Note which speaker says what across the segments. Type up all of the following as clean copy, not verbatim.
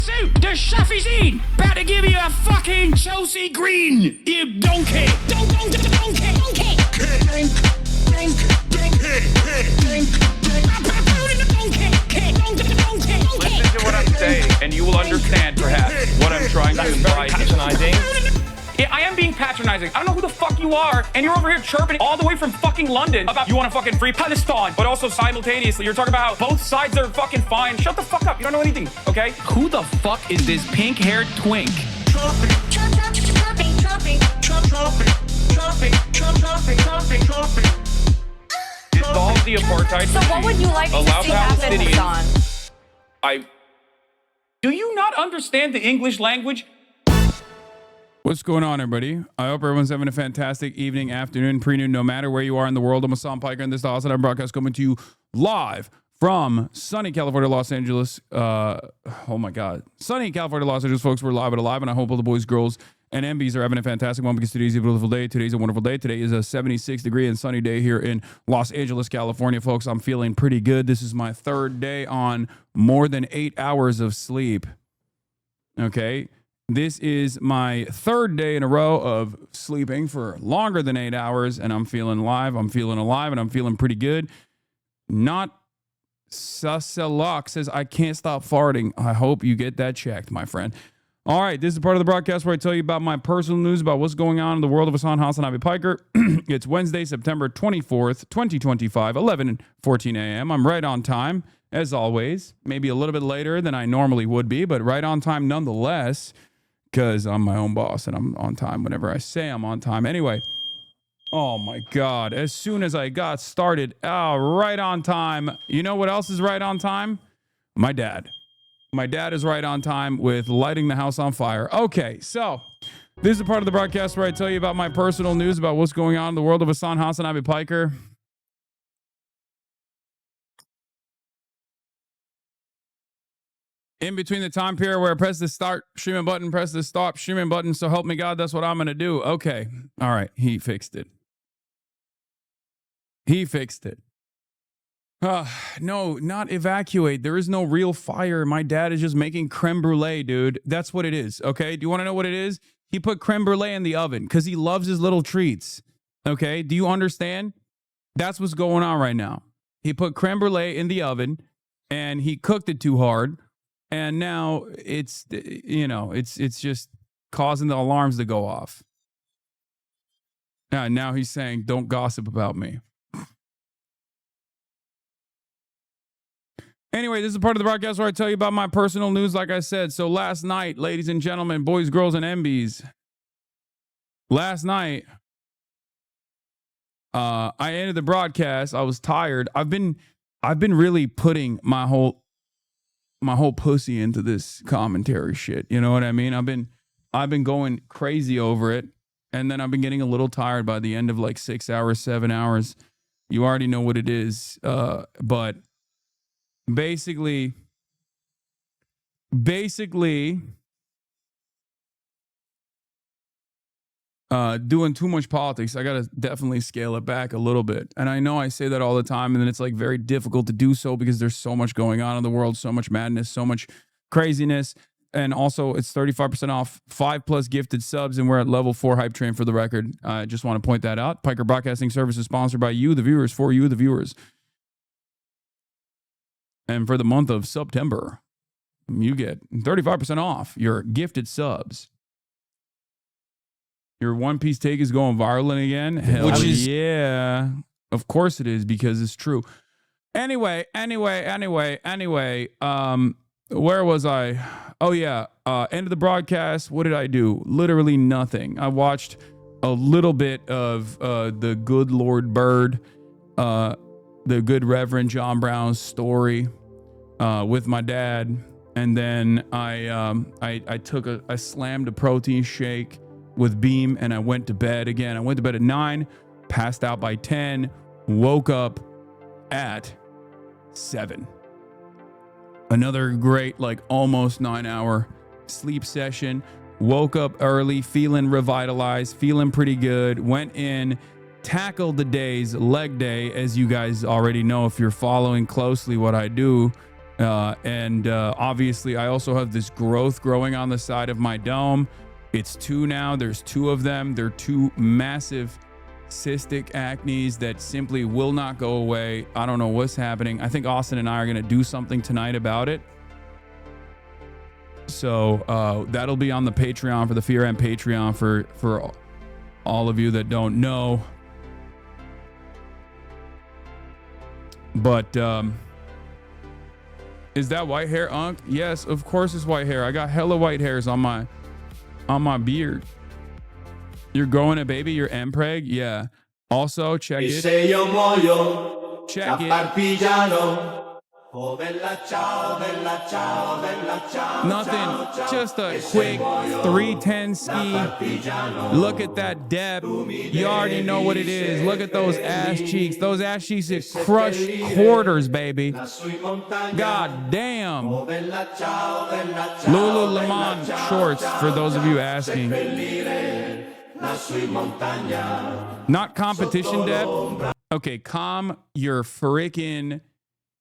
Speaker 1: So, the chef is in. Better give you a fucking Chelsea green. You donkey. Donkey.
Speaker 2: Listen to what I'm saying, and you will understand, perhaps, what I'm trying to imply.
Speaker 3: Patronizing.
Speaker 2: Yeah, I am being patronizing. I don't know who the fuck you are, and you're over here chirping all the way from fucking London about you want to fucking free Palestine, but also simultaneously you're talking about how both sides are fucking fine. Shut the fuck up. You don't know anything, okay? Who the fuck is this pink-haired twink? Dissolve the apartheid.
Speaker 4: So what would you like to see happen, Hasan?
Speaker 2: Do you not understand the English language?
Speaker 5: What's going on, everybody? I hope everyone's having a fantastic evening, afternoon, pre-noon, no matter where you are in the world. I'm Hasan Piker, and this is the HasanAbi broadcast coming to you live from sunny California, Los Angeles. Oh my God. Sunny California, Los Angeles, folks. We're live and alive, and I hope all the boys, girls, and MBs are having a fantastic one because today's a beautiful day. Today's a wonderful day. Today is a 76-degree and sunny day here in Los Angeles, California, folks. I'm feeling pretty good. This is my third day on more than 8 hours of sleep. Okay. This is my third day in a row of sleeping for longer than 8 hours, and I'm feeling live. I'm feeling alive, and I'm feeling pretty good. Not Sasalak says, I can't stop farting. I hope you get that checked, my friend. All right, this is part of the broadcast where I tell you about my personal news about what's going on in the world of HasanAbi Piker. It's Wednesday, September 24th, 2025, 11:14 a.m. I'm right on time, as always. Maybe a little bit later than I normally would be, but right on time nonetheless, because I'm my own boss and I'm on time whenever I say I'm on time. Anyway, oh my God. As soon as I got started, right on time. You know what else is right on time? My dad. My dad is right on time with lighting the house on fire. Okay, so this is a part of the broadcast where I tell you about my personal news about what's going on in the world of HasanAbi Piker. In between the time period where I press the start streaming button, press the stop streaming button. So help me God, that's what I'm going to do. Okay. All right. He fixed it. He fixed it. No, not evacuate. There is no real fire. My dad is just making creme brulee, dude. That's what it is. Okay. Do you want to know what it is? He put creme brulee in the oven because he loves his little treats. Okay. Do you understand? That's what's going on right now. He put creme brulee in the oven and he cooked it too hard. And now it's, it's just causing the alarms to go off. Now he's saying, don't gossip about me. Anyway, this is part of the broadcast where I tell you about my personal news, like I said. So last night, ladies and gentlemen, boys, girls, and MBs, last night, I ended the broadcast. I was tired. I've been really putting my whole pussy into this commentary shit. You know what I mean? I've been going crazy over it. And then I've been getting a little tired by the end of like 6 hours, 7 hours. You already know what it is. But basically doing too much politics. I got to definitely scale it back a little bit. And I know I say that all the time, and then it's like very difficult to do so because there's so much going on in the world, so much madness, so much craziness. And also it's 35% off 5+ gifted subs, and we're at level 4 hype train for the record. I just want to point that out. Piker Broadcasting Service is sponsored by you, the viewers, for you, the viewers. And for the month of September, you get 35% off your gifted subs. Your One Piece take is going viral again. Hell yeah. Of course it is, because it's true. Anyway. Where was I? Oh yeah. End of the broadcast. What did I do? Literally nothing. I watched a little bit of the Good Lord Bird, the Good Reverend John Brown's story with my dad. And then I slammed a protein shake with Beam, and I went to bed again. I went to bed at 9, passed out by 10, woke up at 7. Another great, like almost 9-hour sleep session. Woke up early, feeling revitalized, feeling pretty good. Went in, tackled the day's leg day, as you guys already know if you're following closely what I do. And obviously, I also have this growth growing on the side of my dome. It's 2 now. There's 2 of them. They're 2 massive cystic acnes that simply will not go away. I don't know what's happening. I think Austin and I are going to do something tonight about it. So that'll be on the Patreon, for the Fear and Patreon, for all of you that don't know. But is that white hair, Unc? Yes, of course it's white hair. I got hella white hairs on my beard. You're growing it, baby. You're MPreg. Yeah. Also, check it. Check it. Nothing. Just a quick 310 ski. Look at that depth. You already know what it is. Look at those ass cheeks. Those ass cheeks is crushed quarters, baby. God damn. Lululemon shorts, for those of you asking. Not competition depth. Okay, calm your freaking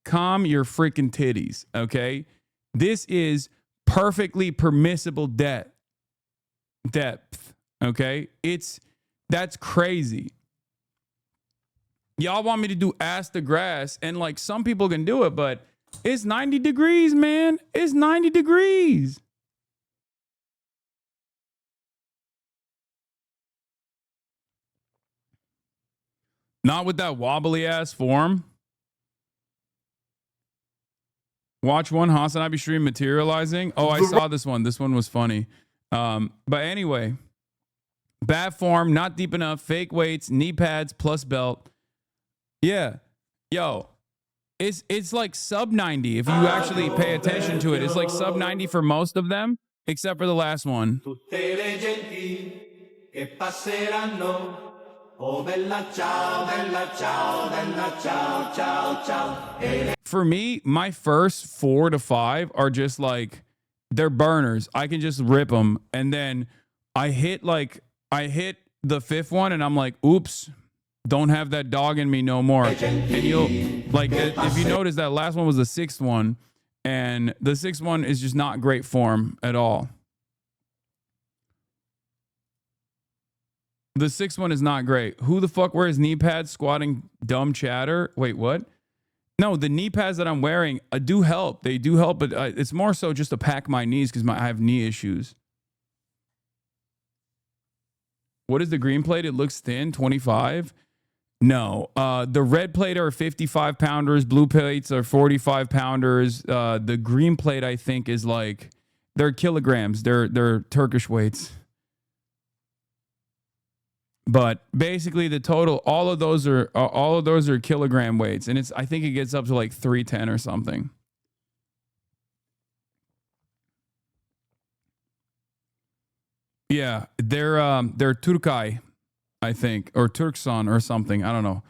Speaker 5: titties, okay? This is perfectly permissible depth, okay? That's crazy. Y'all want me to do ass to grass, and like some people can do it, but it's 90 degrees, man. It's 90 degrees. Not with that wobbly ass form. Watch one HasanAbi stream materializing. Oh, I saw this one. This one was funny. But anyway, bad form, not deep enough, fake weights, knee pads plus belt. Yeah. Yo, it's like sub 90 if you actually pay attention to it. It's like sub 90 for most of them, except for the last one. For me, my first 4 to 5 are just like, they're burners. I can just rip them. And then I hit the 5th one and I'm like, oops, don't have that dog in me no more. And you'll like, if you notice, that last one was the 6th one, and the 6th one is just not great form at all. The 6th one is not great. Who the fuck wears knee pads squatting dumb chatter? Wait, what? No, the knee pads that I'm wearing do help. They do help, but it's more so just to pack my knees because I have knee issues. What is the green plate? It looks thin, 25. No, the red plate are 55 pounders. Blue plates are 45 pounders. The green plate, I think, is like, they're kilograms. They're Turkish weights. But basically, the total, all of those are kilogram weights, and I think it gets up to like 310 or something. Yeah, they're Turkay, I think, or Turkson or something. I don't know,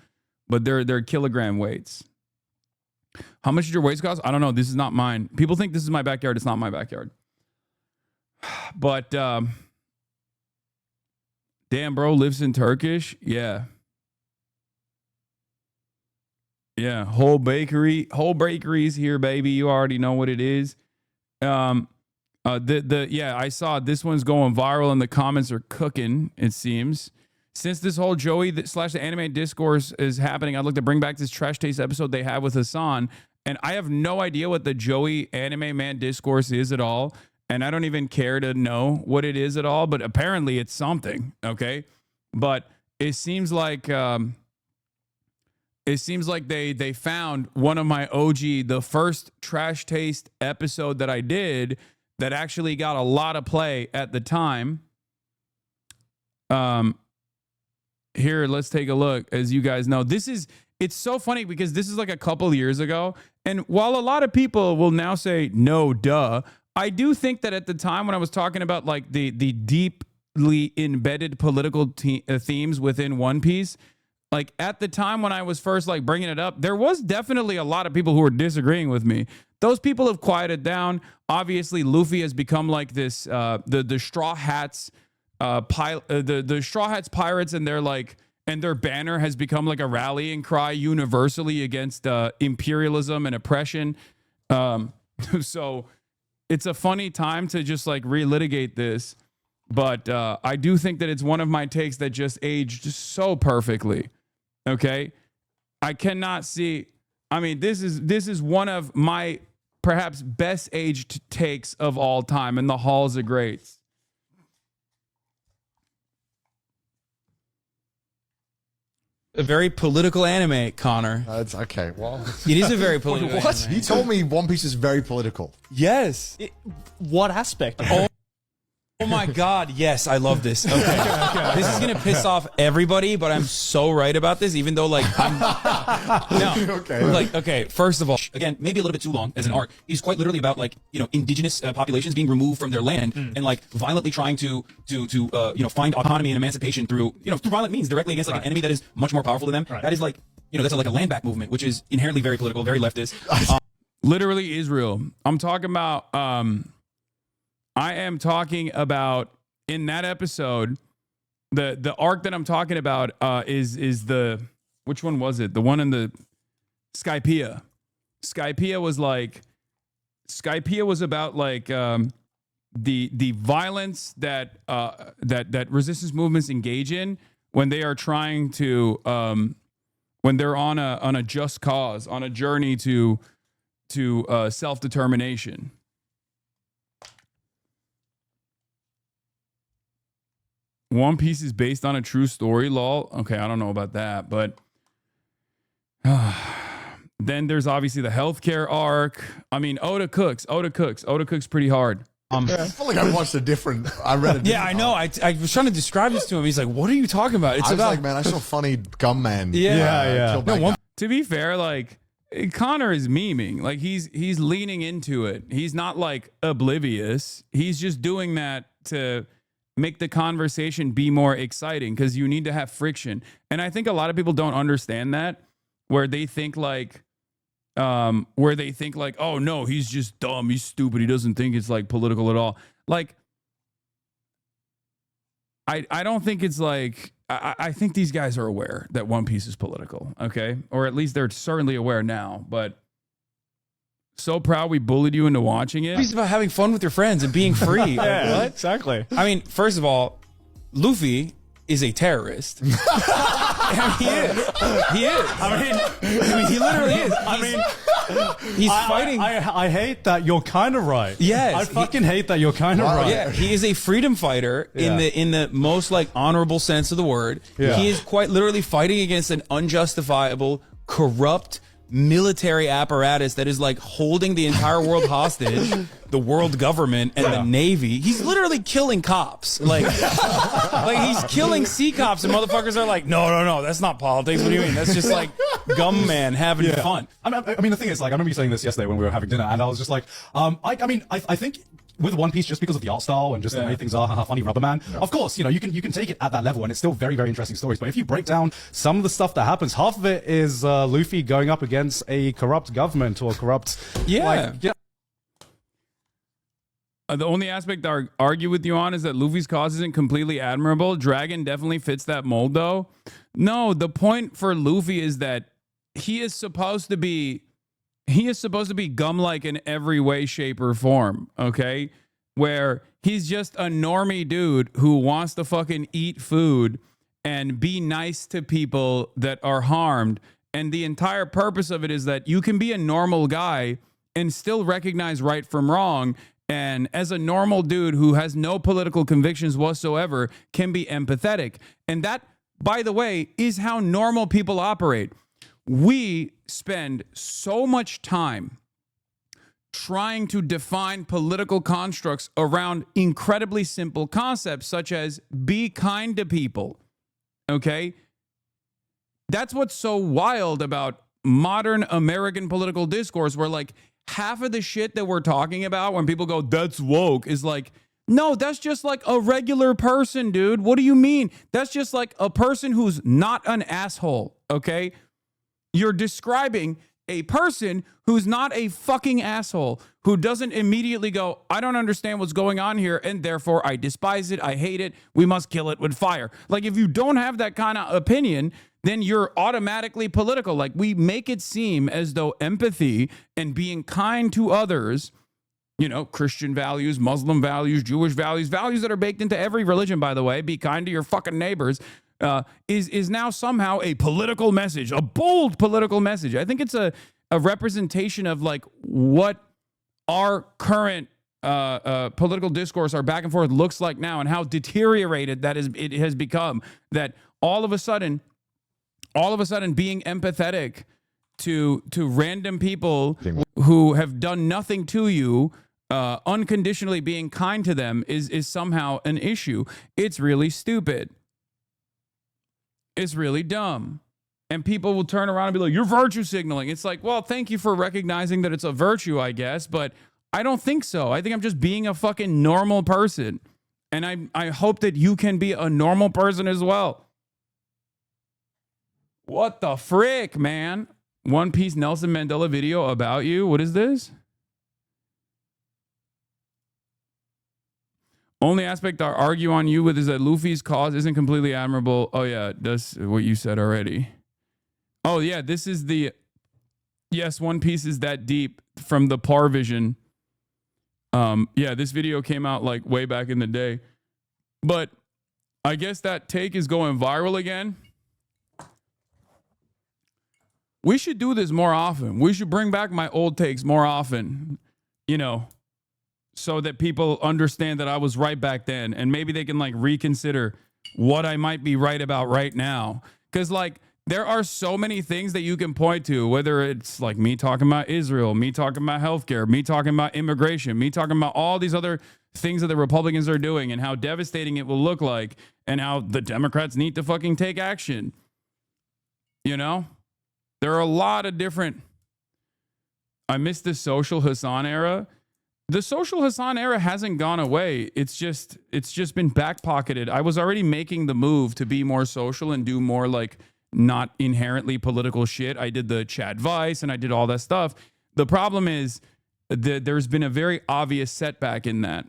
Speaker 5: but they're kilogram weights. How much did your weights cost? I don't know. This is not mine. People think this is my backyard. It's not my backyard. But damn, bro, lives in Turkish. Yeah. Yeah. Whole bakeries here, baby. You already know what it is. Yeah, I saw this one's going viral and the comments are cooking, it seems. Since this whole Joey / the anime discourse is happening, I'd like to bring back this Trash Taste episode they had with Hasan. And I have no idea what the Joey anime man discourse is at all. And I don't even care to know what it is at all, but apparently it's something, okay? But it seems like they found one of my OG, the first Trash Taste episode that I did that actually got a lot of play at the time. Here, let's take a look. As you guys know, it's so funny because this is like a couple years ago. And while a lot of people will now say, no, duh, I do think that at the time when I was talking about like the deeply embedded political themes within One Piece, like at the time when I was first like bringing it up, there was definitely a lot of people who were disagreeing with me. Those people have quieted down. Obviously, Luffy has become like this, the Straw Hats, the Straw Hats pirates, and their banner has become like a rallying cry universally against imperialism and oppression. So it's a funny time to just like relitigate this. But I do think that it's one of my takes that just aged so perfectly. Okay. I cannot see. I mean, this is one of my perhaps best aged takes of all time in the halls of greats.
Speaker 3: A very political anime, Connor.
Speaker 6: That's okay. Well,
Speaker 3: It is a very political
Speaker 6: what?
Speaker 3: anime.
Speaker 6: You told me One Piece is very political.
Speaker 3: Yes.
Speaker 7: What aspect?
Speaker 3: Oh my God, yes, I love this. Okay. This is going to piss off everybody, but I'm so right about this, even though, like, okay, first of all, again, maybe a little bit too long as an arc. He's quite literally about, like, indigenous populations being removed from their land and, like, violently trying to find autonomy and emancipation through violent means directly against, like, an enemy that is much more powerful than them. That is, like, that's like a land back movement, which is inherently very political, very leftist.
Speaker 5: Literally Israel. I'm talking about, I am talking about in that episode, the arc that I'm talking about is the, which one was it? The one in the Skypiea. Skypiea was about like the violence that that resistance movements engage in when they are trying to when they're on a just cause, on a journey to self-determination. One Piece is based on a true story, lol. Okay, I don't know about that, but then there's obviously the healthcare arc. I mean, Oda cooks pretty hard.
Speaker 6: I feel like I watched a different. I read a different.
Speaker 3: Yeah, I know. I was trying to describe this to him. He's like, "What are you talking about?" It's
Speaker 6: I was
Speaker 3: about
Speaker 6: like, man, I saw funny gum man.
Speaker 3: Yeah.
Speaker 5: To be fair, like Connor is memeing. Like he's leaning into it. He's not like oblivious. He's just doing that to make the conversation be more exciting because you need to have friction. And I think a lot of people don't understand that, where they think like, oh no, he's just dumb, he's stupid, he doesn't think it's like political at all. Like, I don't think it's like, I think these guys are aware that One Piece is political, okay? Or at least they're certainly aware now, but so proud we bullied you into watching it.
Speaker 3: It's about having fun with your friends and being free.
Speaker 7: Yeah,
Speaker 3: What?
Speaker 7: exactly.
Speaker 3: I mean, first of all, Luffy is a terrorist. I mean, he is. I mean, he literally is. He's fighting.
Speaker 7: I hate that you're kind of right.
Speaker 3: Yes,
Speaker 7: I fucking hate that you're kind of right.
Speaker 3: Yeah, he is a freedom fighter in the most like honorable sense of the word.
Speaker 7: Yeah.
Speaker 3: He is quite literally fighting against an unjustifiable, corrupt military apparatus that is like holding the entire world hostage, the world government and the Navy. He's literally killing cops. Like he's killing sea cops, and motherfuckers are like, no, that's not politics. What do you mean? That's just like gum man having fun.
Speaker 8: I mean, the thing is, like, I remember you saying this yesterday when we were having dinner, and I was just like, I think with One Piece, just because of the art style and just the way things are, how funny Rubber Man. Of course, you can take it at that level, and it's still very, very interesting stories. But if you break down some of the stuff that happens, half of it is Luffy going up against a corrupt government or corrupt. The
Speaker 5: only aspect I argue with you on is that Luffy's cause isn't completely admirable. Dragon definitely fits that mold, though. No, the point for Luffy is that he is supposed to be gum-like in every way, shape, or form, okay? Where he's just a normie dude who wants to fucking eat food and be nice to people that are harmed. And the entire purpose of it is that you can be a normal guy and still recognize right from wrong. And as a normal dude who has no political convictions whatsoever can be empathetic. And that, by the way, is how normal people operate. We spend so much time trying to define political constructs around incredibly simple concepts such as be kind to people, okay? That's what's so wild about modern American political discourse, where like half of the shit that we're talking about when people go, that's woke, is like, no, that's just like a regular person, dude. What do you mean? That's just like a person who's not an asshole, okay? You're describing a person who's not a fucking asshole, who doesn't immediately go, I don't understand what's going on here, and therefore I despise it, I hate it, we must kill it with fire. Like, if you don't have that kind of opinion, then you're automatically political. Like, we make it seem as though empathy and being kind to others, you know, Christian values, Muslim values, Jewish values, values that are baked into every religion, by the way, be kind to your fucking neighbors, is now somehow a political message, a bold political message. I think it's a representation of like what our current political discourse, our back and forth looks like now, and how deteriorated it has become. That all of a sudden being empathetic to random people who have done nothing to you, unconditionally being kind to them is somehow an issue. It's really stupid. It's really dumb. And people will turn around and be like, you're virtue signaling. It's like, well, thank you for recognizing that it's a virtue, I guess, but I don't think so. I think I'm just being a fucking normal person. And I hope that you can be a normal person as well. What the frick, man? One Piece Nelson Mandela video about you. What is this? Only aspect I argue on you with is that Luffy's cause isn't completely admirable. Oh, yeah, that's what you said already. Oh, yeah, this is the... Yes, One Piece is that deep from the Par Vision. Yeah, this video came out like way back in the day. But I guess that take is going viral again. We should do this more often. We should bring back my old takes more often, you know, so that people understand that I was right back then, and maybe they can like reconsider what I might be right about right now. Because like there are so many things that you can point to, whether it's like me talking about Israel, me talking about healthcare, me talking about immigration, me talking about all these other things that the Republicans are doing and how devastating it will look like, and how the Democrats need to fucking take action. You know? There are a lot of different... I miss the social Hasan era. The social Hasan era hasn't gone away. It's just been back-pocketed. I was already making the move to be more social and do more like not inherently political shit. I did the Chad Vice and I did all that stuff. The problem is that there's been a very obvious setback in that.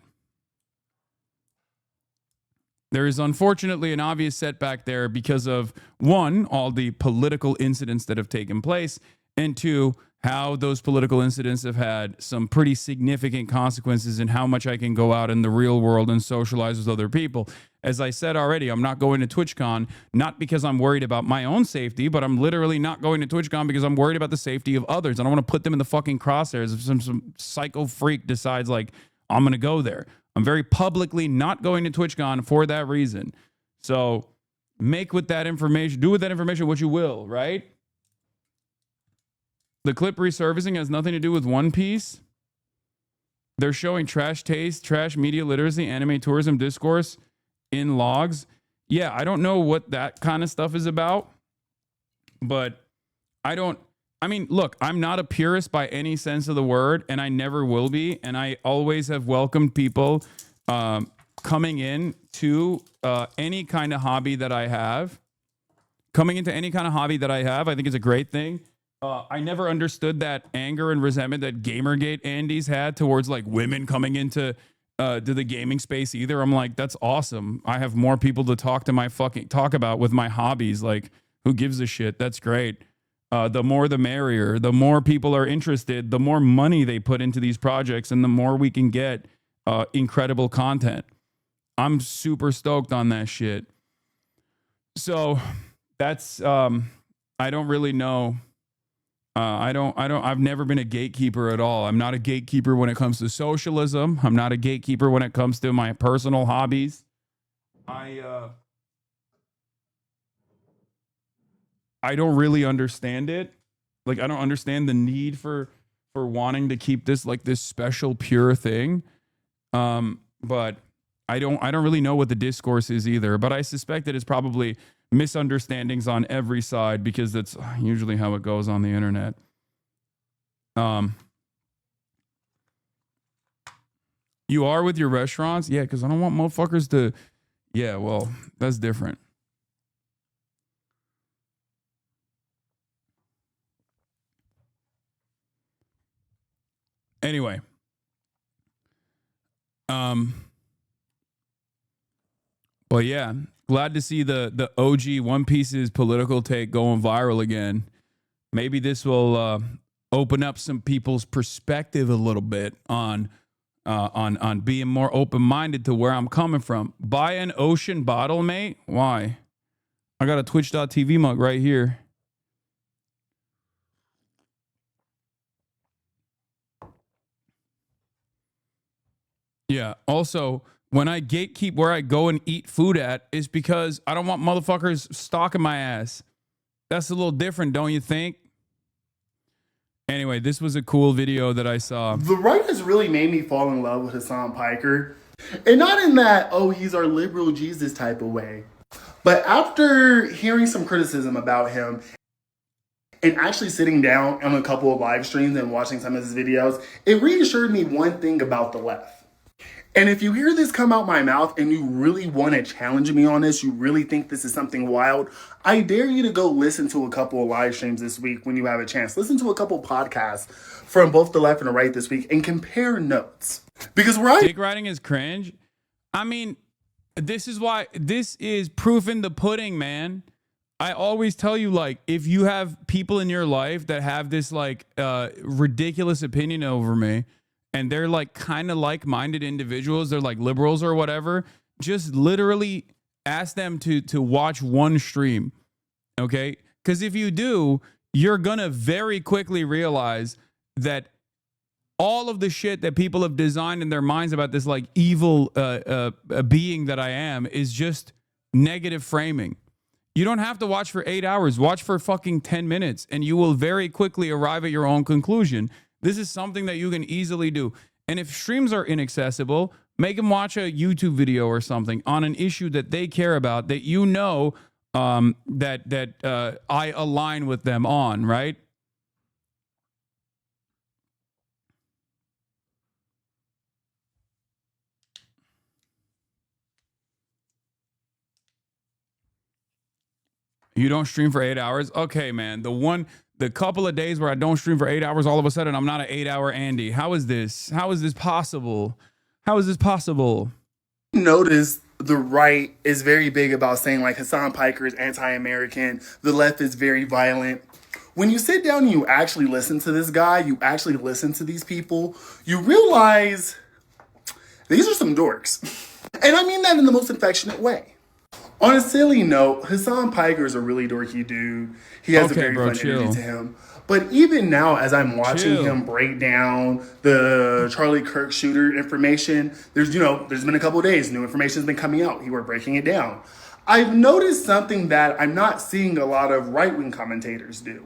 Speaker 5: There is unfortunately an obvious setback there because of, one, all the political incidents that have taken place, and two, how those political incidents have had some pretty significant consequences in how much I can go out in the real world and socialize with other people. As I said already, I'm not going to TwitchCon, not because I'm worried about my own safety, but I'm literally not going to TwitchCon because I'm worried about the safety of others. I don't want to put them in the fucking crosshairs if some psycho freak decides like, I'm going to go there. I'm very publicly not going to TwitchCon for that reason. So make with that information, do with that information what you will, right? The clip resurfacing has nothing to do with One Piece. They're showing trash taste, trash media literacy, anime tourism discourse in logs. Yeah, I don't know what that kind of stuff is about, but I mean, look, I'm not a purist by any sense of the word, and I never will be. And I always have welcomed people coming in to any kind of hobby that I have. Coming into any kind of hobby that I have, I think is a great thing. I never understood that anger and resentment that Gamergate Andes had towards like women coming into to the gaming space either. I'm like, that's awesome. I have more people to talk about with my hobbies. Like, who gives a shit? That's great. The more the merrier. The more people are interested, the more money they put into these projects, and the more we can get incredible content. I'm super stoked on that shit. So that's I don't really know. I've never been a gatekeeper at all. I'm not a gatekeeper when it comes to socialism. I'm not a gatekeeper when it comes to my personal hobbies. I don't really understand it. Like, I don't understand the need for wanting to keep this like this special pure thing. But I don't really know what the discourse is either. But I suspect that it's probably misunderstandings on every side, because that's usually how it goes on the internet. You are with your restaurants? Yeah, because I don't want motherfuckers to... Yeah, well, that's different. Anyway. But yeah, glad to see the OG One Piece's political take going viral again. Maybe this will open up some people's perspective a little bit on being more open-minded to where I'm coming from. Buy an ocean bottle, mate? Why? I got a Twitch.tv mug right here. Yeah. Also, when I gatekeep where I go and eat food at, is because I don't want motherfuckers stalking my ass. That's a little different, don't you think? Anyway, this was a cool video that I saw.
Speaker 9: The right has really made me fall in love with Hasan Piker. And not in that, oh, he's our liberal Jesus type of way. But after hearing some criticism about him and actually sitting down on a couple of live streams and watching some of his videos, it reassured me one thing about the left. And if you hear this come out my mouth and you really want to challenge me on this, you really think this is something wild, I dare you to go listen to a couple of live streams this week when you have a chance. Listen to a couple podcasts from both the left and the right this week and compare notes. Because
Speaker 5: dick riding is cringe. I mean, this is proof in the pudding, man. I always tell you, like, if you have people in your life that have this like ridiculous opinion over me, and they're like kind of like-minded individuals, they're like liberals or whatever, just literally ask them to watch one stream, okay? Because if you do, you're gonna very quickly realize that all of the shit that people have designed in their minds about this like evil being that I am is just negative framing. You don't have to watch for 8 hours. Watch for fucking 10 minutes, and you will very quickly arrive at your own conclusion. This is something that you can easily do. And if streams are inaccessible, make them watch a YouTube video or something on an issue that they care about, that you know that I align with them on, right? You don't stream for 8 hours? Okay, man. The couple of days where I don't stream for 8 hours, all of a sudden I'm not an 8-hour Andy. How is this? How is this possible? How is this possible?
Speaker 9: Notice the right is very big about saying like Hasan Piker is anti-American. The left is very violent. When you sit down and you actually listen to this guy, you actually listen to these people, you realize these are some dorks. And I mean that in the most affectionate way. On a silly note, Hasan Piker is a really dorky dude. He has a very fun energy to him. But even now, as I'm watching him break down the Charlie Kirk shooter information, there's been a couple of days, new information has been coming out. We're breaking it down. I've noticed something that I'm not seeing a lot of right-wing commentators do.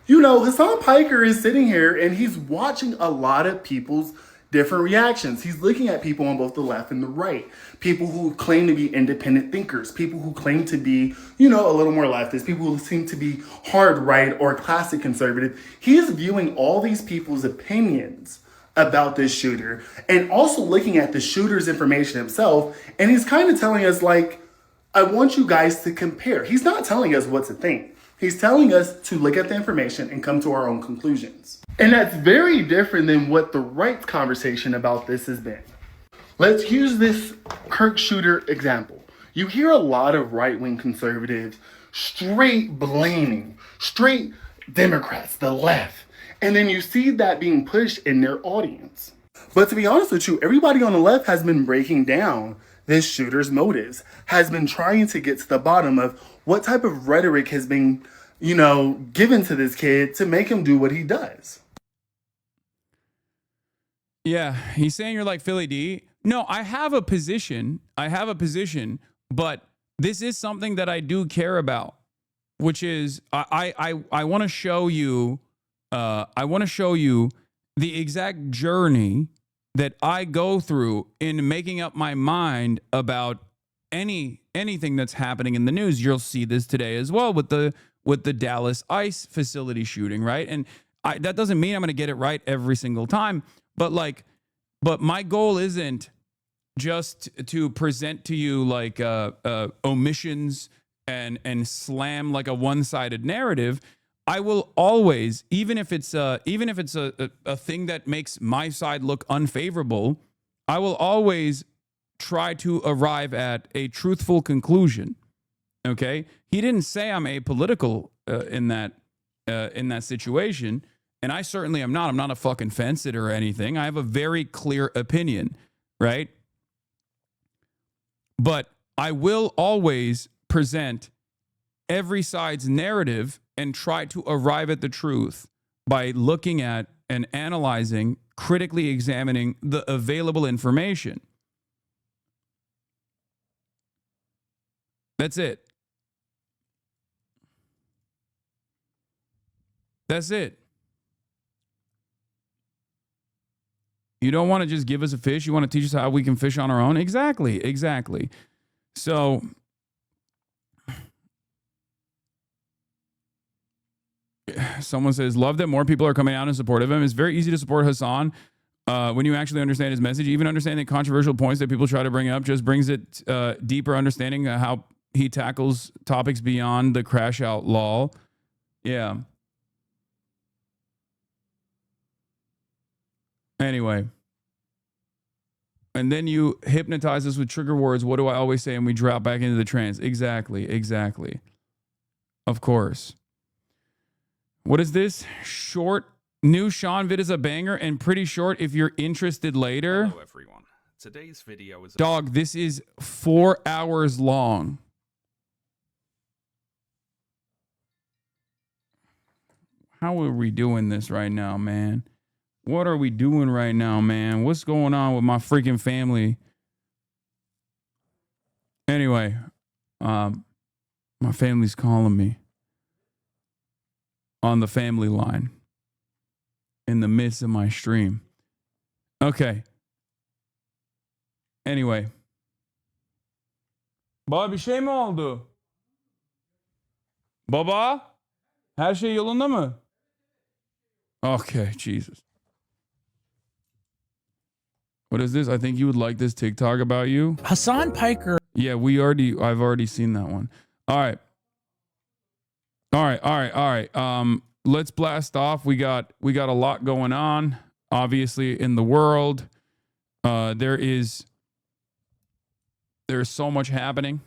Speaker 9: You know, Hasan Piker is sitting here and he's watching a lot of people's different reactions. He's looking at people on both the left and the right. People who claim to be independent thinkers. People who claim to be, a little more leftist. People who seem to be hard right or classic conservative. He is viewing all these people's opinions about this shooter and also looking at the shooter's information himself. And he's kind of telling us, like, I want you guys to compare. He's not telling us what to think. He's telling us to look at the information and come to our own conclusions. And that's very different than what the right's conversation about this has been. Let's use this Kirk shooter example. You hear a lot of right-wing conservatives straight blaming, straight Democrats, the left. And then you see that being pushed in their audience. But to be honest with you, everybody on the left has been breaking down this shooter's motives, has been trying to get to the bottom of what type of rhetoric has been, given to this kid to make him do what he does.
Speaker 5: Yeah, he's saying you're like Philly D. No, I have a position, but this is something that I do care about, which is I want to show you, the exact journey that I go through in making up my mind about anything that's happening in the news. You'll see this today as well with the Dallas ICE facility shooting, right? And that doesn't mean I'm going to get it right every single time, but my goal isn't just to present to you like omissions and slam like a one-sided narrative. I will always, even if it's a thing that makes my side look unfavorable, I will always try to arrive at a truthful conclusion. Okay, he didn't say I'm apolitical in that situation, and I certainly am not. I'm not a fucking fence sitter or anything. I have a very clear opinion, right? But I will always present every side's narrative and try to arrive at the truth by looking at and analyzing, critically examining the available information. That's it. That's it. You don't want to just give us a fish. You want to teach us how we can fish on our own? Exactly. So someone says, love that more people are coming out in support of him. It's very easy to support Hasan when you actually understand his message. Even understanding the controversial points that people try to bring up just brings it deeper understanding how he tackles topics beyond the crash out lol. Yeah. Anyway. And then you hypnotize us with trigger words. What do I always say? And we drop back into the trance. Exactly. Of course. What is this? Short. New Sean vid is a banger and pretty short if you're interested later.
Speaker 10: Hello, everyone. Today's video is...
Speaker 5: Dog, this is 4 hours long. How are we doing this right now, man? What are we doing right now, man? What's going on with my freaking family? Anyway, my family's calling me on the family line in the midst of my stream. Okay. Anyway. Baba bir şey mi oldu? Baba? Her şey yolunda mı? Okay, Jesus. What is this? I think you would like this TikTok about you.
Speaker 1: Hasan Piker.
Speaker 5: Yeah, I've already seen that one. All right. Let's blast off. We got a lot going on, obviously, in the world. There's so much happening.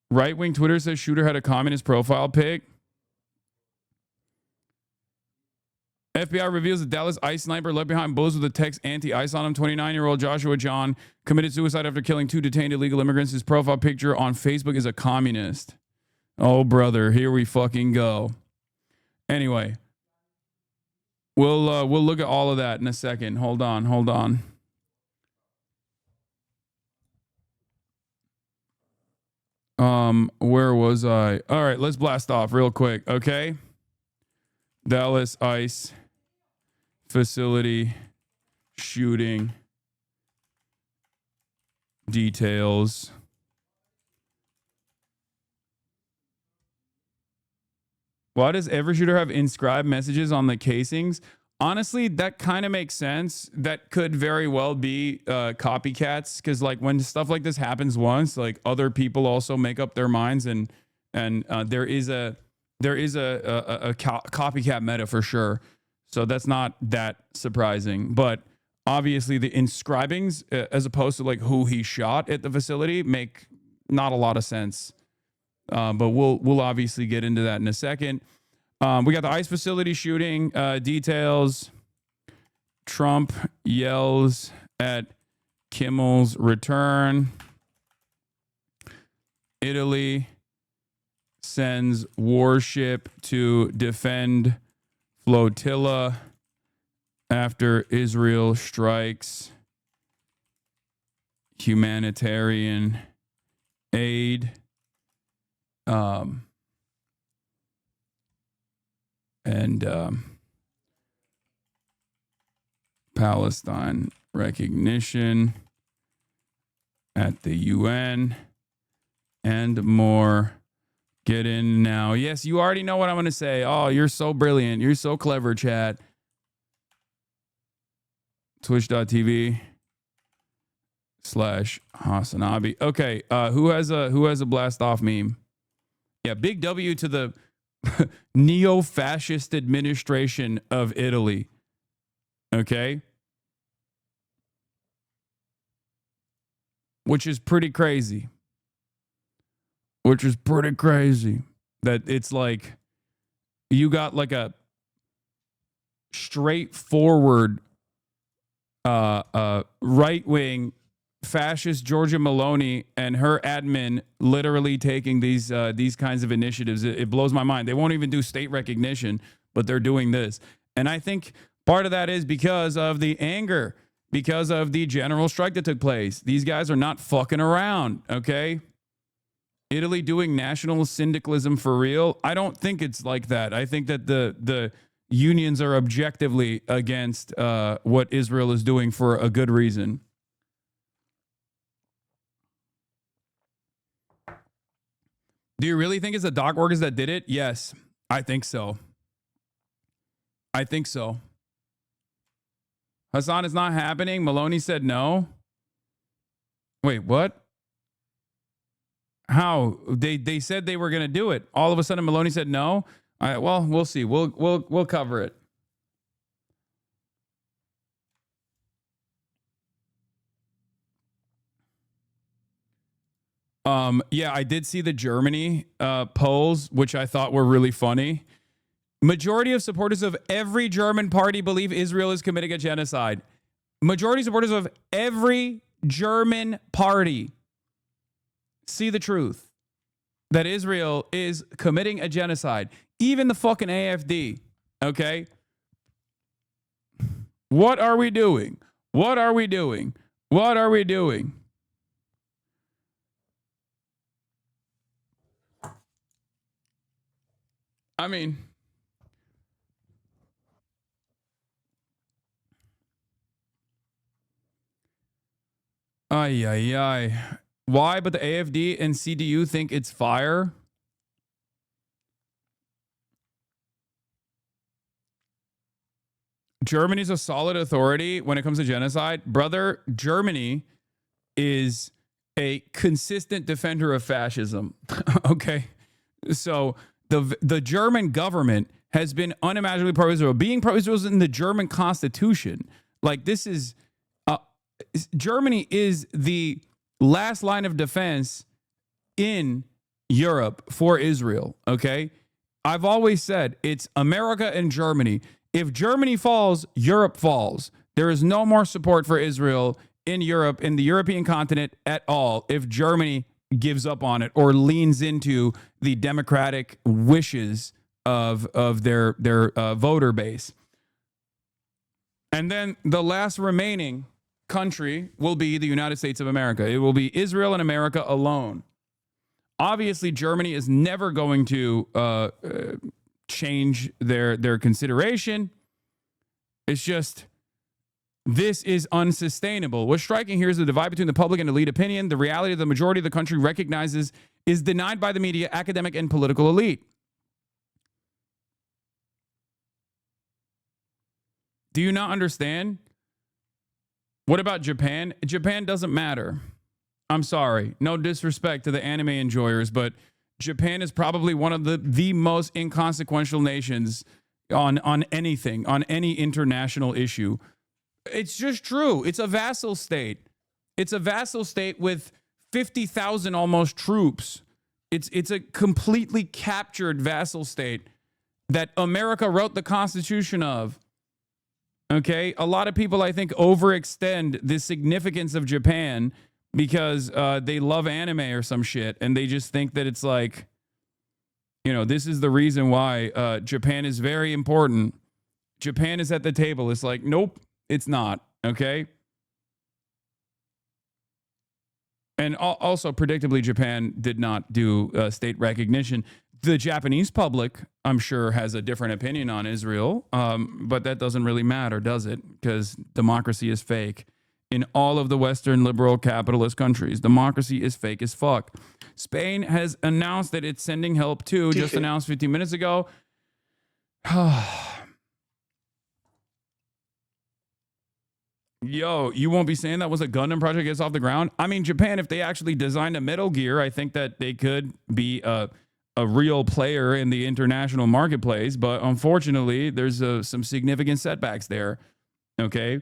Speaker 5: Right-wing Twitter says shooter had a communist profile pic. FBI reveals that Dallas ICE sniper left behind bullets with a text anti-ICE on him. 29-year-old Joshua John committed suicide after killing 2 detained illegal immigrants. His profile picture on Facebook is a communist. Oh, brother, here we fucking go. Anyway, we'll look at all of that in a second. Hold on. Where was I? All right, let's blast off real quick, okay? Dallas ICE facility shooting details. Why does every shooter have inscribed messages on the casings? Honestly, that kind of makes sense. That could very well be copycats, because like when stuff like this happens once, like other people also make up their minds, and there is a copycat meta for sure. So that's not that surprising. But obviously the inscribings, as opposed to like who he shot at the facility, make not a lot of sense. But we'll obviously get into that in a second. We got the ICE facility shooting details. Trump yells at Kimmel's return. Italy sends warship to defend flotilla after Israel strikes humanitarian aid. Palestine recognition at the UN and more. Get in now. Yes, you already know what I'm going to say. Oh, you're so brilliant. You're so clever, chat. Twitch.tv/HasanAbi. Okay, who has a blast off meme? Yeah, big W to the neo-fascist administration of Italy. Okay? Which is pretty crazy. That it's like you got like a straightforward right-wing fascist Giorgia Meloni and her admin literally taking these kinds of initiatives. It blows my mind. They won't even do state recognition, but they're doing this. And I think part of that is because of the anger, because of the general strike that took place. These guys are not fucking around, okay? Italy doing national syndicalism for real? I don't think it's like that. I think that the unions are objectively against what Israel is doing for a good reason. Do you really think it's the dock workers that did it? Yes, I think so. Hasan, it's not happening. Maloney said no. Wait, what? How? They said they were going to do it. All of a sudden, Maloney said no. All right, well, we'll see. We'll cover it. Yeah, I did see the Germany polls, which I thought were really funny. Majority of supporters of every German party believe Israel is committing a genocide. Majority of supporters of every German party see the truth that Israel is committing a genocide. Even the fucking AFD, okay? What are we doing? What are we doing? What are we doing? I mean, ay. Why? But the AFD and CDU think it's fire? Germany's a solid authority when it comes to genocide. Brother, Germany is a consistent defender of fascism. Okay? So the German government has been unimaginably pro-Israel. Being pro-Israel is in the German constitution. Like, this is... Germany is the last line of defense in Europe for Israel, okay? I've always said it's America and Germany. If Germany falls, Europe falls. There is no more support for Israel in Europe, in the European continent at all, if Germany gives up on it or leans into the democratic wishes of their voter base. And then the last remaining country will be the United States of America. It will be Israel and America alone. Obviously, Germany is never going to change their consideration. It's just, this is unsustainable. What's striking here is the divide between the public and elite opinion. The reality of the majority of the country recognizes is denied by the media, academic, and political elite. Do you not understand? What about Japan? Japan doesn't matter. I'm sorry. No disrespect to the anime enjoyers, but Japan is probably one of the most inconsequential nations on anything, on any international issue. It's just true. It's a vassal state. It's a vassal state with 50,000 almost troops. It's a completely captured vassal state that America wrote the Constitution of. Okay, a lot of people, I think, overextend the significance of Japan because they love anime or some shit, and they just think that it's like, you know, this is the reason why Japan is very important. Japan is at the table. It's like, nope, it's not. Okay. And also, predictably, Japan did not do state recognition. The Japanese public, I'm sure, has a different opinion on Israel, but that doesn't really matter, does it? Because democracy is fake. In all of the Western liberal capitalist countries, democracy is fake as fuck. Spain has announced that it's sending help too, just announced 15 minutes ago. Yo, you won't be saying that was a Gundam project gets off the ground? I mean, Japan, if they actually designed a Metal Gear, I think that they could be a real player in the international marketplace, but unfortunately, there's some significant setbacks there. Okay,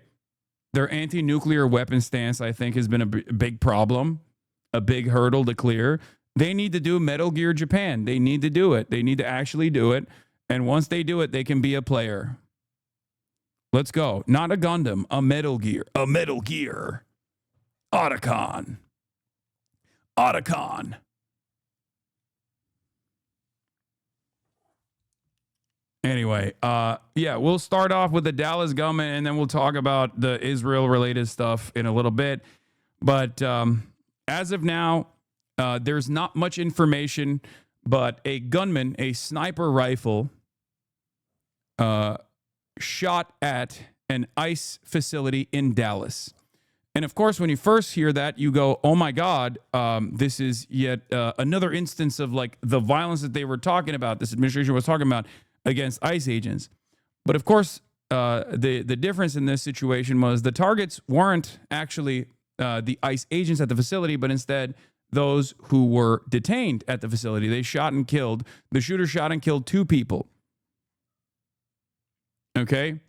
Speaker 5: their anti-nuclear weapon stance, I think, has been a big problem, a big hurdle to clear. They need to do Metal Gear Japan. They need to do it. They need to actually do it. And once they do it, they can be a player. Let's go. Not a Gundam, a Metal Gear. A Metal Gear. Otacon. Otacon. Anyway, yeah, we'll start off with the Dallas gunman, and then we'll talk about the Israel-related stuff in a little bit. But as of now, there's not much information, but a gunman, a sniper rifle, shot at an ICE facility in Dallas. And of course, when you first hear that, you go, oh my God, this is yet another instance of like the violence that they were talking about, this administration was talking about against ICE agents. But of course, the difference in this situation was the targets weren't actually the ICE agents at the facility, but instead those who were detained at the facility. They shot and killed. The shooter shot and killed 2 people. Okay?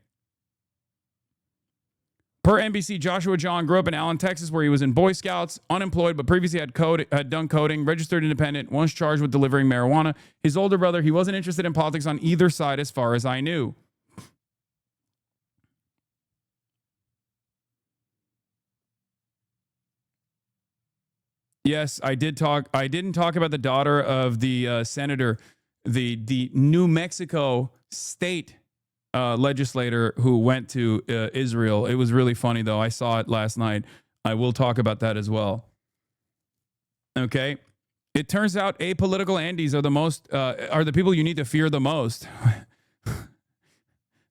Speaker 5: Per NBC, Joshua John grew up in Allen, Texas, where he was in Boy Scouts, unemployed, but previously had done coding, registered independent, once charged with delivering marijuana. His older brother, he wasn't interested in politics on either side as far as I knew. Yes, I didn't talk about the daughter of the senator, the New Mexico state legislator who went to Israel. It was really funny, though. I saw it last night. I will talk about that as well. Okay. It turns out apolitical Andes are the people you need to fear the most.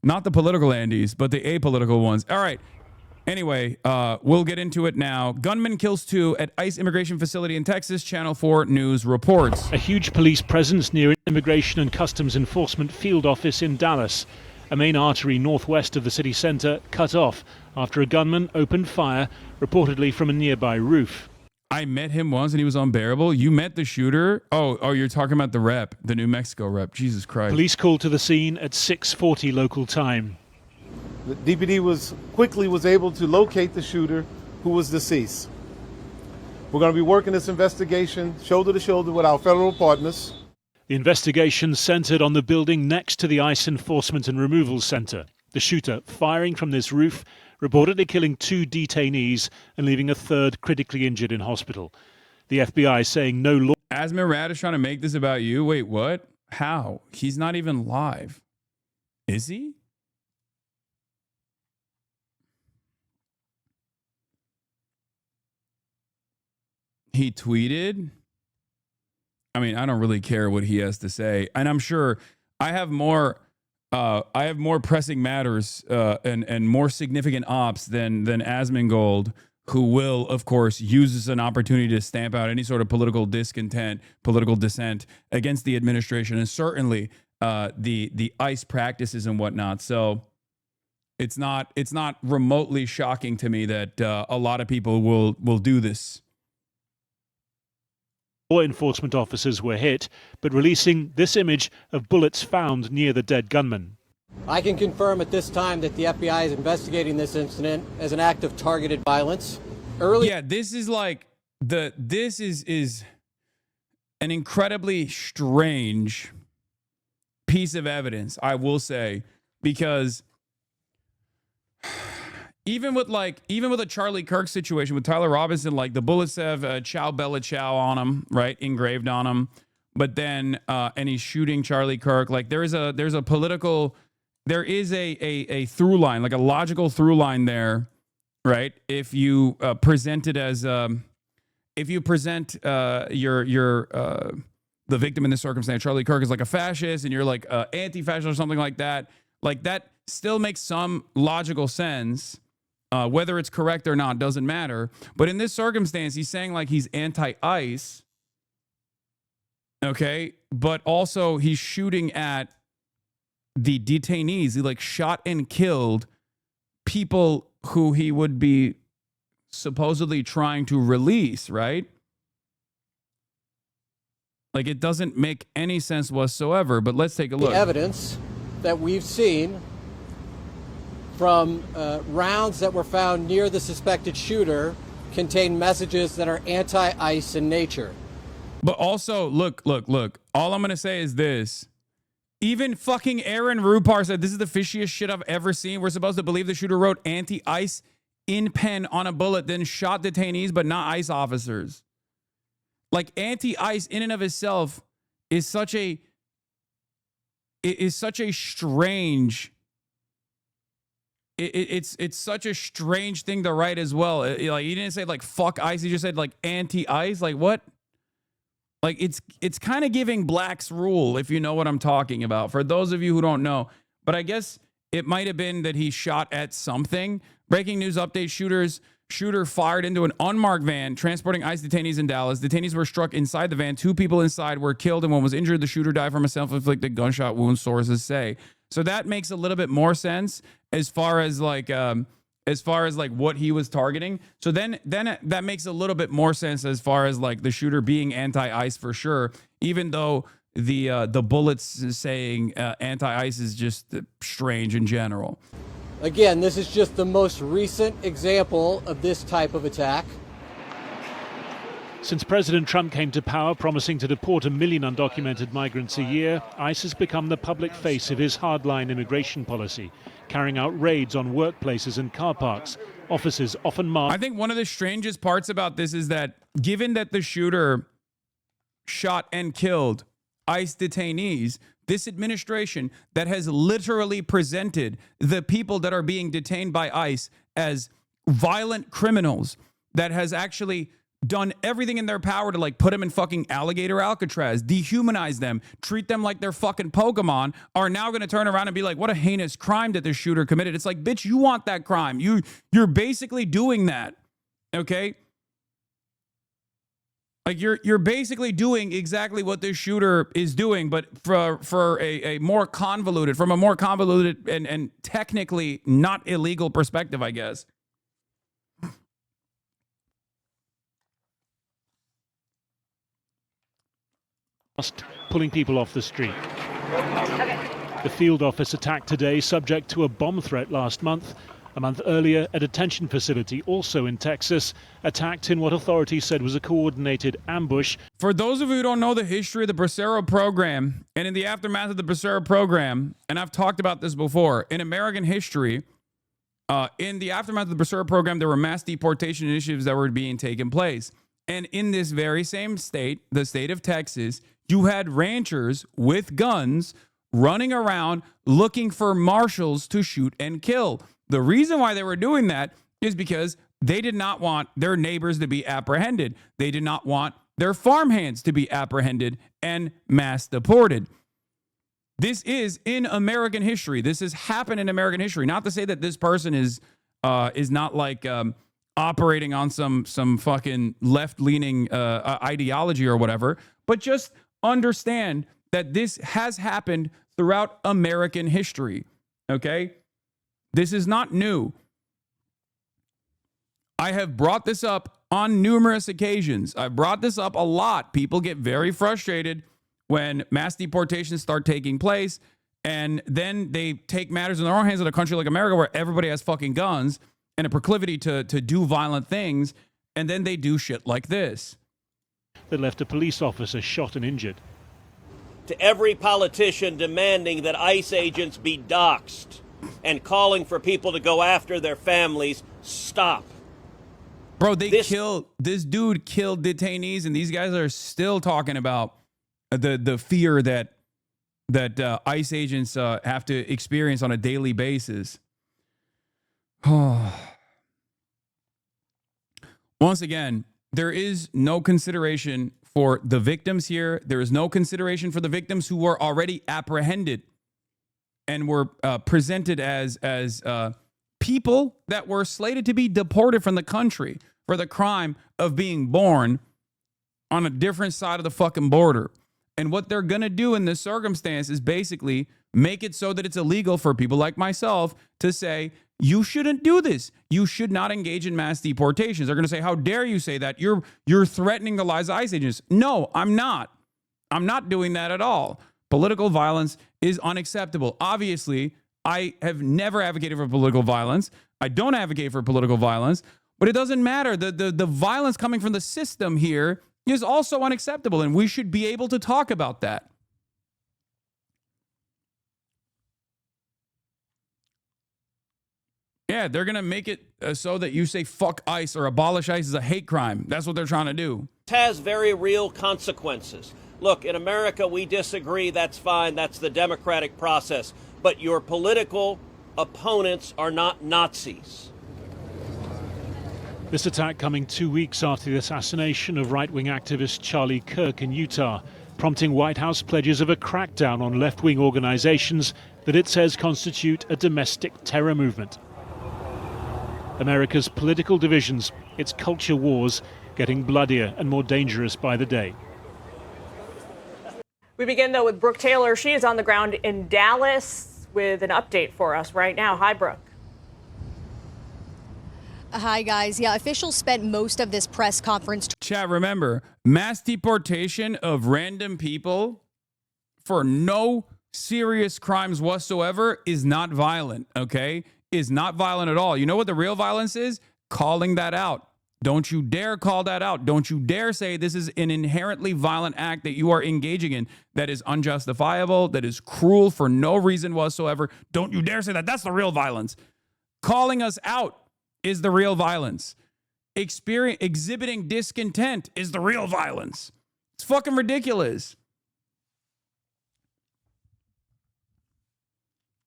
Speaker 5: Not the political Andes, but the apolitical ones. All right. Anyway, we'll get into it now. Gunman kills 2 at ICE immigration facility in Texas, Channel 4 News reports.
Speaker 11: A huge police presence near an Immigration and Customs Enforcement field office in Dallas. A main artery northwest of the city centre cut off after a gunman opened fire, reportedly from a nearby roof.
Speaker 5: I met him once and he was unbearable. You met the shooter? Oh, you're talking about the rep, the New Mexico rep. Jesus Christ.
Speaker 11: Police called to the scene at 6:40 local time.
Speaker 12: The DPD was able to locate the shooter, who was deceased. We're going to be working this investigation shoulder to shoulder with our federal partners.
Speaker 11: The investigation centered on the building next to the ICE Enforcement and Removal Center. The shooter firing from this roof, reportedly killing 2 detainees and leaving a 3rd critically injured in hospital. The FBI saying no law.
Speaker 5: Asmirad is trying to make this about you. Wait, what? How? He's not even live. Is he? He tweeted. I mean, I don't really care what he has to say, and I'm sure I have more pressing matters and more significant ops than Asmongold, who will, of course, use this as an opportunity to stamp out any sort of political discontent, political dissent against the administration, and certainly the ICE practices and whatnot. So it's not remotely shocking to me that a lot of people will do this.
Speaker 11: Law enforcement officers were hit, but releasing this image of bullets found near the dead gunman.
Speaker 13: I can confirm at this time that the FBI is investigating this incident as an act of targeted violence.
Speaker 5: Yeah, this is an incredibly strange piece of evidence, I will say, because even with a Charlie Kirk situation with Tyler Robinson, like the bullets have Chow Bella Chow on them, right, engraved on them. But then and he's shooting Charlie Kirk. Like there is a through line, like a logical through line there, right? If you present it as if you present the victim in this circumstance, Charlie Kirk, is like a fascist, and you're like anti-fascist or something like that still makes some logical sense. Whether it's correct or not doesn't matter. But in this circumstance, he's saying like he's anti-ICE, okay? But also he's shooting at the detainees. He like shot and killed people who he would be supposedly trying to release, right? Like, it doesn't make any sense whatsoever, but let's take a look.
Speaker 13: The evidence that we've seen from rounds that were found near the suspected shooter contain messages that are anti-ICE in nature.
Speaker 5: But also, look. All I'm going to say is this. Even fucking Aaron Rupar said, this is the fishiest shit I've ever seen. We're supposed to believe the shooter wrote anti-ICE in pen on a bullet, then shot detainees, but not ICE officers. Like, anti-ICE in and of itself is such a strange... It's such a strange thing to write as well. Like, he didn't say like fuck ICE. He just said like anti-ICE. Like what? Like it's kind of giving Black's Rule, if you know what I'm talking about. For those of you who don't know, but I guess it might have been that he shot at something. Breaking news update: shooter fired into an unmarked van transporting ICE detainees in Dallas. Detainees were struck inside the van. 2 people inside were killed, and one was injured. The shooter died from a self-inflicted gunshot wound, sources say. So that makes a little bit more sense as far as like what he was targeting. So then that makes a little bit more sense as far as like the shooter being anti-ICE for sure, even though the bullets saying anti-ICE is just strange in general.
Speaker 13: Again, this is just the most recent example of this type of attack.
Speaker 11: Since President Trump came to power promising to deport 1 million undocumented migrants a year, ICE has become the public face of his hardline immigration policy, carrying out raids on workplaces and car parks. Officers often marked.
Speaker 5: I think one of the strangest parts about this is that given that the shooter shot and killed ICE detainees, this administration that has literally presented the people that are being detained by ICE as violent criminals, that has actually done everything in their power to like put them in fucking alligator Alcatraz, dehumanize them, treat them like they're fucking Pokemon, are now going to turn around and be like, what a heinous crime that this shooter committed. It's like, bitch, you want that crime. You're basically doing that. Okay? Like you're basically doing exactly what this shooter is doing, but for a more convoluted, from a more convoluted and technically not illegal perspective, I guess.
Speaker 11: Pulling people off the street. The field office attacked today, subject to a bomb threat last month. A month earlier, a detention facility, also in Texas, attacked in what authorities said was a coordinated ambush.
Speaker 5: For those of you who don't know the history of the Bracero program, and in the aftermath of the Bracero program, and I've talked about this before, in American history, in the aftermath of the Bracero program, there were mass deportation initiatives that were being taken place. And in this very same state, the state of Texas, you had ranchers with guns running around looking for marshals to shoot and kill. The reason why they were doing that is because they did not want their neighbors to be apprehended. They did not want their farmhands to be apprehended and mass deported. This is in American history. This has happened in American history. Not to say that this person is not like operating on some fucking left-leaning ideology or whatever, but just understand that this has happened throughout American history, okay? This is not new. I have brought this up on numerous occasions. I've brought this up a lot. People get very frustrated when mass deportations start taking place, and then they take matters in their own hands in a country like America where everybody has fucking guns and a proclivity to do violent things, and then they do shit like this.
Speaker 11: That left a police officer shot and injured.
Speaker 14: To every politician demanding that ICE agents be doxxed and calling for people to go after their families, stop.
Speaker 5: Bro, this dude killed detainees, and these guys are still talking about the fear that ICE agents have to experience on a daily basis. Once again, there is no consideration for the victims here. There is no consideration for the victims who were already apprehended and were presented as people that were slated to be deported from the country for the crime of being born on a different side of the fucking border. And what they're going to do in this circumstance is basically make it so that it's illegal for people like myself to say, you shouldn't do this. You should not engage in mass deportations. They're going to say, how dare you say that? You're threatening the lives of ICE agents. No, I'm not. I'm not doing that at all. Political violence is unacceptable. Obviously, I have never advocated for political violence. I don't advocate for political violence, but it doesn't matter. The violence coming from the system here is also unacceptable, and we should be able to talk about that. Yeah, they're going to make it so that you say fuck ICE or abolish ICE is a hate crime. That's what they're trying to do.
Speaker 14: It has very real consequences. Look, in America, we disagree. That's fine. That's the democratic process. But your political opponents are not Nazis.
Speaker 11: This attack coming 2 weeks after the assassination of right-wing activist Charlie Kirk in Utah, prompting White House pledges of a crackdown on left-wing organizations that it says constitute a domestic terror movement. America's political divisions, its culture wars, getting bloodier and more dangerous by the day.
Speaker 4: We begin, though, with Brooke Taylor. She is on the ground in Dallas with an update for us right now. Hi, Brooke.
Speaker 15: Hi, guys. Yeah, officials spent most of this press conference.
Speaker 5: Chat, remember, mass deportation of random people for no serious crimes whatsoever is not violent, okay? Is not violent at all. You know what the real violence is? Calling that out. Don't you dare call that out. Don't you dare say this is an inherently violent act that you are engaging in that is unjustifiable, that is cruel for no reason whatsoever. Don't you dare say that. That's the real violence. Calling us out is the real violence. Exhibiting discontent is the real violence. It's fucking ridiculous.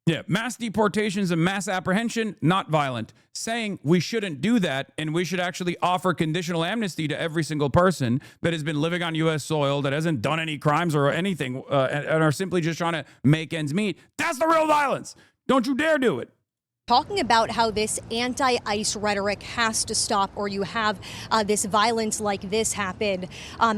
Speaker 5: Yeah, mass deportations and mass apprehension, not violent. Saying we shouldn't do that and we should actually offer conditional amnesty to every single person that has been living on U.S. soil, that hasn't done any crimes or anything, and are simply just trying to make ends meet. That's the real violence. Don't you dare do it.
Speaker 15: Talking about how this anti-ICE rhetoric has to stop, or you have this violence like this happen.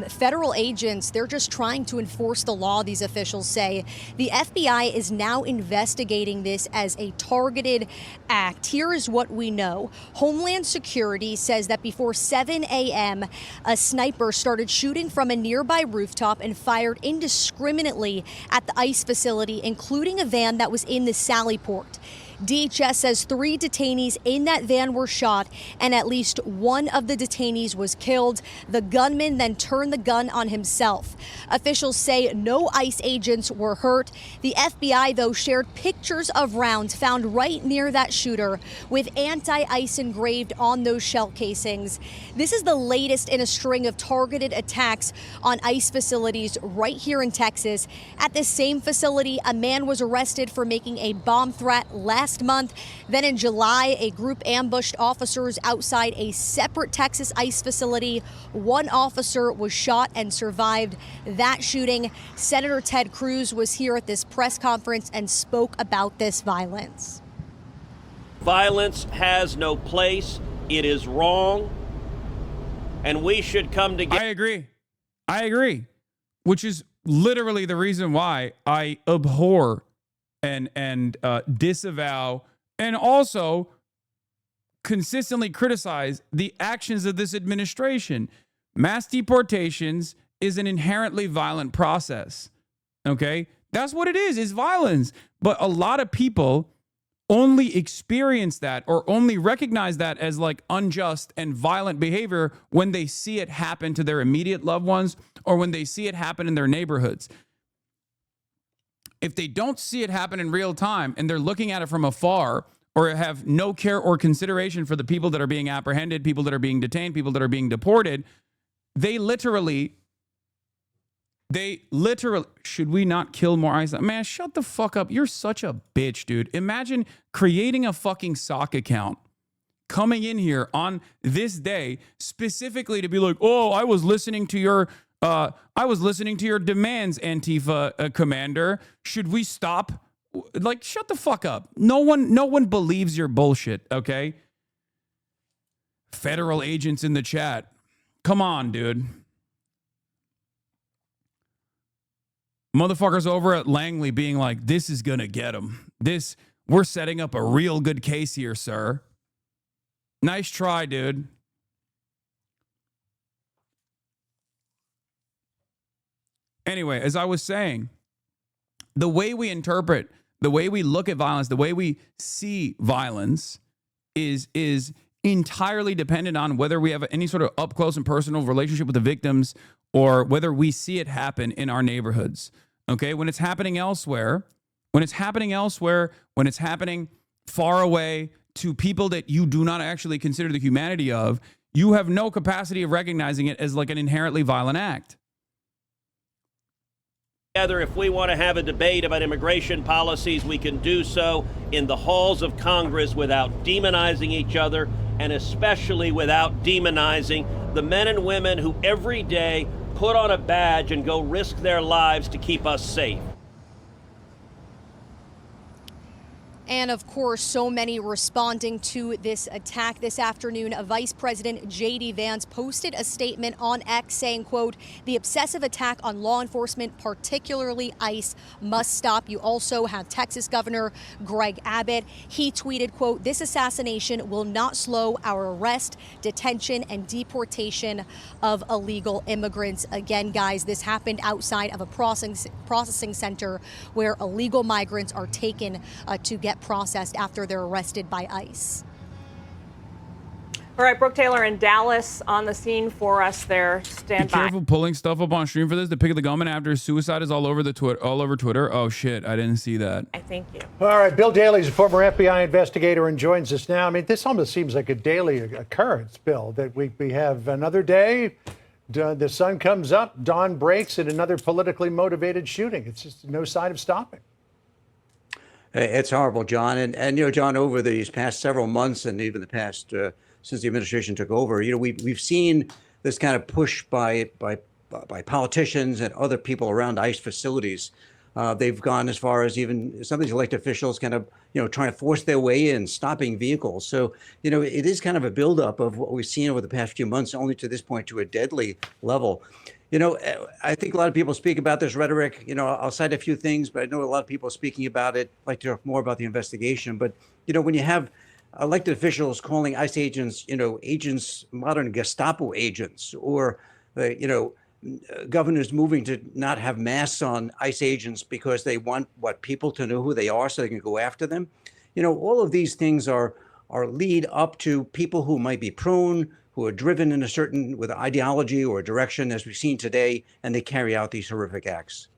Speaker 15: Federal agents, they're just trying to enforce the law, these officials say. The FBI is now investigating this as a targeted act. Here is what we know. Homeland Security says that before 7 a.m., a sniper started shooting from a nearby rooftop and fired indiscriminately at the ICE facility, including a van that was in the Sallyport. DHS says 3 detainees in that van were shot, and at least one of the detainees was killed. The gunman then turned the gun on himself. Officials say no ICE agents were hurt. The FBI, though, shared pictures of rounds found right near that shooter with anti-ICE engraved on those shell casings. This is the latest in a string of targeted attacks on ICE facilities right here in Texas. At the same facility, a man was arrested for making a bomb threat last month. Then in July, a group ambushed officers outside a separate Texas ICE facility. One officer was shot and survived that shooting. Senator Ted Cruz was here at this press conference and spoke about this violence.
Speaker 14: Violence has no place. It is wrong. And we should come together.
Speaker 5: I agree. Which is literally the reason why I abhor and disavow and also consistently criticize the actions of this administration. Mass deportations is an inherently violent process. Okay? That's what it is violence. But a lot of people only experience that or only recognize that as like unjust and violent behavior when they see it happen to their immediate loved ones or when they see it happen in their neighborhoods. If they don't see it happen in real time and they're looking at it from afar or have no care or consideration for the people that are being apprehended, people that are being detained, people that are being deported, they literally, should we not kill more ICE? Man, shut the fuck up. You're such a bitch, dude. Imagine creating a fucking sock account, coming in here on this day specifically to be like, oh, I was listening to your demands, Antifa commander. Should we stop? Like, shut the fuck up. No one believes your bullshit, okay? Federal agents in the chat. Come on, dude. Motherfuckers over at Langley being like, this is gonna get him. We're setting up a real good case here, sir. Nice try, dude. Anyway, as I was saying, the way we interpret, the way we look at violence, the way we see violence is entirely dependent on whether we have any sort of up close and personal relationship with the victims or whether we see it happen in our neighborhoods. Okay, when it's happening elsewhere, when it's happening far away to people that you do not actually consider the humanity of, you have no capacity of recognizing it as like an inherently violent act.
Speaker 14: If we want to have a debate about immigration policies, we can do so in the halls of Congress without demonizing each other, and especially without demonizing the men and women who every day put on a badge and go risk their lives to keep us safe.
Speaker 15: And of course, so many responding to this attack this afternoon. Vice President J.D. Vance posted a statement on X saying, quote, "The obsessive attack on law enforcement, particularly ICE, must stop." You also have Texas Governor Greg Abbott. He tweeted, quote, "This assassination will not slow our arrest, detention, and deportation of illegal immigrants." Again, guys, this happened outside of a processing center where illegal migrants are taken to get processed after they're arrested by ICE.
Speaker 4: All right, Brooke Taylor in Dallas on the scene for us there. Stand
Speaker 5: Be
Speaker 4: by.
Speaker 5: careful pulling stuff up on stream for this. The pick of the gunman after suicide is all over Twitter. Oh shit, I didn't see that.
Speaker 4: I thank you.
Speaker 16: All right, Bill Daley's a former FBI investigator and joins us now. I mean, this almost seems like a daily occurrence, Bill, that we have another day, the sun comes up, dawn breaks, and another politically motivated shooting. It's just no sign of stopping.
Speaker 17: It's horrible, John. And you know, John, over these past several months and even the past since the administration took over, you know, we've seen this kind of push by politicians and other people around ICE facilities. They've gone as far as even some of these elected officials kind of, you know, trying to force their way in, stopping vehicles. So, you know, it is kind of a buildup of what we've seen over the past few months, only to this point to a deadly level. You know, I think a lot of people speak about this rhetoric. You know, I'll cite a few things, but I know a lot of people speaking about it like to talk more about the investigation. But, you know, when you have elected officials calling ICE agents, you know, agents, modern Gestapo agents, or, you know, governors moving to not have masks on ICE agents because they want people to know who they are so they can go after them. You know, all of these things are lead up to people who might be prone, who are driven in a certain with ideology or direction, as we've seen today, and they carry out these horrific acts.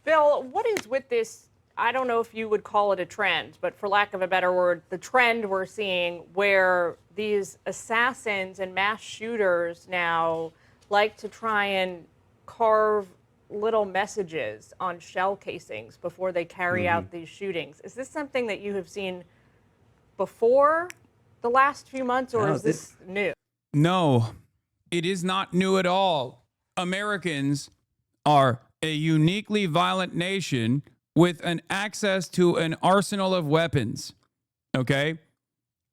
Speaker 4: Bill, what is with this? I don't know if you would call it a trend, but for lack of a better word, the trend we're seeing where these assassins and mass shooters now like to try and carve little messages on shell casings before they carry out these shootings. Is this something that you have seen before the last few months, or is this new?
Speaker 5: No, it is not new at all. Americans are a uniquely violent nation with an access to an arsenal of weapons. Okay?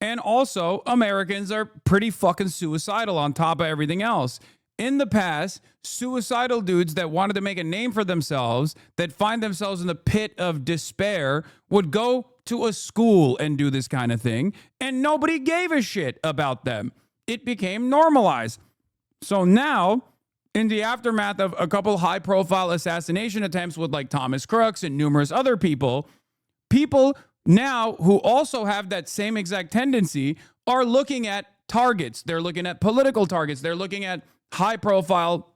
Speaker 5: And also, Americans are pretty fucking suicidal on top of everything else. In the past, suicidal dudes that wanted to make a name for themselves, that find themselves in the pit of despair, would go to a school and do this kind of thing, and nobody gave a shit about them. It became normalized. So now, in the aftermath of a couple high-profile assassination attempts with like Thomas Crooks and numerous other people now who also have that same exact tendency are looking at targets. They're looking at political targets. They're looking at high-profile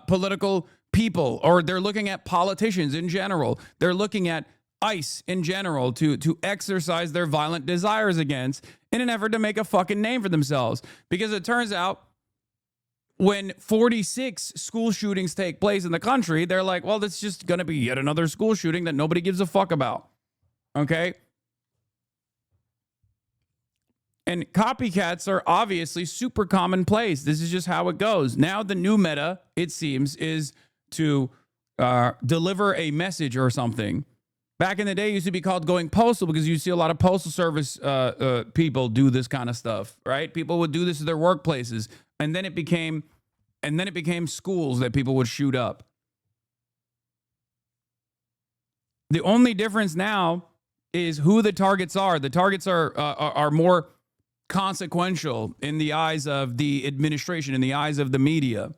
Speaker 5: political people, or they're looking at politicians in general. They're looking at ICE in general to exercise their violent desires against in an effort to make a fucking name for themselves. Because it turns out when 46 school shootings take place in the country, they're like, well, that's just going to be yet another school shooting that nobody gives a fuck about. Okay? And copycats are obviously super commonplace. This is just how it goes. Now the new meta, it seems, is to deliver a message or something. Back in the day, it used to be called going postal because you see a lot of postal service people do this kind of stuff, right? People would do this at their workplaces, and then it became schools that people would shoot up. The only difference now is who the targets are. The targets are more consequential in the eyes of the administration, in the eyes of the media.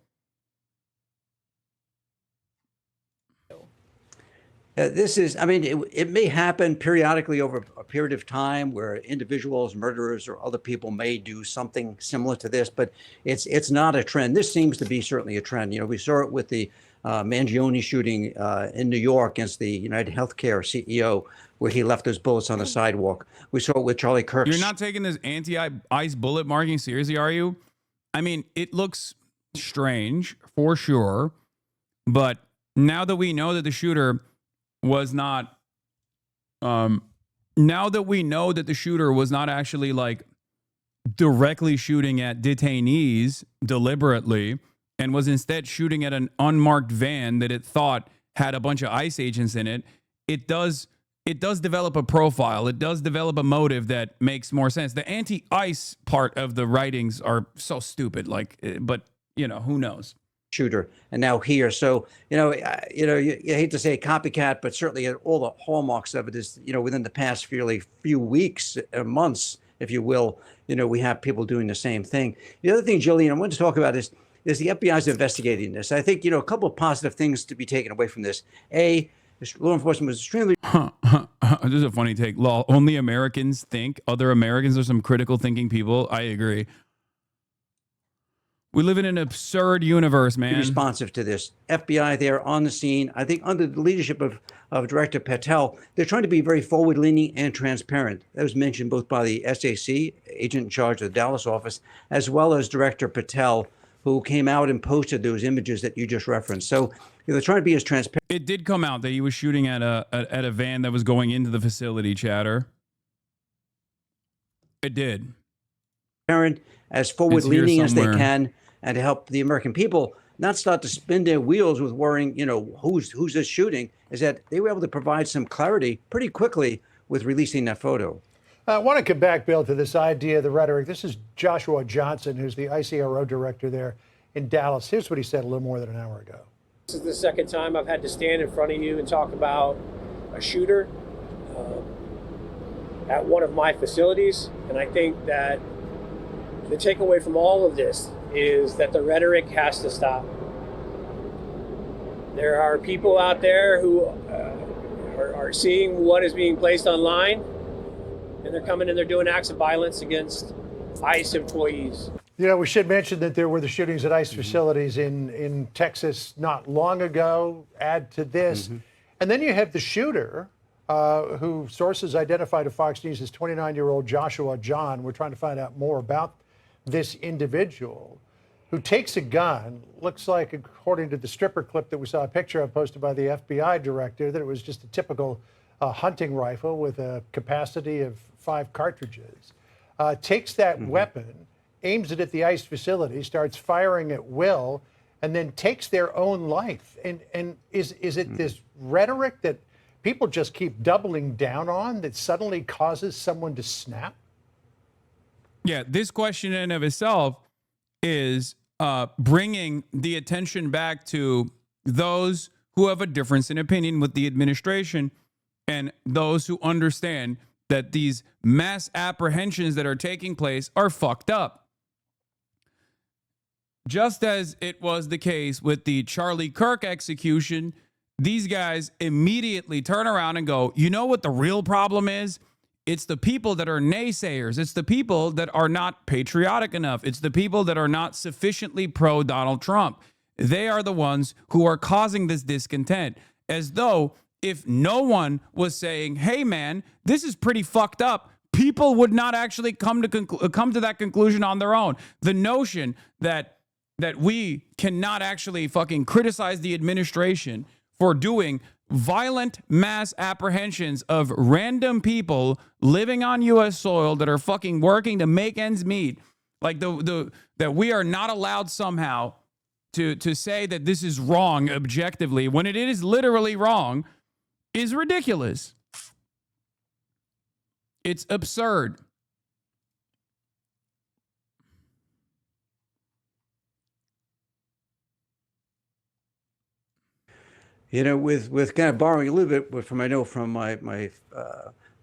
Speaker 17: This is, I mean, it may happen periodically over a period of time where individuals, murderers, or other people may do something similar to this, but it's not a trend. This seems to be certainly a trend. You know, we saw it with the Mangione shooting in New York against the United Healthcare CEO, where he left those bullets on the sidewalk. We saw it with Charlie Kirk.
Speaker 5: You're not taking this anti-ice bullet marking seriously, are you? I mean, it looks strange for sure, but now that we know that the shooter was not now that we know that the shooter was not actually like directly shooting at detainees deliberately and was instead shooting at an unmarked van that it thought had a bunch of ICE agents in it, it does develop a profile. It does develop a motive that makes more sense. The anti-ICE part of the writings are so stupid, like, but you know, who knows?
Speaker 17: Shooter, and now here. So, you hate to say copycat, but certainly all the hallmarks of it is, within the past few weeks, months, if you will, we have people doing the same thing. The other thing, Jillian, I want to talk about is the FBI's investigating this. I think, a couple of positive things to be taken away from this. A, law enforcement was extremely...
Speaker 5: This is a funny take. Law, only Americans think. Other Americans are some critical thinking people. I agree. We live in an absurd universe, man.
Speaker 17: Responsive to this. FBI there on the scene. I think under the leadership of Director Patel, they're trying to be very forward-leaning and transparent. That was mentioned both by the SAC, agent in charge of the Dallas office, as well as Director Patel, who came out and posted those images that you just referenced. So they're trying to be as transparent.
Speaker 5: It did come out that he was shooting at a van that was going into the facility, chatter. It did.
Speaker 17: As forward-leaning as they can, and to help the American people not start to spin their wheels with worrying, who's this shooting, is that they were able to provide some clarity pretty quickly with releasing that photo.
Speaker 16: I want to come back, Bill, to this idea of the rhetoric. This is Joshua Johnson, who's the ICRO director there in Dallas. Here's what he said a little more than an hour ago.
Speaker 18: This is the second time I've had to stand in front of you and talk about a shooter at one of my facilities. And I think that the takeaway from all of this is that the rhetoric has to stop. There are people out there who are seeing what is being placed online, and they're coming and they're doing acts of violence against ICE employees.
Speaker 16: We should mention that there were the shootings at ICE facilities in Texas not long ago. Add to this. And then you have the shooter, who sources identified to Fox News as 29-year-old Joshua John. We're trying to find out more about this individual who takes a gun, looks like, according to the stripper clip that we saw a picture of posted by the FBI director, that it was just a typical hunting rifle with a capacity of 5 cartridges. Takes that weapon, aims it at the ICE facility, starts firing at will, and then takes their own life. And is it this rhetoric that people just keep doubling down on that suddenly causes someone to snap?
Speaker 5: Yeah, this question in and of itself is bringing the attention back to those who have a difference in opinion with the administration and those who understand that these mass apprehensions that are taking place are fucked up. Just as it was the case with the Charlie Kirk execution, these guys immediately turn around and go, you know what the real problem is? It's the people that are naysayers. It's the people that are not patriotic enough. It's the people that are not sufficiently pro Donald Trump. They are the ones who are causing this discontent, as though if no one was saying, hey, man, this is pretty fucked up, people would not actually come to that conclusion on their own. The notion that we cannot actually fucking criticize the administration for doing violent mass apprehensions of random people living on U.S. soil that are fucking working to make ends meet, like that we are not allowed somehow to say that this is wrong objectively when it is literally wrong, is ridiculous. It's absurd.
Speaker 17: With kind of borrowing a little bit from my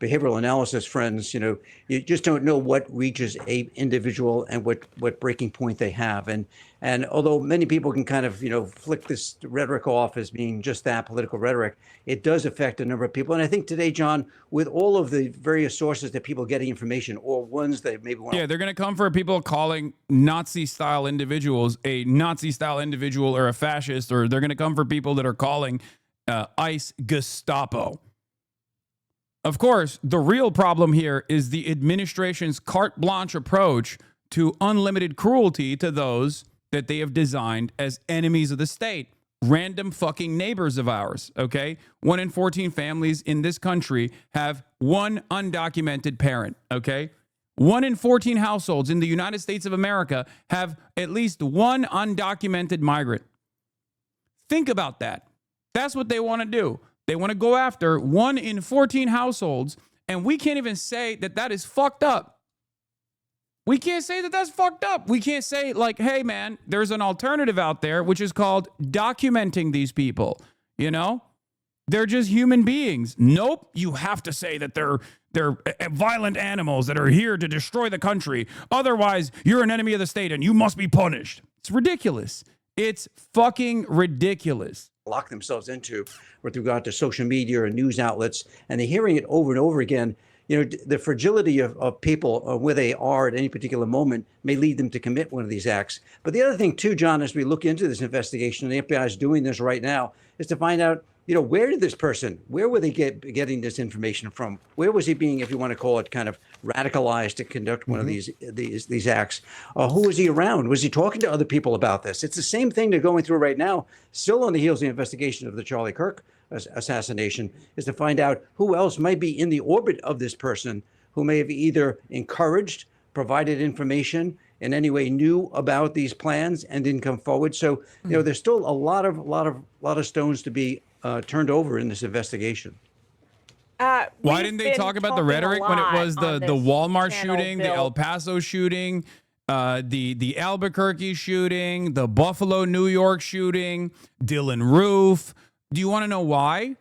Speaker 17: behavioral analysis friends, you just don't know what reaches a individual and what breaking point they have. And although many people can kind of, flick this rhetoric off as being just that, political rhetoric, it does affect a number of people. And I think today, John, with all of the various sources that people getting information, or ones that maybe want
Speaker 5: Yeah, they're going to come for people calling Nazi-style individuals a Nazi-style individual or a fascist, or they're going to come for people that are calling ICE Gestapo. Of course, the real problem here is the administration's carte blanche approach to unlimited cruelty to those that they have designed as enemies of the state. Random fucking neighbors of ours, okay? 1 in 14 families in this country have one undocumented parent, okay? 1 in 14 households in the United States of America have at least one undocumented migrant. Think about that. That's what they want to do. They want to go after 1 in 14 households, and we can't even say that that is fucked up. We can't say that that's fucked up. We can't say, like, hey, man, there's an alternative out there, which is called documenting these people. They're just human beings. Nope. You have to say that they're violent animals that are here to destroy the country. Otherwise, you're an enemy of the state and you must be punished. It's ridiculous. It's fucking ridiculous.
Speaker 17: Lock themselves into with regard to social media or news outlets, and they're hearing it over and over again. The fragility of people where they are at any particular moment may lead them to commit one of these acts. But the other thing, too, John, as we look into this investigation, and the FBI is doing this right now, is to find out, where did this person, where were they getting this information from? Where was he being, if you want to call it, kind of radicalized to conduct one of these acts? Who was he around? Was he talking to other people about this? It's the same thing they're going through right now, still on the heels of the investigation of the Charlie Kirk assassination, is to find out who else might be in the orbit of this person who may have either encouraged, provided information, in any way knew about these plans and didn't come forward. So, there's still a lot of stones to be turned over in this investigation.
Speaker 5: Why didn't they talk about the rhetoric when it was the Walmart shooting, the El Paso shooting, the Albuquerque shooting, the Buffalo, New York shooting, Dylan Roof? Do you want to know why?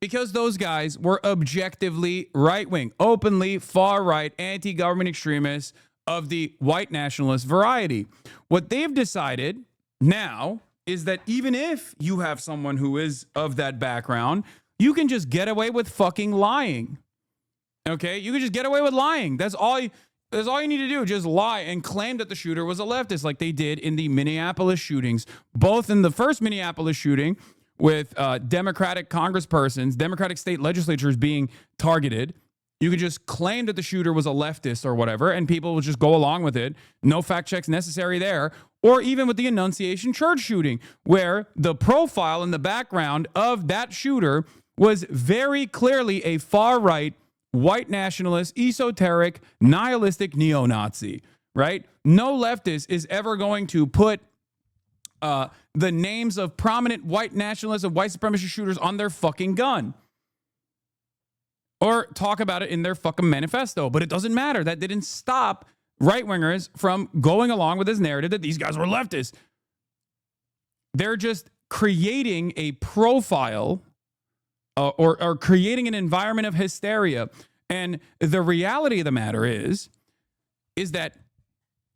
Speaker 5: Because those guys were objectively right-wing, openly far-right, anti-government extremists of the white nationalist variety. What they've decided now is that even if you have someone who is of that background, you can just get away with fucking lying. Okay? You can just get away with lying. That's all you need to do. Just lie and claim that the shooter was a leftist, like they did in the Minneapolis shootings. Both in the first Minneapolis shooting, with Democratic congresspersons, Democratic state legislatures being targeted, you could just claim that the shooter was a leftist or whatever, and people would just go along with it. No fact checks necessary there. Or even with the Annunciation Church shooting, where the profile in the background of that shooter was very clearly a far-right, white nationalist, esoteric, nihilistic neo-Nazi, right? No leftist is ever going to put the names of prominent white nationalists and white supremacist shooters on their fucking gun. Or talk about it in their fucking manifesto. But it doesn't matter. That didn't stop right-wingers from going along with this narrative that these guys were leftists. They're just creating a profile or creating an environment of hysteria. And the reality of the matter is that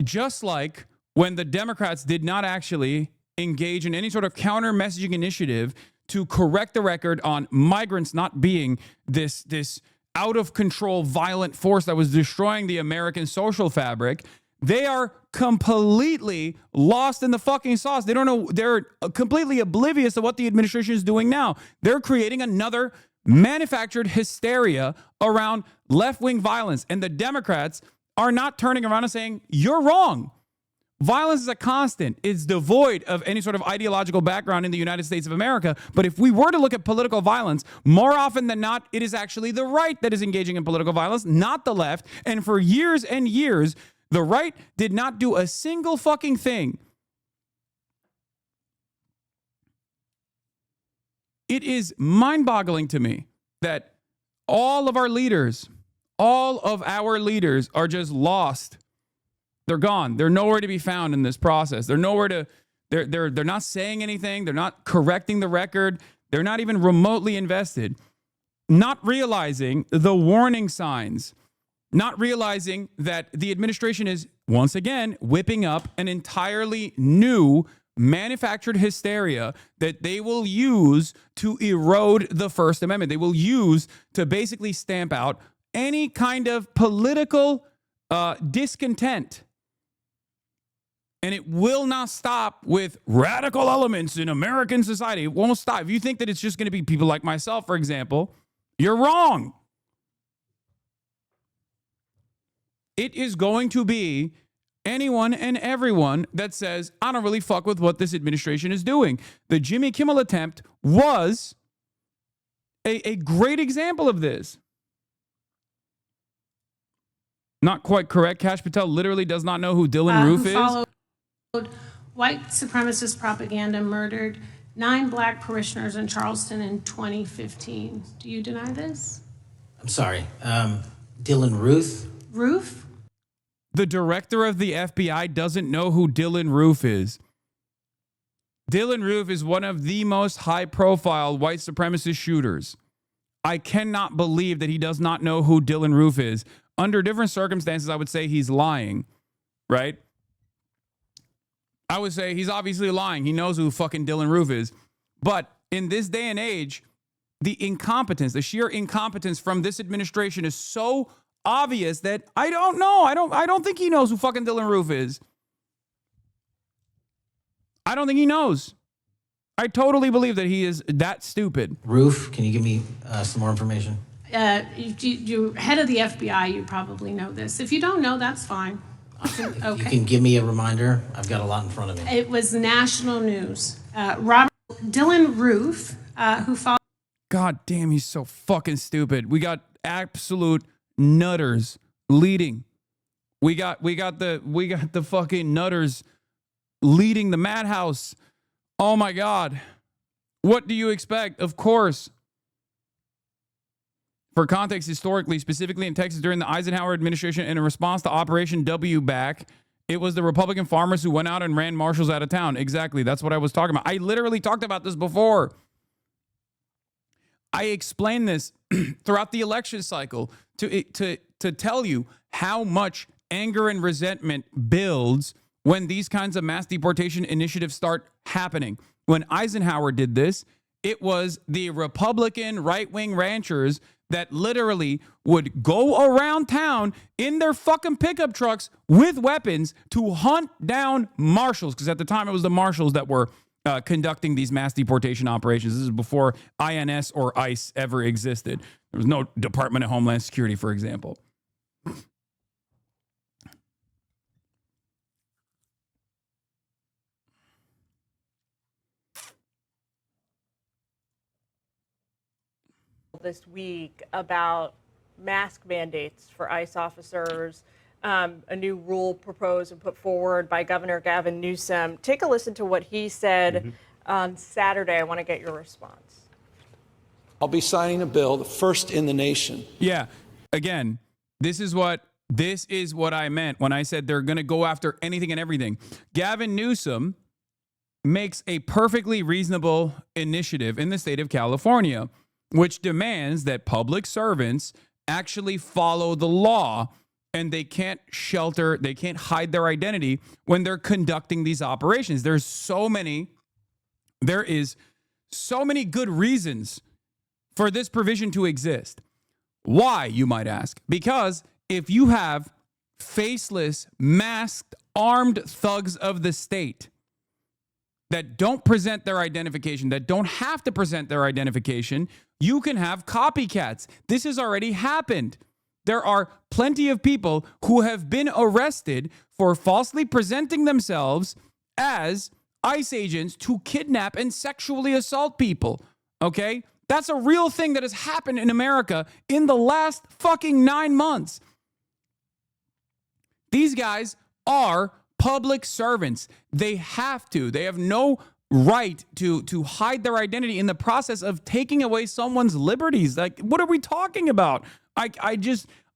Speaker 5: just like when the Democrats did not actually engage in any sort of counter-messaging initiative to correct the record on migrants not being this out-of-control violent force that was destroying the American social fabric, they are completely lost in the fucking sauce. They don't know. They're completely oblivious of what the administration is doing now. They're creating another manufactured hysteria around left-wing violence. And the Democrats are not turning around and saying, you're wrong. Violence is a constant. It's devoid of any sort of ideological background in the United States of America. But if we were to look at political violence, more often than not, it is actually the right that is engaging in political violence, not the left. And for years and years, the right did not do a single fucking thing. It is mind-boggling to me that all of our leaders are just lost. They're gone. They're nowhere to be found in this process. They're nowhere to, they're not saying anything. They're not correcting the record. They're not even remotely invested. not realizing the warning signs, not realizing that the administration is once again whipping up an entirely new manufactured hysteria that they will use to erode the First Amendment. They will use to basically stamp out any kind of political discontent. And it will not stop with radical elements in American society. It won't stop. If you think that it's just going to be people like myself, for example, you're wrong. It is going to be anyone and everyone that says, I don't really fuck with what this administration is doing. The Jimmy Kimmel attempt was a great example of this. Not quite correct. Cash Patel literally does not know who Dylan Roof is.
Speaker 19: White supremacist propaganda murdered 9 black parishioners in Charleston in 2015. Do you deny this?
Speaker 20: I'm sorry. Dylan Ruth?
Speaker 19: Roof?
Speaker 5: The director of the FBI doesn't know who Dylan Roof is. Dylan Roof is one of the most high-profile white supremacist shooters. I cannot believe that he does not know who Dylan Roof is. Under different circumstances, I would say he's lying, right? I would say he's obviously lying. He knows who fucking Dylan Roof is. But in this day and age, the incompetence, the sheer incompetence from this administration is so obvious that I don't know. I don't think he knows who fucking Dylan Roof is. I don't think he knows. I totally believe that he is that stupid.
Speaker 20: Roof, can you give me some more information?
Speaker 19: You're head of the FBI, you probably know this. If you don't know, that's fine.
Speaker 20: You can give me a reminder. I've got a lot in front of me.
Speaker 19: It was national news. Dylan Roof, who followed.
Speaker 5: God damn, he's so fucking stupid. We got absolute nutters leading. We got the fucking nutters leading the madhouse. Oh my God. What do you expect? Of course. For context, historically, specifically in Texas during the Eisenhower administration in response to Operation W Back, it was the Republican farmers who went out and ran marshals out of town. Exactly. That's what I was talking about. I literally talked about this before. I explained this throughout the election cycle to tell you how much anger and resentment builds when these kinds of mass deportation initiatives start happening. When Eisenhower did this, it was the Republican right-wing ranchers that literally would go around town in their fucking pickup trucks with weapons to hunt down marshals. Because at the time, it was the marshals that were conducting these mass deportation operations. This is before INS or ICE ever existed. There was no Department of Homeland Security, for example.
Speaker 4: This week about mask mandates for ICE officers, a new rule proposed and put forward by Governor Gavin Newsom. Take a listen to what he said on Saturday. I want to get your response.
Speaker 21: I'll be signing a bill, the first in the nation.
Speaker 5: Yeah. Again, this is what I meant when I said they're going to go after anything and everything. Gavin Newsom makes a perfectly reasonable initiative in the state of California, which demands that public servants actually follow the law, and they can't hide their identity when they're conducting these operations. There is so many good reasons for this provision to exist. Why, you might ask? Because if you have faceless, masked, armed thugs of the state that don't present their identification, that don't have to present their identification, you can have copycats. This has already happened. There are plenty of people who have been arrested for falsely presenting themselves as ICE agents to kidnap and sexually assault people. Okay? That's a real thing that has happened in America in the last fucking 9 months. These guys are public servants. They have no right to hide their identity in the process of taking away someone's liberties. Like, what are we talking about?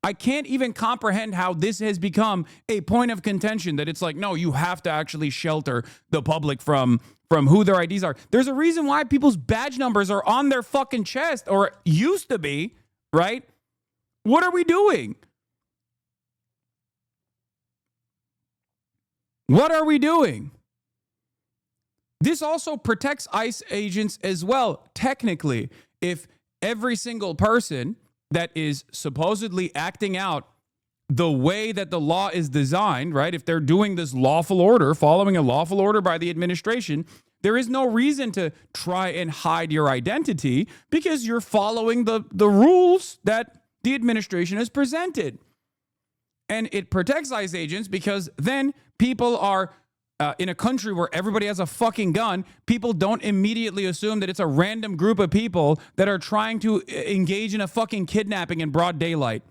Speaker 5: I can't even comprehend how this has become a point of contention, that it's like, no, you have to actually shelter the public from who their IDs are. There's a reason why people's badge numbers are on their fucking chest, or used to be, right? What are we doing? What are we doing? This also protects ICE agents as well. Technically, if every single person that is supposedly acting out the way that the law is designed, right? If they're doing this lawful order, following a lawful order by the administration, there is no reason to try and hide your identity, because you're following the rules that the administration has presented. And it protects ICE agents because then people are in a country where everybody has a fucking gun. People don't immediately assume that it's a random group of people that are trying to engage in a fucking kidnapping in broad daylight.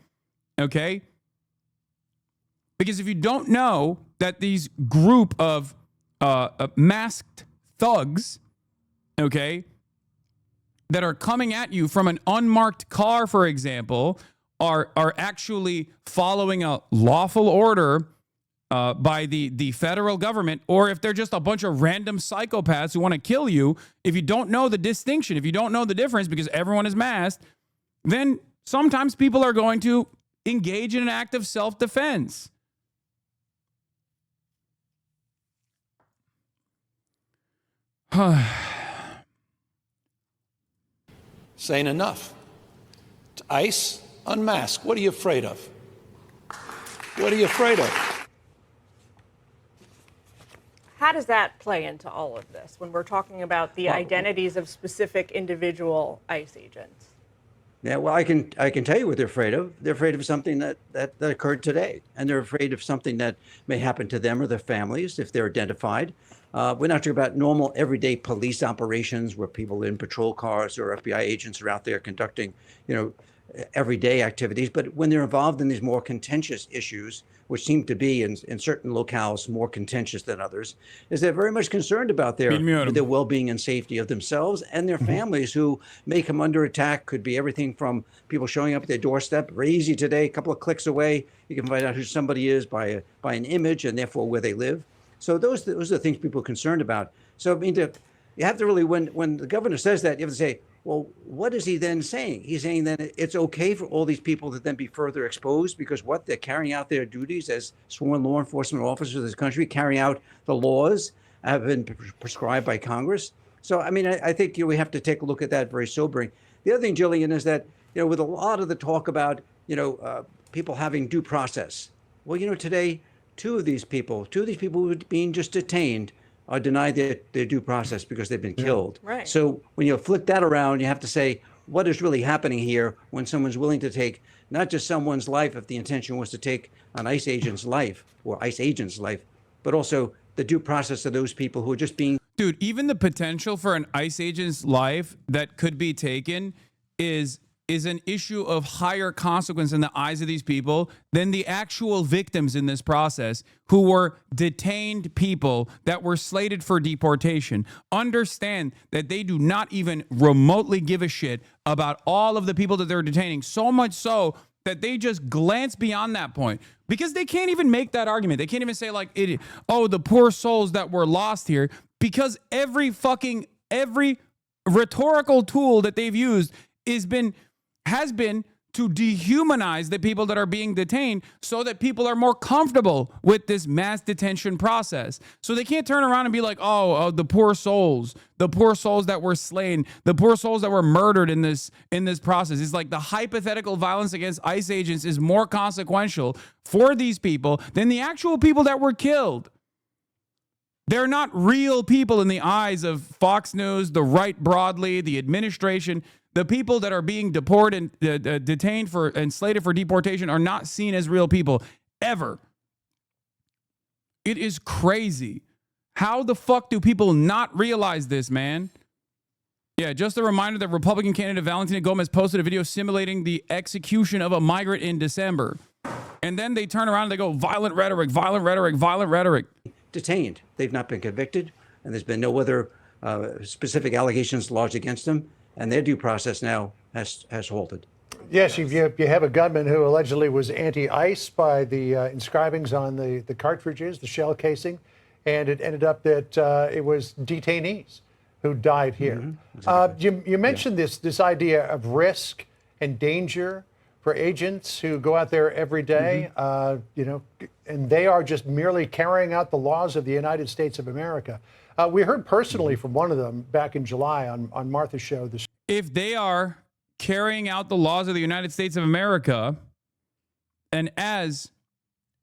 Speaker 5: Okay? Because if you don't know that these group of masked thugs, okay, that are coming at you from an unmarked car, for example, are actually following a lawful order by the federal government, or if they're just a bunch of random psychopaths who want to kill you, if you don't know the distinction, if you don't know the difference because everyone is masked, then sometimes people are going to engage in an act of self-defense.
Speaker 21: Saying enough. To ICE, unmask. What are you afraid of? What are you afraid of?
Speaker 4: How does that play into all of this when we're talking about the identities of specific individual ICE agents?
Speaker 17: Yeah, well, I can tell you what they're afraid of. They're afraid of something that occurred today, and they're afraid of something that may happen to them or their families if they're identified. We're not talking about normal, everyday police operations where people in patrol cars or FBI agents are out there conducting, everyday activities. But when they're involved in these more contentious issues, which seem to be in certain locales more contentious than others, is they're very much concerned about their well-being and safety of themselves and their families, who may come under attack. Could be everything from people showing up at their doorstep. Very easy today, a couple of clicks away, you can find out who somebody is by an image and therefore where they live. So those are the things people are concerned about. So I mean, you have to really, when the governor says that, you have to say, well, what is he then saying? He's saying that it's okay for all these people to then be further exposed because they're carrying out their duties as sworn law enforcement officers of this country, carrying out the laws have been prescribed by Congress. So, I mean, I think we have to take a look at that very sobering. The other thing, Jillian, is that, with a lot of the talk about, people having due process. Well, today, two of these people who are being just detained are denied their due process because they've been killed.
Speaker 4: Right.
Speaker 17: So when you flip that around, you have to say, what is really happening here when someone's willing to take not just someone's life, if the intention was to take an ICE agent's life or ICE agent's life, but also the due process of those people who are just being...
Speaker 5: Dude, even the potential for an ICE agent's life that could be taken is an issue of higher consequence in the eyes of these people than the actual victims in this process, who were detained people that were slated for deportation. Understand that they do not even remotely give a shit about all of the people that they're detaining, so much so that they just glance beyond that point, because they can't even make that argument. They can't even say like, the poor souls that were lost here, because every rhetorical tool that they've used has been to dehumanize the people that are being detained so that people are more comfortable with this mass detention process. So they can't turn around and be like, the poor souls that were slain, the poor souls that were murdered in this process. It's like the hypothetical violence against ICE agents is more consequential for these people than the actual people that were killed. They're not real people in the eyes of Fox News, the right broadly, the administration. The people that are being deported and detained and slated for deportation are not seen as real people ever. It is crazy. How the fuck do people not realize this, man? Yeah, just a reminder that Republican candidate Valentina Gomez posted a video simulating the execution of a migrant in December. And then they turn around and they go, violent rhetoric, violent rhetoric, violent rhetoric.
Speaker 17: Detained. They've not been convicted, and there's been no other specific allegations lodged against them. And their due process now has halted.
Speaker 16: Yes, you have a gunman who allegedly was anti-ICE by the inscribings on the cartridges, the shell casing, and it ended up that it was detainees who died here. You mentioned this idea of risk and danger for agents who go out there every day, and they are just merely carrying out the laws of the United States of America. We heard personally from one of them back in July on Martha's show.
Speaker 5: If they are carrying out the laws of the United States of America, and as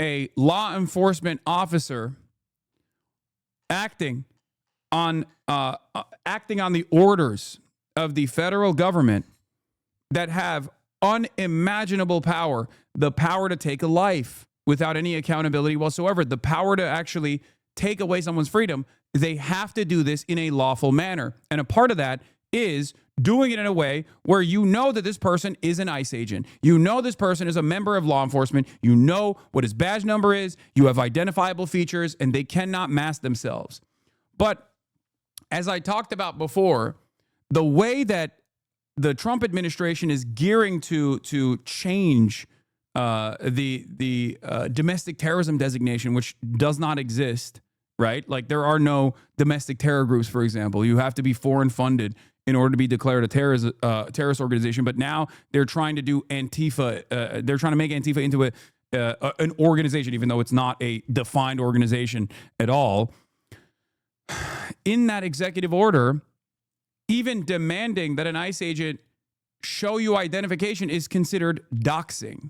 Speaker 5: a law enforcement officer acting on the orders of the federal government that have unimaginable power, the power to take a life without any accountability whatsoever, the power to actually take away someone's freedom, they have to do this in a lawful manner. And a part of that is doing it in a way where you know that this person is an ICE agent. You know this person is a member of law enforcement. You know what his badge number is. You have identifiable features, and they cannot mask themselves. But as I talked about before, the way that the Trump administration is gearing to change the domestic terrorism designation, which does not exist, right? Like there are no domestic terror groups, for example. You have to be foreign funded in order to be declared a terrorist organization. But now they're trying to do Antifa. They're trying to make Antifa into an organization, even though it's not a defined organization at all. In that executive order, even demanding that an ICE agent show you identification is considered doxing.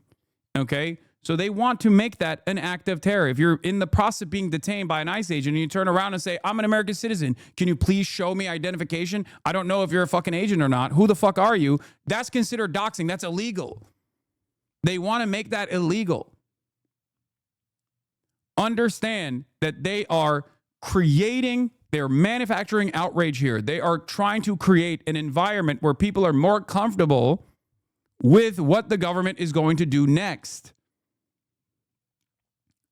Speaker 5: Okay? So they want to make that an act of terror. If you're in the process of being detained by an ICE agent and you turn around and say, I'm an American citizen, can you please show me identification? I don't know if you're a fucking agent or not. Who the fuck are you? That's considered doxing. That's illegal. They want to make that illegal. Understand that they're manufacturing outrage here. They are trying to create an environment where people are more comfortable with what the government is going to do next.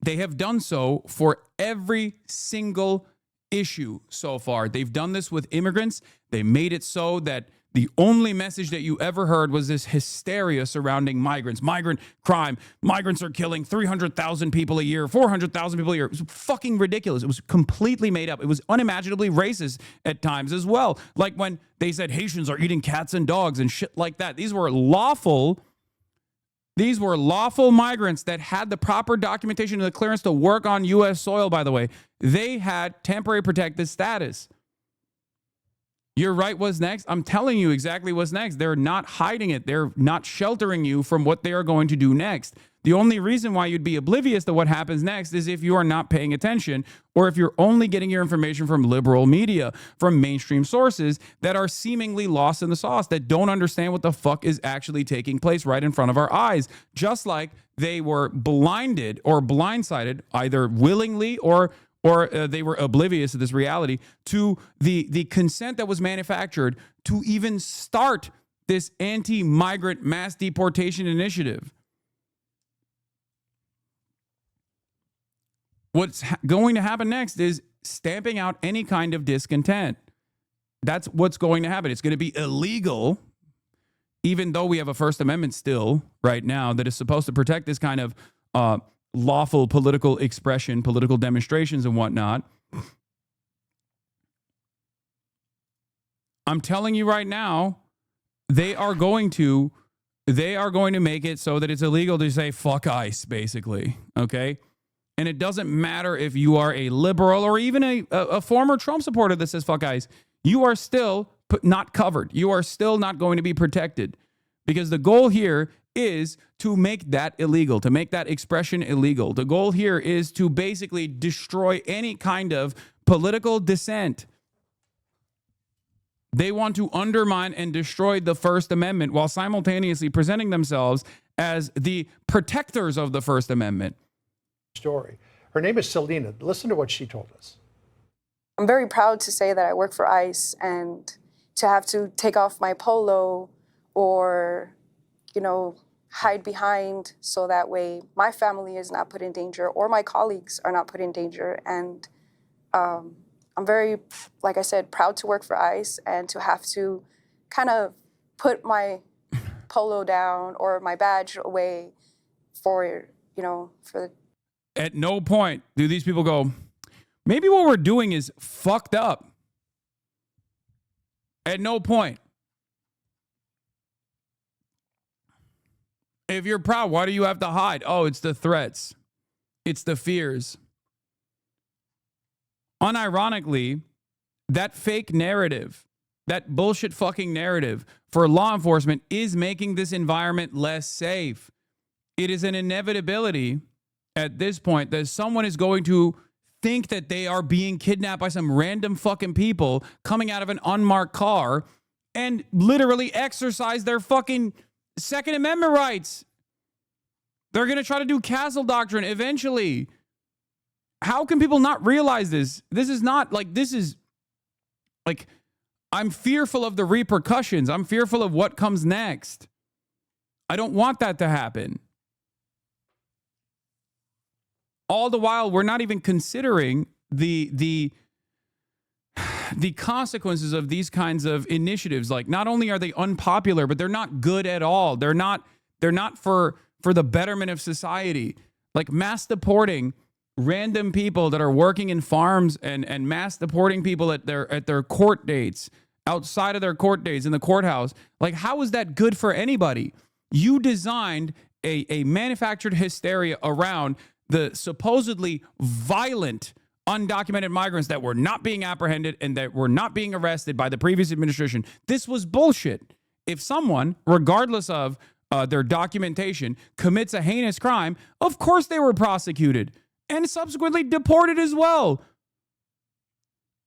Speaker 5: They have done so for every single issue so far. They've done this with immigrants. They made it so that the only message that you ever heard was this hysteria surrounding migrants, migrant crime. Migrants are killing 300,000 people a year, 400,000 people a year. It was fucking ridiculous. It was completely made up. It was unimaginably racist at times as well. Like when they said Haitians are eating cats and dogs and shit like that. These were lawful migrants that had the proper documentation and the clearance to work on U.S. soil, by the way. They had temporary protected status. You're right, what's next? I'm telling you exactly what's next. They're not hiding it. They're not sheltering you from what they are going to do next. The only reason why you'd be oblivious to what happens next is if you are not paying attention, or if you're only getting your information from liberal media, from mainstream sources that are seemingly lost in the sauce, that don't understand what the fuck is actually taking place right in front of our eyes. Just like they were blinded or blindsided, either willingly or they were oblivious to this reality, to the consent that was manufactured to even start this anti-migrant mass deportation initiative. What's going to happen next is stamping out any kind of discontent. That's what's going to happen. It's going to be illegal, even though we have a First Amendment still right now that is supposed to protect this kind of lawful political expression, political demonstrations and whatnot. I'm telling you right now, they are going to make it so that it's illegal to say fuck ICE, basically. Okay? And it doesn't matter if you are a liberal or even a former Trump supporter that says fuck ICE. You are still not covered. You are still not going to be protected, because the goal here is to make that illegal, to make that expression illegal. The goal here is to basically destroy any kind of political dissent. They want to undermine and destroy the First Amendment while simultaneously presenting themselves as the protectors of the First Amendment.
Speaker 16: Story. Her name is Selena. Listen to what she told us.
Speaker 2: I'm very proud to say that I work for ICE, and to have to take off my polo or, hide behind so that way my family is not put in danger or my colleagues are not put in danger. And I'm very, like I said, proud to work for ICE and to have to kind of put my polo down or my badge away for, you know, for.
Speaker 5: At no point do these people go, maybe what we're doing is fucked up. At no point. If you're proud, why do you have to hide? Oh, it's the threats. It's the fears. Unironically, that fake narrative, that bullshit fucking narrative for law enforcement is making this environment less safe. It is an inevitability at this point that someone is going to think that they are being kidnapped by some random fucking people coming out of an unmarked car and literally exercise their fucking Second Amendment rights. They're going to try to do castle doctrine eventually. How can people not realize this? This is not like, this is like, I'm fearful of the repercussions. I'm fearful of what comes next. I don't want that to happen. All the while, we're not even considering the consequences of these kinds of initiatives. Like, not only are they unpopular, but they're not good at all. They're not for the betterment of society. Like mass deporting random people that are working in farms and mass deporting people at their court dates, outside of their court dates in the courthouse. Like, how is that good for anybody? You designed a manufactured hysteria around the supposedly violent undocumented migrants that were not being apprehended and that were not being arrested by the previous administration. This was bullshit. If someone, regardless of their documentation, commits a heinous crime, of course they were prosecuted and subsequently deported as well.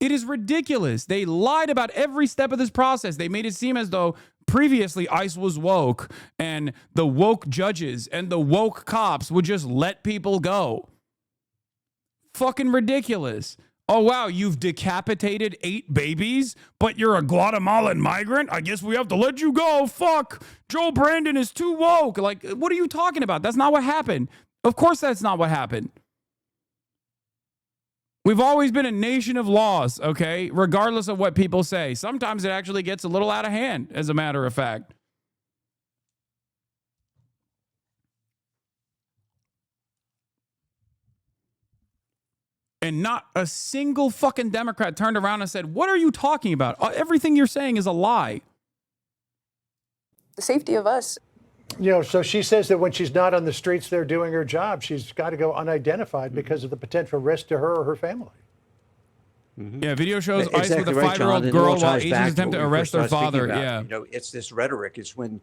Speaker 5: It is ridiculous. They lied about every step of this process. They made it seem as though previously ICE was woke and the woke judges and the woke cops would just let people go. Fucking ridiculous. Oh, wow, you've decapitated 8 babies, but you're a Guatemalan migrant? I guess we have to let you go. Fuck. Joe Brandon is too woke. Like, what are you talking about? That's not what happened. Of course that's not what happened. We've always been a nation of laws, okay? Regardless of what people say. Sometimes it actually gets a little out of hand, as a matter of fact. And not a single fucking Democrat turned around and said, what are you talking about? Everything you're saying is a lie.
Speaker 2: The safety of us.
Speaker 16: You know, so she says that when she's not on the streets there doing her job, she's got to go unidentified because of the potential risk to her or her family.
Speaker 5: Yeah, video shows ICE
Speaker 17: Exactly
Speaker 5: with a
Speaker 17: right,
Speaker 5: 5-year-old
Speaker 17: John.
Speaker 5: girl
Speaker 17: And it all
Speaker 5: while
Speaker 17: ties
Speaker 5: agents
Speaker 17: back to
Speaker 5: attempt to
Speaker 17: what we
Speaker 5: arrest
Speaker 17: first
Speaker 5: their
Speaker 17: started speaking
Speaker 5: father.
Speaker 17: about.
Speaker 5: Yeah.
Speaker 17: You know, it's this rhetoric. It's when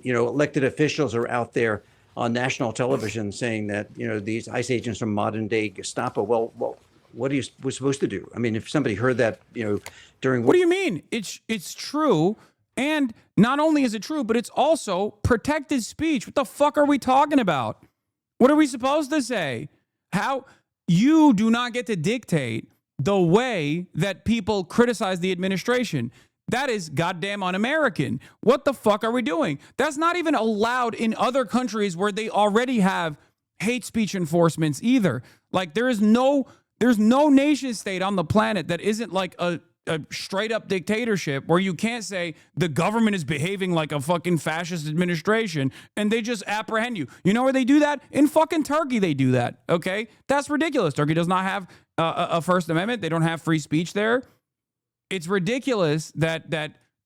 Speaker 17: elected officials are out there on national television saying that, these ICE agents are modern day Gestapo. Well, what are you supposed to do? I mean, if somebody heard that, during...
Speaker 5: What do you mean? It's true. And not only is it true, but it's also protected speech. What the fuck are we talking about? What are we supposed to say? How you do not get to dictate the way that people criticize the administration. That is goddamn un-American. What the fuck are we doing? That's not even allowed in other countries where they already have hate speech enforcements either. Like there's no nation state on the planet that isn't like a straight up dictatorship where you can't say the government is behaving like a fucking fascist administration and they just apprehend you. You know where they do that? In fucking Turkey they do that, okay? That's ridiculous. Turkey does not have a First Amendment. They don't have free speech there. It's ridiculous that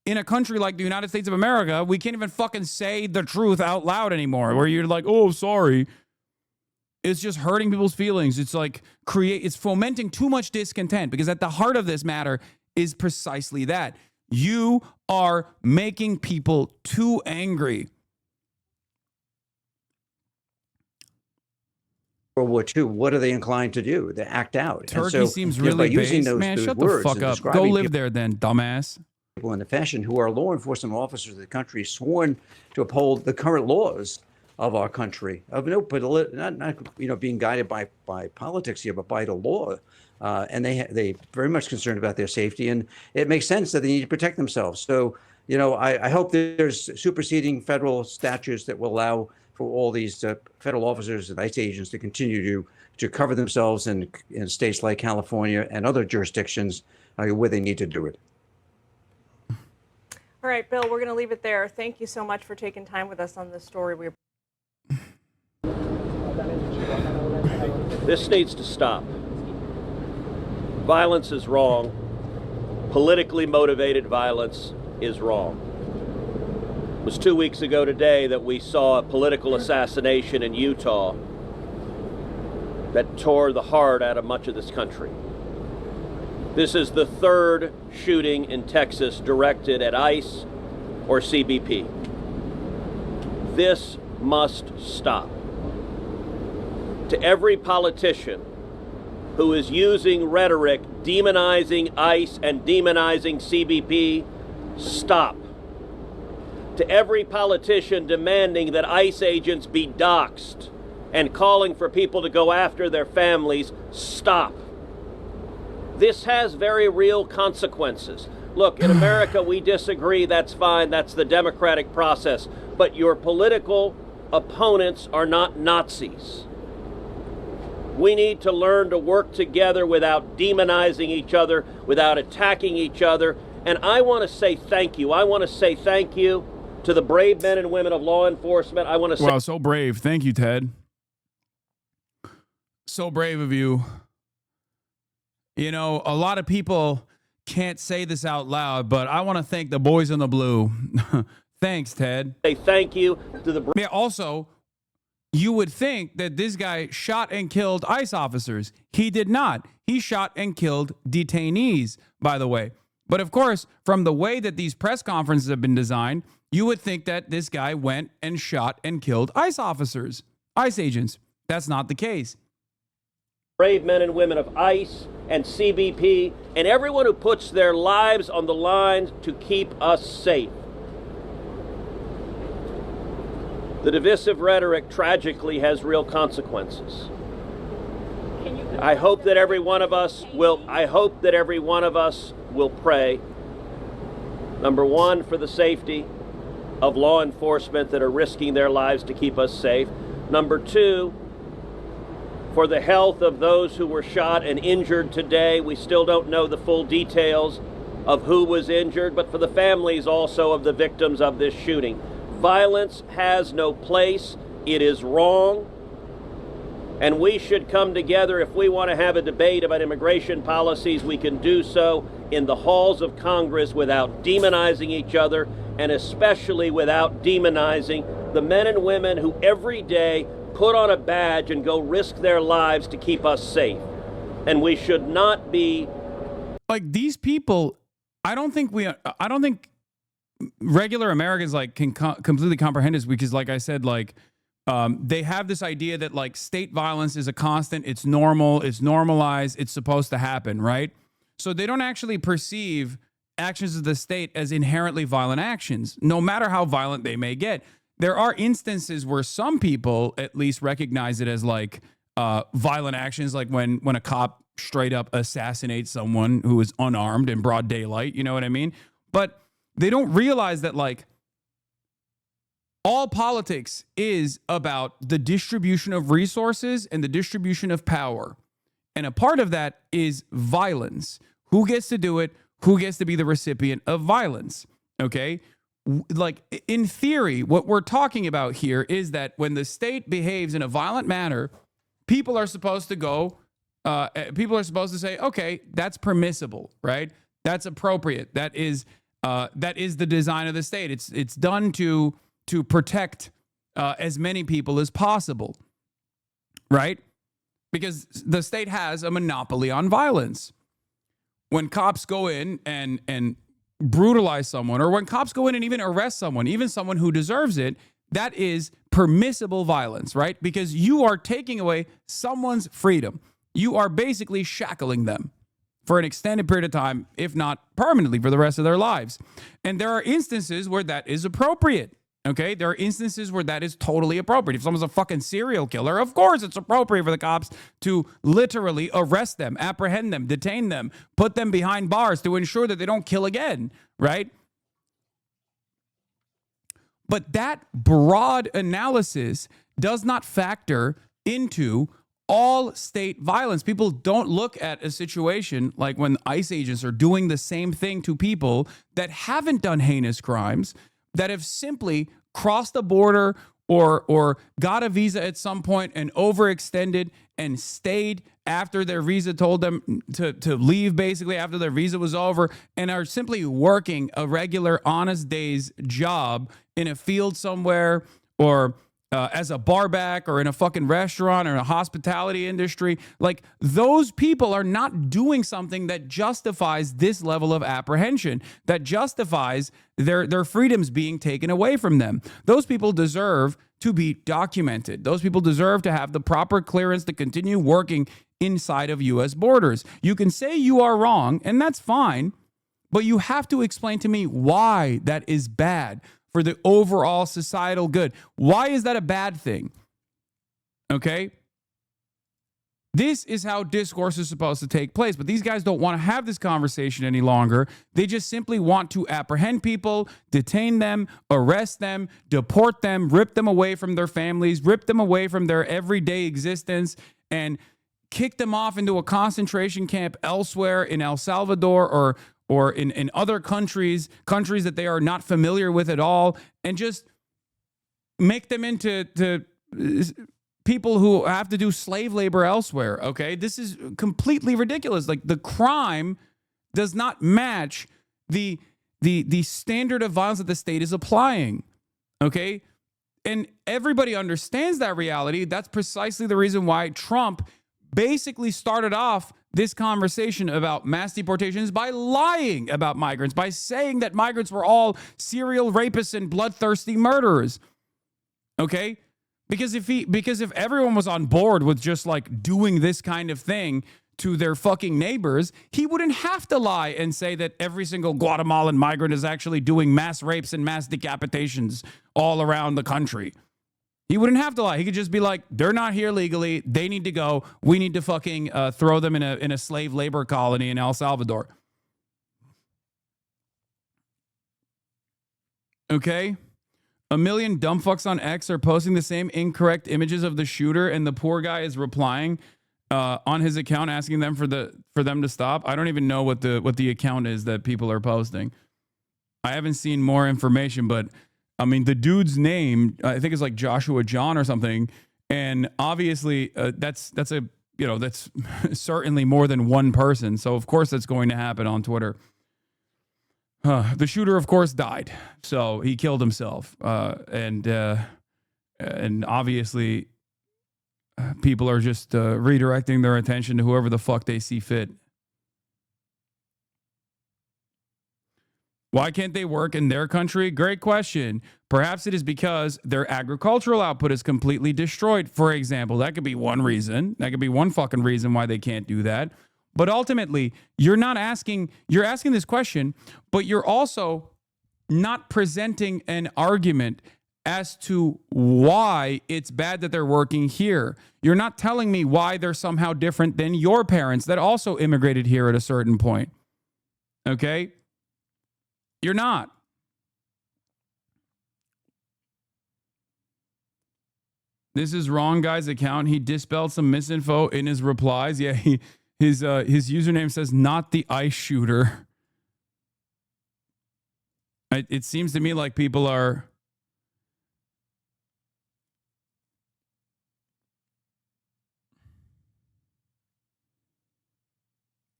Speaker 5: in a country like the United States of America, we can't even fucking say the truth out loud anymore, where you're like, oh, sorry. It's just hurting people's feelings. It's like it's fomenting too much discontent, because at the heart of this matter is precisely that. You are making people too angry.
Speaker 17: World War II, what are they inclined to do? They act out.
Speaker 5: Turkey seems really based. Man, shut the fuck up. Go live there then, dumbass.
Speaker 17: People in the fashion who are law enforcement officers of the country, sworn to uphold the current laws of our country, not being guided by politics here, but by the law. And they very much concerned about their safety, and it makes sense that they need to protect themselves. So, I hope there's superseding federal statutes that will allow for all these federal officers and ICE agents to continue to cover themselves in states like California and other jurisdictions where they need to do it.
Speaker 4: All right, Bill, we're going to leave it there. Thank you so much for taking time with us on this story.
Speaker 14: This needs to stop. Violence is wrong. Politically motivated violence is wrong. It was 2 weeks ago today that we saw a political assassination in Utah that tore the heart out of much of this country. This is the third shooting in Texas directed at ICE or CBP. This must stop. To every politician who is using rhetoric demonizing ICE and demonizing CBP, stop. To every politician demanding that ICE agents be doxxed and calling for people to go after their families, stop. This has very real consequences. Look, in America, we disagree. That's fine. That's the democratic process. But your political opponents are not Nazis. We need to learn to work together without demonizing each other, without attacking each other. And I want to say thank you. I want to say thank you to the brave men and women of law enforcement. I want to say...
Speaker 5: Wow, so brave. Thank you, Ted. So brave of you. You know, a lot of people can't say this out loud, but I want to thank the boys in the blue. Thanks, Ted.
Speaker 14: Say thank you to the...
Speaker 5: Yeah, also, you would think that this guy shot and killed ICE officers. He did not. He shot and killed detainees, by the way. But of course, from the way that these press conferences have been designed, you would think that this guy went and shot and killed ICE officers, ICE agents. That's not the case.
Speaker 14: Brave men and women of ICE and CBP and everyone who puts their lives on the line to keep us safe. The divisive rhetoric tragically has real consequences. I hope that every one of us will pray, number one, for the safety of law enforcement that are risking their lives to keep us safe. Number two, for the health of those who were shot and injured today. We still don't know the full details of who was injured, but for the families also of the victims of this shooting. Violence has no place. It is wrong. And we should come together. If we want to have a debate about immigration policies, we can do so in the halls of Congress without demonizing each other, and especially without demonizing the men and women who every day put on a badge and go risk their lives to keep us safe. And we should not be...
Speaker 5: Like, these people, I don't think regular Americans like can completely comprehend this, because like I said, like, they have this idea that like state violence is a constant, it's normal, it's normalized, it's supposed to happen, right? So they don't actually perceive actions of the state as inherently violent actions, no matter how violent they may get. There are instances where some people at least recognize it as like violent actions, like when a cop straight up assassinates someone who is unarmed in broad daylight, you know what I mean? But they don't realize that like all politics is about the distribution of resources and the distribution of power. And a part of that is violence. Who gets to do it? Who gets to be the recipient of violence? Okay? Like, in theory, what we're talking about here is that when the state behaves in a violent manner, people are supposed to go, people are supposed to say, okay, that's permissible, right? That's appropriate. That is the design of the state. It's done to protect as many people as possible, right? Because the state has a monopoly on violence. When cops go in and brutalize someone, or when cops go in and even arrest someone, even someone who deserves it, that is permissible violence, right? Because you are taking away someone's freedom. You are basically shackling them for an extended period of time, if not permanently for the rest of their lives. And there are instances where that is appropriate. Okay, there are instances where that is totally appropriate. If someone's a fucking serial killer, of course it's appropriate for the cops to literally arrest them, apprehend them, detain them, put them behind bars to ensure that they don't kill again, right? But that broad analysis does not factor into all state violence. People don't look at a situation like when ICE agents are doing the same thing to people that haven't done heinous crimes, that have simply crossed the border or got a visa at some point and overextended and stayed after their visa told them to leave, basically after their visa was over, and are simply working a regular honest day's job in a field somewhere, or as a barback, or in a fucking restaurant, or in a hospitality industry. Like, those people are not doing something that justifies this level of apprehension, that justifies their freedoms being taken away from them. Those people deserve to be documented. Those people deserve to have the proper clearance to continue working inside of U.S. borders. You can say you are wrong, and that's fine, but you have to explain to me why that is bad for the overall societal good. Why is that a bad thing? Okay? This is how discourse is supposed to take place, but these guys don't want to have this conversation any longer. They just simply want to apprehend people, detain them, arrest them, deport them, rip them away from their families, rip them away from their everyday existence, and kick them off into a concentration camp elsewhere in El Salvador or in other countries that they are not familiar with at all, and just make them into people who have to do slave labor elsewhere, okay? This is completely ridiculous. Like, the crime does not match the standard of violence that the state is applying, okay? And everybody understands that reality. That's precisely the reason why Trump basically started off this conversation about mass deportations by lying about migrants, by saying that migrants were all serial rapists and bloodthirsty murderers. Okay? Because if everyone was on board with just like doing this kind of thing to their fucking neighbors, he wouldn't have to lie and say that every single Guatemalan migrant is actually doing mass rapes and mass decapitations all around the country. He wouldn't have to lie. He could just be like, they're not here legally. They need to go. We need to fucking throw them in a slave labor colony in El Salvador. Okay? A million dumb fucks on X are posting the same incorrect images of the shooter, and the poor guy is replying on his account asking them for them to stop. I don't even know what the account is that people are posting. I haven't seen more information, but I mean, the dude's name, I think, is like Joshua John or something. And obviously, that's certainly more than one person. So, of course, that's going to happen on Twitter. The shooter, of course, died. So he killed himself. And obviously, people are just redirecting their attention to whoever the fuck they see fit. Why can't they work in their country? Great question. Perhaps it is because their agricultural output is completely destroyed, for example. That could be one reason. That could be one fucking reason why they can't do that. But ultimately, you're asking this question, but you're also not presenting an argument as to why it's bad that they're working here. You're not telling me why they're somehow different than your parents that also immigrated here at a certain point. Okay? You're not. This is wrong guy's account. He dispelled some misinfo in his replies. Yeah, his username says not the ICE shooter. It seems to me like people are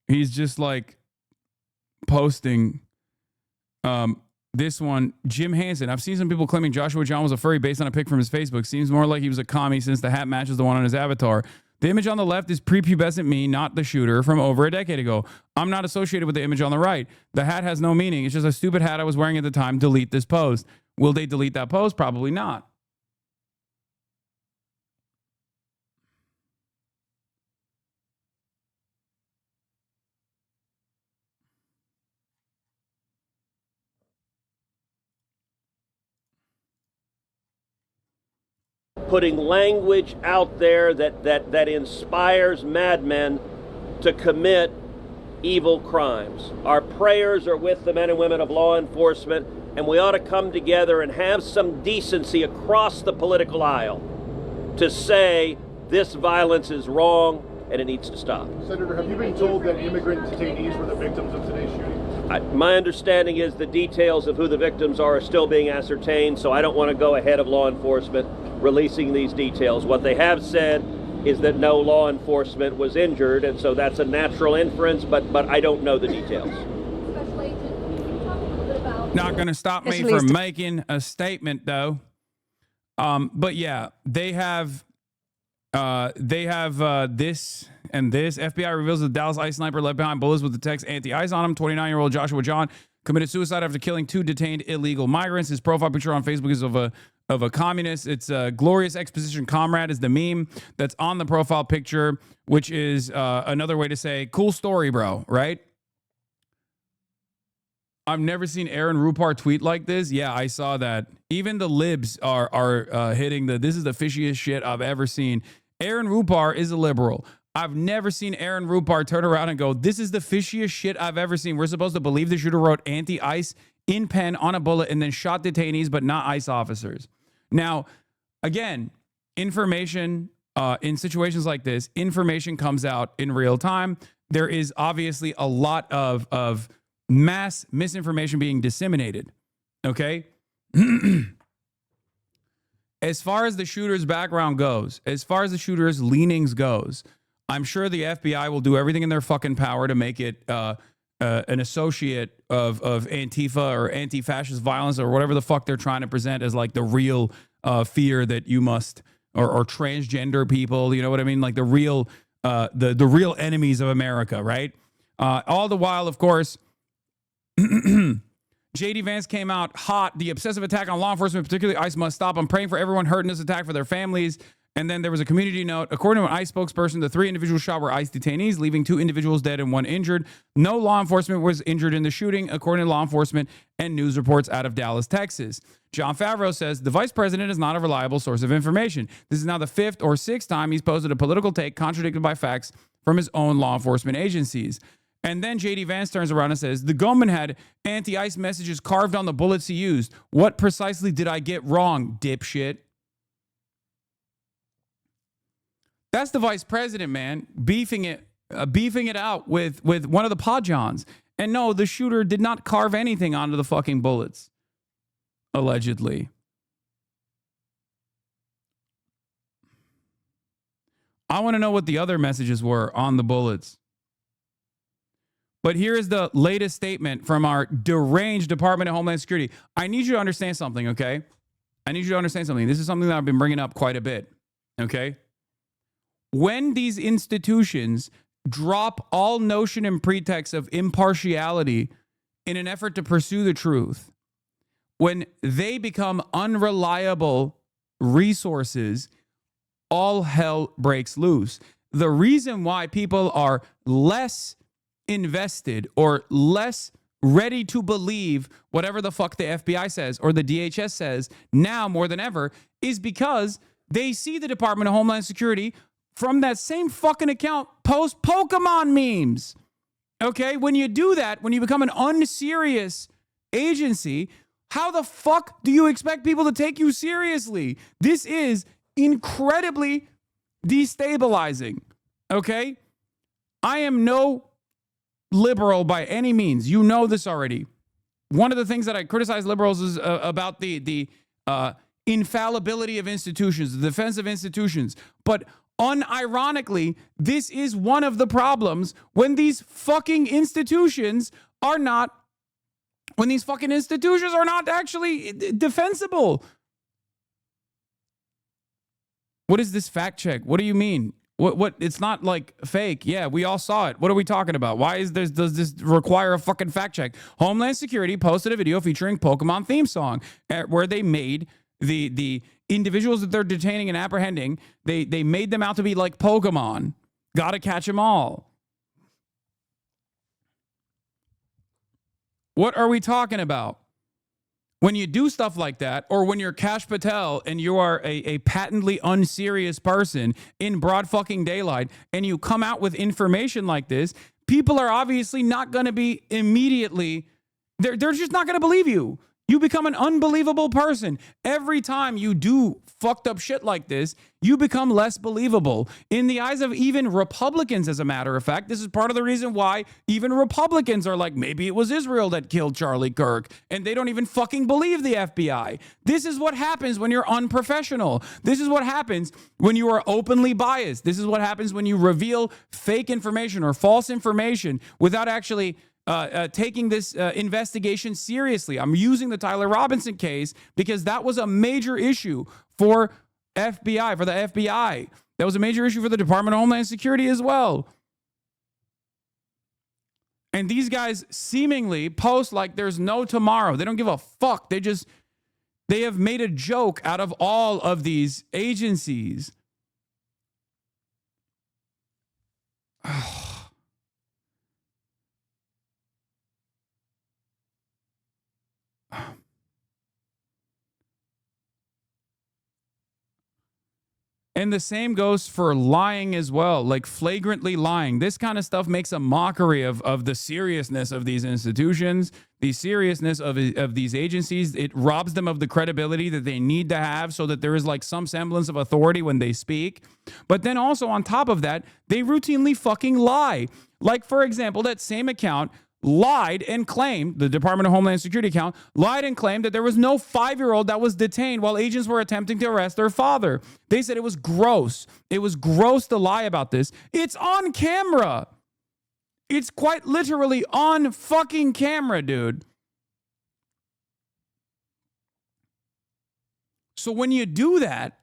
Speaker 5: he's just like posting this one, Jim Hansen. I've seen some people claiming Joshua John was a furry based on a pic from his Facebook. Seems more like he was a commie since the hat matches the one on his avatar. The image on the left is prepubescent me, not the shooter, from over a decade ago. I'm not associated with the image on the right. The hat has no meaning. It's just a stupid hat I was wearing at the time. Delete this post. Will they delete that post? Probably not.
Speaker 14: Putting language out there that inspires madmen to commit evil crimes. Our prayers are with the men and women of law enforcement, and we ought to come together and have some decency across the political aisle to say This violence is wrong, and it needs to stop.
Speaker 12: Senator, have you been told that immigrant detainees were the victims of today's shooting?
Speaker 14: My understanding is the details of who the victims are still being ascertained, so I don't want to go ahead of law enforcement releasing these details. What they have said is that no law enforcement was injured, and so that's a natural inference, but I don't know the details.
Speaker 5: Not going to stop me from making a statement, though. But yeah, they have this and this. FBI reveals the Dallas ICE sniper left behind bullets with the text anti-ICE on him. 29-year-old Joshua John committed suicide after killing 2 detained illegal migrants. His profile picture on Facebook is of a communist. It's a glorious exposition comrade is the meme that's on the profile picture, which is another way to say cool story, bro, right? I've never seen Aaron Rupar tweet like this. Yeah, I saw that. Even the libs are hitting this is the fishiest shit I've ever seen. Aaron Rupar is a liberal. I've never seen Aaron Rupar turn around and go, this is the fishiest shit I've ever seen. We're supposed to believe the shooter wrote anti-ICE in pen on a bullet and then shot detainees, but not ICE officers. Now, again, information in situations like this, information comes out in real time. There is obviously a lot of mass misinformation being disseminated. Okay? As far as the shooter's background goes, as far as the shooter's leanings goes, I'm sure the FBI will do everything in their fucking power to make it an associate of Antifa or anti-fascist violence or whatever the fuck they're trying to present as like the real fear that you must, or transgender people, you know what I mean? Like the real the real enemies of America, right? All the while, of course, J.D. Vance came out hot. The obsessive attack on law enforcement, particularly ICE, must stop. I'm praying for everyone hurt in this attack for their families. And then there was a community note. According to an ICE spokesperson, the 3 individuals shot were ICE detainees, leaving 2 individuals dead and 1 injured. No law enforcement was injured in the shooting, according to law enforcement and news reports out of Dallas, Texas. John Favreau says the vice president is not a reliable source of information. This is now the 5th or 6th time he's posted a political take contradicted by facts from his own law enforcement agencies. And then J.D. Vance turns around and says, the gunman had anti-ICE messages carved on the bullets he used. What precisely did I get wrong, dipshit? That's the vice president, man, beefing it out with one of the podjons. And no, the shooter did not carve anything onto the fucking bullets, allegedly. I want to know what the other messages were on the bullets. But here is the latest statement from our deranged Department of Homeland Security. I need you to understand something, okay? I need you to understand something. This is something that I've been bringing up quite a bit, okay? When these institutions drop all notion and pretext of impartiality in an effort to pursue the truth, when they become unreliable resources, all hell breaks loose. The reason why people are less invested or less ready to believe whatever the fuck the FBI says or the DHS says now more than ever is because they see the Department of Homeland Security from that same fucking account post Pokemon memes. Okay? When you do that, when you become an unserious agency, how the fuck do you expect people to take you seriously? This is incredibly destabilizing. Okay? I am no liberal by any means. You know this already. One of the things that I criticize liberals is about the infallibility of institutions, the defense of institutions. But unironically, this is one of the problems when these fucking institutions are not actually defensible. What is this fact check? What do you mean? What? It's not like fake. Yeah, we all saw it. What are we talking about? Why does this require a fucking fact check? Homeland Security posted a video featuring Pokemon theme song where they made the individuals that they're detaining and apprehending, they made them out to be like Pokemon. Gotta catch them all. What are we talking about? When you do stuff like that, or when you're Kash Patel and you are a patently unserious person in broad fucking daylight, and you come out with information like this, people are obviously not going to be immediately, they're just not going to believe you. You become an unbelievable person. Every time you do fucked up shit like this, you become less believable in the eyes of even Republicans, as a matter of fact. This is part of the reason why even Republicans are like, maybe it was Israel that killed Charlie Kirk, and they don't even fucking believe the FBI. This is what happens when you're unprofessional. This is what happens when you are openly biased. This is what happens when you reveal fake information or false information without actually taking this investigation seriously. I'm using the Tyler Robinson case because that was a major issue for the FBI. That was a major issue for the Department of Homeland Security as well. And these guys seemingly post like there's no tomorrow. They don't give a fuck. They have made a joke out of all of these agencies. And the same goes for lying as well, like flagrantly lying. This kind of stuff makes a mockery of the seriousness of these institutions, the seriousness of these agencies. It robs them of the credibility that they need to have so that there is like some semblance of authority when they speak. But then also on top of that, they routinely fucking lie. Like, for example, that same account lied and claimed, the Department of Homeland Security account, lied and claimed that there was no 5-year-old that was detained while agents were attempting to arrest their father. They said it was gross. It was gross to lie about this. It's on camera. It's quite literally on fucking camera, dude. So when you do that,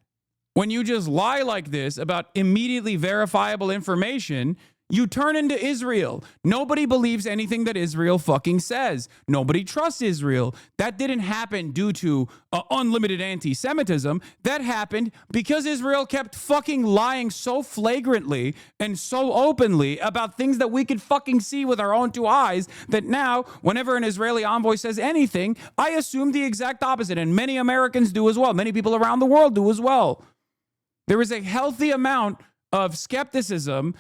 Speaker 5: when you just lie like this about immediately verifiable information, you turn into Israel. Nobody believes anything that Israel fucking says. Nobody trusts Israel. That didn't happen due to unlimited anti-Semitism. That happened because Israel kept fucking lying so flagrantly and so openly about things that we could fucking see with our own 2 eyes that now, whenever an Israeli envoy says anything, I assume the exact opposite. And many Americans do as well. Many people around the world do as well. There is a healthy amount of skepticism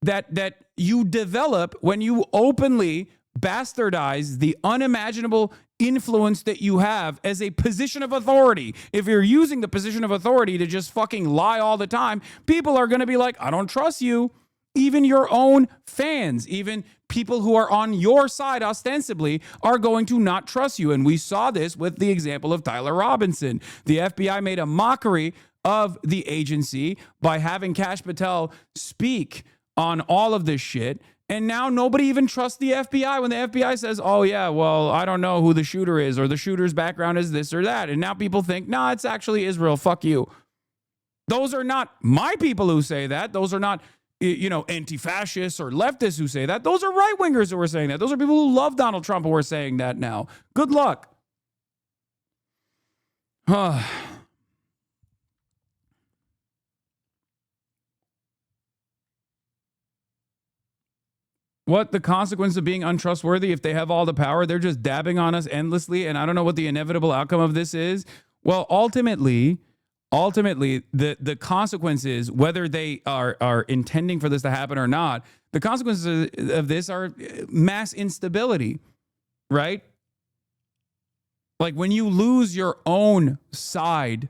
Speaker 5: that you develop when you openly bastardize the unimaginable influence that you have as a position of authority. If you're using the position of authority to just fucking lie all the time, people are going to be like, I don't trust you. Even your own fans, even people who are on your side ostensibly are going to not trust you. And we saw this with the example of Tyler Robinson. The FBI made a mockery of the agency by having Kash Patel speak on all of this shit. And now nobody even trusts the FBI when the FBI says, oh yeah, well, I don't know who the shooter is, or the shooter's background is this or that. And now people think, nah, it's actually Israel. Fuck you. Those are not my people who say that. Those are not, anti-fascists or leftists who say that. Those are right-wingers who are saying that. Those are people who love Donald Trump who are saying that now. Good luck. What the consequence of being untrustworthy? If they have all the power, they're just dabbing on us endlessly. And I don't know what the inevitable outcome of this is. Well, ultimately, the consequence is, whether they are intending for this to happen or not, the consequences of this are mass instability, right? Like when you lose your own side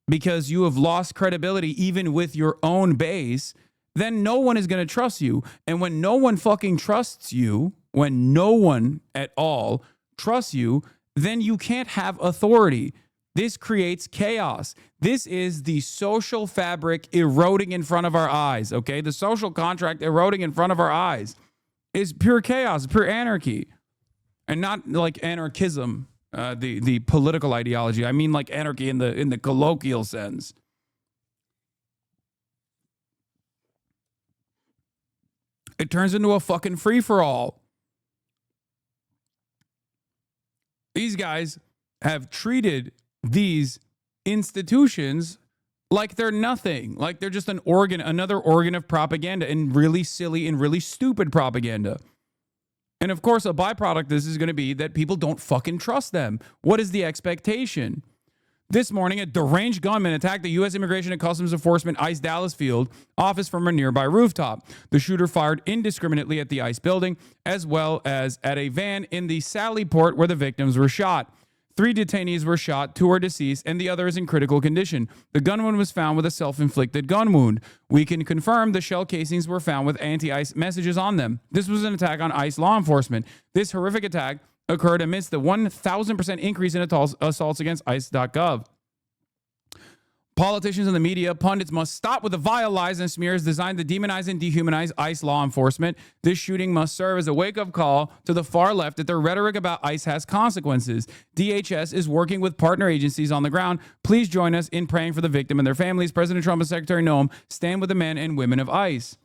Speaker 5: because you have lost credibility even with your own base, then no one is going to trust you. And when no one fucking trusts you, when no one at all trusts you, then you can't have authority. This creates chaos. This is the social fabric eroding in front of our eyes, okay? The social contract eroding in front of our eyes is pure chaos, pure anarchy. And not like anarchism, the political ideology. I mean like anarchy in the colloquial sense. It turns into a fucking free-for-all. These guys have treated these institutions like they're nothing, like they're just another organ of propaganda, and really silly and really stupid propaganda. And of course, a byproduct of this is going to be that people don't fucking trust them. What is the expectation? This morning, a deranged gunman attacked the U.S. Immigration and Customs Enforcement ICE Dallas field office from a nearby rooftop. The shooter fired indiscriminately at the ICE building, as well as at a van in the Sally Port where the victims were shot. 3 detainees were shot, 2 are deceased, and the other is in critical condition. The gunman was found with a self-inflicted gun wound. We can confirm the shell casings were found with anti-ICE messages on them. This was an attack on ICE law enforcement. This horrific attack occurred amidst the 1,000% increase in assaults against ICE.gov. Politicians and the media, pundits must stop with the vile lies and smears designed to demonize and dehumanize ICE law enforcement. This shooting must serve as a wake-up call to the far left that their rhetoric about ICE has consequences. DHS is working with partner agencies on the ground. Please join us in praying for the victim and their families. President Trump and Secretary Noam stand with the men and women of ICE.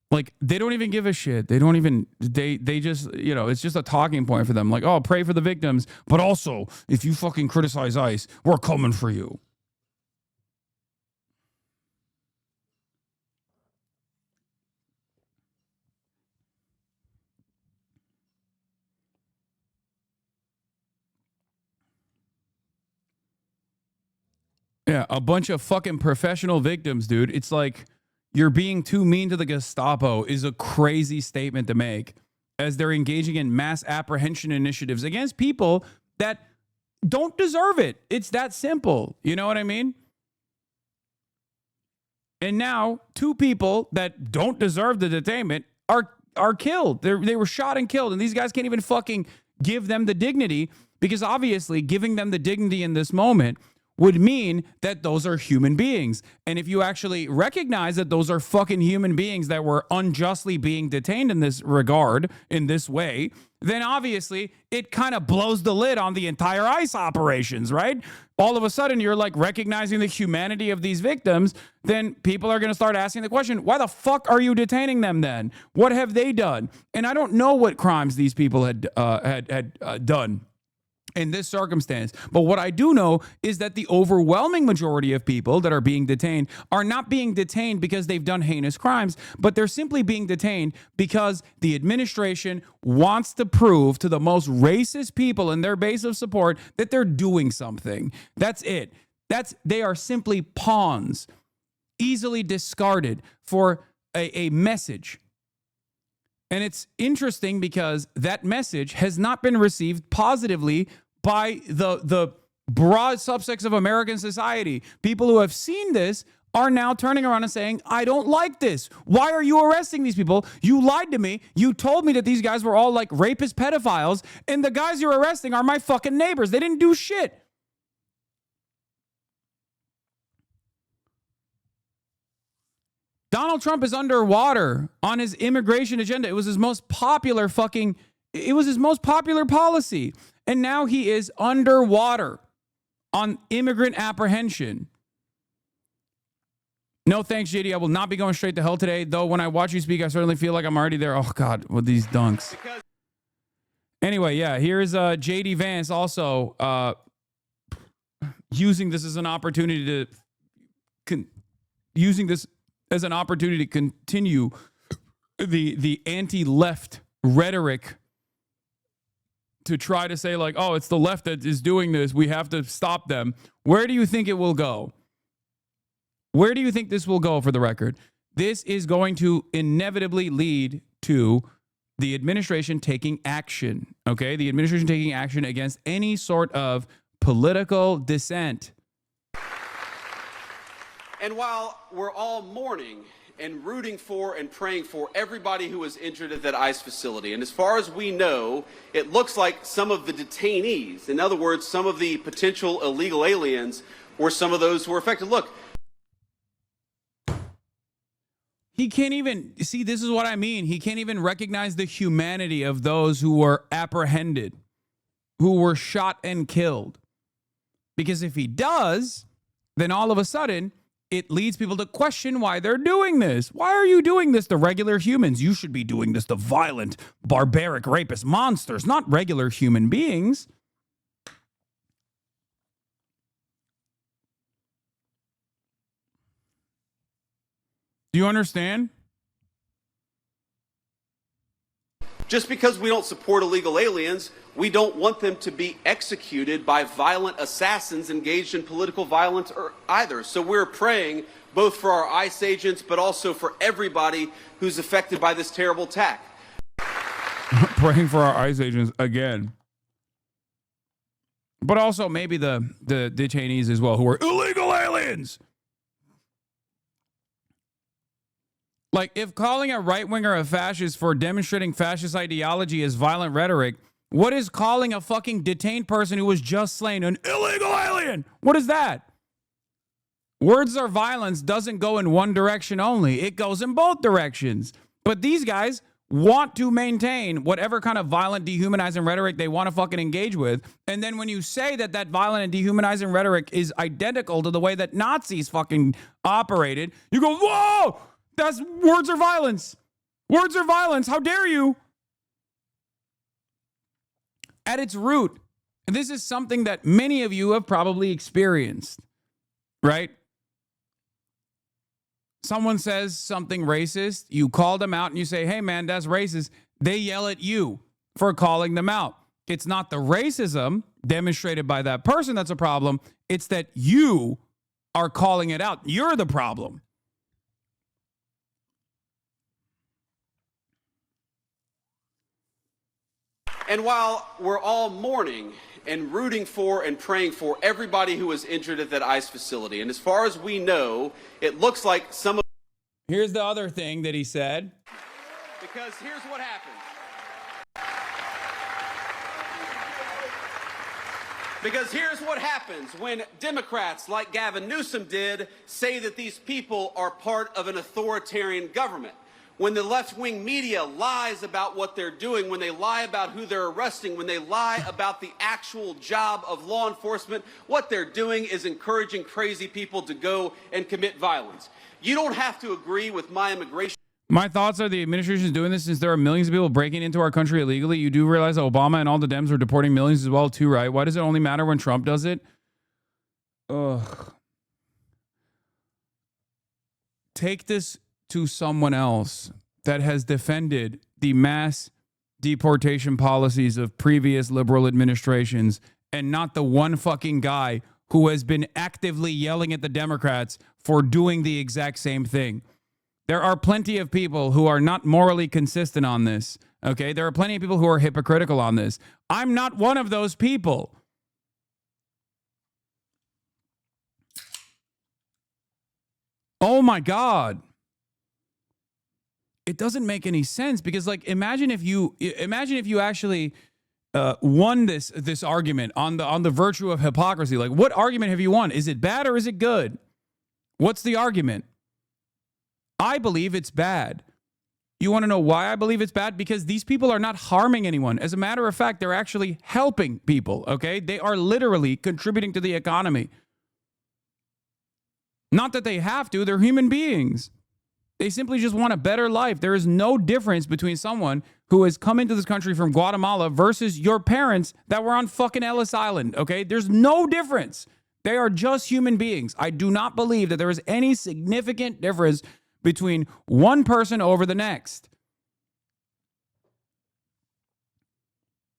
Speaker 5: Like, they don't even give a shit. They don't even, they just, you know, it's just a talking point for them. Like, oh, pray for the victims. But also, if you fucking criticize ICE, we're coming for you. Yeah, a bunch of fucking professional victims, dude. It's like, you're being too mean to the Gestapo is a crazy statement to make as they're engaging in mass apprehension initiatives against people that don't deserve it. It's that simple. You know what I mean? And now 2 people that don't deserve the detainment are killed. They were shot and killed. And these guys can't even fucking give them the dignity, because obviously giving them the dignity in this moment would mean that those are human beings. And if you actually recognize that those are fucking human beings that were unjustly being detained in this regard, in this way, then obviously it kind of blows the lid on the entire ICE operations, right? All of a sudden you're like recognizing the humanity of these victims, then people are going to start asking the question, why the fuck are you detaining them then? What have they done? And I don't know what crimes these people had done in this circumstance. But what I do know is that the overwhelming majority of people that are being detained are not being detained because they've done heinous crimes, but they're simply being detained because the administration wants to prove to the most racist people in their base of support that they're doing something. That's it. They are simply pawns, easily discarded for a message. And it's interesting because that message has not been received positively by the broad subsects of American society. People who have seen this are now turning around and saying, I don't like this. Why are you arresting these people? You lied to me. You told me that these guys were all like rapist pedophiles, and the guys you're arresting are my fucking neighbors. They didn't do shit. Donald Trump is underwater on his immigration agenda. It was his most popular policy. And now he is underwater on immigrant apprehension. No thanks, JD. I will not be going straight to hell today. Though when I watch you speak, I certainly feel like I'm already there. Oh, God, with these dunks. Anyway, yeah, here's JD Vance also using this as an opportunity to continue the anti-left rhetoric to try to say like, oh, it's the left that is doing this. We have to stop them. Where do you think it will go? Where do you think this will go, for the record? This is going to inevitably lead to the administration taking action, okay? The administration taking action against any sort of political dissent.
Speaker 6: And while we're all mourning and rooting for and praying for everybody who was injured at that ICE facility, and as far as we know, it looks like some of the detainees, in other words, some of the potential illegal aliens, were some of those who were affected. Look.
Speaker 5: He can't even, see, this is what I mean. He can't even recognize the humanity of those who were apprehended, who were shot and killed. Because if he does, then all of a sudden, it leads people to question why they're doing this. Why are you doing this to regular humans? You should be doing this to violent, barbaric, rapist monsters, not regular human beings. Do you understand?
Speaker 6: Just because we don't support illegal aliens, we don't want them to be executed by violent assassins engaged in political violence either. So we're praying both for our ICE agents, but also for everybody who's affected by this terrible attack.
Speaker 5: Praying for our ICE agents again. But also maybe the detainees as well, who are illegal aliens. Like, if calling a right-winger a fascist for demonstrating fascist ideology is violent rhetoric, what is calling a fucking detained person who was just slain an illegal alien? What is that? Words or violence doesn't go in one direction only. It goes in both directions. But these guys want to maintain whatever kind of violent, dehumanizing rhetoric they want to fucking engage with. And then when you say that that violent and dehumanizing rhetoric is identical to the way that Nazis fucking operated, you go, whoa, that's words are violence. Words are violence. How dare you? At its root, this is something that many of you have probably experienced, right? Someone says something racist, you call them out and you say, hey man, that's racist. They yell at you for calling them out. It's not the racism demonstrated by that person that's a problem. It's that you are calling it out. You're the problem.
Speaker 6: And while we're all mourning and rooting for and praying for everybody who was injured at that ICE facility, and as far as we know, it looks like some of...
Speaker 5: Here's the other thing that he said.
Speaker 6: Because here's what happens. Because here's what happens when Democrats like Gavin Newsom did say that these people are part of an authoritarian government. When the left-wing media lies about what they're doing, when they lie about who they're arresting, when they lie about the actual job of law enforcement, what they're doing is encouraging crazy people to go and commit violence. You don't have to agree with my immigration.
Speaker 5: My thoughts are the administration is doing this since there are millions of people breaking into our country illegally. You do realize that Obama and all the Dems are deporting millions as well too, right? Why does it only matter when Trump does it? Ugh. Take this to someone else that has defended the mass deportation policies of previous liberal administrations and not the one fucking guy who has been actively yelling at the Democrats for doing the exact same thing. There are plenty of people who are not morally consistent on this, okay? There are plenty of people who are hypocritical on this. I'm not one of those people. Oh my God. It doesn't make any sense because, like, imagine if you actually won this argument on the virtue of hypocrisy. Like, what argument have you won? Is it bad or is it good? What's the argument? I believe it's bad. You want to know why I believe it's bad? Because these people are not harming anyone. As a matter of fact, they're actually helping people, okay? They are literally contributing to the economy. Not that they have to, they're human beings. They simply just want a better life. There is no difference between someone who has come into this country from Guatemala versus your parents that were on fucking Ellis Island, okay? There's no difference. They are just human beings. I do not believe that there is any significant difference between one person over the next.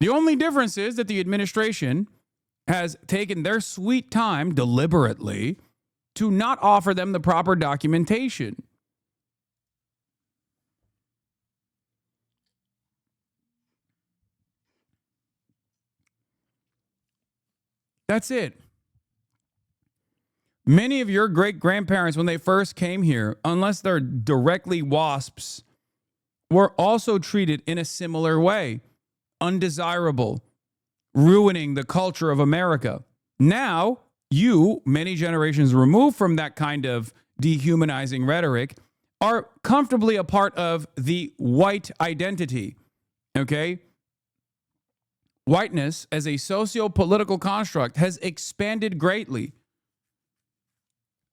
Speaker 5: The only difference is that the administration has taken their sweet time deliberately to not offer them the proper documentation. That's it. Many of your great-grandparents, when they first came here, unless they're directly WASPs, were also treated in a similar way. Undesirable, ruining the culture of America. Now, you, many generations removed from that kind of dehumanizing rhetoric, are comfortably a part of the white identity, okay? Whiteness as a socio-political construct has expanded greatly.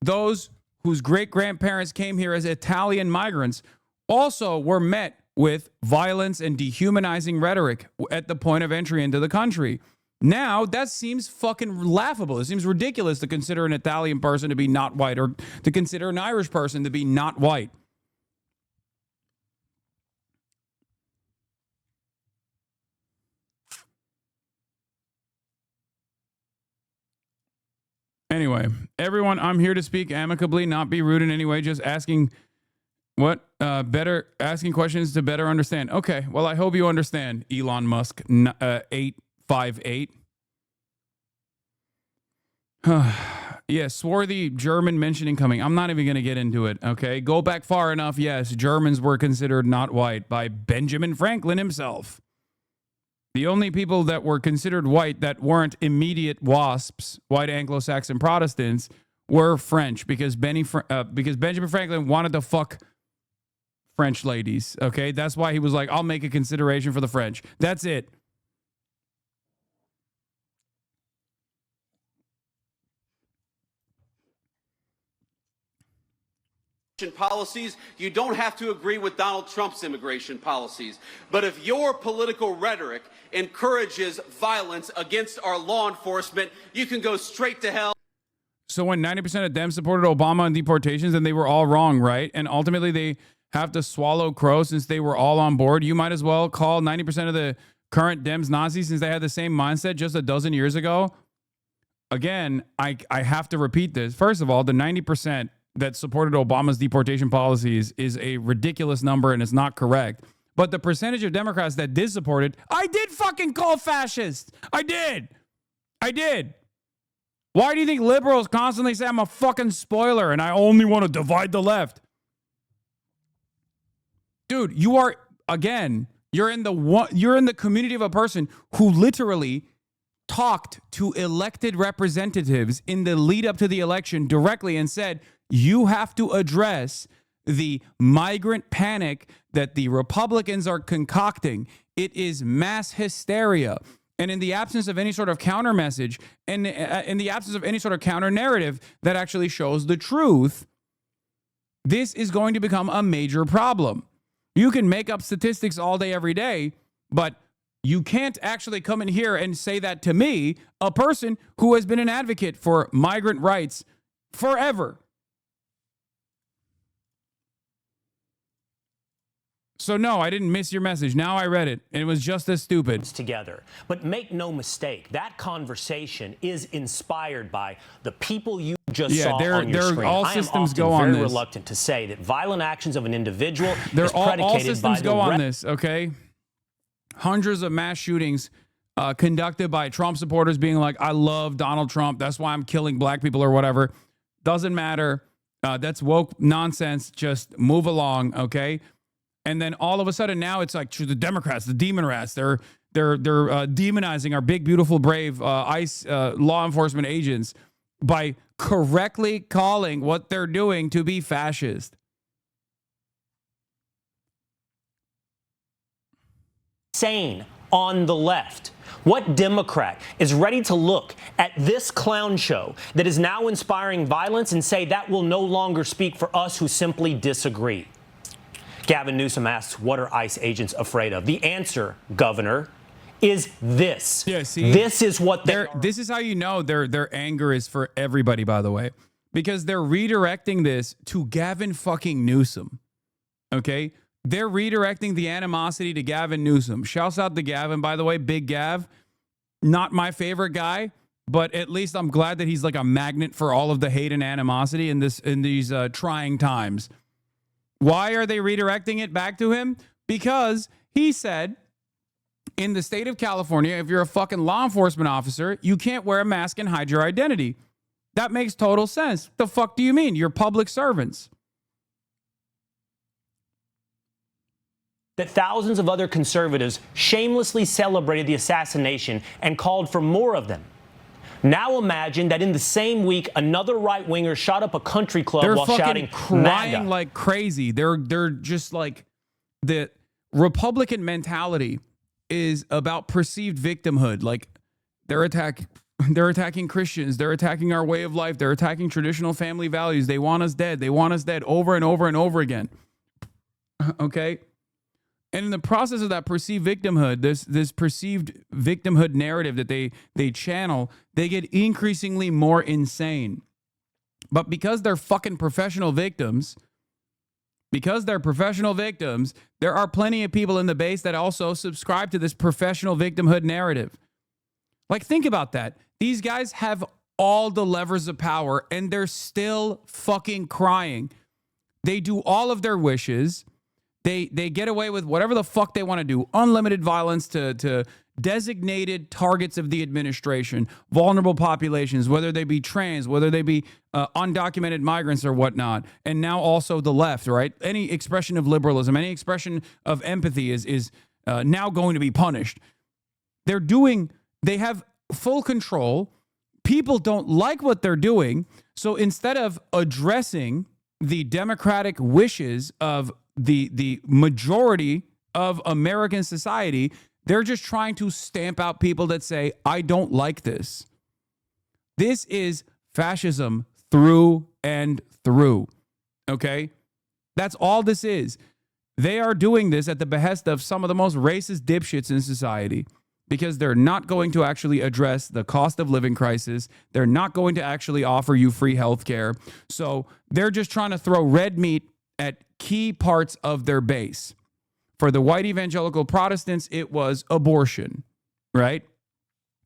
Speaker 5: Those whose great-grandparents came here as Italian migrants also were met with violence and dehumanizing rhetoric at the point of entry into the country. Now, that seems fucking laughable. It seems ridiculous to consider an Italian person to be not white or to consider an Irish person to be not white. Anyway, everyone, I'm here to speak amicably, not be rude in any way, just asking asking questions to better understand. Okay, well, I hope you understand, Elon Musk 858. Yeah, swarthy German mentioning coming. I'm not even going to get into it, okay? Go back far enough, yes, Germans were considered not white by Benjamin Franklin himself. The only people that were considered white that weren't immediate WASPs, white Anglo-Saxon Protestants, were French because Benjamin Franklin wanted to fuck French ladies, okay? That's why he was like, I'll make a consideration for the French. That's it.
Speaker 6: Policies, you don't have to agree with Donald Trump's immigration policies. But if your political rhetoric encourages violence against our law enforcement, you can go straight to hell.
Speaker 5: So when 90% of them supported Obama on deportations, then they were all wrong, right? And ultimately they have to swallow crow since they were all on board. You might as well call 90% of the current Dems Nazis since they had the same mindset just a dozen years ago. Again, I have to repeat this. First of all, the 90% that supported Obama's deportation policies is a ridiculous number and it's not correct. But the percentage of Democrats that did support it, I did fucking call fascist. I did. Why do you think liberals constantly say I'm a fucking spoiler and I only want to divide the left? Dude, you are, again, you're in the community of a person who literally talked to elected representatives in the lead up to the election directly and said, you have to address the migrant panic that the Republicans are concocting. It is mass hysteria. And in the absence of any sort of counter message and in the absence of any sort of counter narrative that actually shows the truth, this is going to become a major problem. You can make up statistics all day, every day, but you can't actually come in here and say that to me, a person who has been an advocate for migrant rights forever. So no, I didn't miss your message. Now I read it, and it was just as stupid.
Speaker 7: Together. But make no mistake, that conversation is inspired by the people you just saw on your screen.
Speaker 5: All systems go on
Speaker 7: I am often
Speaker 5: this.
Speaker 7: very reluctant to say that violent actions of an individual is
Speaker 5: All
Speaker 7: predicated
Speaker 5: systems
Speaker 7: by
Speaker 5: go on this, okay? Hundreds of mass shootings conducted by Trump supporters being like, I love Donald Trump, that's why I'm killing black people or whatever. Doesn't matter. That's woke nonsense. Just move along, okay? And then all of a sudden now it's like the Democrats, the demon rats, they're demonizing our big, beautiful, brave ICE law enforcement agents by correctly calling what they're doing to be fascist.
Speaker 7: Sane on the left. What Democrat is ready to look at this clown show that is now inspiring violence and say that will no longer speak for us who simply disagree? Gavin Newsom asks, what are ICE agents afraid of? The answer, Governor, is this.
Speaker 5: Yeah, see,
Speaker 7: this is what
Speaker 5: this is how you know their anger is for everybody, by the way, because they're redirecting this to Gavin fucking Newsom. Okay? They're redirecting the animosity to Gavin Newsom. Shouts out to Gavin, by the way, Big Gav. Not my favorite guy, but at least I'm glad that he's like a magnet for all of the hate and animosity in these trying times. Why are they redirecting it back to him? Because he said in the state of California, if you're a fucking law enforcement officer, you can't wear a mask and hide your identity. That makes total sense. The fuck do you mean? You're public servants.
Speaker 7: that thousands of other conservatives shamelessly celebrated the assassination and called for more of them. Now imagine that in the same week, another right-winger shot up a country club while shouting
Speaker 5: crying
Speaker 7: MAGA.
Speaker 5: like crazy. They're just like, the Republican mentality is about perceived victimhood. Like they're attacking Christians. They're attacking our way of life. They're attacking traditional family values. They want us dead. They want us dead over and over and over again. Okay? And in the process of that perceived victimhood, this perceived victimhood narrative that they channel, they get increasingly more insane. But because they're fucking professional victims, there are plenty of people in the base that also subscribe to this professional victimhood narrative. Like, think about that. These guys have all the levers of power, and they're still fucking crying. They do all of their wishes. They get away with whatever the fuck they want to do. Unlimited violence to designated targets of the administration, vulnerable populations, whether they be trans, whether they be undocumented migrants or whatnot. And now also the left, right? Any expression of liberalism, any expression of empathy is now going to be punished. They have full control. People don't like what they're doing. So instead of addressing the democratic wishes of the majority of American society, they're just trying to stamp out people that say, I don't like this. This is fascism through and through. Okay? That's all this is. They are doing this at the behest of some of the most racist dipshits in society, because they're not going to actually address the cost of living crisis. They're not going to actually offer you free health care. So they're just trying to throw red meat at key parts of their base. For the white evangelical Protestants, it was abortion, right?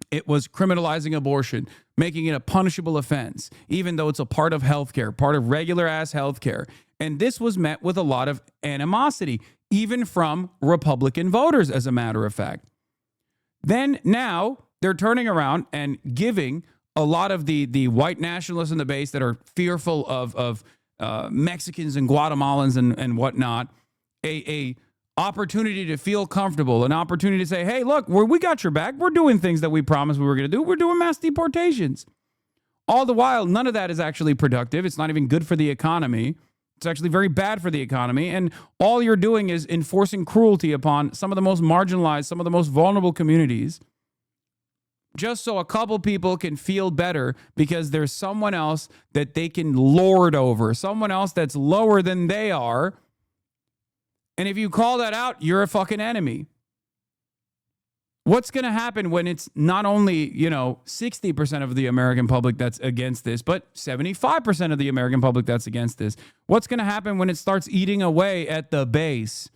Speaker 5: It was criminalizing abortion, making it a punishable offense, even though it's a part of healthcare, part of regular ass healthcare. And this was met with a lot of animosity, even from Republican voters, as a matter of fact. Then now they're turning around and giving a lot of the white nationalists in the base that are fearful of Mexicans and Guatemalans and whatnot a opportunity to feel comfortable, an opportunity to say, hey, look, we got your back. We're doing things that we promised we were going to do. We're doing mass deportations. All the while, none of that is actually productive. It's not even good for the economy. It's actually very bad for the economy. And all you're doing is enforcing cruelty upon some of the most marginalized, some of the most vulnerable communities, just so a couple people can feel better because there's someone else that they can lord over, someone else that's lower than they are. And if you call that out, you're a fucking enemy. What's going to happen when it's not only, 60% of the American public that's against this, but 75% of the American public that's against this? What's going to happen when it starts eating away at the base?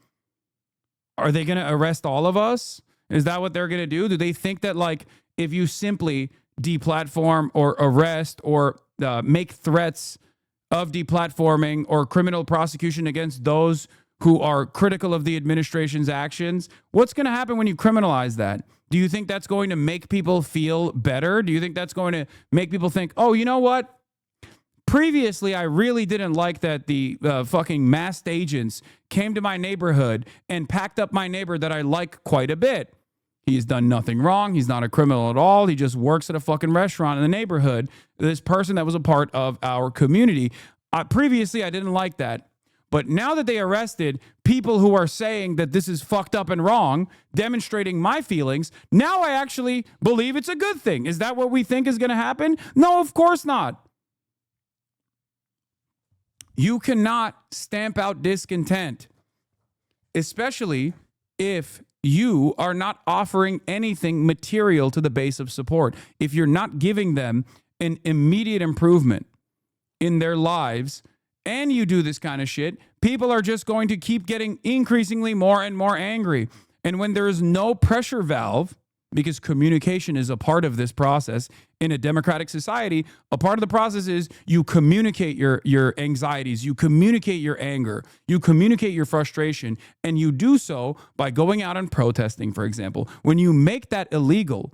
Speaker 5: Are they going to arrest all of us? Is that what they're going to do? Do they think that, like, if you simply deplatform or arrest or make threats of deplatforming or criminal prosecution against those who are critical of the administration's actions, what's going to happen when you criminalize that? Do you think that's going to make people feel better? Do you think that's going to make people think, oh, you know what? Previously, I really didn't like that the fucking masked agents came to my neighborhood and packed up my neighbor that I like quite a bit. He's done nothing wrong. He's not a criminal at all. He just works at a fucking restaurant in the neighborhood. This person that was a part of our community. Previously, I didn't like that. But now that they arrested people who are saying that this is fucked up and wrong, demonstrating my feelings, now I actually believe it's a good thing. Is that what we think is going to happen? No, of course not. You cannot stamp out discontent, especially if you are not offering anything material to the base of support. If you're not giving them an immediate improvement in their lives, and you do this kind of shit, people are just going to keep getting increasingly more and more angry. And when there is no pressure valve, because communication is a part of this process in a democratic society, a part of the process is you communicate your anxieties, you communicate your anger, you communicate your frustration, and you do so by going out and protesting, for example. When you make that illegal,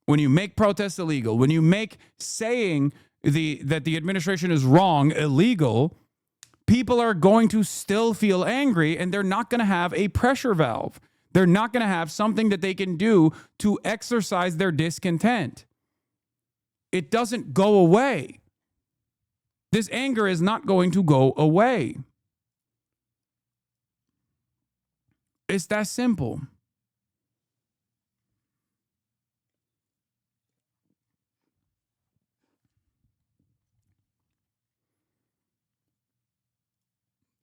Speaker 5: when you make protests illegal, when you make saying that the administration is wrong illegal, people are going to still feel angry, and they're not going to have a pressure valve. They're not going to have something that they can do to exercise their discontent. It doesn't go away. This anger is not going to go away. It's that simple.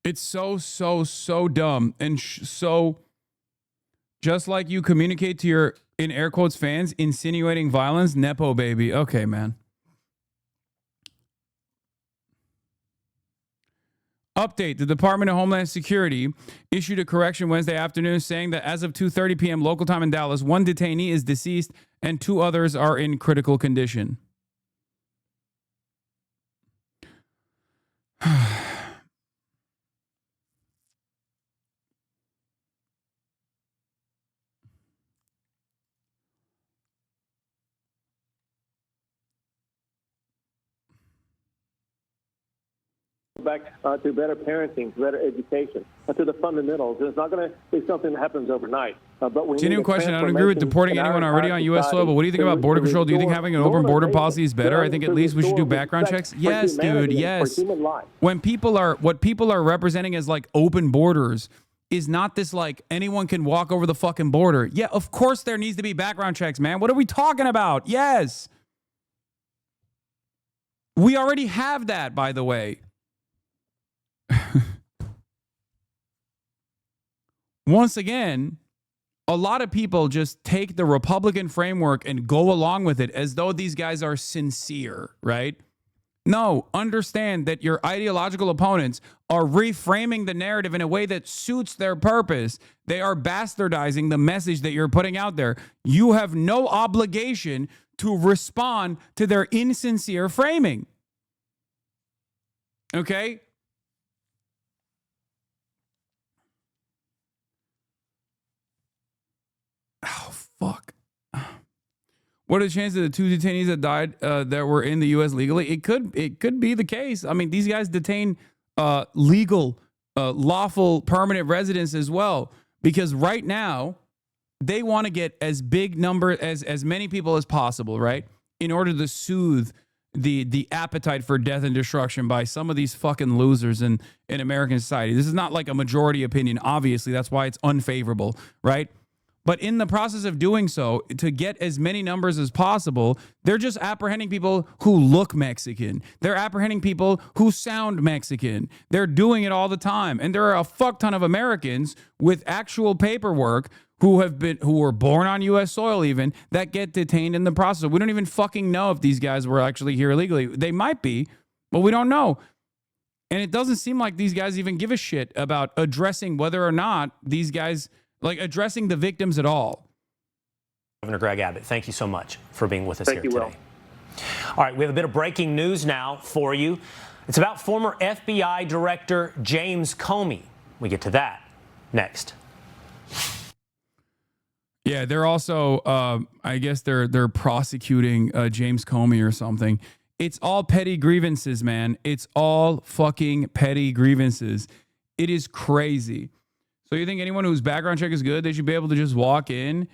Speaker 5: It's so dumb and so just like you communicate to your, in air quotes, fans, insinuating violence, Nepo baby. Okay, man. Update. The Department of Homeland Security issued a correction Wednesday afternoon saying that as of 2:30 p.m. local time in Dallas, one detainee is deceased and two others are in critical condition.
Speaker 3: Back to better parenting, to better education, to the fundamentals. And it's not going to be something that happens overnight. But we
Speaker 5: Genuine question. I don't agree with deporting anyone already on U.S. soil, but what do you think about border control? Do you think having an open border policy is better? I think at least we should do background checks. Yes, dude. Yes. When what people are representing as like open borders is not this like anyone can walk over the fucking border. Yeah, of course there needs to be background checks, man. What are we talking about? Yes. We already have that, by the way. Once again, a lot of people just take the Republican framework and go along with it as though these guys are sincere, right? No, understand that your ideological opponents are reframing the narrative in a way that suits their purpose. They are bastardizing the message that you're putting out there. You have no obligation to respond to their insincere framing. Okay? Oh, fuck. What are the chances of the 2 detainees that died that were in the U.S. legally? It could be the case. I mean, these guys detain legal, lawful, permanent residents as well, because right now they want to get as big number as many people as possible, right? In order to soothe the appetite for death and destruction by some of these fucking losers in American society. This is not like a majority opinion. Obviously, that's why it's unfavorable, right? But in the process of doing so, to get as many numbers as possible, they're just apprehending people who look Mexican. They're apprehending people who sound Mexican. They're doing it all the time. And there are a fuck ton of Americans with actual paperwork who were born on U.S. soil even, that get detained in the process. We don't even fucking know if these guys were actually here illegally. They might be, but we don't know. And it doesn't seem like these guys even give a shit about addressing whether or not these guys, like addressing the victims at all.
Speaker 7: Governor Greg Abbott, thank you so much for being with us here
Speaker 3: Thank you,
Speaker 7: today. All right, we have a bit of breaking news now for you. It's about former FBI Director James Comey. We get to that next.
Speaker 5: Yeah, they're also, I guess they're prosecuting James Comey or something. It's all petty grievances, man. It's all fucking petty grievances. It is crazy. So you think anyone whose background check is good, they should be able to just walk in?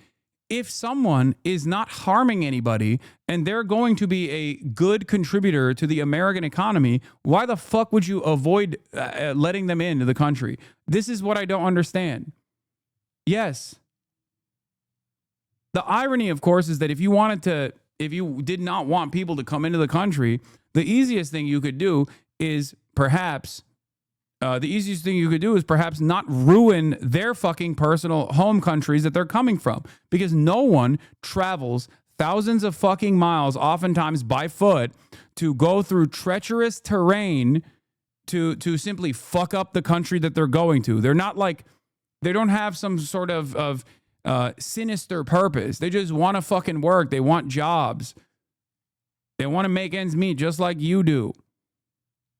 Speaker 5: If someone is not harming anybody and they're going to be a good contributor to the American economy, why the fuck would you avoid letting them into the country? This is what I don't understand. Yes. The irony, of course, is that if you did not want people to come into the country, the easiest thing you could do is perhaps not ruin their fucking personal home countries that they're coming from, because no one travels thousands of fucking miles, oftentimes by foot, to go through treacherous terrain to simply fuck up the country that they're going to. They're not like, they don't have some sort of sinister purpose. They just want to fucking work. They want jobs. They want to make ends meet just like you do.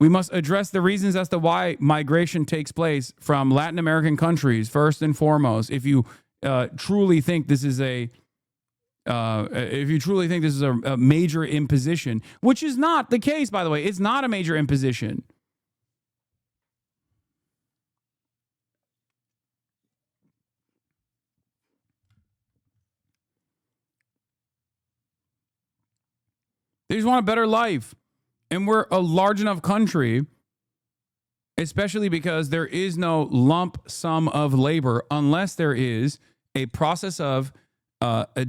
Speaker 5: We must address the reasons as to why migration takes place from Latin American countries first and foremost. If you truly think this is a major imposition, which is not the case, by the way, it's not a major imposition. They just want a better life. And we're a large enough country, especially because there is no lump sum of labor unless there is a process of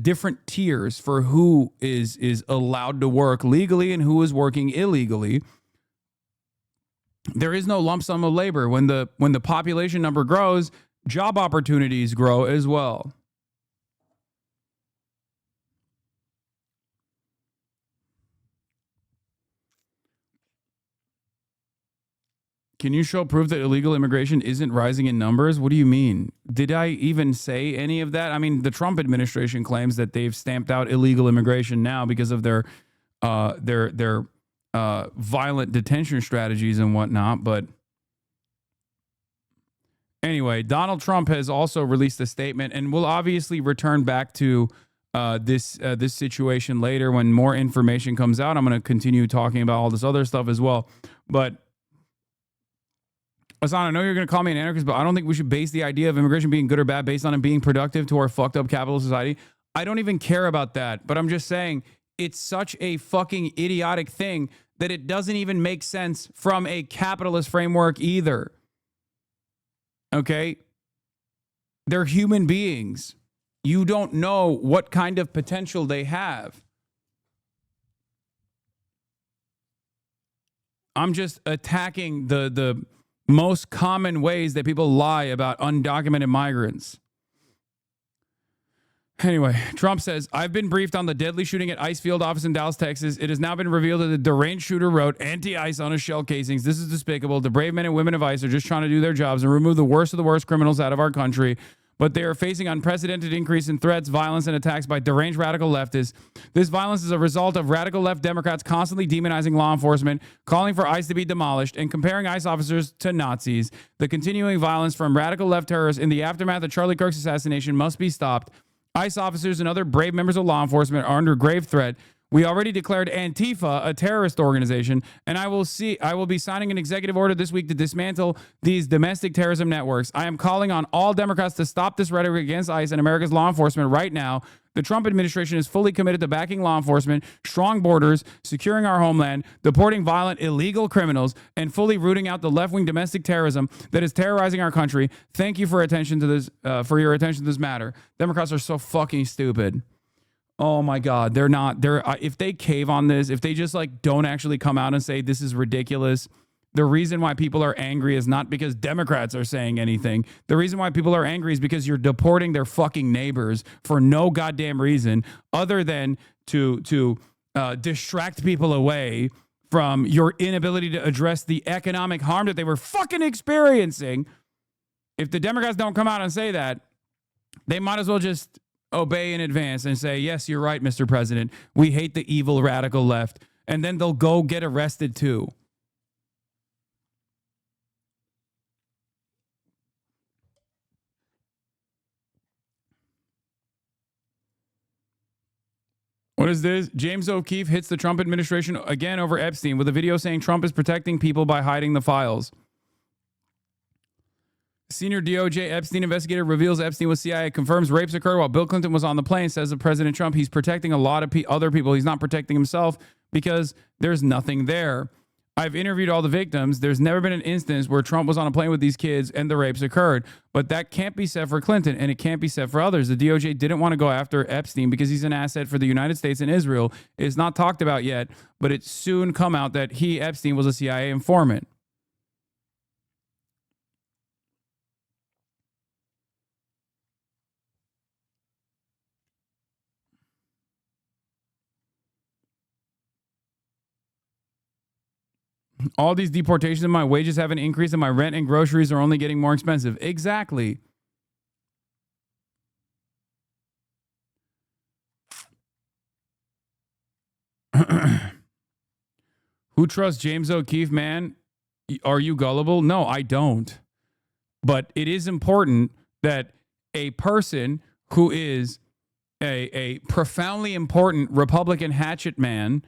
Speaker 5: different tiers for who is allowed to work legally and who is working illegally. There is no lump sum of labor. When the population number grows, job opportunities grow as well. Can you show proof that illegal immigration isn't rising in numbers? What do you mean? Did I even say any of that? I mean, the Trump administration claims that they've stamped out illegal immigration now because of their violent detention strategies and whatnot. But anyway, Donald Trump has also released a statement, and we'll obviously return back to this situation later when more information comes out. I'm going to continue talking about all this other stuff as well. But Hasan, I know you're going to call me an anarchist, but I don't think we should base the idea of immigration being good or bad based on it being productive to our fucked up capitalist society. I don't even care about that, but I'm just saying it's such a fucking idiotic thing that it doesn't even make sense from a capitalist framework either. Okay? They're human beings. You don't know what kind of potential they have. I'm just attacking the most common ways that people lie about undocumented migrants. Anyway, Trump says, I've been briefed on the deadly shooting at ICE field office in Dallas, Texas. It has now been revealed that the deranged shooter wrote anti-ICE on his shell casings. This is despicable. The brave men and women of ICE are just trying to do their jobs and remove the worst of the worst criminals out of our country. But they are facing unprecedented increase in threats, violence, and attacks by deranged radical leftists. This violence is a result of radical left Democrats constantly demonizing law enforcement, calling for ICE to be demolished, and comparing ICE officers to Nazis. The continuing violence from radical left terrorists in the aftermath of Charlie Kirk's assassination must be stopped. ICE officers and other brave members of law enforcement are under grave threat. We already declared Antifa a terrorist organization, and I will be signing an executive order this week to dismantle these domestic terrorism networks. I am calling on all Democrats to stop this rhetoric against ICE and America's law enforcement right now. The Trump administration is fully committed to backing law enforcement, strong borders, securing our homeland, deporting violent, illegal criminals, and fully rooting out the left-wing domestic terrorism that is terrorizing our country. Thank you for your attention to this matter. Democrats are so fucking stupid. Oh my God, if they cave on this, if they just like don't actually come out and say this is ridiculous, the reason why people are angry is not because Democrats are saying anything. The reason why people are angry is because you're deporting their fucking neighbors for no goddamn reason other than to distract people away from your inability to address the economic harm that they were fucking experiencing. If the Democrats don't come out and say that, they might as well just obey in advance and say, yes, you're right, Mr. President. We hate the evil radical left. And then they'll go get arrested too. What is this? James O'Keefe hits the Trump administration again over Epstein with a video saying Trump is protecting people by hiding the files. Senior DOJ Epstein investigator reveals Epstein was CIA, confirms rapes occurred while Bill Clinton was on the plane, says of President Trump, he's protecting a lot of other people. He's not protecting himself because there's nothing there. I've interviewed all the victims. There's never been an instance where Trump was on a plane with these kids and the rapes occurred. But that can't be said for Clinton, and it can't be said for others. The DOJ didn't want to go after Epstein because he's an asset for the United States and Israel. It's not talked about yet, but it soon come out that Epstein, was a CIA informant. All these deportations and my wages haven't increased and my rent and groceries are only getting more expensive. Exactly. Who trusts James O'Keefe, man? Are you gullible? No, I don't. But it is important that a person who is a profoundly important Republican hatchet man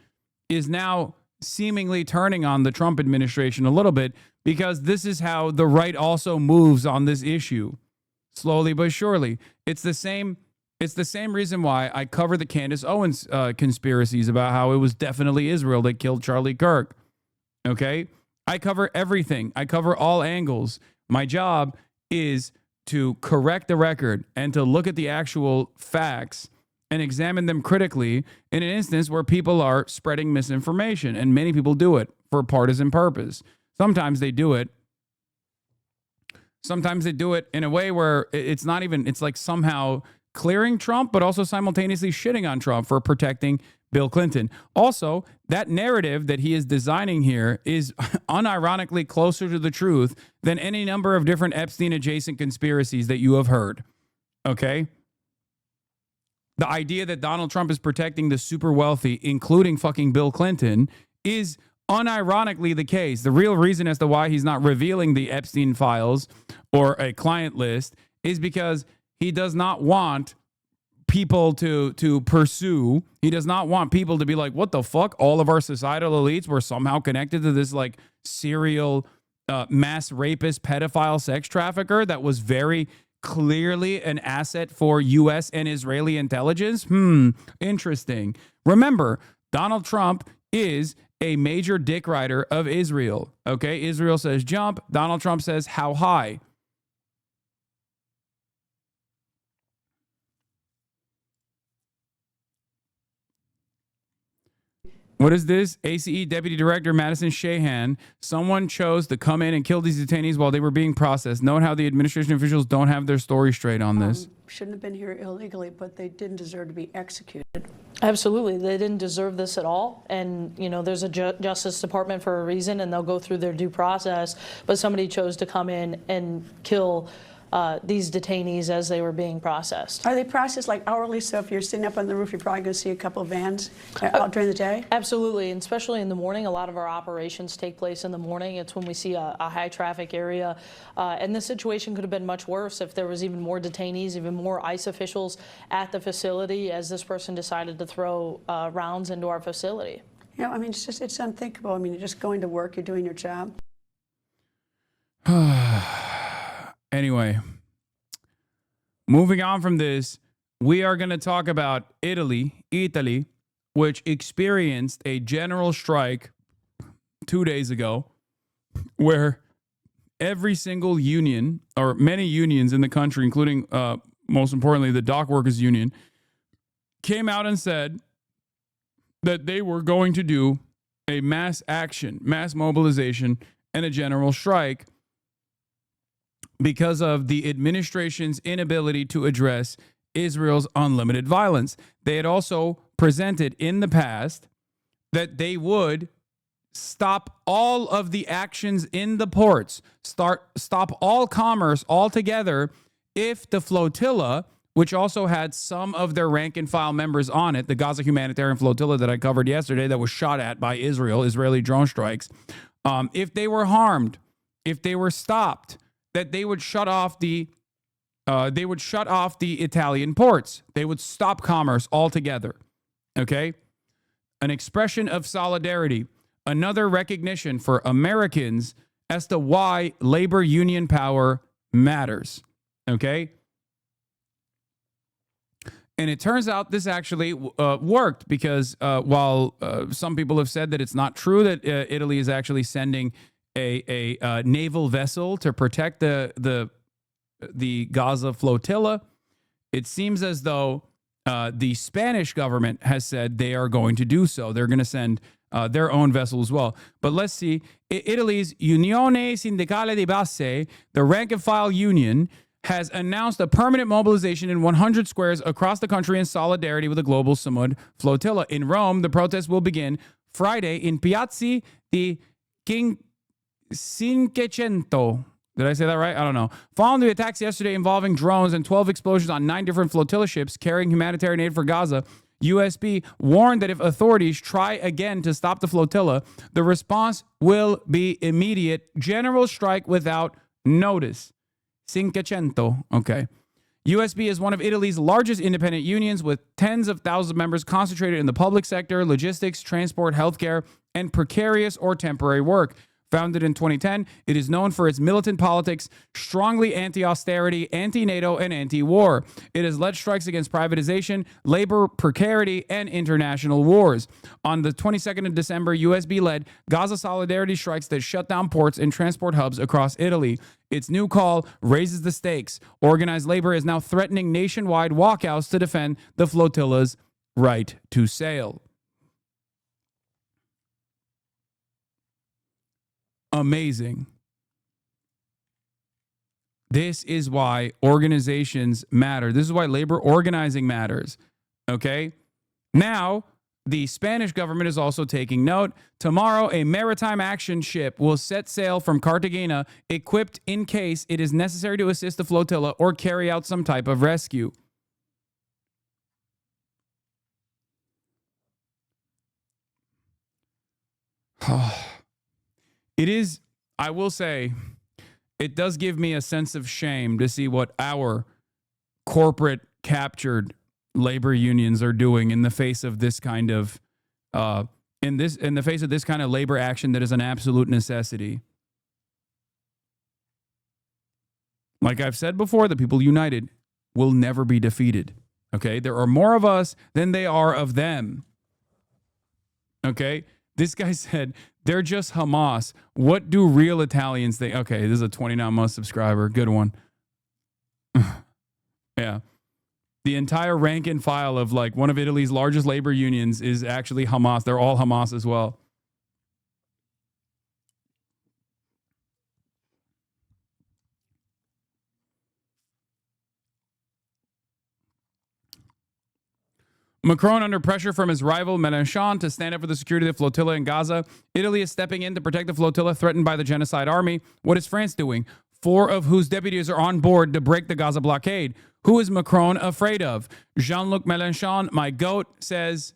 Speaker 5: is now seemingly turning on the Trump administration a little bit, because this is how the right also moves on this issue, slowly but surely. It's the same reason why I cover the Candace Owens conspiracies about how it was definitely Israel that killed Charlie Kirk. Okay? I cover everything. I cover all angles. My job is to correct the record and to look at the actual facts and examine them critically in an instance where people are spreading misinformation, and many people do it for partisan purpose. Sometimes they do it in a way where it's not even, it's like somehow clearing Trump, but also simultaneously shitting on Trump for protecting Bill Clinton. Also, that narrative that he is designing here is unironically closer to the truth than any number of different Epstein adjacent conspiracies that you have heard. Okay? The idea that Donald Trump is protecting the super wealthy, including fucking Bill Clinton, is unironically the case. The real reason as to why he's not revealing the Epstein files or a client list is because he does not want people to pursue. He does not want people to be like, what the fuck? All of our societal elites were somehow connected to this like serial mass rapist, pedophile, sex trafficker that was very clearly an asset for U.S. and Israeli intelligence. Interesting. Remember, Donald Trump is a major dick rider of Israel. Okay, Israel says jump. Donald Trump says how high. What is this? ACE Deputy Director Madison Shahan. Someone chose to come in and kill these detainees while they were being processed. Note how the administration officials don't have their story straight on this.
Speaker 8: Shouldn't have been here illegally, but they didn't deserve to be executed.
Speaker 22: Absolutely. They didn't deserve this at all. And, you know, there's a Justice Department for a reason, and they'll go through their due process. But somebody chose to come in and kill these detainees as they were being processed.
Speaker 8: Are they processed like hourly? So if you're sitting up on the roof, you're probably going to see a couple of vans out during the day?
Speaker 22: Absolutely, and especially in the morning. A lot of our operations take place in the morning. It's when we see a high traffic area. And the situation could have been much worse if there was even more detainees, even more ICE officials at the facility as this person decided to throw rounds into our facility.
Speaker 8: You know, I mean, it's unthinkable. I mean, you're just going to work, you're doing your job.
Speaker 5: Anyway, moving on from this, we are going to talk about Italy, which experienced a general strike 2 days ago where every single union, or many unions in the country, including, most importantly, the dock workers union, came out and said that they were going to do a mass action, mass mobilization, and a general strike because of the administration's inability to address Israel's unlimited violence. They had also presented in the past that they would stop all of the actions in the ports, stop all commerce altogether if the flotilla, which also had some of their rank and file members on it, the Gaza humanitarian flotilla that I covered yesterday that was shot at by Israeli drone strikes, if they were harmed, if they were stopped, that they would shut off the Italian ports. They would stop commerce altogether. Okay? An expression of solidarity, another recognition for Americans as to why labor union power matters. Okay? And it turns out this actually worked because while some people have said that it's not true that Italy is actually sending a naval vessel to protect the Gaza flotilla, it seems as though the Spanish government has said they are going to do so. They're going to send their own vessel as well. But let's see. Italy's Unione Sindacale di Base, the rank and file union, has announced a permanent mobilization in 100 squares across the country in solidarity with the global Samud flotilla. In Rome, the protest will begin Friday in Piazzi di Cinquecento. Did I say that right? I don't know. Following the attacks yesterday involving drones and 12 explosions on 9 different flotilla ships carrying humanitarian aid for Gaza, USB warned that if authorities try again to stop the flotilla, the response will be immediate. General strike without notice. Cinquecento. Okay. USB is one of Italy's largest independent unions with tens of thousands of members concentrated in the public sector, logistics, transport, healthcare, and precarious or temporary work. Founded in 2010, it is known for its militant politics, strongly anti-austerity, anti-NATO, and anti-war. It has led strikes against privatization, labor precarity, and international wars. On the 22nd of December, USB led Gaza solidarity strikes that shut down ports and transport hubs across Italy. Its new call raises the stakes. Organized labor is now threatening nationwide walkouts to defend the flotilla's right to sail. Amazing. This is why organizations matter. This is why labor organizing matters. Okay? Now, the Spanish government is also taking note. Tomorrow, a maritime action ship will set sail from Cartagena, equipped in case it is necessary to assist the flotilla or carry out some type of rescue. It is, I will say, it does give me a sense of shame to see what our corporate captured labor unions are doing in the face of this kind of in the face of this kind of labor action that is an absolute necessity. Like I've said before, the people united will never be defeated. Okay? There are more of us than they are of them. Okay? This guy said, they're just Hamas. What do real Italians think? Okay, this is a 29-month subscriber. Good one. Yeah. The entire rank and file of like one of Italy's largest labor unions is actually Hamas. They're all Hamas as well. Macron under pressure from his rival Mélenchon to stand up for the security of the flotilla in Gaza. Italy is stepping in to protect the flotilla threatened by the genocide army. What is France doing? 4 of whose deputies are on board to break the Gaza blockade. Who is Macron afraid of? Jean-Luc Mélenchon, my goat, says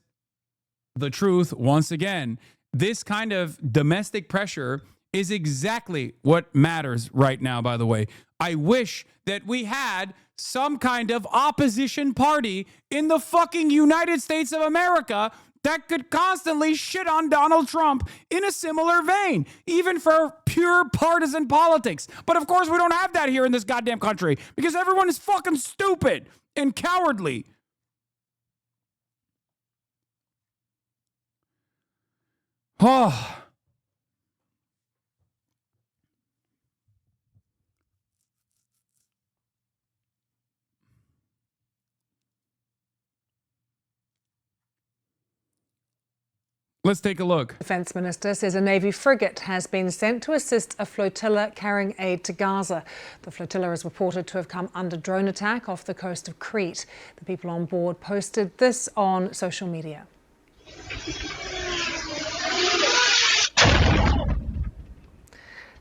Speaker 5: the truth once again. This kind of domestic pressure is exactly what matters right now, by the way. I wish that we had some kind of opposition party in the fucking United States of America that could constantly shit on Donald Trump in a similar vein, even for pure partisan politics. But of course, we don't have that here in this goddamn country because everyone is fucking stupid and cowardly. Oh. Let's take a look.
Speaker 9: Defense Minister says a Navy frigate has been sent to assist a flotilla carrying aid to Gaza. The flotilla is reported to have come under drone attack off the coast of Crete. The people on board posted this on social media.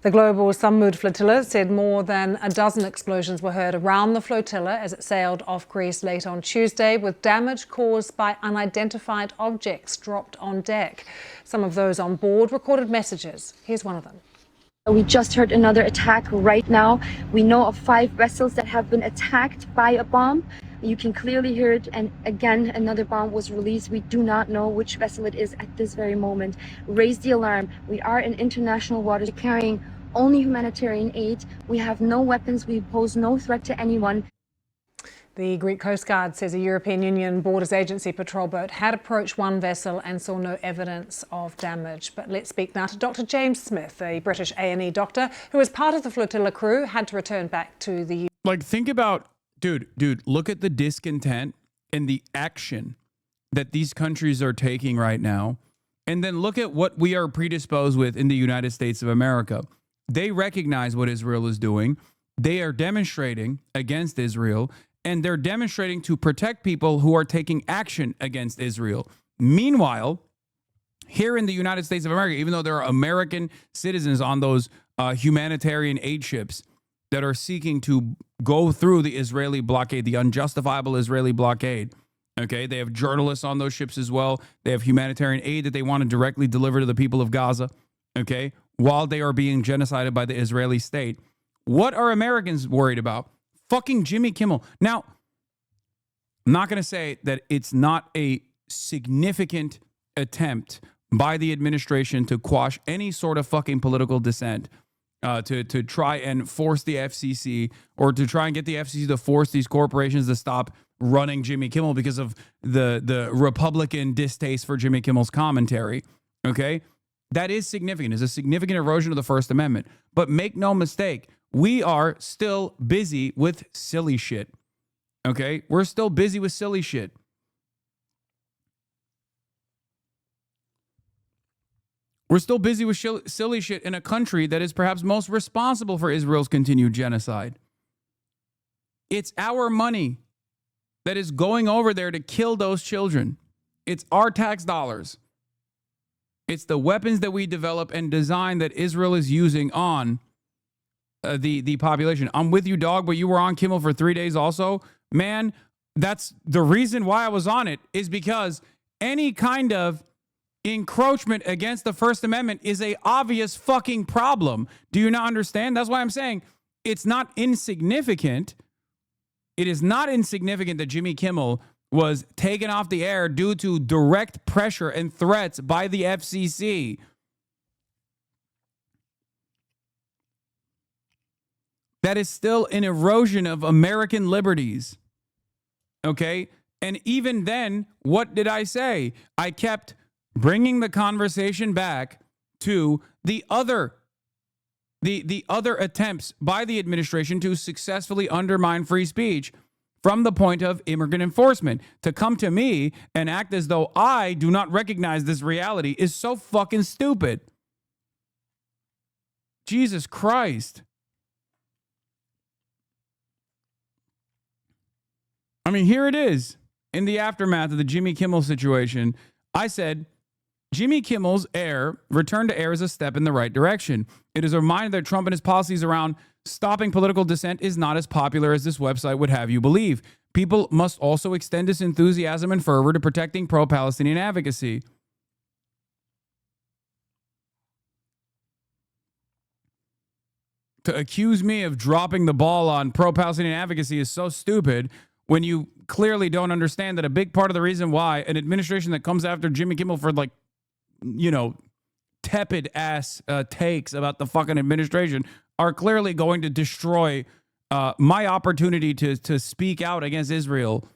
Speaker 9: The global Samud flotilla said more than a dozen explosions were heard around the flotilla as it sailed off Greece late on Tuesday, with damage caused by unidentified objects dropped on deck. Some of those on board recorded messages. Here's one of them.
Speaker 10: We just heard another attack right now. We know of 5 vessels that have been attacked by a bomb. You can clearly hear it, and again, another bomb was released. We do not know which vessel it is at this very moment. Raise the alarm. We are in international waters carrying only humanitarian aid. We have no weapons. We pose no threat to anyone.
Speaker 9: The Greek Coast Guard says a European Union Borders Agency patrol boat had approached one vessel and saw no evidence of damage. But let's speak now to Dr. James Smith, a British A&E doctor who, as part of the flotilla crew, had to return back to the UK.
Speaker 5: Like, think about, dude, look at the discontent and the action that these countries are taking right now. And then look at what we are predisposed with in the United States of America. They recognize what Israel is doing. They are demonstrating against Israel, and they're demonstrating to protect people who are taking action against Israel. Meanwhile, here in the United States of America, even though there are American citizens on those humanitarian aid ships that are seeking to go through the Israeli blockade, the unjustifiable Israeli blockade, okay, they have journalists on those ships as well. They have humanitarian aid that they want to directly deliver to the people of Gaza, okay, while they are being genocided by the Israeli state. What are Americans worried about? Fucking Jimmy Kimmel. Now, I'm not going to say that it's not a significant attempt by the administration to quash any sort of fucking political dissent, to try and force the FCC, or to try and get the FCC to force these corporations to stop running Jimmy Kimmel because of the Republican distaste for Jimmy Kimmel's commentary. Okay? That is significant. It's a significant erosion of the First Amendment. But make no mistake, we are still busy with silly shit. Okay? We're still busy with silly shit. We're still busy with silly shit in a country that is perhaps most responsible for Israel's continued genocide. It's our money that is going over there to kill those children. It's our tax dollars. It's the weapons that we develop and design that Israel is using on the population. I'm with you, dog, but you were on Kimmel for 3 days also. Man, that's the reason why I was on it, is because any kind of encroachment against the First Amendment is a obvious fucking problem. Do you not understand? That's why I'm saying it's not insignificant. It is not insignificant that Jimmy Kimmel was taken off the air due to direct pressure and threats by the FCC. That is still an erosion of American liberties. Okay? And even then, what did I say? I kept bringing the conversation back to the other attempts by the administration to successfully undermine free speech from the point of immigrant enforcement. To come to me and act as though I do not recognize this reality is so fucking stupid. Jesus Christ. I mean, here it is. In the aftermath of the Jimmy Kimmel situation, I said, Jimmy Kimmel's return to air is a step in the right direction. It is a reminder that Trump and his policies around stopping political dissent is not as popular as this website would have you believe. People must also extend this enthusiasm and fervor to protecting pro-Palestinian advocacy. To accuse me of dropping the ball on pro-Palestinian advocacy is so stupid when you clearly don't understand that a big part of the reason why an administration that comes after Jimmy Kimmel for, like, you know, tepid ass takes about the fucking administration are clearly going to destroy my opportunity to speak out against Israel.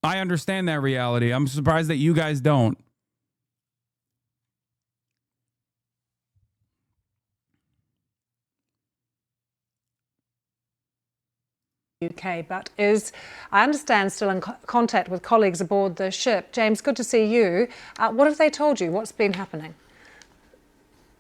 Speaker 5: I understand that reality. I'm surprised that you guys don't.
Speaker 9: UK, but is, I understand, still in contact with colleagues aboard the ship. James, good to see you. What have they told you? What's been happening?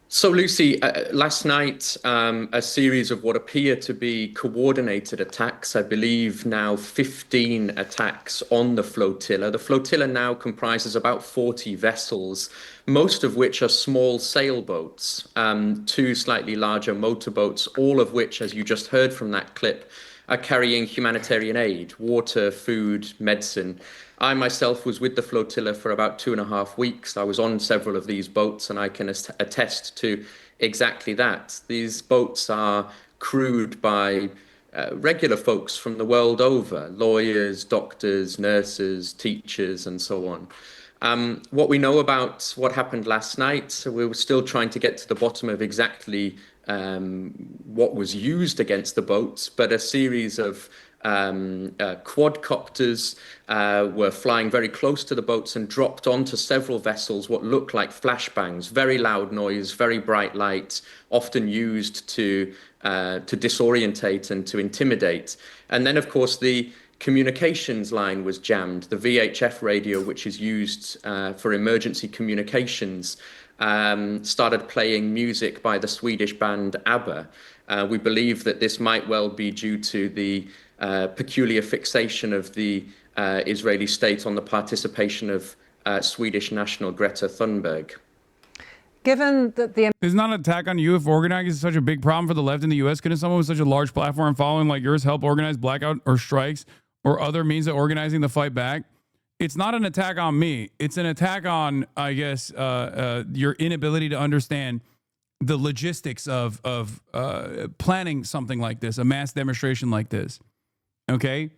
Speaker 1: So, Lucy, last night, a series of what appear to be coordinated attacks, I believe now 15 attacks on the flotilla. The flotilla now comprises about 40 vessels, most of which are small sailboats, 2 slightly larger motorboats, all of which, as you just heard from that clip, are carrying humanitarian aid, water, food, medicine. I myself was with the flotilla for about 2.5 weeks. I was on several of these boats, and I can attest to exactly that. These boats are crewed by regular folks from the world over, lawyers, doctors, nurses, teachers, and so on. What we know about what happened last night, so we were still trying to get to the bottom of exactly what was used against the boats, but a series of quadcopters were flying very close to the boats and dropped onto several vessels what looked like flashbangs, very loud noise, very bright light, often used to disorientate and to intimidate. And then, of course, the communications line was jammed. The VHF radio, which is used for emergency communications, started playing music by the Swedish band ABBA. We believe that this might well be due to the peculiar fixation of the Israeli state on the participation of Swedish national Greta Thunberg.
Speaker 9: Given that the
Speaker 5: Is not an attack on you if organizing is such a big problem for the left in the U.S. Couldn't someone with such a large platform following like yours help organize blackout or strikes or other means of organizing the fight back? It's not an attack on me. It's an attack on, I guess, your inability to understand the logistics of planning something like this, a mass demonstration like this. Okay?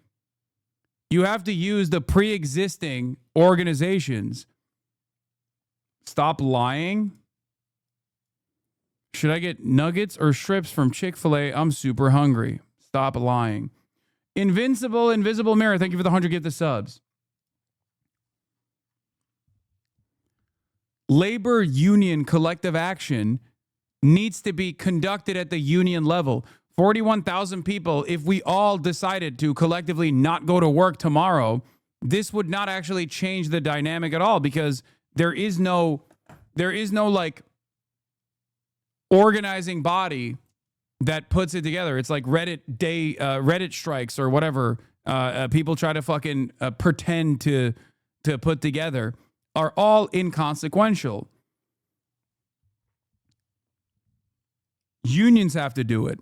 Speaker 5: You have to use the pre-existing organizations. Stop lying. Should I get nuggets or strips from Chick-fil-A? I'm super hungry. Stop lying. Invisible Mirror, thank you for the 100 gifted subs. Labor union collective action needs to be conducted at the union level. 41,000 people, if we all decided to collectively not go to work tomorrow, this would not actually change the dynamic at all because there is no like organizing body that puts it together. It's like Reddit strikes or whatever people try to fucking pretend to put together are all inconsequential. Unions have to do it.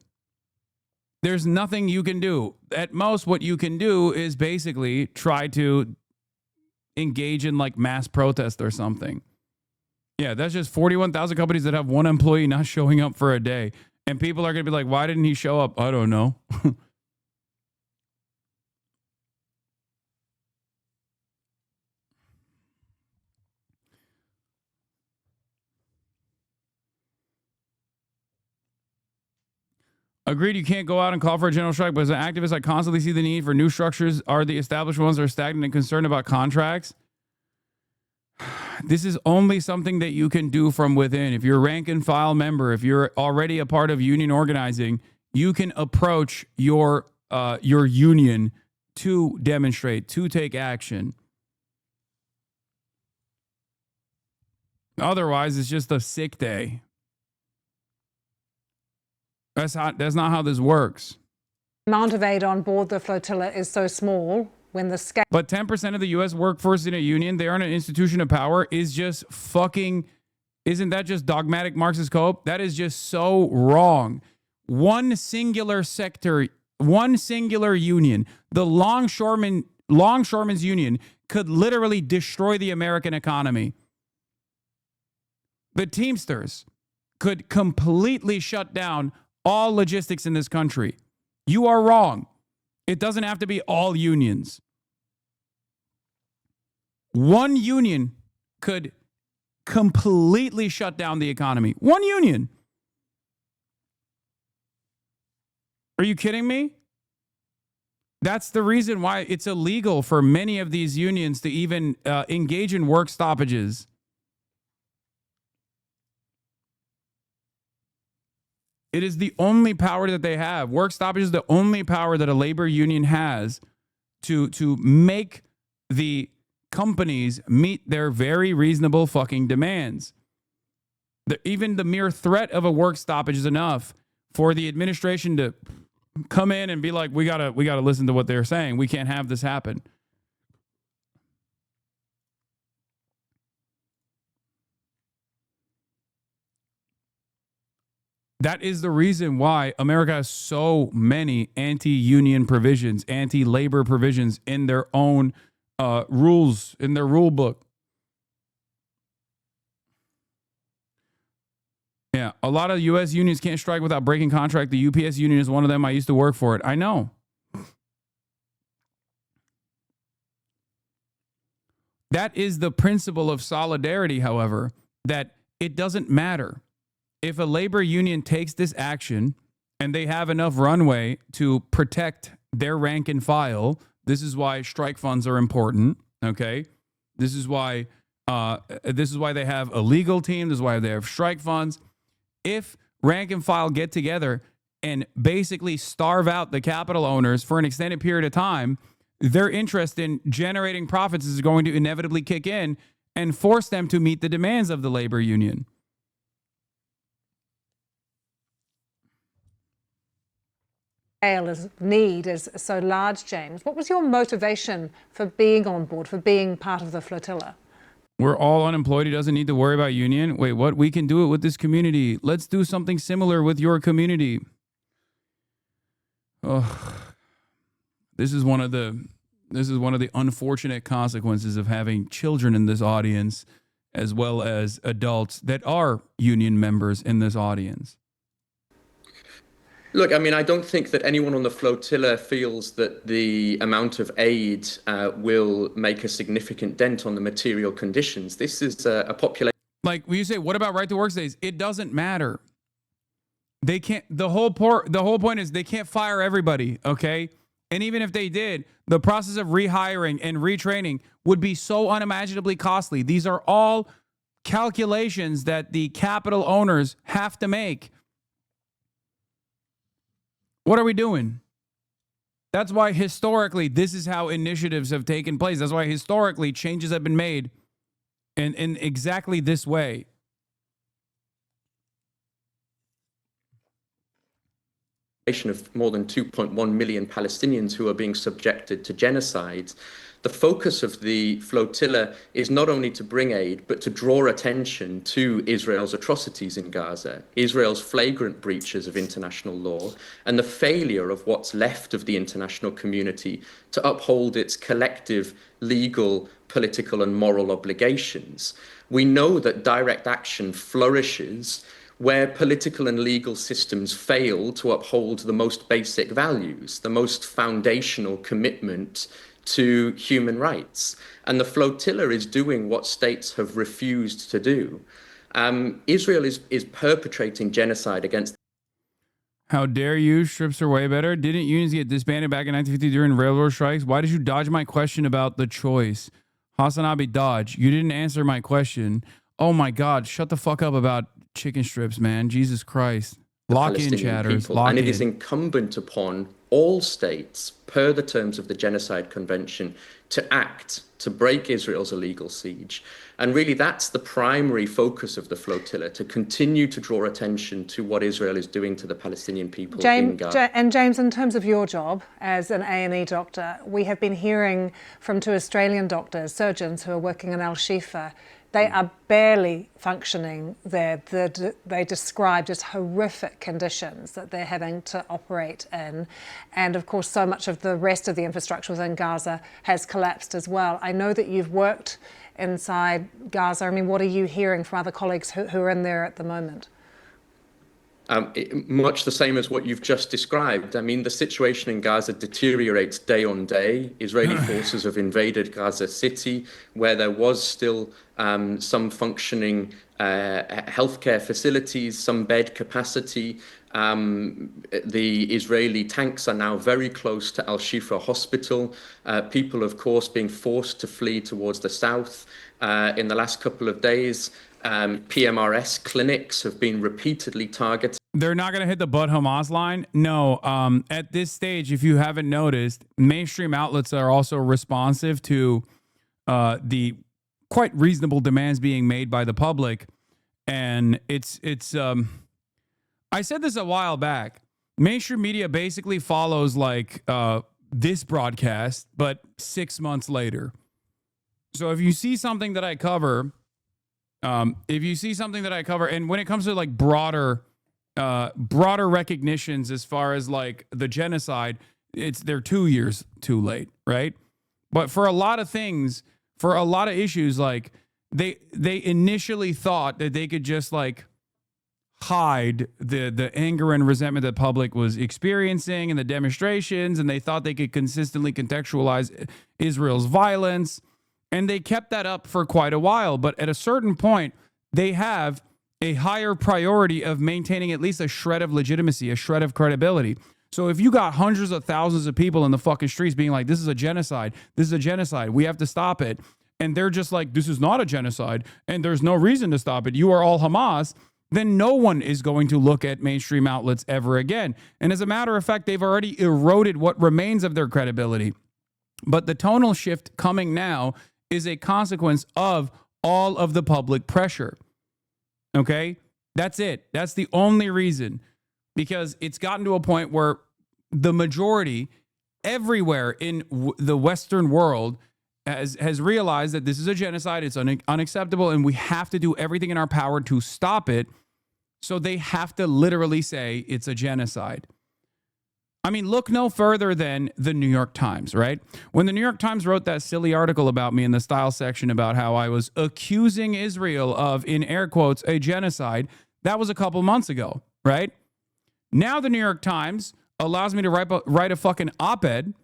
Speaker 5: There's nothing you can do. At most, what you can do is basically try to engage in like mass protest or something. Yeah, that's just 41,000 companies that have one employee not showing up for a day. And people are going to be like, why didn't he show up? I don't know. Agreed, you can't go out and call for a general strike, but as an activist, I constantly see the need for new structures. Are the established ones that are stagnant and concerned about contracts? This is only something that you can do from within. If you're a rank and file member, if you're already a part of union organizing, you can approach your union to demonstrate, to take action. Otherwise, it's just a sick day. That's not how this works.
Speaker 9: The amount of aid on board the flotilla is so small when the scale.
Speaker 5: But 10% of the U.S. workforce in a union, they are in an institution of power, is just fucking. Isn't that just dogmatic Marxist cope? That is just so wrong. One singular sector, one singular union, the longshoremen's union, could literally destroy the American economy. The Teamsters could completely shut down all logistics in this country. You are wrong. It doesn't have to be all unions. One union could completely shut down the economy. One union. Are you kidding me? That's the reason why it's illegal for many of these unions to even engage in work stoppages. It is the only power that they have. Work stoppage is the only power that a labor union has to make the companies meet their very reasonable fucking demands. Even the mere threat of a work stoppage is enough for the administration to come in and be like, we gotta listen to what they're saying. We can't have this happen. That is the reason why America has so many anti-union provisions, anti-labor provisions in their own rules, in their rule book. Yeah, a lot of U.S. unions can't strike without breaking contract. The UPS union is one of them. I used to work for it. I know. That is the principle of solidarity, however, that it doesn't matter. If a labor union takes this action and they have enough runway to protect their rank and file, this is why strike funds are important. Okay, this is why they have a legal team. This is why they have strike funds. If rank and file get together and basically starve out the capital owners for an extended period of time, their interest in generating profits is going to inevitably kick in and force them to meet the demands of the labor union.
Speaker 9: Need is so large, James. What was your motivation for being on board, for being part of the flotilla?
Speaker 5: We're all unemployed. He doesn't need to worry about union. Wait, what? We can do it with this community. Let's do something similar with your community. Oh, this is one of the unfortunate consequences of having children in this audience, as well as adults that are union members in this audience.
Speaker 1: Look, I mean, I don't think that anyone on the flotilla feels that the amount of aid will make a significant dent on the material conditions. This is a population.
Speaker 5: Like when you say, what about right to work days? It doesn't matter. They can't. The whole point is they can't fire everybody. Okay. And even if they did, the process of rehiring and retraining would be so unimaginably costly. These are all calculations that the capital owners have to make. What are we doing? That's why historically, this is how initiatives have taken place. That's why historically changes have been made in exactly this way.
Speaker 1: of more than 2.1 million Palestinians who are being subjected to genocide. The focus of the flotilla is not only to bring aid, but to draw attention to Israel's atrocities in Gaza, Israel's flagrant breaches of international law, and the failure of what's left of the international community to uphold its collective legal, political, and moral obligations. We know that direct action flourishes where political and legal systems fail to uphold the most basic values, the most foundational commitment to human rights. And the flotilla is doing what states have refused to do. Israel is perpetrating genocide against.
Speaker 5: How dare you? Strips are way better. Didn't unions get disbanded back in 1950 during railroad strikes? Why did you dodge my question about the choice? HasanAbi dodge. You didn't answer my question. Oh my God, shut the fuck up about chicken strips, man. Jesus Christ. Lock in, chatters. Lock
Speaker 1: And it
Speaker 5: in.
Speaker 1: is incumbent upon all states, per the terms of the Genocide Convention, to act to break Israel's illegal siege. And really, that's the primary focus of the flotilla, to continue to draw attention to what Israel is doing to the Palestinian people in Gaza.
Speaker 9: And James, in terms of your job as an A&E doctor, we have been hearing from 2 Australian doctors, surgeons who are working in Al-Shifa. They are barely functioning there. They describe just horrific conditions that they're having to operate in. And of course, so much of the rest of the infrastructure within Gaza has collapsed as well. I know that you've worked inside Gaza. I mean, what are you hearing from other colleagues who are in there at the moment?
Speaker 1: Much the same as what you've just described. I mean, the situation in Gaza deteriorates day on day. Israeli forces have invaded Gaza City, where there was still some functioning healthcare facilities, some bed capacity. The Israeli tanks are now very close to Al-Shifa hospital. People, of course, being forced to flee towards the south. In the last couple of days, PMRS clinics have been repeatedly targeted.
Speaker 5: They're not going to hit the but Hamas line. No, at this stage, if you haven't noticed, mainstream outlets are also responsive to the quite reasonable demands being made by the public. And it's I said this a while back. Mainstream media basically follows like this broadcast, but 6 months later. So if you see something that I cover, and when it comes to like broader recognitions as far as like the genocide, they're 2 years too late, right? But for a lot of things, for a lot of issues, like they initially thought that they could just like hide the anger and resentment that the public was experiencing and the demonstrations, and they thought they could consistently contextualize Israel's violence. And they kept that up for quite a while. But at a certain point, they have a higher priority of maintaining at least a shred of legitimacy, a shred of credibility. So if you got hundreds of thousands of people in the fucking streets being like, this is a genocide, we have to stop it. And they're just like, this is not a genocide, and there's no reason to stop it. You are all Hamas. Then no one is going to look at mainstream outlets ever again. And as a matter of fact, they've already eroded what remains of their credibility. But the tonal shift coming now is a consequence of all of the public pressure. Okay? That's it. That's the only reason. Because it's gotten to a point where the majority everywhere in the Western world has realized that this is a genocide. It's unacceptable, and we have to do everything in our power to stop it. So they have to literally say it's a genocide. I mean, look no further than the New York Times, right? When the New York Times wrote that silly article about me in the style section about how I was accusing Israel of, in air quotes, a genocide, that was a couple months ago, right? Now the New York Times allows me to write a fucking op-ed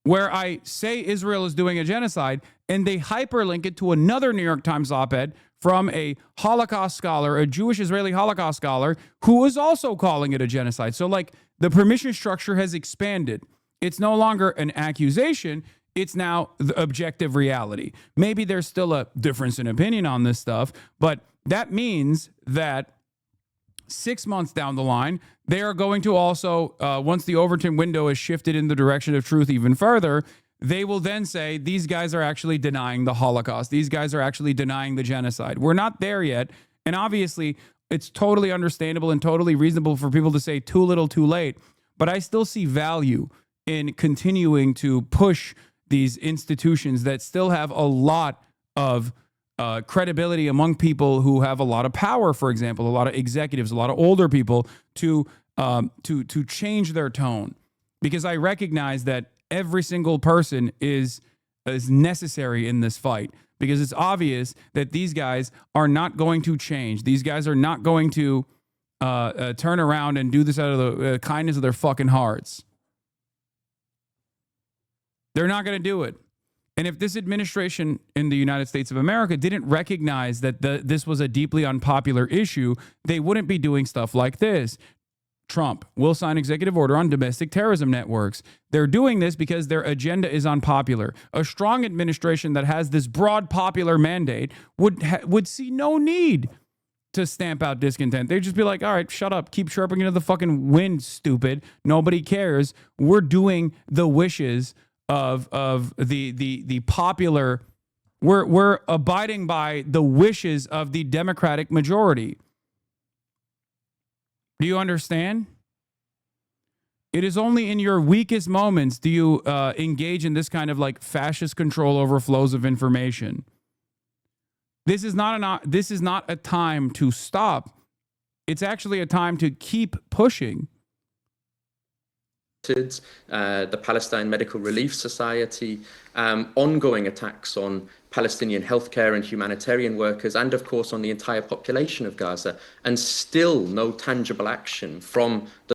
Speaker 5: where I say Israel is doing a genocide, and they hyperlink it to another New York Times op-ed from a Holocaust scholar, a Jewish Israeli Holocaust scholar, who is also calling it a genocide. So like the permission structure has expanded. It's no longer an accusation. It's now the objective reality. Maybe there's still a difference in opinion on this stuff, but that means that 6 months down the line, they are going to also, once the Overton window is shifted in the direction of truth even further, they will then say, these guys are actually denying the Holocaust. These guys are actually denying the genocide. We're not there yet. And obviously, it's totally understandable and totally reasonable for people to say too little, too late. but I still see value in continuing to push these institutions that still have a lot of credibility among people who have a lot of power, for example, a lot of executives, a lot of older people, to change their tone. Because I recognize that every single person is necessary in this fight, because it's obvious that these guys are not going to change. These guys are not going to turn around and do this out of the kindness of their fucking hearts. They're not going to do it. And if this administration in the United States of America didn't recognize that this was a deeply unpopular issue, they wouldn't be doing stuff like this. Trump will sign executive order on domestic terrorism networks. They're doing this because their agenda is unpopular. A strong administration that has this broad popular mandate would see no need to stamp out discontent. They'd just be like, all right, shut up. Keep chirping into the fucking wind, stupid. Nobody cares. We're doing the wishes of the popular. We're abiding by the wishes of the Democratic majority. Do you understand? It is only in your weakest moments do you engage in this kind of like fascist control over flows of information. This is not a time to stop. It's actually a time to keep pushing.
Speaker 1: The Palestine Medical Relief Society, ongoing attacks on Palestinian healthcare and humanitarian workers, and of course on the entire population of Gaza, and still no tangible action from the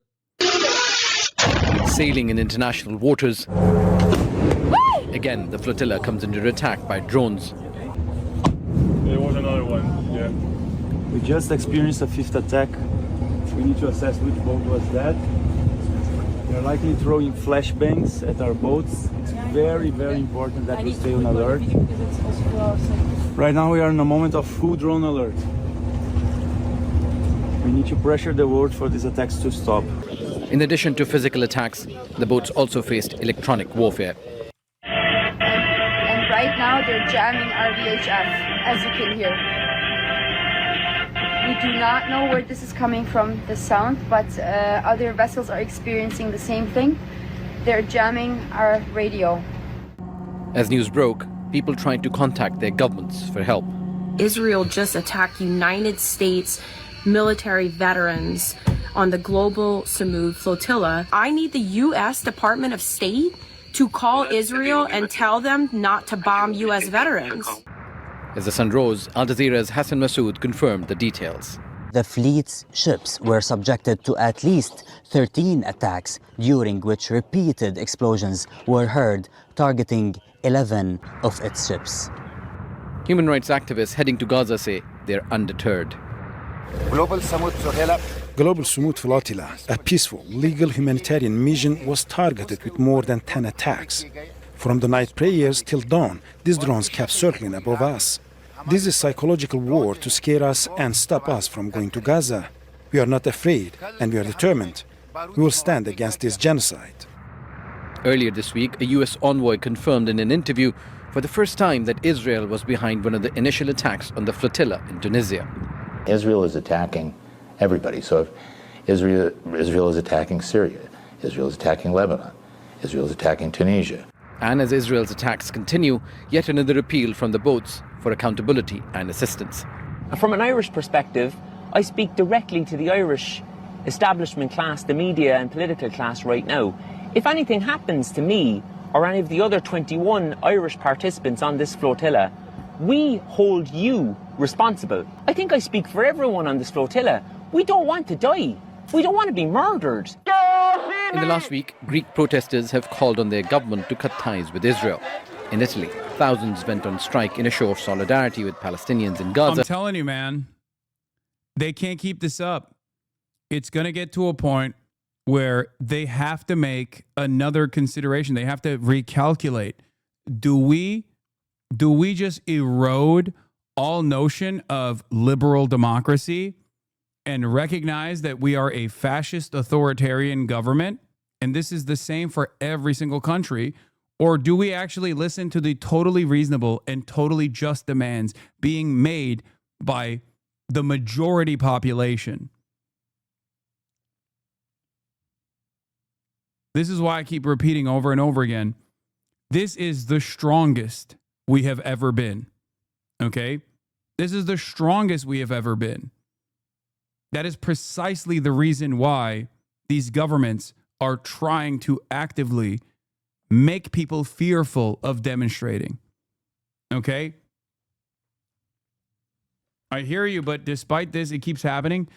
Speaker 11: sailing in international waters. Again, the flotilla comes under attack by drones.
Speaker 13: There was another one, yeah. We just experienced a fifth attack. We need to assess which boat was that. They're likely throwing flashbangs at our boats. It's very, very important that we stay on alert. Right now we are in a moment of full drone alert. We need to pressure the world for these attacks to stop.
Speaker 11: In addition to physical attacks, the boats also faced electronic warfare.
Speaker 10: And right now they're jamming our VHF, as you can hear. We do not know where this is coming from, the sound, but other vessels are experiencing the same thing. They're jamming our radio.
Speaker 11: As news broke, people tried to contact their governments for help.
Speaker 23: Israel just attacked United States military veterans on the global Samud flotilla. I need the U.S. Department of State to call Israel and tell them not to bomb U.S. veterans.
Speaker 11: As the sun rose, Al Jazeera's Hasan Masood confirmed the details.
Speaker 24: The fleet's ships were subjected to at least 13 attacks, during which repeated explosions were heard, targeting 11 of its ships.
Speaker 11: Human rights activists heading to Gaza say they're undeterred.
Speaker 25: Global Samud Flotilla, a peaceful, legal humanitarian mission, was targeted with more than 10 attacks. From the night prayers till dawn, these drones kept circling above us. This is psychological war to scare us and stop us from going to Gaza. We are not afraid, and we are determined. We will stand against this genocide.
Speaker 11: Earlier this week, a U.S. envoy confirmed in an interview for the first time that Israel was behind one of the initial attacks on the flotilla in Tunisia.
Speaker 26: Israel is attacking everybody. So if Israel is attacking Syria, Israel is attacking Lebanon, Israel is attacking Tunisia.
Speaker 11: And as Israel's attacks continue, yet another appeal from the boats for accountability and assistance.
Speaker 27: From an Irish perspective, I speak directly to the Irish establishment class, the media and political class right now. If anything happens to me or any of the other 21 Irish participants on this flotilla, we hold you responsible. I think I speak for everyone on this flotilla. We don't want to die. We don't want to be murdered.
Speaker 11: In the last week, Greek protesters have called on their government to cut ties with Israel. In Italy, thousands went on strike in a show of solidarity with Palestinians in Gaza.
Speaker 5: I'm telling you, man, they can't keep this up. It's going to get to a point where they have to make another consideration. They have to recalculate. Do we just erode all notion of liberal democracy and recognize that we are a fascist authoritarian government, and this is the same for every single country? Or do we actually listen to the totally reasonable and totally just demands being made by the majority population? This is why I keep repeating over and over again. This is the strongest we have ever been. Okay? This is the strongest we have ever been. That is precisely the reason why these governments are trying to actively make people fearful of demonstrating. Okay? I hear you, but despite this, it keeps happening.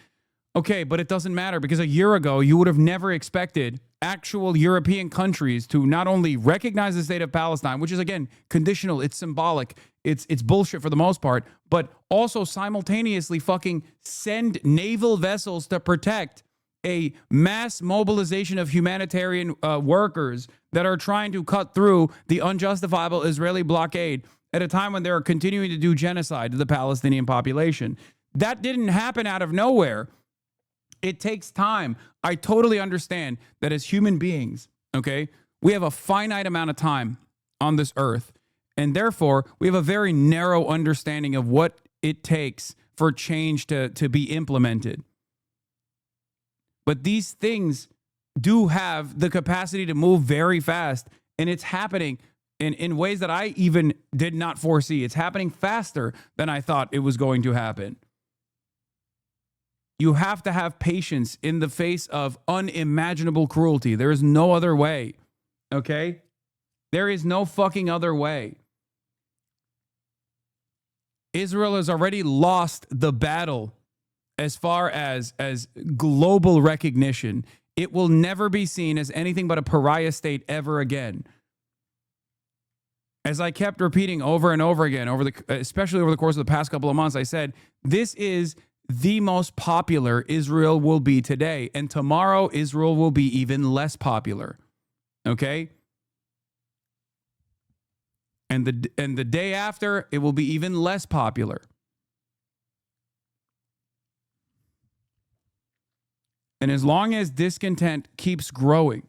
Speaker 5: Okay, but it doesn't matter because a year ago, you would have never expected actual European countries to not only recognize the state of Palestine, which is, again, conditional, it's symbolic, it's bullshit for the most part, but also simultaneously fucking send naval vessels to protect a mass mobilization of humanitarian workers that are trying to cut through the unjustifiable Israeli blockade at a time when they're continuing to do genocide to the Palestinian population. That didn't happen out of nowhere. It takes time. I totally understand that as human beings, okay, we have a finite amount of time on this earth, and therefore we have a very narrow understanding of what it takes for change to be implemented. But these things do have the capacity to move very fast, and it's happening in ways that I even did not foresee. It's happening faster than I thought it was going to happen. You have to have patience in the face of unimaginable cruelty. There is no other way, okay? There is no fucking other way. Israel has already lost the battle as far as global recognition. It will never be seen as anything but a pariah state ever again. As I kept repeating over and over again, especially over the course of the past couple of months, I said, this is the most popular Israel will be today. And tomorrow, Israel will be even less popular. Okay? And the day after, it will be even less popular. And as long as discontent keeps growing,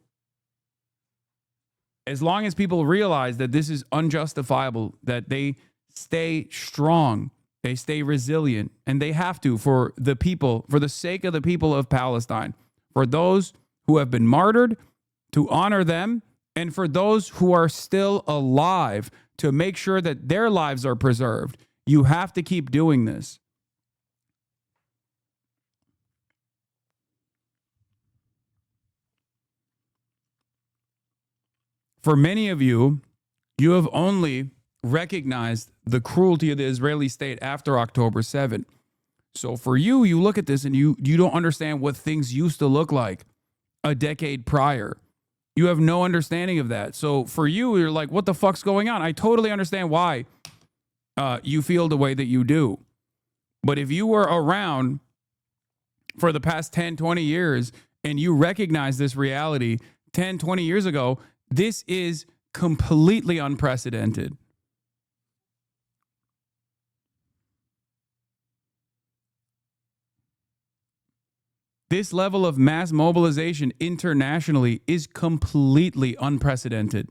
Speaker 5: as long as people realize that this is unjustifiable, that they stay strong, they stay resilient, and they have to for the people, for the sake of the people of Palestine, for those who have been martyred, to honor them, and for those who are still alive, to make sure that their lives are preserved. You have to keep doing this. For many of you, you have only recognized the cruelty of the Israeli state after October 7. So for you, you look at this and you don't understand what things used to look like a decade prior. You have no understanding of that. So for you, you're like, what the fuck's going on? I totally understand why you feel the way that you do. But if you were around for the past 10, 20 years and you recognize this reality 10, 20 years ago, this is completely unprecedented. This level of mass mobilization internationally is completely unprecedented.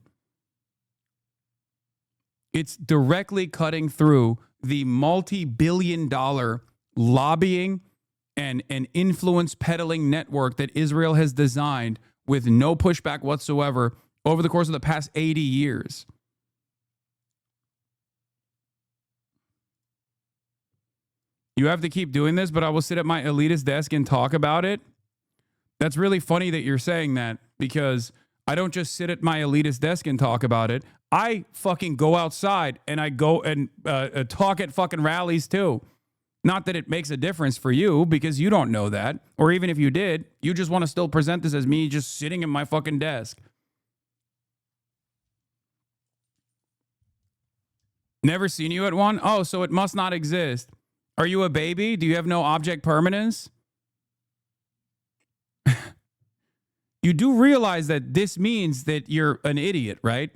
Speaker 5: It's directly cutting through the multi-billion-dollar lobbying and influence peddling network that Israel has designed with no pushback whatsoever over the course of the past 80 years. You have to keep doing this, but I will sit at my elitist desk and talk about it. That's really funny that you're saying that, because I don't just sit at my elitist desk and talk about it. I fucking go outside and I go and talk at fucking rallies too. Not that it makes a difference for you, because you don't know that. Or even if you did, you just want to still present this as me just sitting at my fucking desk. Never seen you at one? Oh, so it must not exist. Are you a baby? Do you have no object permanence? You do realize that this means that you're an idiot, right?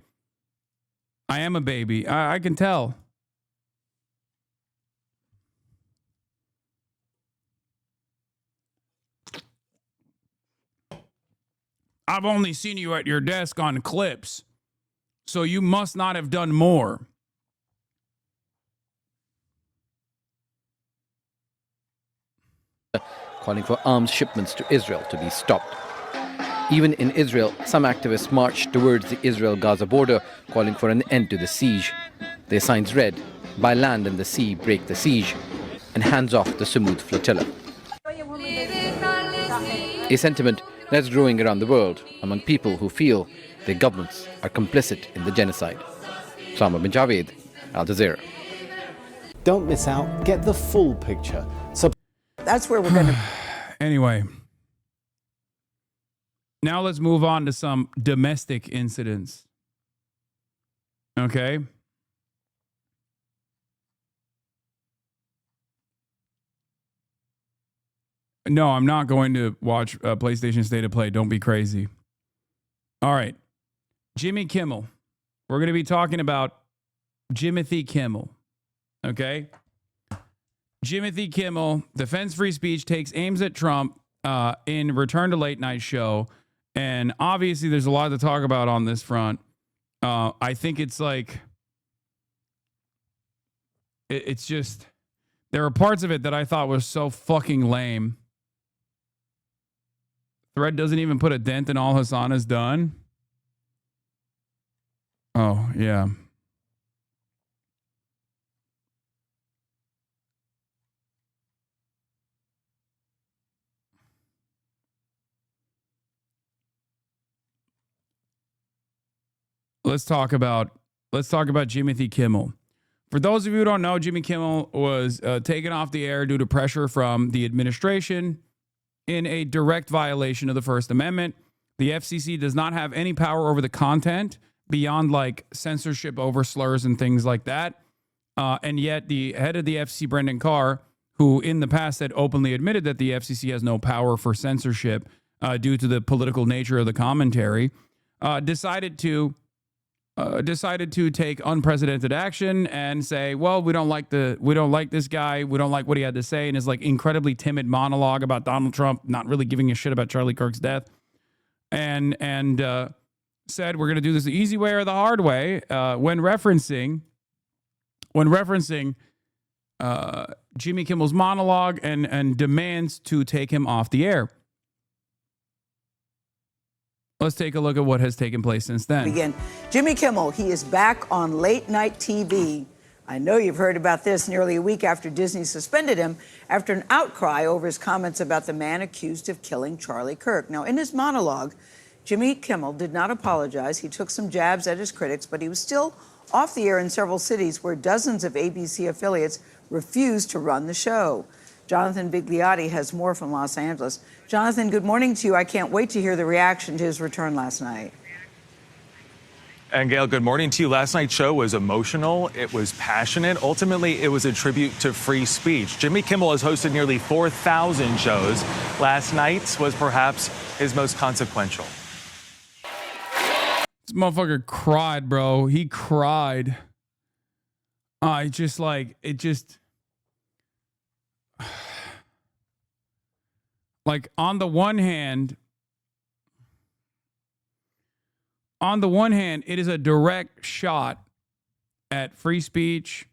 Speaker 5: I am a baby. I can tell. I've only seen you at your desk on clips, so you must not have done more.
Speaker 11: Calling for arms shipments to Israel to be stopped. Even in Israel, some activists marched towards the Israel-Gaza border, calling for an end to the siege. Their signs read, "By land and the sea, break the siege," and "Hands off the Samud flotilla." A sentiment that's growing around the world among people who feel their governments are complicit in the genocide. Sama bin Javed, Al Jazeera.
Speaker 2: Don't miss out. Get the full picture. So
Speaker 15: that's where we're going to.
Speaker 5: Anyway, now let's move on to some domestic incidents. Okay. No, I'm not going to watch PlayStation State of Play. Don't be crazy. All right. Jimmy Kimmel. We're going to be talking about Jimothy Kimmel. Okay. Jimothy Kimmel defends free speech, takes aims at Trump in Return to Late Night show. And obviously there's a lot to talk about on this front. I think it's like, it's just, there are parts of it that I thought was so fucking lame. Thread doesn't even put a dent in all Hasan has done. Oh, yeah. Let's talk about Jimothy Kimmel. For those of you who don't know, Jimmy Kimmel was taken off the air due to pressure from the administration in a direct violation of the First Amendment. The FCC does not have any power over the content beyond like censorship over slurs and things like that. And yet the head of the FCC, Brendan Carr, who in the past had openly admitted that the FCC has no power for censorship due to the political nature of the commentary, decided to take unprecedented action and say, well, we don't like this guy. We don't like what he had to say. And his like incredibly timid monologue about Donald Trump, not really giving a shit about Charlie Kirk's death. And said, we're going to do this the easy way or the hard way. When referencing Jimmy Kimmel's monologue and demands to take him off the air. Let's take a look at what has taken place since then.
Speaker 15: Again, Jimmy Kimmel, he is back on late night TV. I know you've heard about this nearly a week after Disney suspended him after an outcry over his comments about the man accused of killing Charlie Kirk. Now, in his monologue, Jimmy Kimmel did not apologize. He took some jabs at his critics, but he was still off the air in several cities where dozens of ABC affiliates refused to run the show. Jonathan Bigliotti has more from Los Angeles. Jonathan, good morning to you. I can't wait to hear the reaction to his return last night.
Speaker 16: And Gail, good morning to you. Last night's show was emotional. It was passionate. Ultimately, it was a tribute to free speech. Jimmy Kimmel has hosted nearly 4,000 shows. Last night's was perhaps his most consequential.
Speaker 5: This motherfucker cried, bro. He cried. Like on the one hand, it is a direct shot at free speech.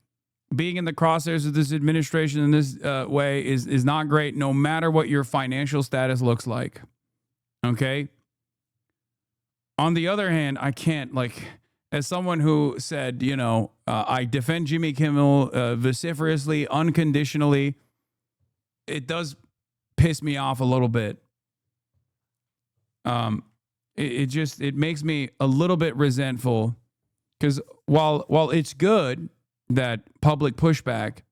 Speaker 5: Being in the crosshairs of this administration in this way is not great, no matter what your financial status looks like. Okay? On the other hand, I can't, like, as someone who said, I defend Jimmy Kimmel vociferously, unconditionally, it does piss me off a little bit. It makes me a little bit resentful because while it's good that public pushback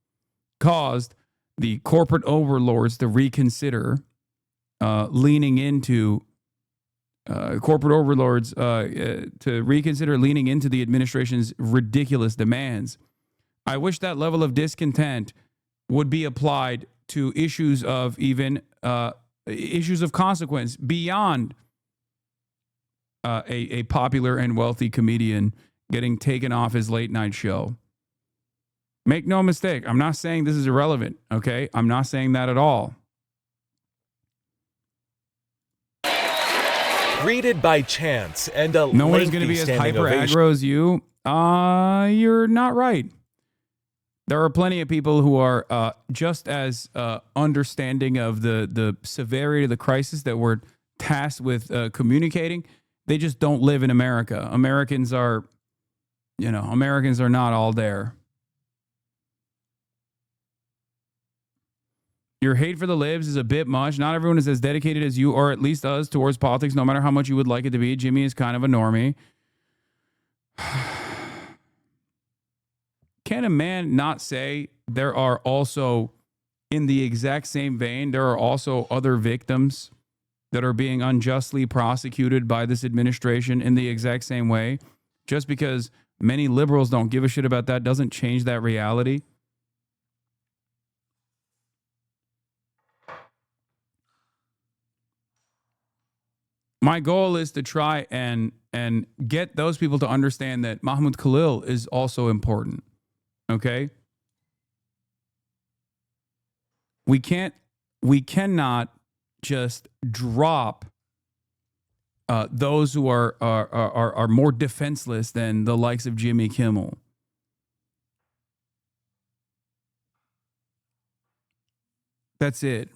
Speaker 5: caused the corporate overlords to reconsider leaning into the administration's ridiculous demands. I wish that level of discontent would be applied to issues of issues of consequence beyond a popular and wealthy comedian getting taken off his late night show. Make no mistake, I'm not saying this is irrelevant, okay? I'm not saying that at all.
Speaker 18: Greeted by chants and a
Speaker 5: no one is going to be as hyper aggro as you. You're not right. There are plenty of people who are just as understanding of the severity of the crisis that we're tasked with communicating. They just don't live in America. Americans are not all there. Your hate for the libs is a bit much. Not everyone is as dedicated as you, or at least us, towards politics, no matter how much you would like it to be. Jimmy is kind of a normie. Can a man not say there are also, in the exact same vein, there are also other victims that are being unjustly prosecuted by this administration in the exact same way? Just because many liberals don't give a shit about that doesn't change that reality. My goal is to try and get those people to understand that Mahmoud Khalil is also important. Okay? We cannot just drop those who are more defenseless than the likes of Jimmy Kimmel. That's it.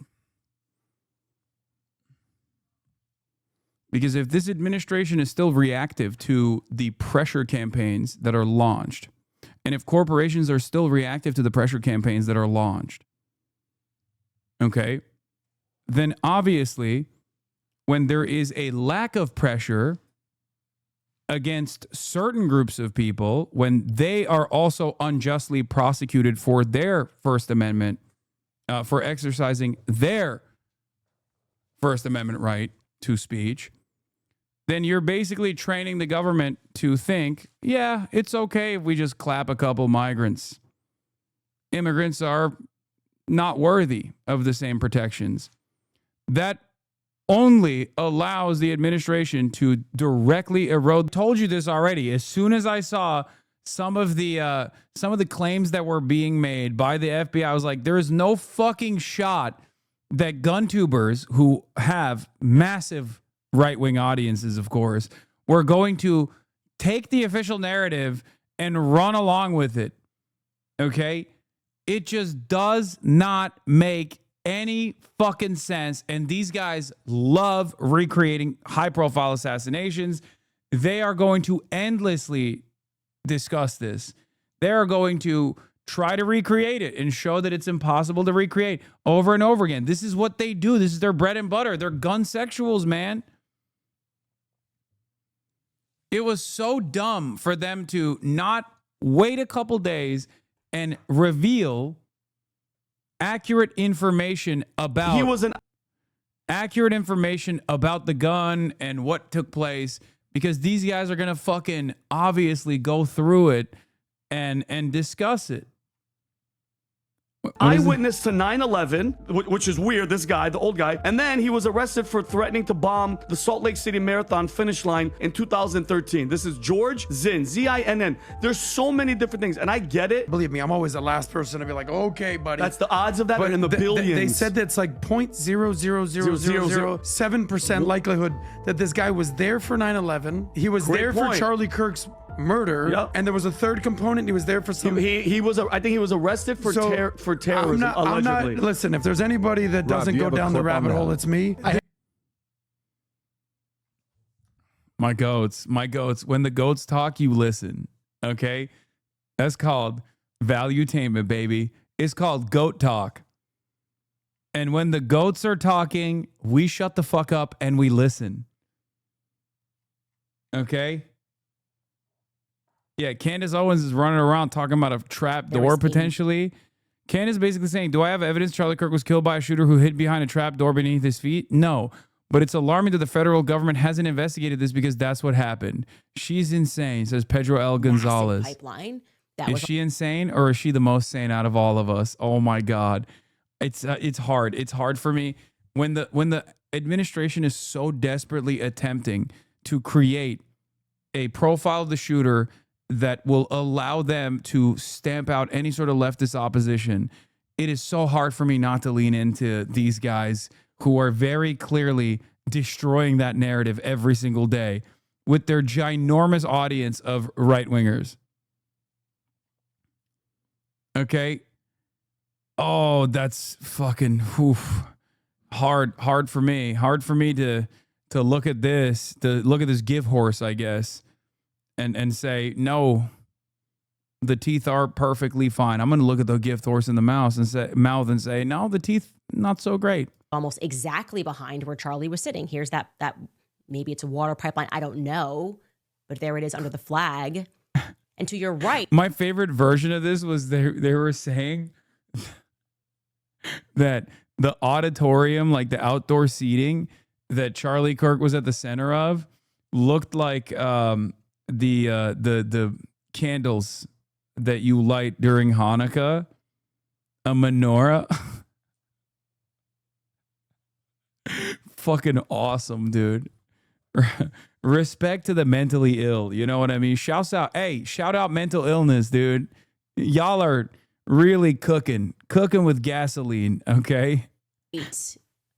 Speaker 5: Because if this administration is still reactive to the pressure campaigns that are launched, and if corporations are still reactive to the pressure campaigns that are launched, okay, then obviously when there is a lack of pressure against certain groups of people, when they are also unjustly prosecuted for their First Amendment, for exercising their First Amendment right to speech, then you're basically training the government to think, yeah, it's okay if we just clap a couple migrants. Immigrants are not worthy of the same protections. That only allows the administration to directly erode. Told you this already. As soon as I saw some of the claims that were being made by the FBI, I was like, there is no fucking shot that gun tubers who have massive right-wing audiences, of course, we're going to take the official narrative and run along with it. Okay? It just does not make any fucking sense. And these guys love recreating high-profile assassinations. They are going to endlessly discuss this. They are going to try to recreate it and show that it's impossible to recreate over and over again. This is what they do. This is their bread and butter. They're gun sexuals, man. It was so dumb for them to not wait a couple days and reveal accurate information about accurate information about the gun and what took place, because these guys are going to fucking obviously go through it and discuss it.
Speaker 4: Eyewitness to 9/11, which is weird, this guy, the old guy. And then he was arrested for threatening to bomb the Salt Lake City Marathon finish line in 2013. This is George Zinn, Z-I-N-N. There's so many different things, and I get it.
Speaker 12: Believe me, I'm always the last person to be like, okay, buddy.
Speaker 4: That's the odds of that are in the billions.
Speaker 12: They said that's like 0.00007% likelihood that this guy was there for 9/11. He was there for Charlie Kirk's murder, and there was a third component. He was there for some.
Speaker 4: He was. I think he was arrested for terrorism. Allegedly.
Speaker 12: Listen, if there's anybody that doesn't go down the rabbit hole, it's me.
Speaker 5: My goats. When the goats talk, you listen. Okay, that's called valuetainment, baby. It's called goat talk. And when the goats are talking, we shut the fuck up and we listen. Okay. Yeah, Candace Owens is running around talking about a trap door potentially. Candace is basically saying, do I have evidence Charlie Kirk was killed by a shooter who hid behind a trap door beneath his feet? No, but it's alarming that the federal government hasn't investigated this because that's what happened. She's insane, says Pedro L. Gonzalez.
Speaker 14: Pipeline.
Speaker 5: Is she insane, or is she the most sane out of all of us? Oh my God. It's hard. It's hard for me when the administration is so desperately attempting to create a profile of the shooter that will allow them to stamp out any sort of leftist opposition. It is so hard for me not to lean into these guys who are very clearly destroying that narrative every single day with their ginormous audience of right-wingers. Okay? Oh, that's fucking hard for me. Hard for me to to look at this give horse, I guess, and say, no, the teeth are perfectly fine. I'm going to look at the gift horse in the mouth and say, no, the teeth, not so great.
Speaker 3: Almost exactly behind where Charlie was sitting. Here's that maybe it's a water pipeline. I don't know, but there it is under the flag. And to your right.
Speaker 5: My favorite version of this was they were saying that the auditorium, like the outdoor seating that Charlie Kirk was at the center of, looked like the candles that you light during Hanukkah, a menorah. Fucking awesome, dude. Respect to the mentally ill. You know what I mean? Shout out mental illness, dude. Y'all are really cooking with gasoline. Okay.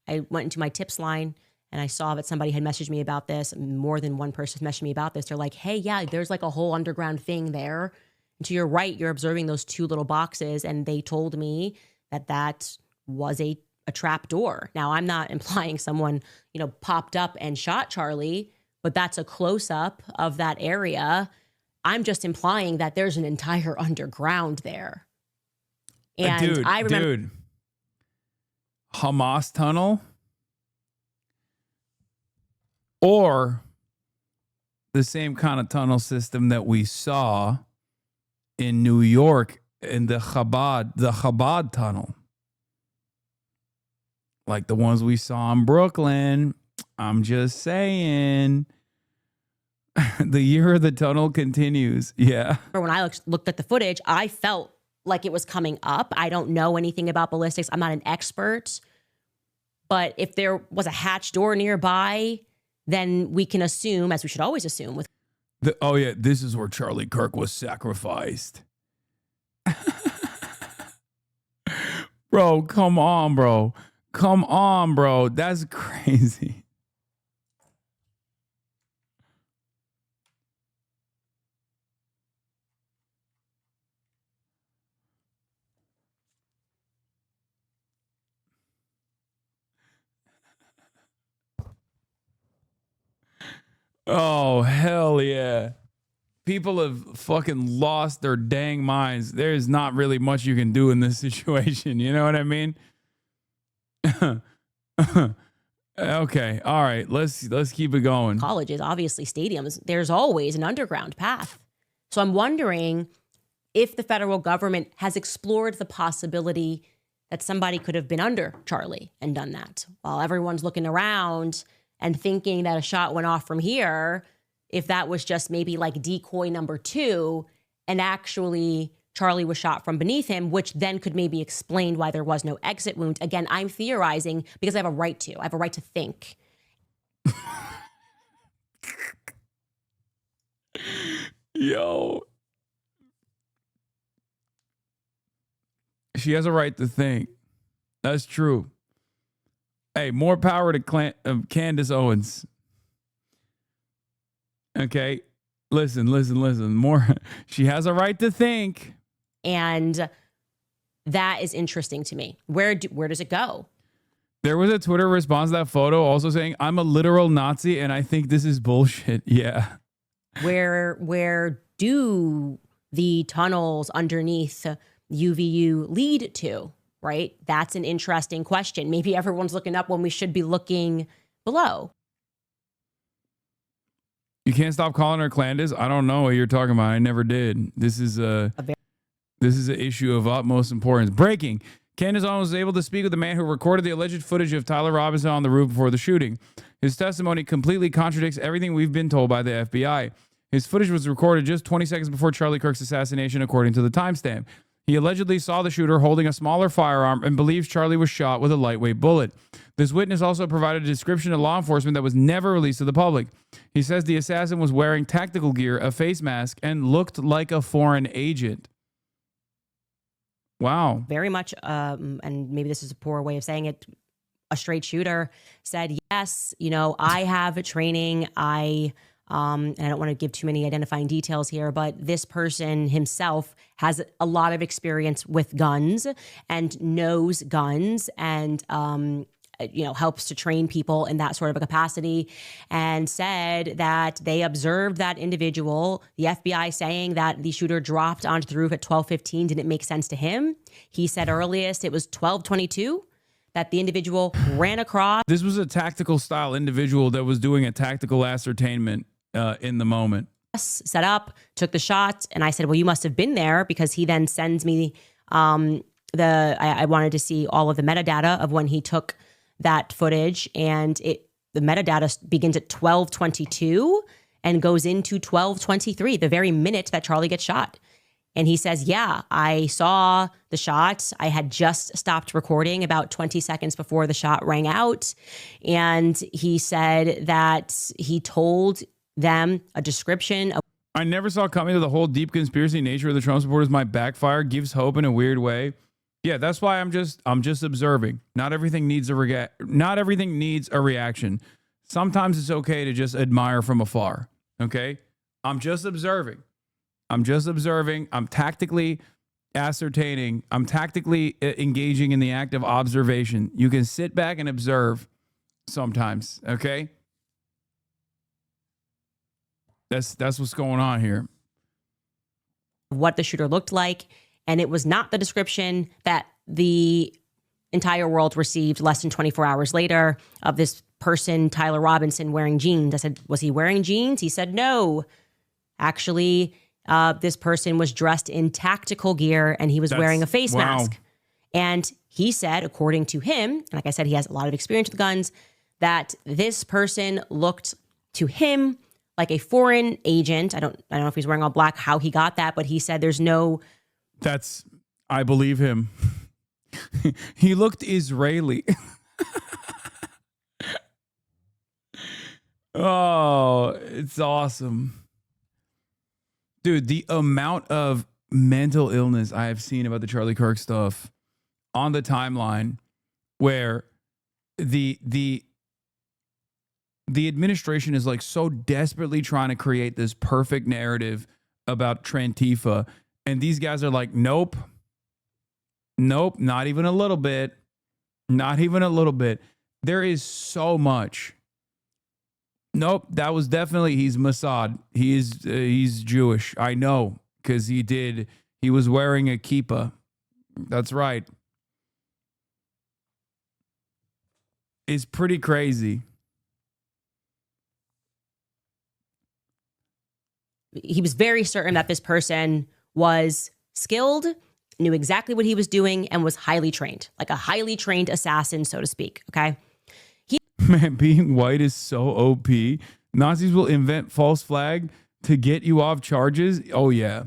Speaker 3: I went into my tips line and I saw that somebody had messaged me about this. More than one person messaged me about this. They're like, hey, yeah, there's like a whole underground thing there. And to your right, you're observing those two little boxes. And they told me that was a trap door. Now, I'm not implying someone, popped up and shot Charlie, but that's a close up of that area. I'm just implying that there's an entire underground there. And I remember
Speaker 5: Hamas tunnel or the same kind of tunnel system that we saw in New York in the Chabad tunnel. Like the ones we saw in Brooklyn. I'm just saying. The year of the tunnel continues. Yeah.
Speaker 3: When I looked at the footage, I felt like it was coming up. I don't know anything about ballistics. I'm not an expert. But if there was a hatch door nearby, then we can assume, as we should always assume.
Speaker 5: This is where Charlie Kirk was sacrificed. Bro, come on, bro. Come on, bro. That's crazy. Oh, hell yeah. People have fucking lost their dang minds. There's not really much you can do in this situation. You know what I mean? Okay. All right. Let's keep it going.
Speaker 3: Colleges, obviously stadiums, there's always an underground path. So I'm wondering if the federal government has explored the possibility that somebody could have been under Charlie and done that while everyone's looking around and thinking that a shot went off from here, if that was just maybe like decoy number 2 and actually Charlie was shot from beneath him, which then could maybe explain why there was no exit wound. Again, I'm theorizing because I have a right to. I have a right to think.
Speaker 5: Yo. She has a right to think. That's true. Hey, more power to Candace Owens. Okay. Listen. More. She has a right to think.
Speaker 3: And that is interesting to me. Where does it go?
Speaker 5: There was a Twitter response to that photo also saying, I'm a literal Nazi and I think this is bullshit. Yeah.
Speaker 3: Where do the tunnels underneath UVU lead to, right? That's an interesting question. Maybe everyone's looking up when we should be looking below.
Speaker 5: You can't stop calling her Clandis. I don't know what you're talking about. I never did. This is an issue of utmost importance. Breaking. Candace Owens was able to speak with the man who recorded the alleged footage of Tyler Robinson on the roof before the shooting. His testimony completely contradicts everything we've been told by the FBI. His footage was recorded just 20 seconds before Charlie Kirk's assassination, according to the timestamp. He allegedly saw the shooter holding a smaller firearm and believes Charlie was shot with a lightweight bullet. This witness also provided a description to law enforcement that was never released to the public. He says the assassin was wearing tactical gear, a face mask, and looked like a foreign agent. Wow.
Speaker 3: Very much, and maybe this is a poor way of saying it, a straight shooter said, yes, I have training. And I don't want to give too many identifying details here, but this person himself has a lot of experience with guns and knows guns and helps to train people in that sort of a capacity, and said that they observed that individual, the FBI saying that the shooter dropped onto the roof at 12:15 didn't make sense to him. He said earliest it was 12:22 that the individual ran across.
Speaker 5: This was a tactical style individual that was doing a tactical ascertainment in the moment.
Speaker 3: Set up, took the shot, and I said, well, you must have been there, because he then sends me I wanted to see all of the metadata of when he took that footage, and the metadata begins at 12:22 and goes into 12:23, the very minute that Charlie gets shot. And he says, yeah, I saw the shot. I had just stopped recording about 20 seconds before the shot rang out. And he said that he told them a description of.
Speaker 5: I never saw coming to the whole deep conspiracy nature of the Trump supporters might backfire, gives hope in a weird way. Yeah, that's why I'm just observing. Not everything needs a reaction. Sometimes it's okay to just admire from afar. Okay? I'm just observing. I'm tactically ascertaining. I'm tactically engaging in the act of observation. You can sit back and observe sometimes, okay? That's what's going on here.
Speaker 3: What the shooter looked like, and it was not the description that the entire world received less than 24 hours later of this person, Tyler Robinson, wearing jeans. I said, was he wearing jeans? He said, no. Actually, this person was dressed in tactical gear, and he was wearing a face mask. And he said, according to him, like I said, he has a lot of experience with guns, that this person looked to him like a foreign agent. I don't know if he's wearing all black, how he got that, but he said there's no.
Speaker 5: I believe him. He looked Israeli. Oh, it's awesome. Dude, the amount of mental illness I have seen about the Charlie Kirk stuff on the timeline, where the administration is like so desperately trying to create this perfect narrative about Trantifa, and these guys are like, nope, not even a little bit. There is so much. Nope, that was definitely, he's Mossad. He's Jewish. I know, because he was wearing a kippah. That's right. It's pretty crazy.
Speaker 3: He was very certain that this person was skilled, knew exactly what he was doing, and was highly trained, like a highly trained assassin, so to speak. Okay.
Speaker 5: Man, being white is so OP. Nazis will invent false flag to get you off charges. Oh, yeah.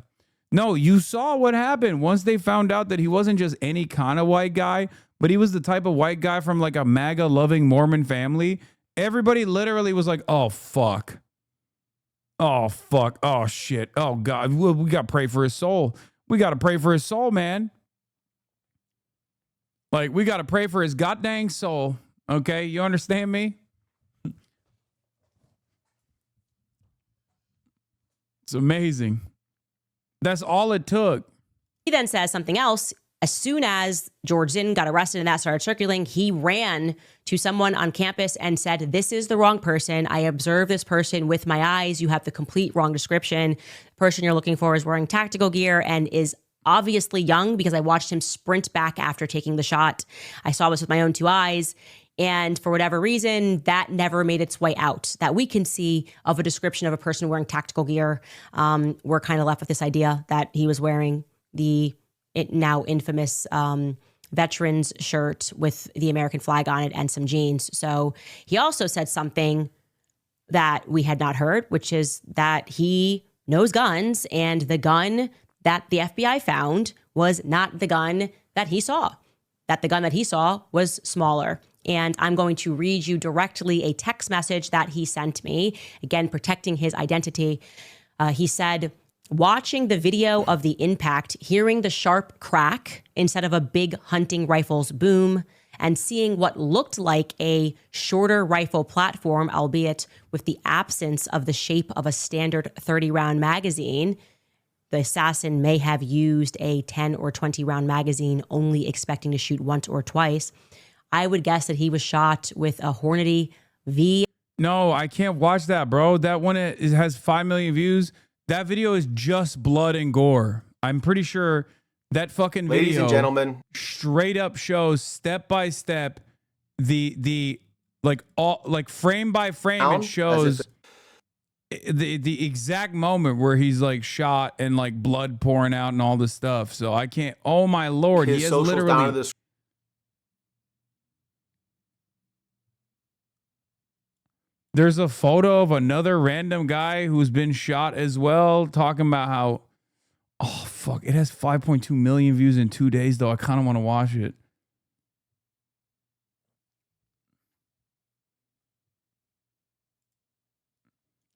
Speaker 5: No, you saw what happened once they found out that he wasn't just any kind of white guy, but he was the type of white guy from like a MAGA-loving Mormon family. Everybody literally was like, oh, fuck. Oh, fuck. Oh, shit. Oh, God. We got to pray for his soul. We got to pray for his soul, man. Like, we got to pray for his goddamn soul. Okay, you understand me? It's amazing. That's all it took.
Speaker 3: He then says something else. As soon as George Zinn got arrested and that started circulating, he ran to someone on campus and said, this is the wrong person. I observed this person with my eyes. You have the complete wrong description. The person you're looking for is wearing tactical gear and is obviously young, because I watched him sprint back after taking the shot. I saw this with my own two eyes. And for whatever reason, that never made its way out that we can see of a description of a person wearing tactical gear. We're kind of left with this idea that he was wearing the now infamous veterans shirt with the American flag on it and some jeans. So he also said something that we had not heard, which is that he knows guns, and the gun that the FBI found was not the gun that he saw, that the gun that he saw was smaller. And I'm going to read you directly a text message that he sent me, again, protecting his identity. He said, watching the video of the impact, hearing the sharp crack instead of a big hunting rifle's boom, and seeing what looked like a shorter rifle platform, albeit with the absence of the shape of a standard 30-round magazine, the assassin may have used a 10 or 20-round magazine, only expecting to shoot once or twice. I would guess that he was shot with a Hornady V.
Speaker 5: No, I can't watch that, bro. That one has 5 million views. That video is just blood and gore. I'm pretty sure that fucking video,
Speaker 6: ladies and gentlemen,
Speaker 5: straight up shows step by step the like frame by frame. It shows the exact moment where he's like shot and like blood pouring out and all this stuff. So I can't. Oh my lord, he has literally. There's a photo of another random guy who's been shot as well, talking about how, oh, fuck, it has 5.2 million views in 2 days, though. I kind of want to watch it.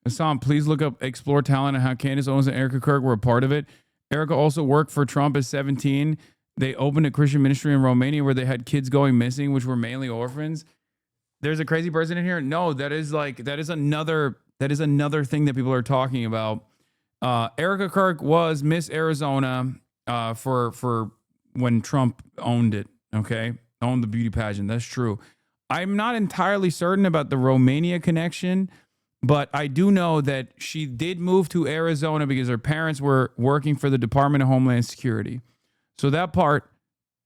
Speaker 5: Hasan, please look up Explore Talent and how Candace Owens and Erica Kirk were a part of it. Erica also worked for Trump at 17. They opened a Christian ministry in Romania where they had kids going missing, which were mainly orphans. There's a crazy person in here. No, that is another thing that people are talking about. Erica Kirk was Miss Arizona for when Trump owned it. Okay, owned the beauty pageant. That's true. I'm not entirely certain about the Romania connection, but I do know that she did move to Arizona because her parents were working for the Department of Homeland Security. So that part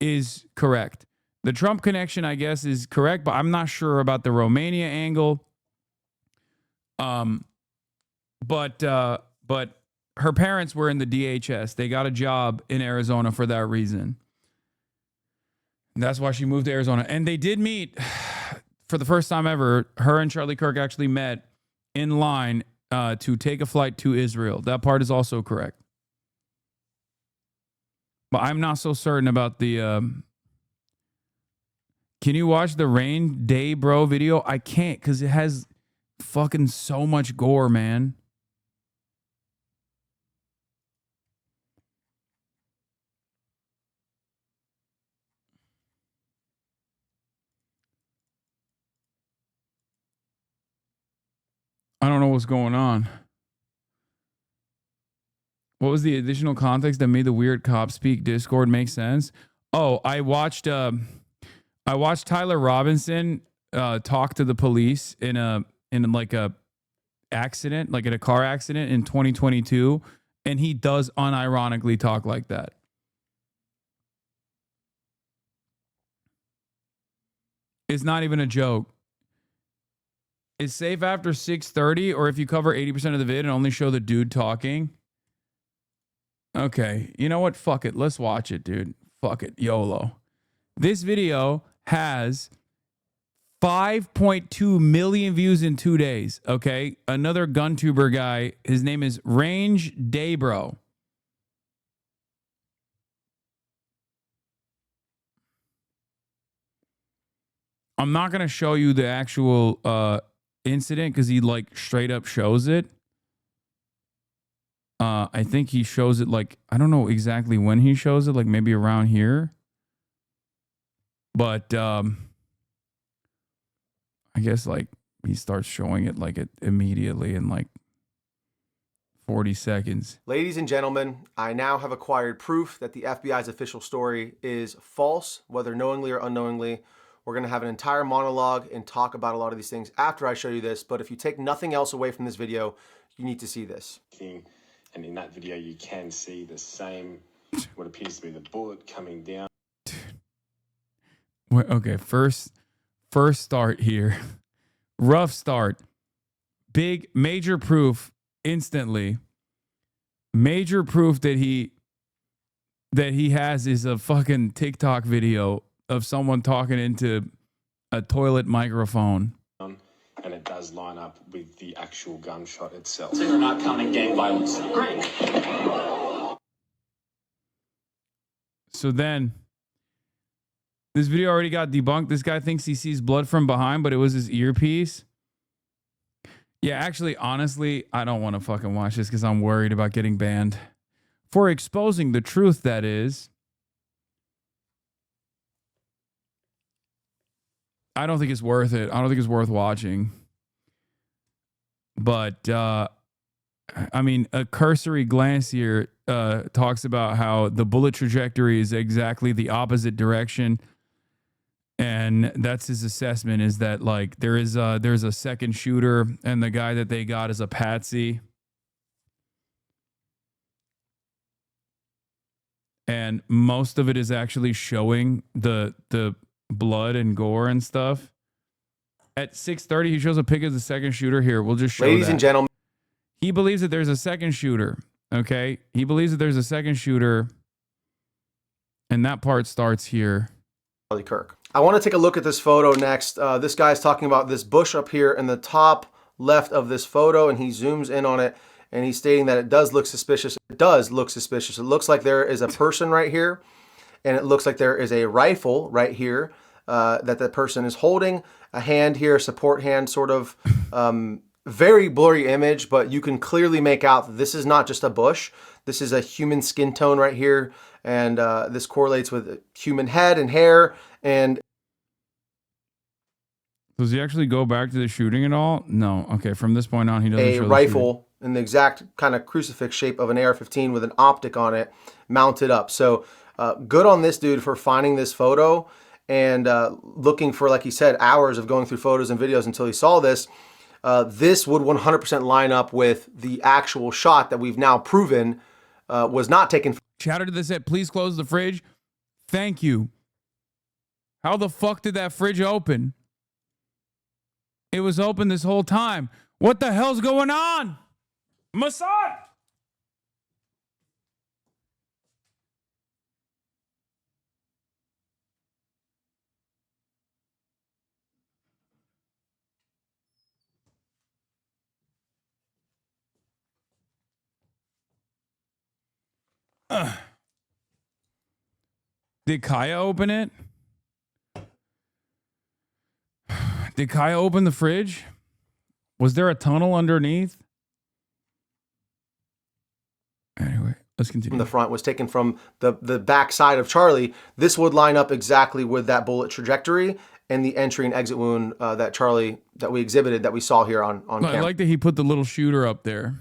Speaker 5: is correct. The Trump connection, I guess, is correct, but I'm not sure about the Romania angle. But her parents were in the DHS. They got a job in Arizona for that reason. And that's why she moved to Arizona. And they did meet for the first time ever. Her and Charlie Kirk actually met in line to take a flight to Israel. That part is also correct. But I'm not so certain about the... Can you watch the Rain Day Bro video? I can't because it has fucking so much gore, man. I don't know what's going on. What was the additional context that made the weird cop speak Discord make sense? Oh, I watched Tyler Robinson talk to the police in a accident, like in a car accident in 2022, and he does unironically talk like that. It's not even a joke. It's safe after 6:30, or if you cover 80% of the vid and only show the dude talking. Okay, you know what? Fuck it. Let's watch it, dude. Fuck it. YOLO. This video has 5.2 million views in 2 days. Okay. Another gun tuber guy. His name is Range Daybro. I'm not going to show you the actual incident because he like straight up shows it. I think he shows it like, I don't know exactly when he shows it, like maybe around here. But I guess like he starts showing it like it immediately in like 40 seconds.
Speaker 6: Ladies and gentlemen, I now have acquired proof that the FBI's official story is false, whether knowingly or unknowingly. We're going to have an entire monologue and talk about a lot of these things after I show you this. But if you take nothing else away from this video, you need to see this.
Speaker 7: And in that video, you can see the same, what appears to be the bullet coming down.
Speaker 5: Okay, first start here. Rough start. Big, major proof instantly. Major proof that he has is a fucking TikTok video of someone talking into a toilet microphone.
Speaker 7: And it does line up with the actual gunshot itself. So you're not counting gang violence. Great.
Speaker 5: So then, this video already got debunked. This guy thinks he sees blood from behind, but it was his earpiece. Yeah, actually, honestly, I don't want to fucking watch this because I'm worried about getting banned for exposing the truth, that is. I don't think it's worth it. I don't think it's worth watching. But, I mean, a cursory glance here talks about how the bullet trajectory is exactly the opposite direction. And that's his assessment, is that like there's a second shooter and the guy that they got is a patsy. And most of it is actually showing the blood and gore and stuff. At 6:30, he shows a pic of the second shooter here. We'll just show
Speaker 6: Ladies and gentlemen.
Speaker 5: He believes that there's a second shooter. Okay? He believes that there's a second shooter. And that part starts here.
Speaker 6: Charlie Kirk. I want to take a look at this photo next. This guy's talking about this bush up here in the top left of this photo, and he zooms in on it, and he's stating that it does look suspicious. It does look suspicious. It looks like there is a person right here, and it looks like there is a rifle right here that the person is holding. A hand here, support hand, sort of very blurry image, but you can clearly make out that this is not just a bush. This is a human skin tone right here, and this correlates with human head and hair. And
Speaker 5: does he actually go back to the shooting at all? No. Okay, from this point on, he doesn't show
Speaker 6: a rifle in the exact kind of crucifix shape of an AR-15 with an optic on it mounted up. So good on this dude for finding this photo and looking for, like he said, hours of going through photos and videos until he saw this. This would 100% line up with the actual shot that we've now proven was not taken.
Speaker 5: Chatter to the set, please close the fridge. Thank you. How the fuck did that fridge open? It was open this whole time. What the hell's going on? Hasan! Did Kaya open it? Did Kaya open the fridge? Was there a tunnel underneath? Anyway, let's continue.
Speaker 6: From the front was taken from the back side of Charlie. This would line up exactly with that bullet trajectory and the entry and exit wound that we exhibited, that we saw here on camera.
Speaker 5: I like that he put the little shooter up there.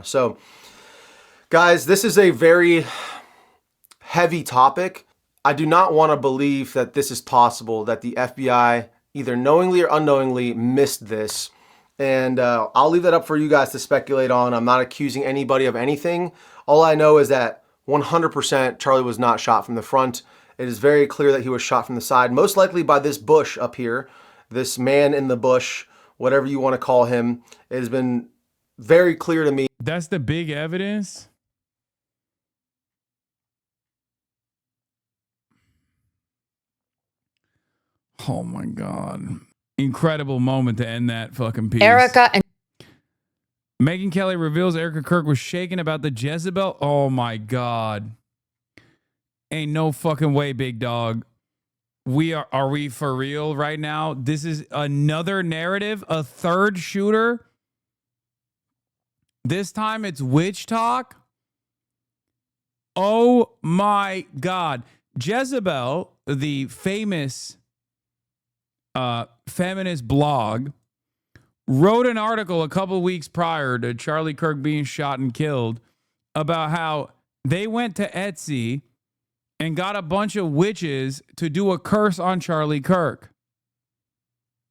Speaker 6: So, guys, this is a very heavy topic. I do not want to believe that this is possible, that the FBI either knowingly or unknowingly missed this. And I'll leave that up for you guys to speculate on. I'm not accusing anybody of anything. All I know is that 100% Charlie was not shot from the front. It is very clear that he was shot from the side, most likely by this bush up here, this man in the bush, whatever you want to call him. It has been very clear to me.
Speaker 5: That's the big evidence? Oh my God. Incredible moment to end that fucking piece.
Speaker 8: Erica and
Speaker 5: Megyn Kelly reveals Erica Kirk was shaken about the Jezebel. Oh my God. Ain't no fucking way, big dog. Are we for real right now? This is another narrative, a third shooter. This time it's witch talk. Oh my God. Jezebel, the famous feminist blog, wrote an article a couple weeks prior to Charlie Kirk being shot and killed about how they went to Etsy and got a bunch of witches to do a curse on Charlie Kirk.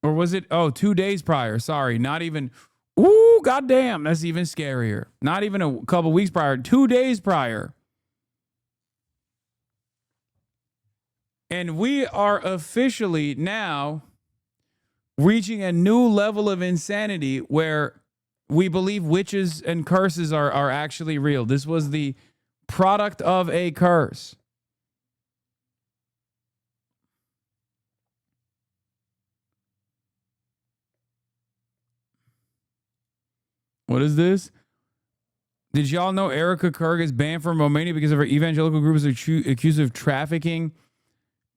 Speaker 5: Or was it, 2 days prior? Sorry, not even, ooh, goddamn, that's even scarier. Not even a couple weeks prior, 2 days prior. And we are officially now reaching a new level of insanity where we believe witches and curses are actually real. This was the product of a curse. What is this? Did y'all know Erica Kirk is banned from Romania because of her evangelical group is accused of trafficking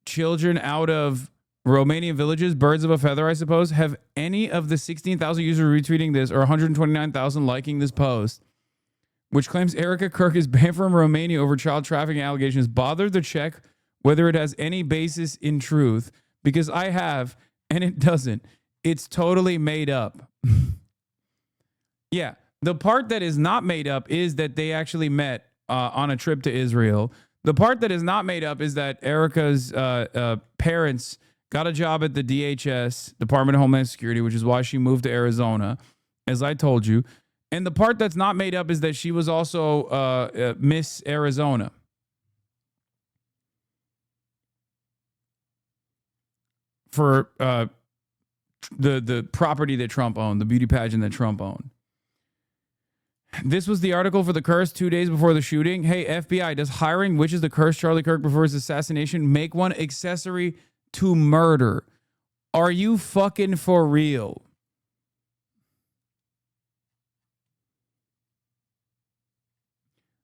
Speaker 5: children out of Romanian villages? Birds of a feather, I suppose. Have any of the 16,000 users retweeting this or 129,000 liking this post, which claims Erica Kirk is banned from Romania over child trafficking allegations, bothered to check whether it has any basis in truth? Because I have, and it doesn't. It's totally made up. Yeah, The part that is not made up is that they actually met on a trip to Israel. The part that is not made up is that Erica's parents got a job at the DHS, Department of Homeland Security, which is why she moved to Arizona, as I told you. And the part that's not made up is that she was also Miss Arizona. For the property that Trump owned, the beauty pageant that Trump owned. This was the article for The Curse 2 days before the shooting. Hey, FBI, does hiring witches to curse Charlie Kirk before his assassination make one accessory to murder? Are you fucking for real?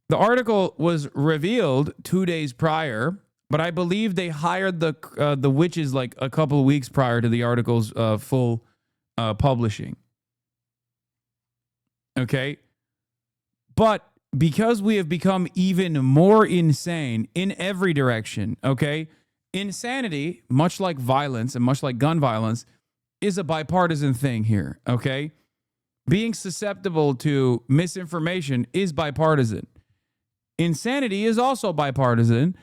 Speaker 5: The article was revealed 2 days prior, but I believe they hired the witches like a couple of weeks prior to the article's full publishing. Okay? But because we have become even more insane in every direction, okay? Insanity, much like violence and much like gun violence, is a bipartisan thing here, okay? Being susceptible to misinformation is bipartisan. Insanity is also bipartisan,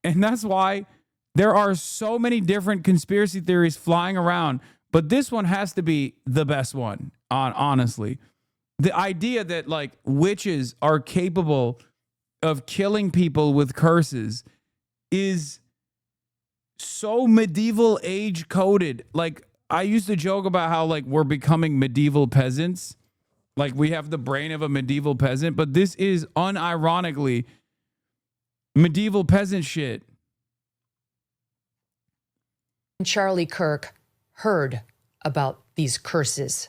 Speaker 5: and that's why there are so many different conspiracy theories flying around, but this one has to be the best one, honestly. The idea that like witches are capable of killing people with curses is so medieval age coded. Like I used to joke about how like we're becoming medieval peasants. Like we have the brain of a medieval peasant, but this is unironically medieval peasant shit.
Speaker 8: Charlie Kirk heard about these curses.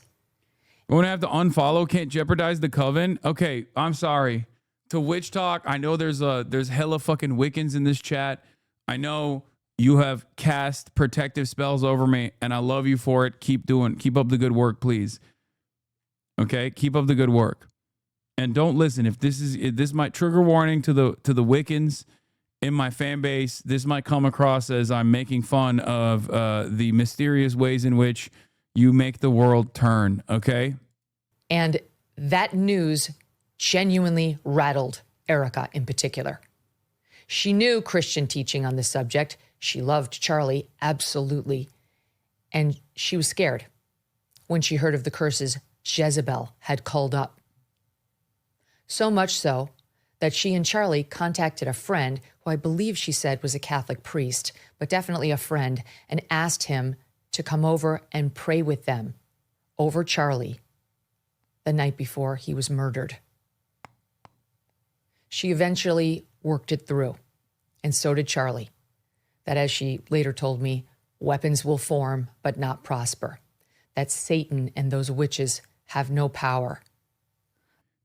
Speaker 5: We're going to have to unfollow. Can't jeopardize the coven. Okay, I'm sorry. To Witch Talk, I know there's hella fucking Wiccans in this chat. I know you have cast protective spells over me, and I love you for it. Keep up the good work, please. Okay, keep up the good work. And don't listen. If this might trigger warning to the Wiccans in my fan base, this might come across as I'm making fun of the mysterious ways in which you make the world turn, okay?
Speaker 8: And that news genuinely rattled Erica in particular. She knew Christian teaching on this subject. She loved Charlie, absolutely. And she was scared when she heard of the curses Jezebel had called up. So much so that she and Charlie contacted a friend who I believe she said was a Catholic priest, but definitely a friend, and asked him to come over and pray with them over Charlie the night before he was murdered. She eventually worked it through, and so did Charlie. That, as she later told me, weapons will form but not prosper. That Satan and those witches have no power.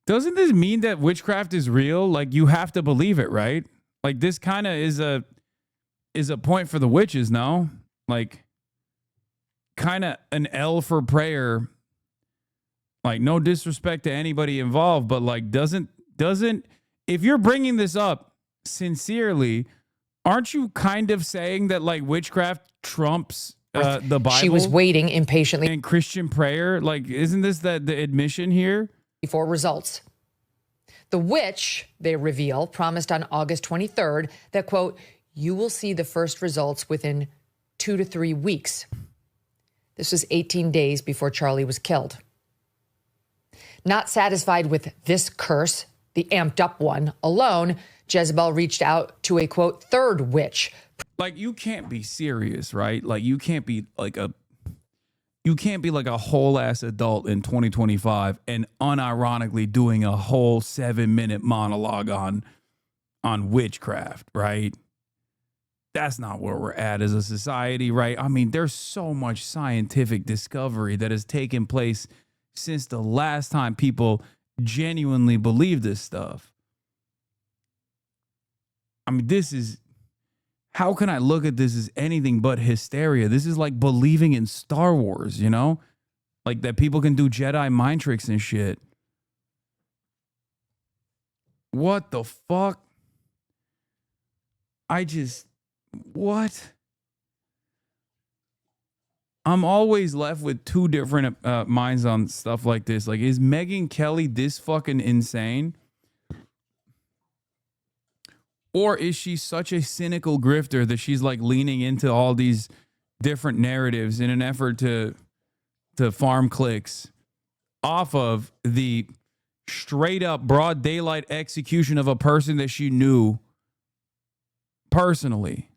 Speaker 5: Doesn't this mean that witchcraft is real? Like you have to believe it, right? Like this kind of is a point for the witches, no? Like kind of an L for prayer. Like no disrespect to anybody involved, but like doesn't if you're bringing this up sincerely, aren't you kind of saying that like witchcraft trumps the Bible?
Speaker 8: She was waiting impatiently.
Speaker 5: And Christian prayer? Like isn't this the admission here?
Speaker 8: Before results. The witch, they reveal, promised on August 23rd that, quote, you will see the first results within 2 to 3 weeks. This was 18 days before Charlie was killed. Not satisfied with this curse, the amped up one alone, Jezebel reached out to a, quote, third witch.
Speaker 5: Like, you can't be serious, right? Like, you can't be like a whole ass adult in 2025 and unironically doing a whole 7-minute monologue on witchcraft, right? That's not where we're at as a society, right? I mean, there's so much scientific discovery that has taken place since the last time people genuinely believed this stuff. I mean, how can I look at this as anything but hysteria? This is like believing in Star Wars, you know? Like that people can do Jedi mind tricks and shit. What the fuck? What? I'm always left with two different minds on stuff like this. Like, is Megyn Kelly this fucking insane? Or is she such a cynical grifter that she's like leaning into all these different narratives in an effort to farm clicks off of the straight up broad daylight execution of a person that she knew personally?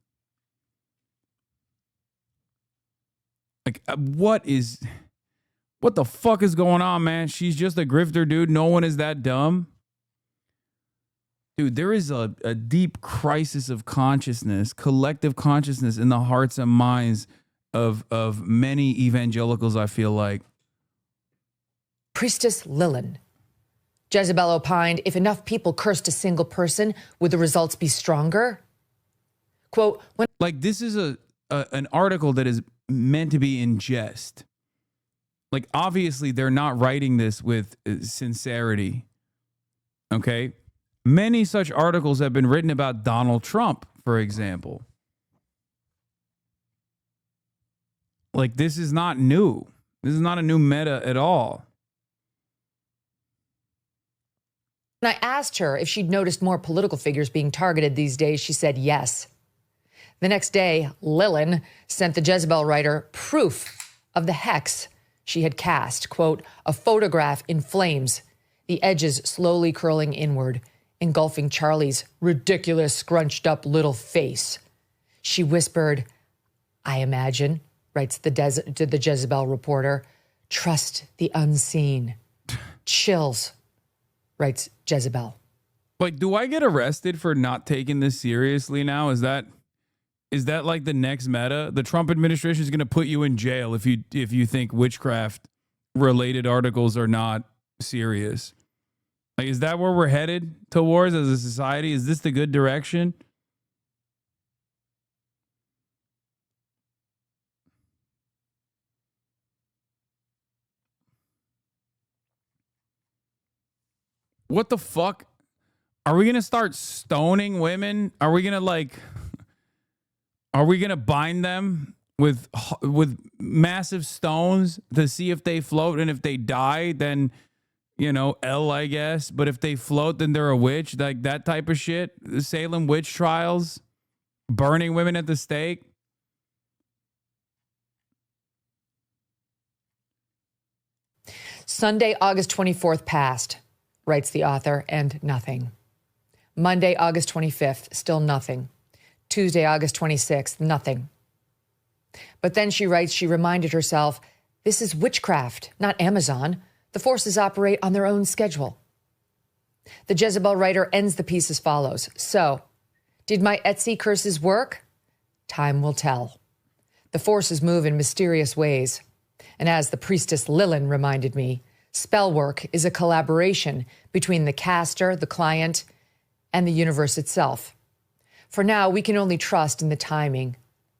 Speaker 5: Like, what the fuck is going on, man? She's just a grifter, dude. No one is that dumb. Dude, there is a deep crisis of consciousness, collective consciousness in the hearts and minds of many evangelicals, I feel like.
Speaker 8: Priestess Lilin. Jezebel opined, if enough people cursed a single person, would the results be stronger? Quote,
Speaker 5: like, this is an article that is meant to be in jest. Like, obviously, they're not writing this with sincerity. Okay? Many such articles have been written about Donald Trump, for example. Like, this is not new. This is not a new meta at all.
Speaker 8: When I asked her if she'd noticed more political figures being targeted these days, she said yes. The next day, Lilin sent the Jezebel writer proof of the hex she had cast. Quote, a photograph in flames, the edges slowly curling inward, engulfing Charlie's ridiculous, scrunched up little face. She whispered, I imagine, writes the Jezebel reporter, trust the unseen. Chills, writes Jezebel.
Speaker 5: Like, do I get arrested for not taking this seriously now? Is that like the next meta? The Trump administration is going to put you in jail if you think witchcraft related articles are not serious. Like, is that where we're headed towards as a society? Is this the good direction? What the fuck? Are we going to start stoning women? Are we going to bind them with massive stones to see if they float? And if they die, then, you know, I guess. But if they float, then they're a witch. Like that type of shit. The Salem witch trials, burning women at the stake.
Speaker 8: Sunday, August 24th passed, writes the author, and nothing. Monday, August 25th, still nothing. Tuesday, August 26th, nothing. But then she writes, she reminded herself, this is witchcraft, not Amazon. The forces operate on their own schedule. The Jezebel writer ends the piece as follows. So, did my Etsy curses work? Time will tell. The forces move in mysterious ways. And as the priestess Lilin reminded me, spell work is a collaboration between the caster, the client, and the universe itself. For now, we can only trust in the timing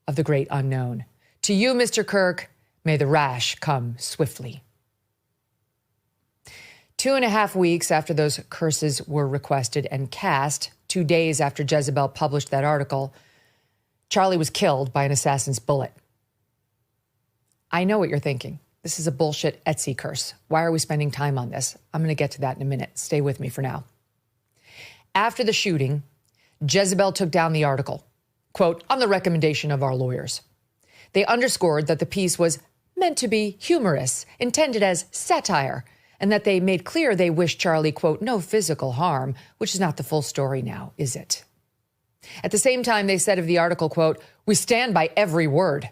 Speaker 8: of the great unknown. To you, Mr. Kirk, may the rash come swiftly. 2.5 weeks after those curses were requested and cast, 2 days after Jezebel published that article, Charlie was killed by an assassin's bullet. I know what you're thinking. This is a bullshit Etsy curse. Why are we spending time on this? I'm going to get to that in a minute. Stay with me for now. After the shooting, Jezebel took down the article, quote, on the recommendation of our lawyers. They underscored that the piece was meant to be humorous, intended as satire, and that they made clear they wished Charlie, quote, no physical harm, which is not the full story now, is it? At the same time, they said of the article, quote, we stand by every word,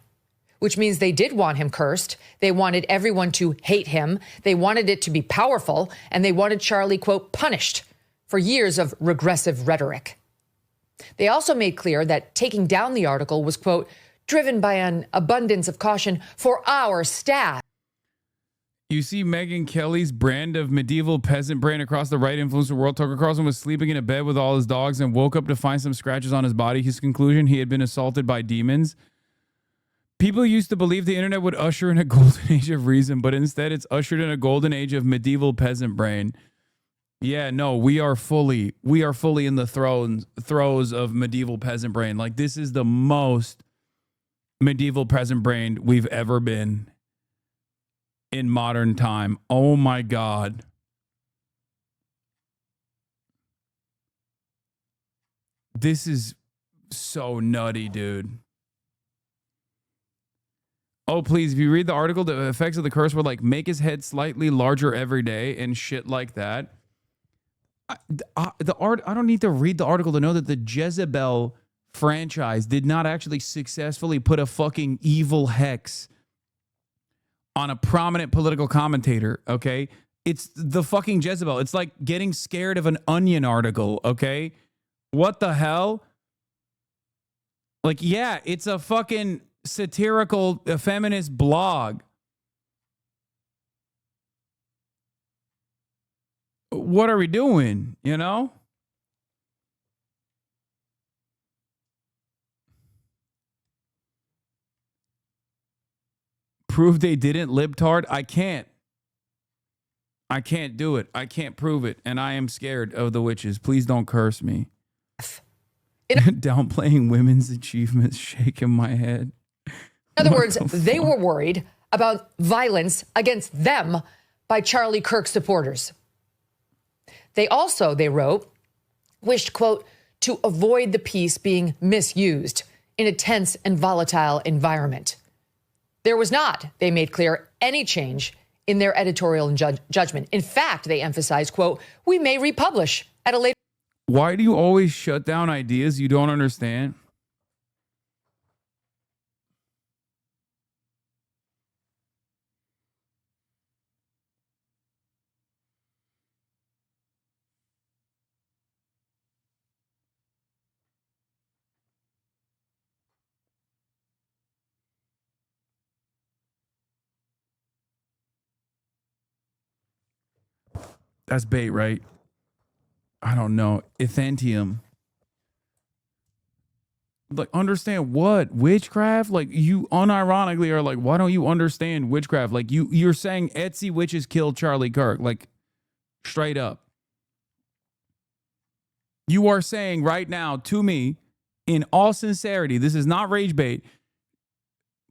Speaker 8: which means they did want him cursed. They wanted everyone to hate him. They wanted it to be powerful, and they wanted Charlie, quote, punished for years of regressive rhetoric. They also made clear that taking down the article was, quote, driven by an abundance of caution for our staff.
Speaker 5: You see Megyn Kelly's brand of medieval peasant brain across the right influencer world. Tucker Carlson was sleeping in a bed with all his dogs and woke up to find some scratches on his body. His conclusion, he had been assaulted by demons. People used to believe the internet would usher in a golden age of reason, but instead it's ushered in a golden age of medieval peasant brain. Yeah, no, we are fully in the throes of medieval peasant brain. Like, this is the most medieval present brain we've ever been in modern time. Oh my God. This is so nutty, dude. Oh, please, if you read the article, the effects of the curse were like make his head slightly larger every day and shit like that. I don't need to read the article to know that the Jezebel franchise did not actually successfully put a fucking evil hex on a prominent political commentator, okay? It's the fucking Jezebel. It's like getting scared of an Onion article, okay? What the hell? Like, yeah, it's a fucking satirical feminist blog. What are we doing, you know? Prove they didn't, libtard? I can't do it. I can't prove it. And I am scared of the witches. Please don't curse me. Downplaying women's achievements, shaking my head.
Speaker 8: In other words, they were worried about violence against them by Charlie Kirk supporters. They also, they wrote, wished, quote, to avoid the piece being misused in a tense and volatile environment. There was not, they made clear, any change in their editorial and judgment. In fact, they emphasized, quote, we may republish at a later.
Speaker 5: Why do you always shut down ideas you don't understand? That's bait, right? I don't know. Ethantium. Like, understand what? Witchcraft? Like, you unironically are like, why don't you understand witchcraft? Like, you're saying Etsy witches killed Charlie Kirk. Like, straight up. You are saying right now to me, in all sincerity, this is not rage bait.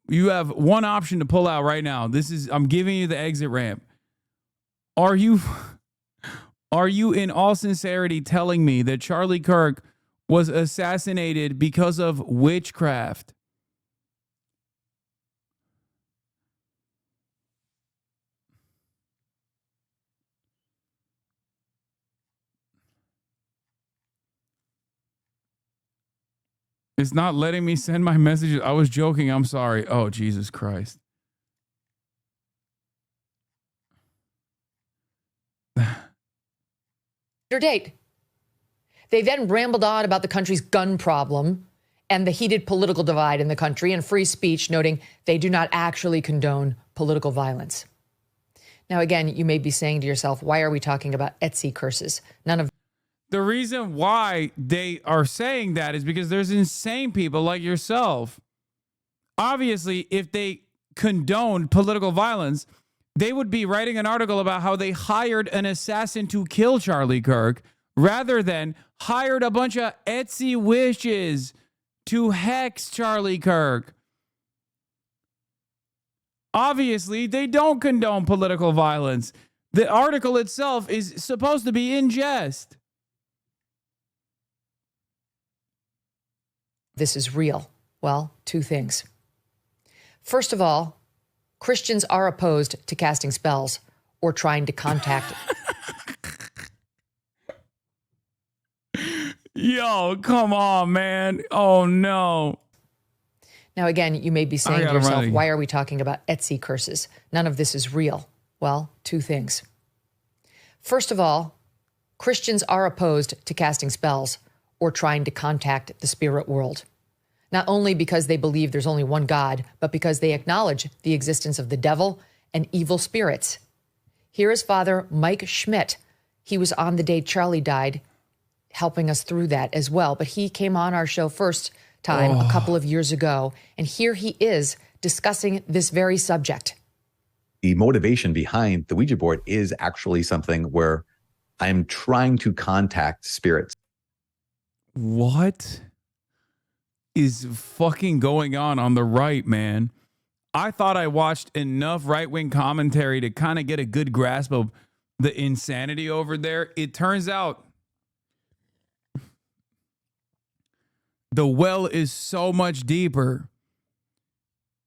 Speaker 5: You have one option to pull out right now. I'm giving you the exit ramp. Are you in all sincerity telling me that Charlie Kirk was assassinated because of witchcraft? It's not letting me send my messages. I was joking. I'm sorry. Oh, Jesus Christ.
Speaker 8: Date. They then rambled on about the country's gun problem and the heated political divide in the country and free speech, noting they do not actually condone political violence. Now, again, you may be saying to yourself, why are we talking about Etsy curses? None of
Speaker 5: the reason why they are saying that is because there's insane people like yourself. Obviously, if they condoned political violence, they would be writing an article about how they hired an assassin to kill Charlie Kirk rather than hired a bunch of Etsy witches to hex Charlie Kirk. Obviously, they don't condone political violence. The article itself is supposed to be in jest.
Speaker 8: this is real. Well, two things. First of all, Christians are opposed to casting spells or trying to contact.
Speaker 5: Yo, come on, man. Oh, no.
Speaker 8: Now, again, you may be saying to yourself, why are we talking about Etsy curses? None of this is real. Well, two things. First of all, Christians are opposed to casting spells or trying to contact the spirit world, not only because they believe there's only one God, but because they acknowledge the existence of the devil and evil spirits. Here is Father Mike Schmidt. He was on the day Charlie died, helping us through that as well. But he came on our show first time a couple of years ago, and here he is discussing this very subject.
Speaker 9: The motivation behind the Ouija board is actually something where I'm trying to contact spirits.
Speaker 5: What? is fucking going on the right, man? I thought I watched enough right-wing commentary to kind of get a good grasp of the insanity over there. It turns out the well is so much deeper.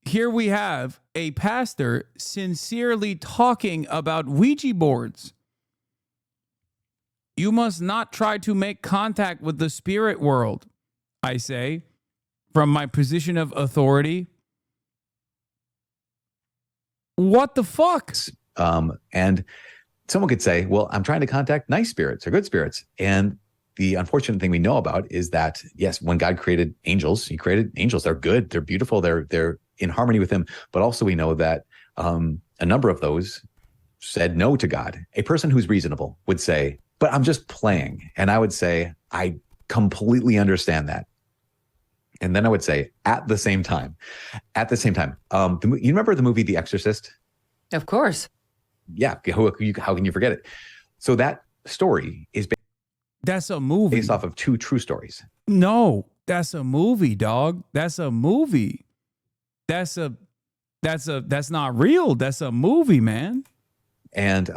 Speaker 5: Here we have a pastor sincerely talking about Ouija boards. You must not try to make contact with the spirit world, I say, from my position of authority. What the fuck?
Speaker 9: And someone could say, well, I'm trying to contact nice spirits or good spirits. And the unfortunate thing we know about is that, yes, when God created angels, he created angels. They're good. They're beautiful. They're in harmony with him. But also we know that a number of those said no to God. A person who's reasonable would say, but I'm just playing. And I would say, I completely understand that. And then I would say, at the same time, you remember the movie The Exorcist?
Speaker 8: Of course.
Speaker 9: Yeah. How can you forget it? So that story is
Speaker 5: that's a movie
Speaker 9: based off of two true stories.
Speaker 5: No, that's a movie, dog. That's a movie. That's not real. That's a movie, man.
Speaker 9: And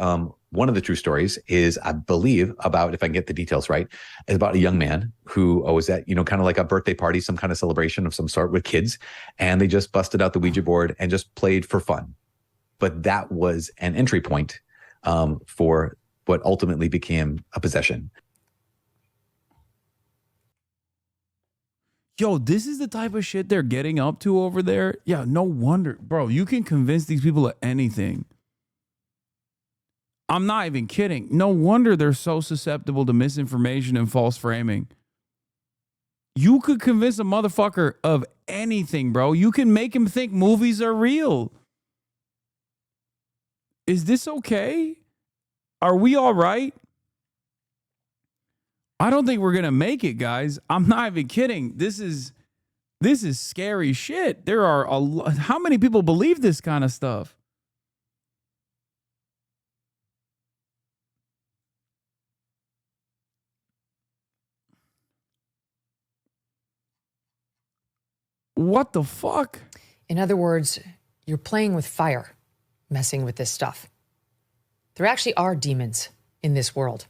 Speaker 9: one of the true stories is, I believe, about, if I can get the details right, is about a young man who was at, kind of like a birthday party, some kind of celebration of some sort with kids. And they just busted out the Ouija board and just played for fun. But that was an entry point for what ultimately became a possession.
Speaker 5: Yo, this is the type of shit they're getting up to over there. Yeah, no wonder. Bro, you can convince these people of anything. I'm not even kidding. No wonder they're so susceptible to misinformation and false framing. You could convince a motherfucker of anything, bro. You can make him think movies are real. Is this okay? Are we all right? I don't think we're going to make it, guys. I'm not even kidding. This is scary shit. There are how many people believe this kind of stuff? What the fuck?
Speaker 8: In other words, you're playing with fire, messing with this stuff. There actually are demons in this world.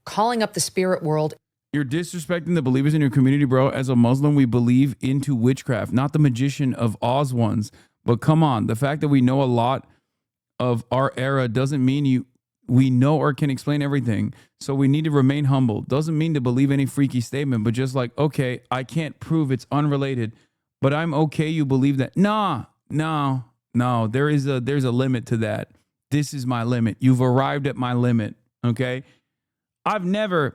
Speaker 8: Calling up the spirit world.
Speaker 5: You're disrespecting the believers in your community, bro. As a Muslim, we believe into witchcraft, not the magician of Oz ones. But come on, the fact that we know a lot of our era doesn't mean we know or can explain everything. So we need to remain humble. Doesn't mean to believe any freaky statement, but just like, okay, I can't prove it's unrelated, but I'm okay you believe that. No. There's a limit to that. This is my limit. You've arrived at my limit, okay? I've never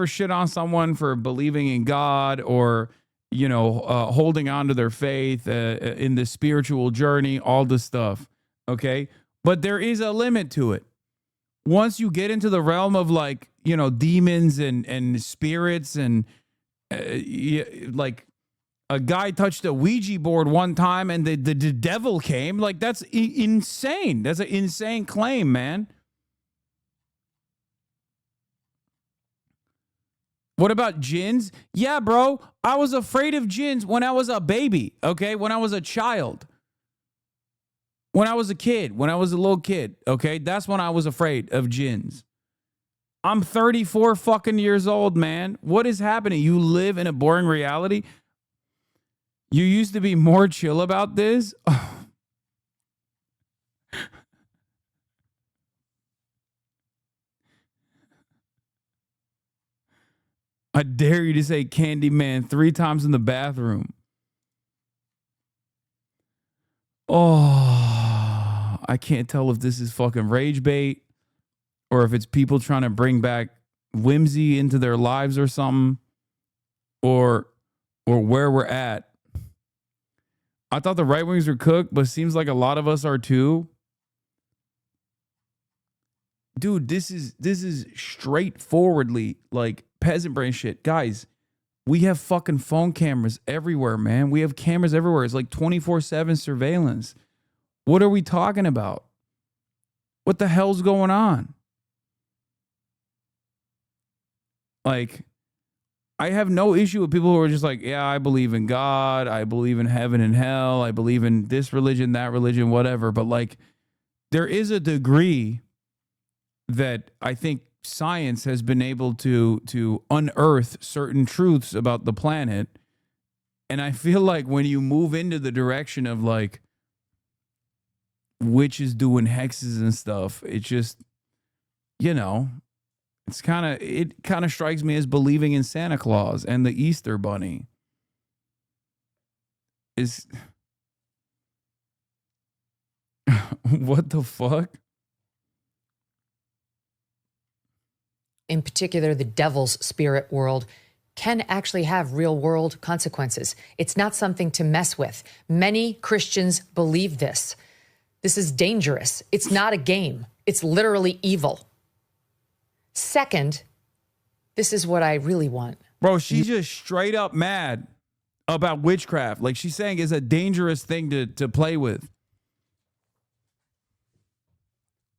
Speaker 5: shit on someone for believing in God or, holding on to their faith in the spiritual journey, all this stuff, okay? But there is a limit to it. Once you get into the realm of demons and spirits and like a guy touched a Ouija board one time and the devil came, that's insane. That's an insane claim, man. What about jinns? Yeah, bro. I was afraid of jinns when I was a baby, okay? When I was a child. When I was a kid. When I was a little kid, okay? That's when I was afraid of jinns. I'm 34 fucking years old, man. What is happening? You live in a boring reality? You used to be more chill about this? I dare you to say Candyman 3 times in the bathroom. Oh, I can't tell if this is fucking rage bait or if it's people trying to bring back whimsy into their lives or something, or where we're at. I thought the right wings were cooked, but seems like a lot of us are too. Dude, this is straightforwardly like peasant brain shit. Guys, we have fucking phone cameras everywhere, man. We have cameras everywhere. It's like 24/7 surveillance. What are we talking about? What the hell's going on? Like, I have no issue with people who are just like, yeah, I believe in God, I believe in heaven and hell, I believe in this religion, that religion, whatever. But like, there is a degree that I think science has been able to unearth certain truths about the planet. And I feel like when you move into the direction of like witches doing hexes and stuff, it just, you know, it kind of strikes me as believing in Santa Claus and the Easter Bunny. Is what the fuck?
Speaker 8: In particular, the devil's spirit world can actually have real world consequences. It's not something to mess with. Many Christians believe this. This is dangerous. It's not a game. It's literally evil. Second, this is what I really want.
Speaker 5: Bro, she's just straight up mad about witchcraft. Like she's saying it's a dangerous thing to play with.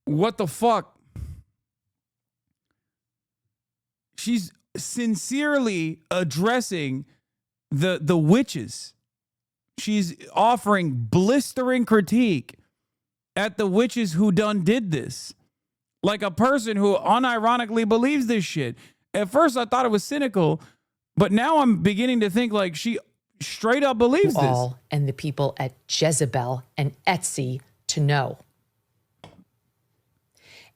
Speaker 5: What the fuck? She's sincerely addressing the witches. She's offering blistering critique at the witches who did this. Like a person who unironically believes this shit. At first I thought it was cynical, but now I'm beginning to think like she straight up believes this.
Speaker 8: All and the people at Jezebel and Etsy to know.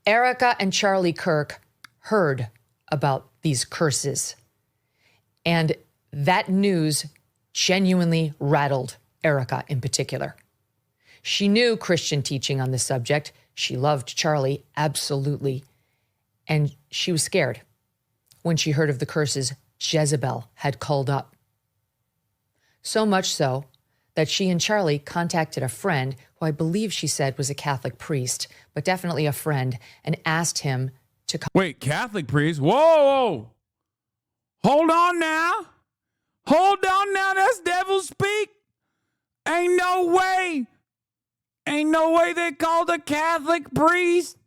Speaker 8: Erica and Charlie Kirk heard about these curses, and that news genuinely rattled Erica in particular. She knew Christian teaching on the subject. She loved Charlie, absolutely. And she was scared when she heard of the curses Jezebel had called up. So much so that she and Charlie contacted a friend who I believe she said was a Catholic priest, but definitely a friend, and asked him to come.
Speaker 5: Wait, Catholic priest? Whoa! Hold on now. Hold on now. That's devil speak. Ain't no way. Ain't no way they called a Catholic priest.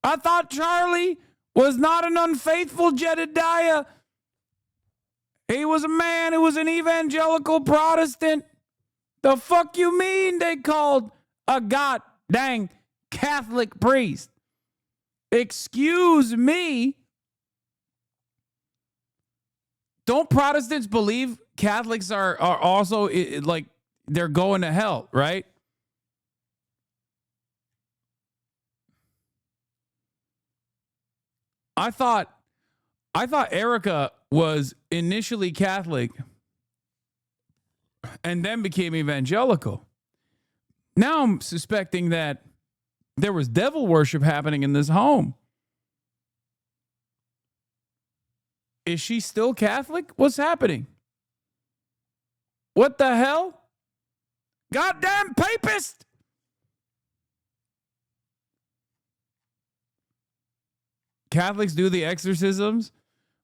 Speaker 5: I thought Charlie was not an unfaithful Jedediah. He was a man who was an evangelical Protestant. The fuck you mean they called a god dang Catholic priest? Excuse me. Don't Protestants believe Catholics are also like they're going to hell, right? I thought Erica was initially Catholic and then became evangelical. Now I'm suspecting that there was devil worship happening in this home. Is she still Catholic? What's happening? What the hell? Goddamn papist! Catholics do the exorcisms.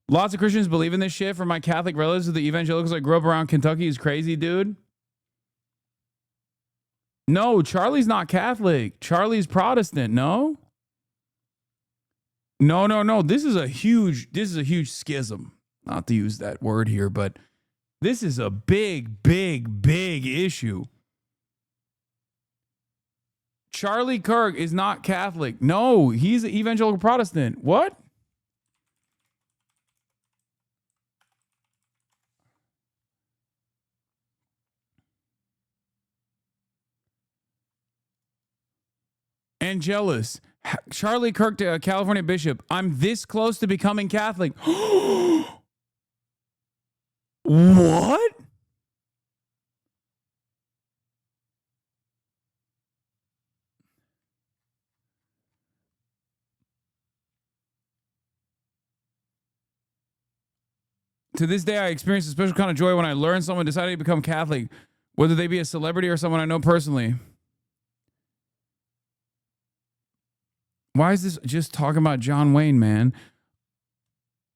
Speaker 5: Lots of Christians believe in this shit. For my Catholic relatives, the evangelicals I grew up around Kentucky is crazy, dude. No, Charlie's not Catholic. Charlie's Protestant. No. This is a huge schism. Not to use that word here, but this is a big issue. Charlie Kirk is not Catholic. No, he's an evangelical Protestant. What? Angelus, Charlie Kirk, to California bishop. I'm this close to becoming Catholic. What? To this day, I experience a special kind of joy when I learn someone decided to become Catholic, whether they be a celebrity or someone I know personally. Why is this just talking about John Wayne, man?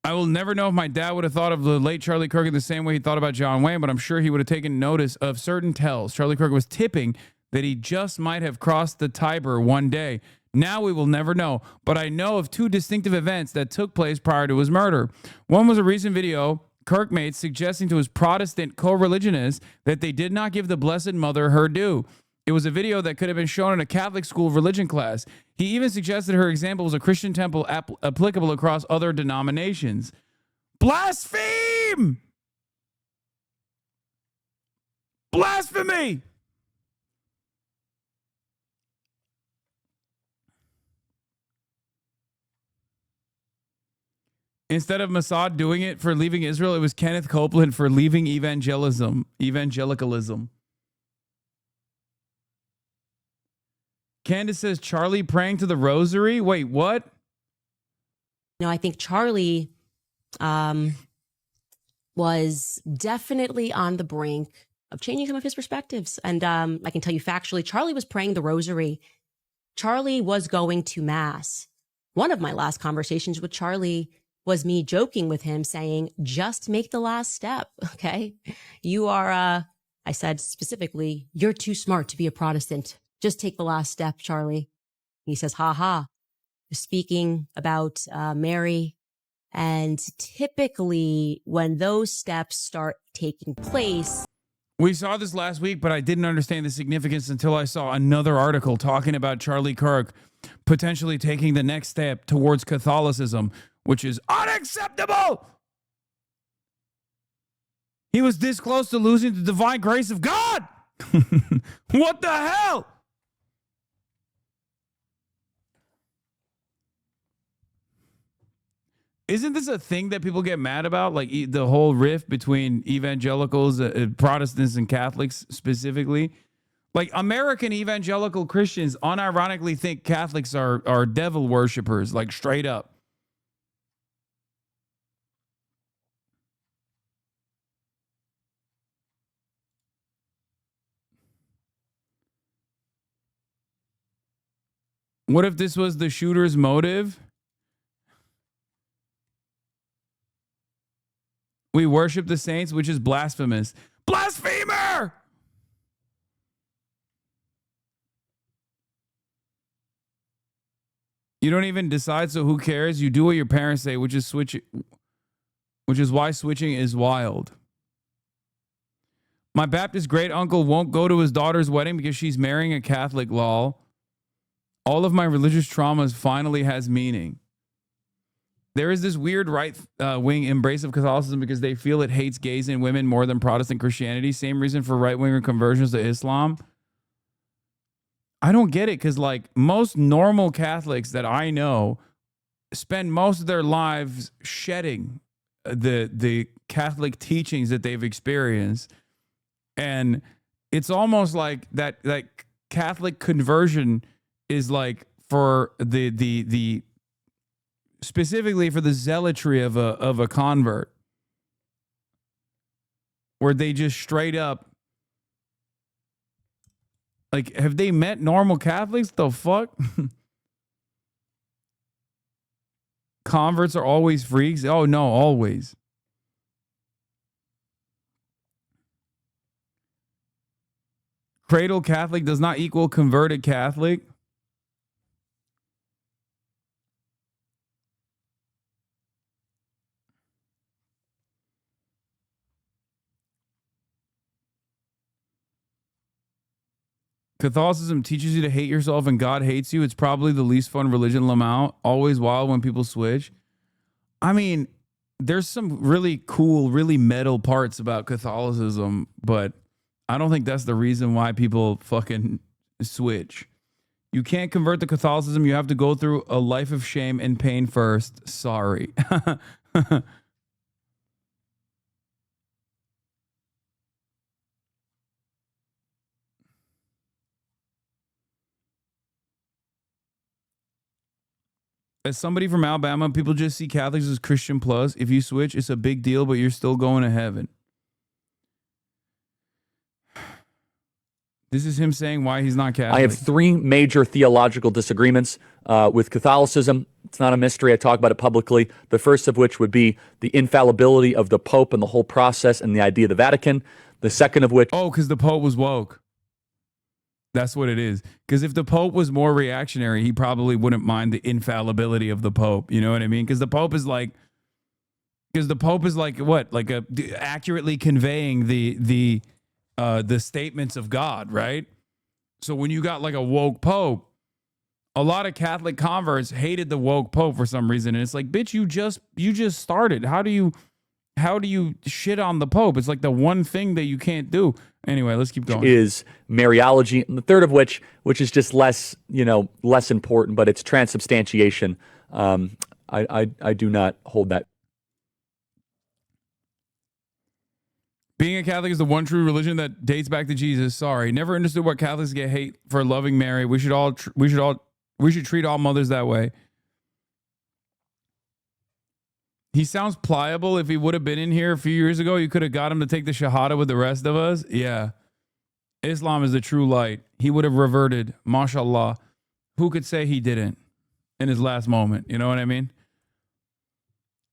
Speaker 5: I will never know if my dad would have thought of the late Charlie Kirk in the same way he thought about John Wayne, but I'm sure he would have taken notice of certain tells. Charlie Kirk was tipping that he just might have crossed the Tiber one day. Now we will never know, but I know of two distinctive events that took place prior to his murder. One was a recent video Kirkmates suggesting to his Protestant co-religionists that they did not give the Blessed Mother her due. It was a video that could have been shown in a Catholic school religion class. He even suggested her example was a Christian temple applicable across other denominations. Blaspheme! Blasphemy! Instead of Mossad doing it for leaving Israel, it was Kenneth Copeland for leaving evangelicalism. Candace says Charlie praying to the rosary. Wait, what?
Speaker 3: No, I think Charlie was definitely on the brink of changing some of his perspectives. And I can tell you factually, Charlie was praying the rosary. Charlie was going to mass. One of my last conversations with Charlie was me joking with him saying, just make the last step. Okay. You are, I said specifically, you're too smart to be a Protestant. Just take the last step, Charlie. He says, ha ha. Speaking about Mary. And typically when those steps start taking place.
Speaker 5: We saw this last week, but I didn't understand the significance until I saw another article talking about Charlie Kirk potentially taking the next step towards Catholicism, which is unacceptable. He was this close to losing the divine grace of God. What the hell? Isn't this a thing that people get mad about? Like the whole rift between evangelicals, Protestants, and Catholics specifically? Like American evangelical Christians unironically think Catholics are devil worshipers, like straight up. What if this was the shooter's motive? We worship the saints, which is blasphemous. Blasphemer! You don't even decide, so who cares? You do what your parents say, which is why switching is wild. My Baptist great uncle won't go to his daughter's wedding because she's marrying a Catholic, lol. All of my religious traumas finally has meaning. There is this weird right-wing embrace of Catholicism because they feel it hates gays and women more than Protestant Christianity. Same reason for right-winger conversions to Islam. I don't get it because, like, most normal Catholics that I know spend most of their lives shedding the Catholic teachings that they've experienced. And it's almost like that Catholic conversion is like for the specifically for the zealotry of a convert, where they just straight up, like, have they met normal Catholics? The fuck? Converts are always freaks? Oh no, always. Cradle Catholic does not equal converted Catholic. Catholicism teaches you to hate yourself and God hates you. It's probably the least fun religion, Lamau. Always wild when people switch. I mean, there's some really cool, really metal parts about Catholicism, but I don't think that's the reason why people fucking switch. You can't convert to Catholicism. You have to go through a life of shame and pain first. Sorry. As somebody from Alabama, people just see Catholics as Christian plus. If you switch, it's a big deal, but you're still going to heaven. This is him saying why he's not Catholic.
Speaker 1: I have three major theological disagreements with Catholicism. It's not a mystery. I talk about it publicly. The first of which would be the infallibility of the Pope and the whole process and the idea of the Vatican. The second of which...
Speaker 5: Oh, because the Pope was woke. That's what it is. Because if the Pope was more reactionary, he probably wouldn't mind the infallibility of the Pope. You know what I mean? Because the Pope is like Because the Pope is like what? Like accurately conveying the statements of God, right? So when you got like a woke Pope, a lot of Catholic converts hated the woke Pope for some reason. And it's like, bitch, you just started. How do you shit on the Pope? It's like the one thing that you can't do. Anyway, let's keep going.
Speaker 1: Is Mariology, and the third of which is just less important, but it's transubstantiation. I do not hold that.
Speaker 5: Being a Catholic is the one true religion that dates back to Jesus. Sorry, never understood why Catholics get hate for loving Mary. We should treat all mothers that way. He sounds pliable. If he would have been in here a few years ago, you could have got him to take the Shahada with the rest of us. Yeah. Islam is the true light. He would have reverted. MashaAllah. Who could say he didn't in his last moment? You know what I mean?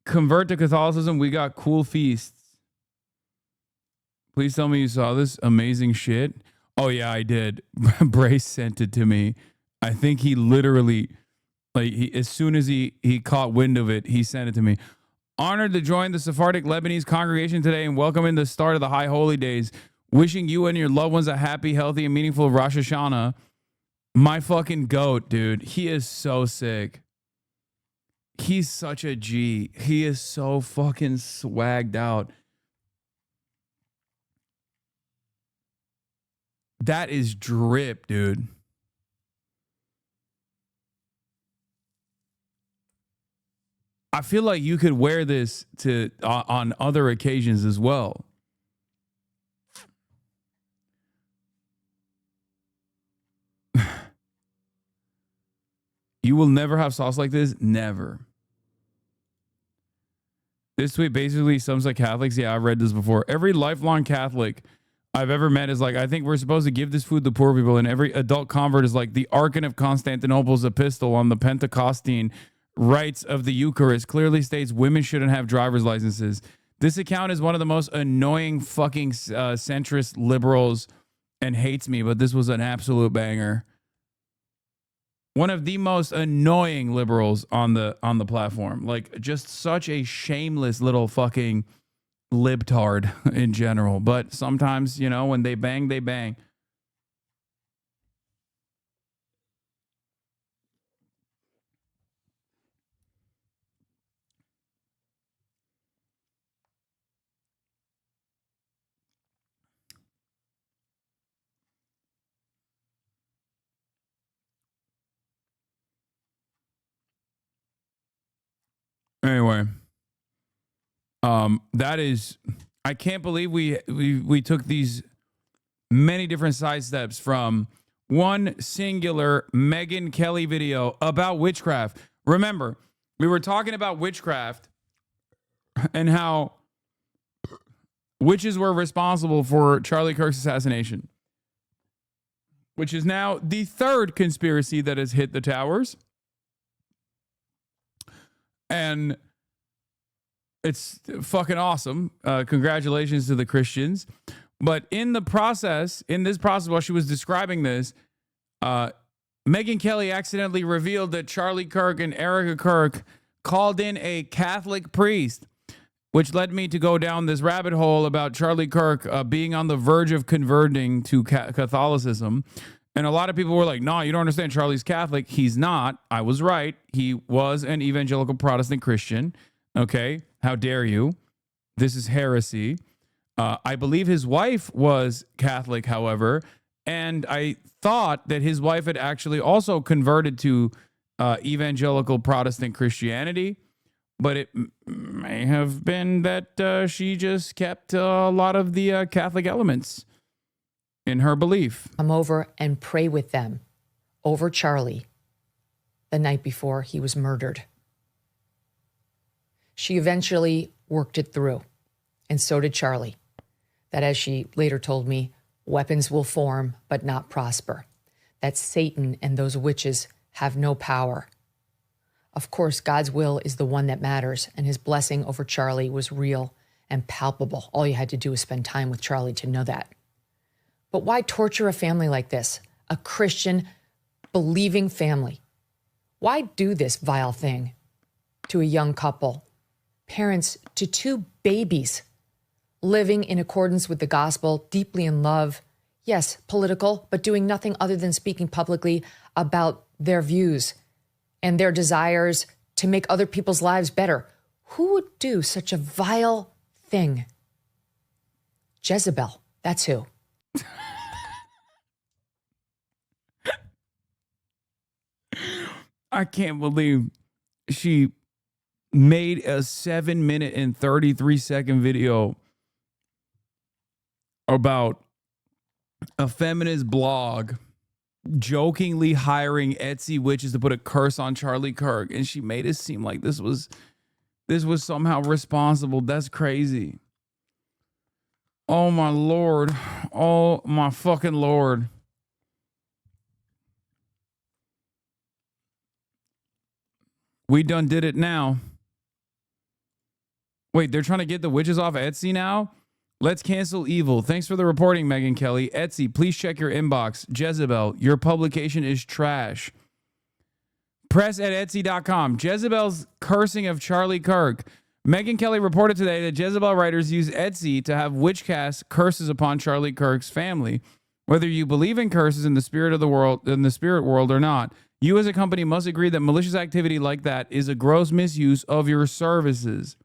Speaker 5: Convert to Catholicism. We got cool feasts. Please tell me you saw this amazing shit. Oh, yeah, I did. Brace sent it to me. I think he literally, as soon as he caught wind of it, he sent it to me. Honored to join the Sephardic Lebanese congregation today and welcoming the start of the High Holy Days. Wishing you and your loved ones a happy, healthy, and meaningful Rosh Hashanah. My fucking goat, dude. He is so sick. He's such a G. He is so fucking swagged out. That is drip, dude. I feel like you could wear this to on other occasions as well. You will never have sauce like this. Never. This tweet basically sums up Catholics. Yeah, I've read this before. Every lifelong Catholic I've ever met is like, I think we're supposed to give this food to poor people. And every adult convert is like, the Archon of Constantinople's epistle on the Pentecostine rites of the Eucharist clearly states women shouldn't have driver's licenses. This account is one of the most annoying fucking centrist liberals and hates me, but this was an absolute banger. One of the most annoying liberals on the platform. Like, just such a shameless little fucking libtard in general. But sometimes, you know, when they bang, they bang. Anyway, that is, I can't believe we took these many different sidesteps from one singular Megyn Kelly video about witchcraft. Remember, we were talking about witchcraft and how witches were responsible for Charlie Kirk's assassination, which is now the third conspiracy that has hit the towers. And it's fucking awesome. Congratulations to the Christians. But in this process, while she was describing this, Megyn Kelly accidentally revealed that Charlie Kirk and Erica Kirk called in a Catholic priest, which led me to go down this rabbit hole about Charlie Kirk being on the verge of converting to Catholicism. And a lot of people were like, no, you don't understand. Charlie's Catholic. He's not. I was right. He was an evangelical Protestant Christian. Okay. How dare you? This is heresy. I believe his wife was Catholic, however. And I thought that his wife had actually also converted to evangelical Protestant Christianity. But it may have been that she just kept a lot of the Catholic elements in her belief.
Speaker 8: Come over and pray with them over Charlie the night before he was murdered. She eventually worked it through, and so did Charlie. That, as she later told me, weapons will form but not prosper. That Satan and those witches have no power. Of course, God's will is the one that matters, and his blessing over Charlie was real and palpable. All you had to do was spend time with Charlie to know that. But why torture a family like this? A Christian, believing family. Why do this vile thing to a young couple parents to two babies living in accordance with the gospel, deeply in love. Yes, political, but doing nothing other than speaking publicly about their views and their desires to make other people's lives better. Who would do such a vile thing? Jezebel, that's who.
Speaker 5: I can't believe she made a 7-minute and 33-second video about a feminist blog jokingly hiring Etsy witches to put a curse on Charlie Kirk, and she made it seem like this was somehow responsible. That's crazy. Oh my Lord. Oh my fucking Lord. We done did it now. Wait, they're trying to get the witches off Etsy now? Let's cancel evil. Thanks for the reporting, Megan Kelly. Etsy, please check your inbox. Jezebel, your publication is trash. Press at Etsy.com. Jezebel's cursing of Charlie Kirk. Megan Kelly reported today that Jezebel writers use Etsy to have witchcast curses upon Charlie Kirk's family. Whether you believe in curses in the spirit of the world, in the spirit world or not, you as a company must agree that malicious activity like that is a gross misuse of your services.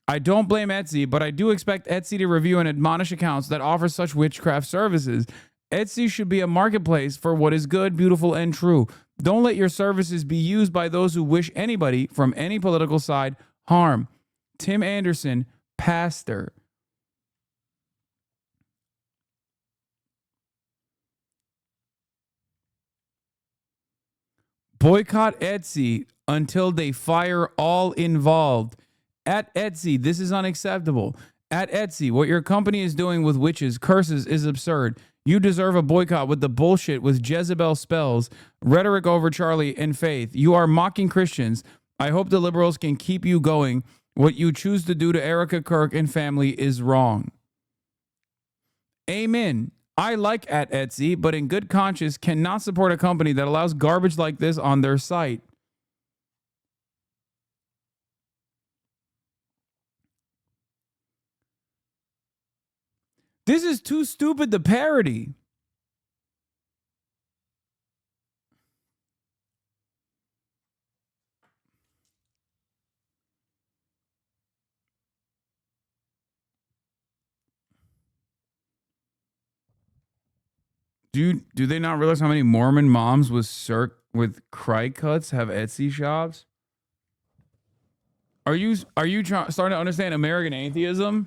Speaker 5: I don't blame Etsy, but I do expect Etsy to review and admonish accounts that offer such witchcraft services. Etsy should be a marketplace for what is good, beautiful, and true. Don't let your services be used by those who wish anybody from any political side harm. Tim Anderson, pastor. Boycott Etsy until they fire all involved. At Etsy, this is unacceptable. At Etsy, what your company is doing with witches, curses is absurd. You deserve a boycott with the bullshit with Jezebel spells, rhetoric over Charlie, and faith. You are mocking Christians. I hope the liberals can keep you going. What you choose to do to Erica Kirk and family is wrong. Amen. I like at Etsy, but in good conscience cannot support a company that allows garbage like this on their site. This is too stupid to parody. Do they not realize how many Mormon moms with cry cuts have Etsy shops? Are you starting to understand American atheism?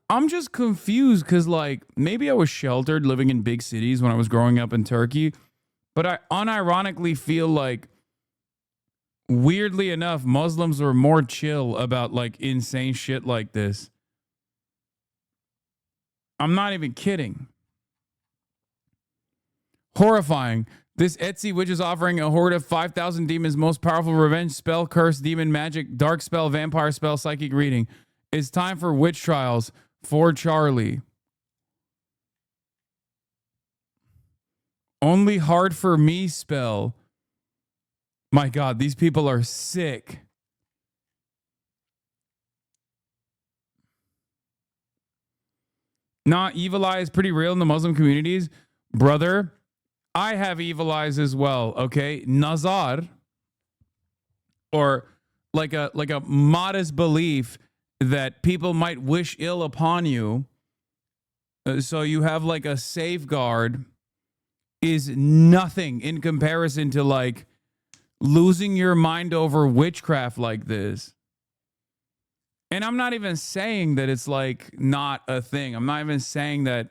Speaker 5: I'm just confused because, like, maybe I was sheltered living in big cities when I was growing up in Turkey, but I unironically feel like, weirdly enough, Muslims are more chill about, like, insane shit like this. I'm not even kidding. Horrifying. This Etsy witch is offering a horde of 5,000 demons, most powerful revenge spell, curse, demon, magic, dark spell, vampire spell, psychic reading. It's time for witch trials for Charlie. Only hard for me spell. My God, these people are sick. Nah, evil eye is pretty real in the Muslim communities. Brother, I have evil eyes as well, okay? Nazar, or like a modest belief that people might wish ill upon you, so you have like a safeguard, is nothing in comparison to like losing your mind over witchcraft like this. And I'm not even saying that it's like not a thing. I'm not even saying that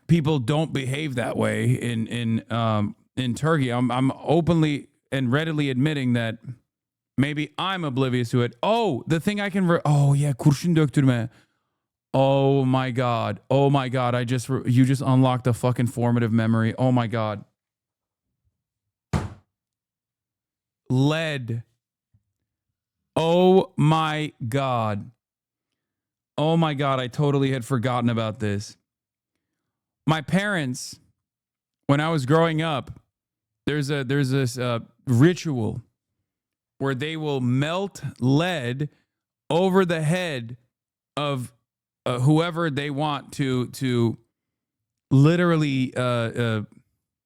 Speaker 5: people don't behave that way in Turkey. I'm openly and readily admitting that maybe I'm oblivious to it. Oh, the thing I can oh yeah, kurşun döktürme. Oh my God. Oh my God. You just unlocked a fucking formative memory. Oh my God. Lead. Oh my God. Oh my God. I totally had forgotten about this. My parents, when I was growing up, there's this ritual where they will melt lead over the head of whoever they want to literally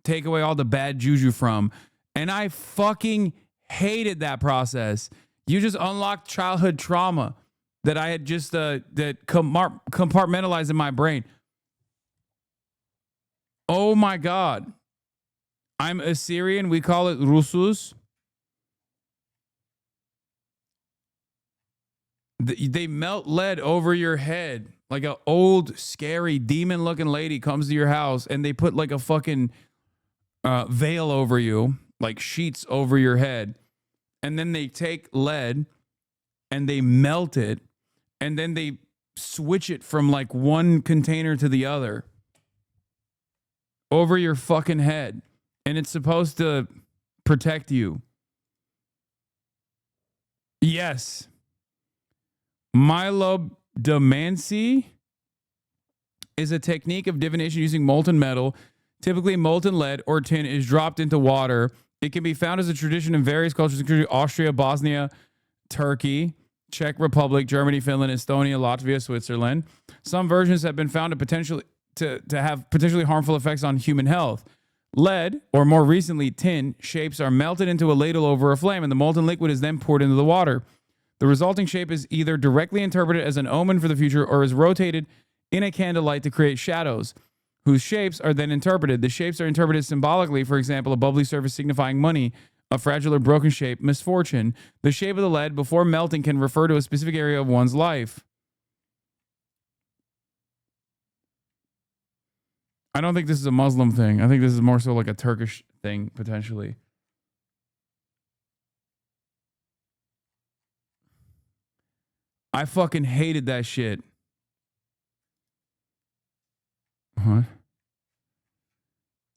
Speaker 5: take away all the bad juju from. And I fucking hated that process. You just unlocked childhood trauma that I had just that compartmentalized in my brain. Oh my God. I'm Assyrian. We call it Rusus. They melt lead over your head. Like an old, scary, demon-looking lady comes to your house and they put like a fucking veil over you, like sheets over your head. And then they take lead and they melt it and then they switch it from like one container to the other over your fucking head. And it's supposed to protect you. Yes. Mylodomancy is a technique of divination using molten metal. Typically, molten lead or tin is dropped into water. It can be found as a tradition in various cultures, including Austria, Bosnia, Turkey, Czech Republic, Germany, Finland, Estonia, Latvia, Switzerland. Some versions have been found to have potentially harmful effects on human health. Lead, or more recently tin, shapes are melted into a ladle over a flame, and the molten liquid is then poured into the water. The resulting shape is either directly interpreted as an omen for the future or is rotated in a candlelight to create shadows, whose shapes are then interpreted. The shapes are interpreted symbolically, for example, a bubbly surface signifying money, a fragile or broken shape, misfortune. The shape of the lead before melting can refer to a specific area of one's life. I don't think this is a Muslim thing. I think this is more so like a Turkish thing, potentially. I fucking hated that shit. What?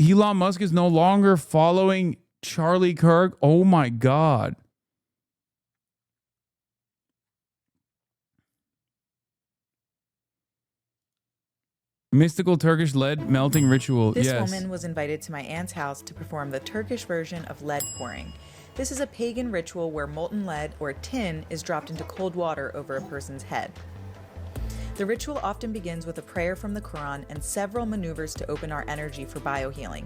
Speaker 5: Elon Musk is no longer following Charlie Kirk. Oh my God. Mystical Turkish lead melting ritual.
Speaker 13: This
Speaker 5: yes.
Speaker 13: woman was invited to my aunt's house to perform the Turkish version of lead pouring. This is a pagan ritual where molten lead or tin is dropped into cold water over a person's head. The ritual often begins with a prayer from the Quran and several maneuvers to open our energy for biohealing.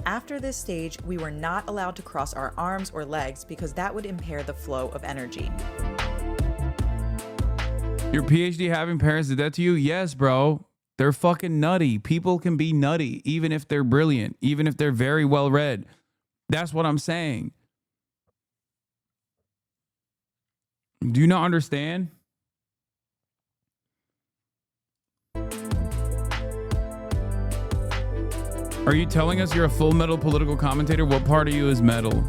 Speaker 13: After this stage, we were not allowed to cross our arms or legs because that would impair the flow of energy.
Speaker 5: Your PhD having parents did that to you? Yes, bro. They're fucking nutty. People can be nutty, even if they're brilliant, even if they're very well read. That's what I'm saying. Do you not understand? Are you telling us you're a full metal political commentator? What part of you is metal?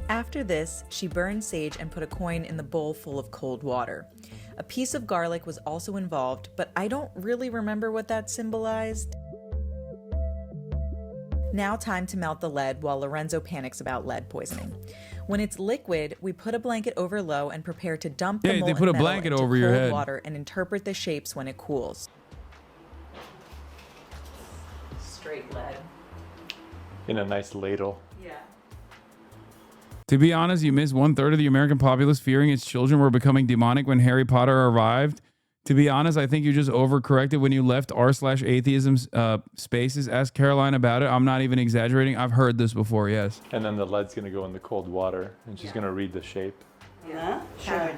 Speaker 13: After this, she burned sage and put a coin in the bowl full of cold water. A piece of garlic was also involved, but I don't really remember what that symbolized. Now time to melt the lead while Lorenzo panics about lead poisoning. When it's liquid, we put a blanket over low and prepare to dump the molten
Speaker 5: they put a
Speaker 13: metal
Speaker 5: blanket
Speaker 13: into
Speaker 5: over your
Speaker 13: cold
Speaker 5: head.
Speaker 13: water and interpret the shapes when it cools. Straight lead.
Speaker 18: In a nice ladle.
Speaker 13: Yeah.
Speaker 5: To be honest, you missed 1/3 of the American populace fearing its children were becoming demonic when Harry Potter arrived. To be honest, I think you just overcorrected when you left r/atheism spaces. Ask Caroline about it. I'm not even exaggerating. I've heard this before, yes.
Speaker 18: And then the lead's going to go in the cold water, and she's going to read the shape.
Speaker 13: Yeah, sure.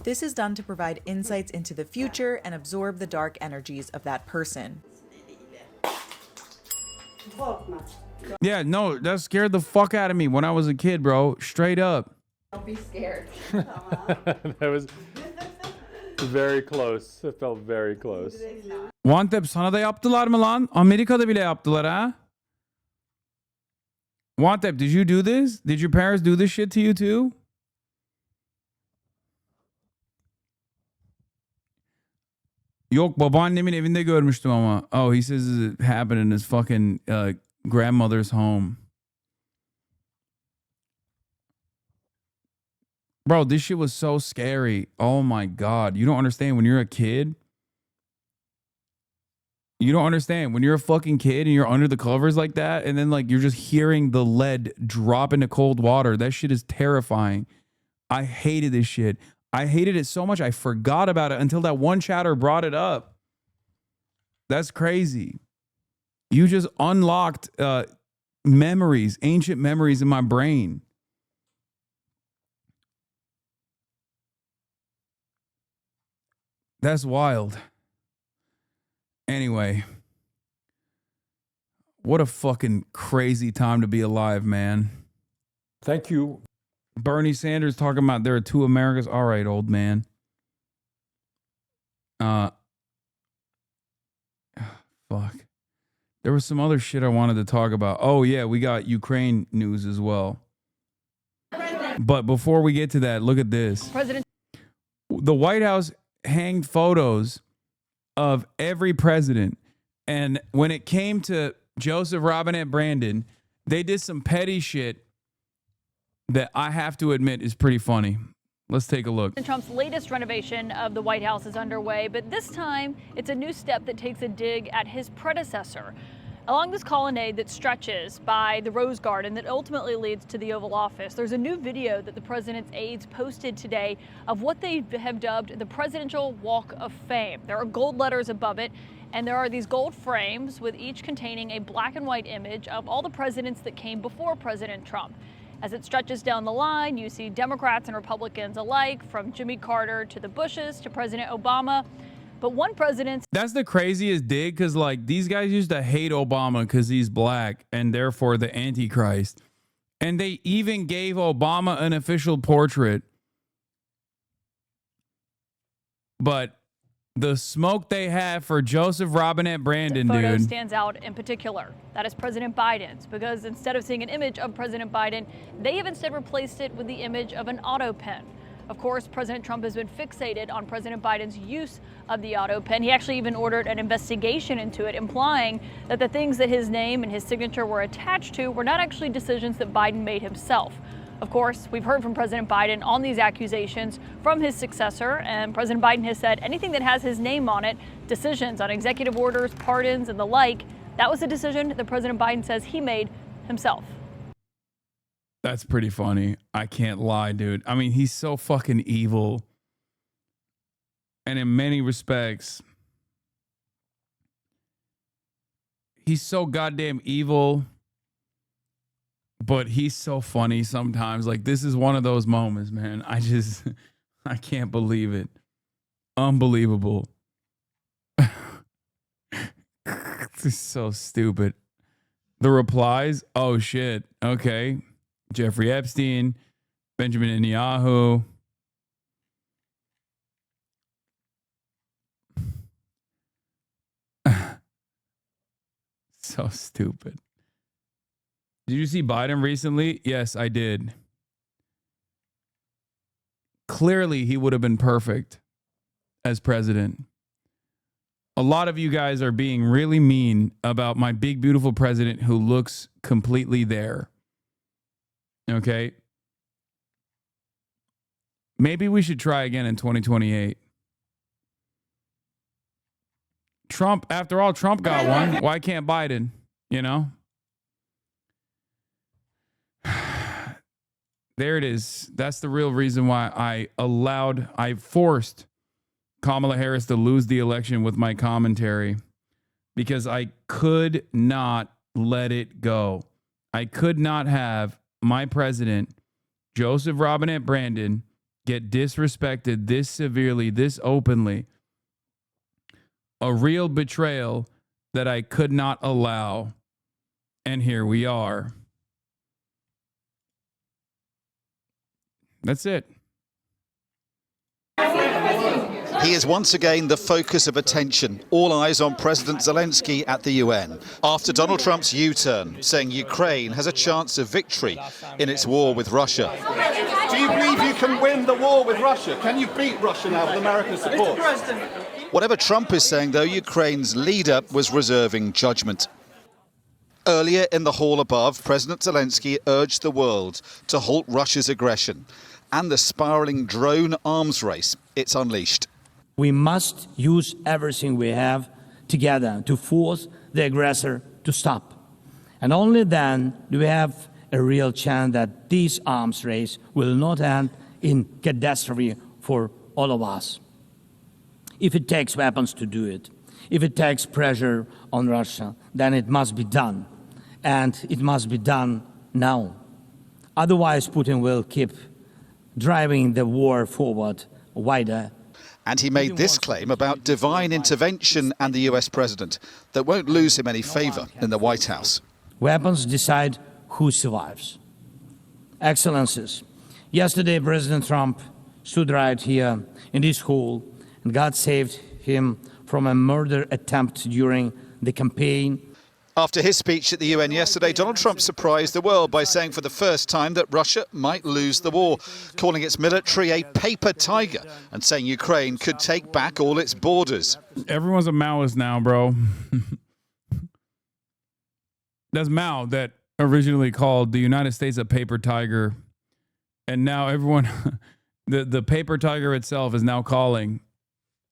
Speaker 13: This is done to provide insights into the future and absorb the dark energies of that person.
Speaker 5: Yeah, no, that scared the fuck out of me when I was a kid, bro. Straight up.
Speaker 13: Don't be scared.
Speaker 18: That was very close. It felt very close.
Speaker 5: Wantep sana da yaptılar mı lan? Amerika'da bile yaptılar ha? Wantep, did you do this? Did your parents do this shit to you too? Yok, babaannemin evinde görmüştüm ama. Oh, he says it happened in his fucking grandmother's home. Bro, this shit was so scary. Oh my God. You don't understand when you're a kid. You don't understand. When you're a fucking kid and you're under the covers like that, and then like you're just hearing the lead drop into cold water, that shit is terrifying. I hated this shit. I hated it so much I forgot about it until that one chatter brought it up. That's crazy. You just unlocked memories, ancient memories in my brain. That's wild. Anyway, what a fucking crazy time to be alive, man.
Speaker 18: Thank you.
Speaker 5: Bernie Sanders talking about there are two Americas. All right, old man. Fuck. There was some other shit I wanted to talk about. Oh, yeah, we got Ukraine news as well. But before we get to that, look at this. The White House hanged photos of every president. And when it came to Joseph Robinette Brandon, they did some petty shit that I have to admit is pretty funny. Let's take a look.
Speaker 10: Trump's latest renovation of the White House is underway, but this time it's a new step that takes a dig at his predecessor. Along this colonnade that stretches by the Rose Garden that ultimately leads to the Oval Office, there's a new video that the president's aides posted today of what they have dubbed the Presidential Walk of Fame. There are gold letters above it, and there are these gold frames with each containing a black and white image of all the presidents that came before President Trump. As it stretches down the line, you see Democrats and Republicans alike, from Jimmy Carter to the Bushes to President Obama. But one president...
Speaker 5: That's the craziest dig, because like these guys used to hate Obama because he's black and therefore the Antichrist. And they even gave Obama an official portrait. But the smoke they have for Joseph Robinette Brandon,
Speaker 10: photo
Speaker 5: dude.
Speaker 10: stands out in particular. That is President Biden's, because instead of seeing an image of President Biden, they have instead replaced it with the image of an auto pen. Of course, President Trump has been fixated on President Biden's use of the auto pen. He actually even ordered an investigation into it, implying that the things that his name and his signature were attached to were not actually decisions that Biden made himself. Of course, we've heard from President Biden on these accusations from his successor, and President Biden has said anything that has his name on it, decisions on executive orders, pardons, and the like, that was a decision that President Biden says he made himself.
Speaker 5: That's pretty funny. I can't lie, dude. I mean, he's so fucking evil. And in many respects, he's so goddamn evil, but he's so funny sometimes. Like, this is one of those moments, man. I can't believe it. Unbelievable. This is so stupid. The replies, oh shit, okay. Jeffrey Epstein, Benjamin Netanyahu. So stupid. Did you see Biden recently? Yes, I did. Clearly, he would have been perfect as president. A lot of you guys are being really mean about my big, beautiful president who looks completely there. Okay. Maybe we should try again in 2028. Trump, after all, Trump got one. Why can't Biden? You know? There it is. That's the real reason why I forced Kamala Harris to lose the election with my commentary, because I could not let it go. I could not have my president, Joseph Robinette Brandon, get disrespected this severely, this openly. A real betrayal that I could not allow. And here we are. That's it.
Speaker 14: He is once again the focus of attention. All eyes on President Zelensky at the UN. After Donald Trump's U-turn, saying Ukraine has a chance of victory in its war with Russia.
Speaker 17: Do you believe you can win the war with Russia? Can you beat Russia now with America's support?
Speaker 14: Whatever Trump is saying, though, Ukraine's leader was reserving judgment. Earlier in the hall above, President Zelensky urged the world to halt Russia's aggression and the spiraling drone arms race it's unleashed.
Speaker 19: We must use everything we have together to force the aggressor to stop. And only then do we have a real chance that this arms race will not end in catastrophe for all of us. If it takes weapons to do it, if it takes pressure on Russia, then it must be done. And it must be done now. Otherwise, Putin will keep driving the war forward wider.
Speaker 14: And he made this claim about divine intervention and the US president that won't lose him any favor in the White House.
Speaker 19: Weapons decide who survives. Excellencies, yesterday President Trump stood right here in this hall, and God saved him from a murder attempt during the campaign.
Speaker 14: After his speech at the UN yesterday, Donald Trump surprised the world by saying for the first time that Russia might lose the war, calling its military a paper tiger and saying Ukraine could take back all its borders.
Speaker 5: Everyone's a Maoist now, bro. That's Mao that originally called the United States a paper tiger. And now everyone, the paper tiger itself is now calling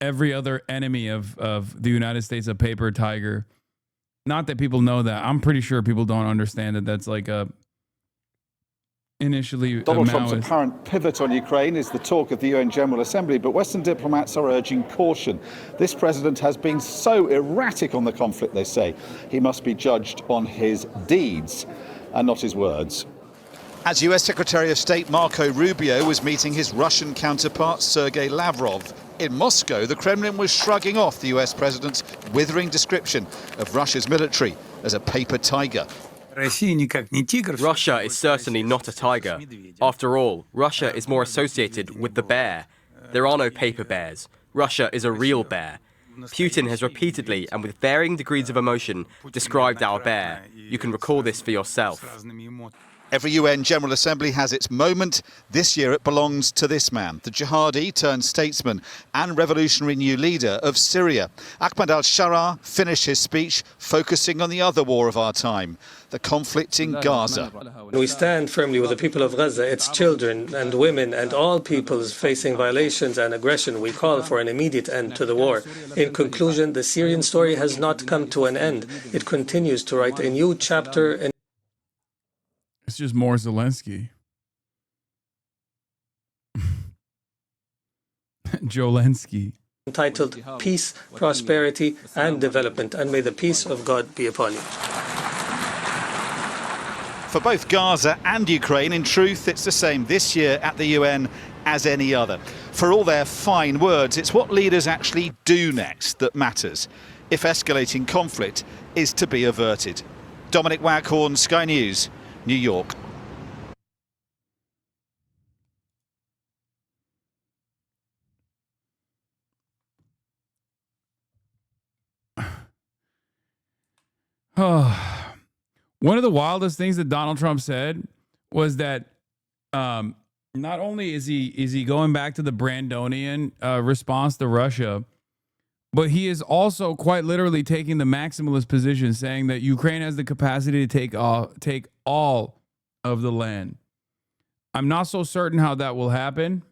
Speaker 5: every other enemy of the United States a paper tiger. Not that people know that. I'm pretty sure people don't understand that that's like a initially
Speaker 17: Donald
Speaker 5: a
Speaker 17: Trump's
Speaker 5: Maoist.
Speaker 17: apparent pivot on Ukraine is the talk of the UN General Assembly, but Western diplomats are urging caution. This president has been so erratic on the conflict, they say. He must be judged on his deeds and not his words.
Speaker 14: As US Secretary of State Marco Rubio was meeting his Russian counterpart Sergei Lavrov in Moscow, the Kremlin was shrugging off the US president's withering description of Russia's military as a paper tiger.
Speaker 20: Russia is certainly not a tiger. After all, Russia is more associated with the bear. There are no paper bears. Russia is a real bear. Putin has repeatedly and with varying degrees of emotion described our bear. You can recall this for yourself.
Speaker 14: Every UN General Assembly has its moment. This year it belongs to this man, the jihadi turned statesman and revolutionary new leader of Syria. Ahmad al-Sharaa finished his speech focusing on the other war of our time, the conflict in Gaza.
Speaker 21: We stand firmly with the people of Gaza, its children and women and all peoples facing violations and aggression. We call for an immediate end to the war. In conclusion, the Syrian story has not come to an end. It continues to write a new chapter in
Speaker 5: It's just more Zelensky. Jolensky.
Speaker 21: entitled Peace, Prosperity and Development, and may the peace of God be upon you.
Speaker 14: For both Gaza and Ukraine, in truth, it's the same this year at the UN as any other. For all their fine words, it's what leaders actually do next that matters, if escalating conflict is to be averted. Dominic Waghorn, Sky News, New York.
Speaker 5: One of the wildest things that Donald Trump said was that not only is he going back to the Brandonian response to Russia, but he is also quite literally taking the maximalist position, saying that Ukraine has the capacity to take all of the land. I'm not so certain how that will happen.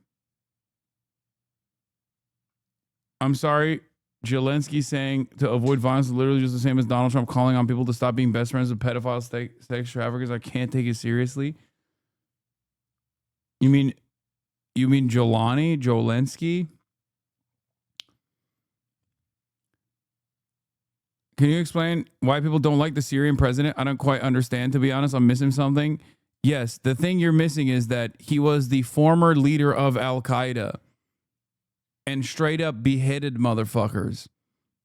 Speaker 5: I'm sorry. Zelensky saying to avoid violence is literally just the same as Donald Trump calling on people to stop being best friends with pedophiles, sex traffickers. I can't take it seriously. You mean Jolensky? Can you explain why people don't like the Syrian president? I don't quite understand, to be honest. I'm missing something. Yes, the thing you're missing is that he was the former leader of Al-Qaeda and straight up beheaded motherfuckers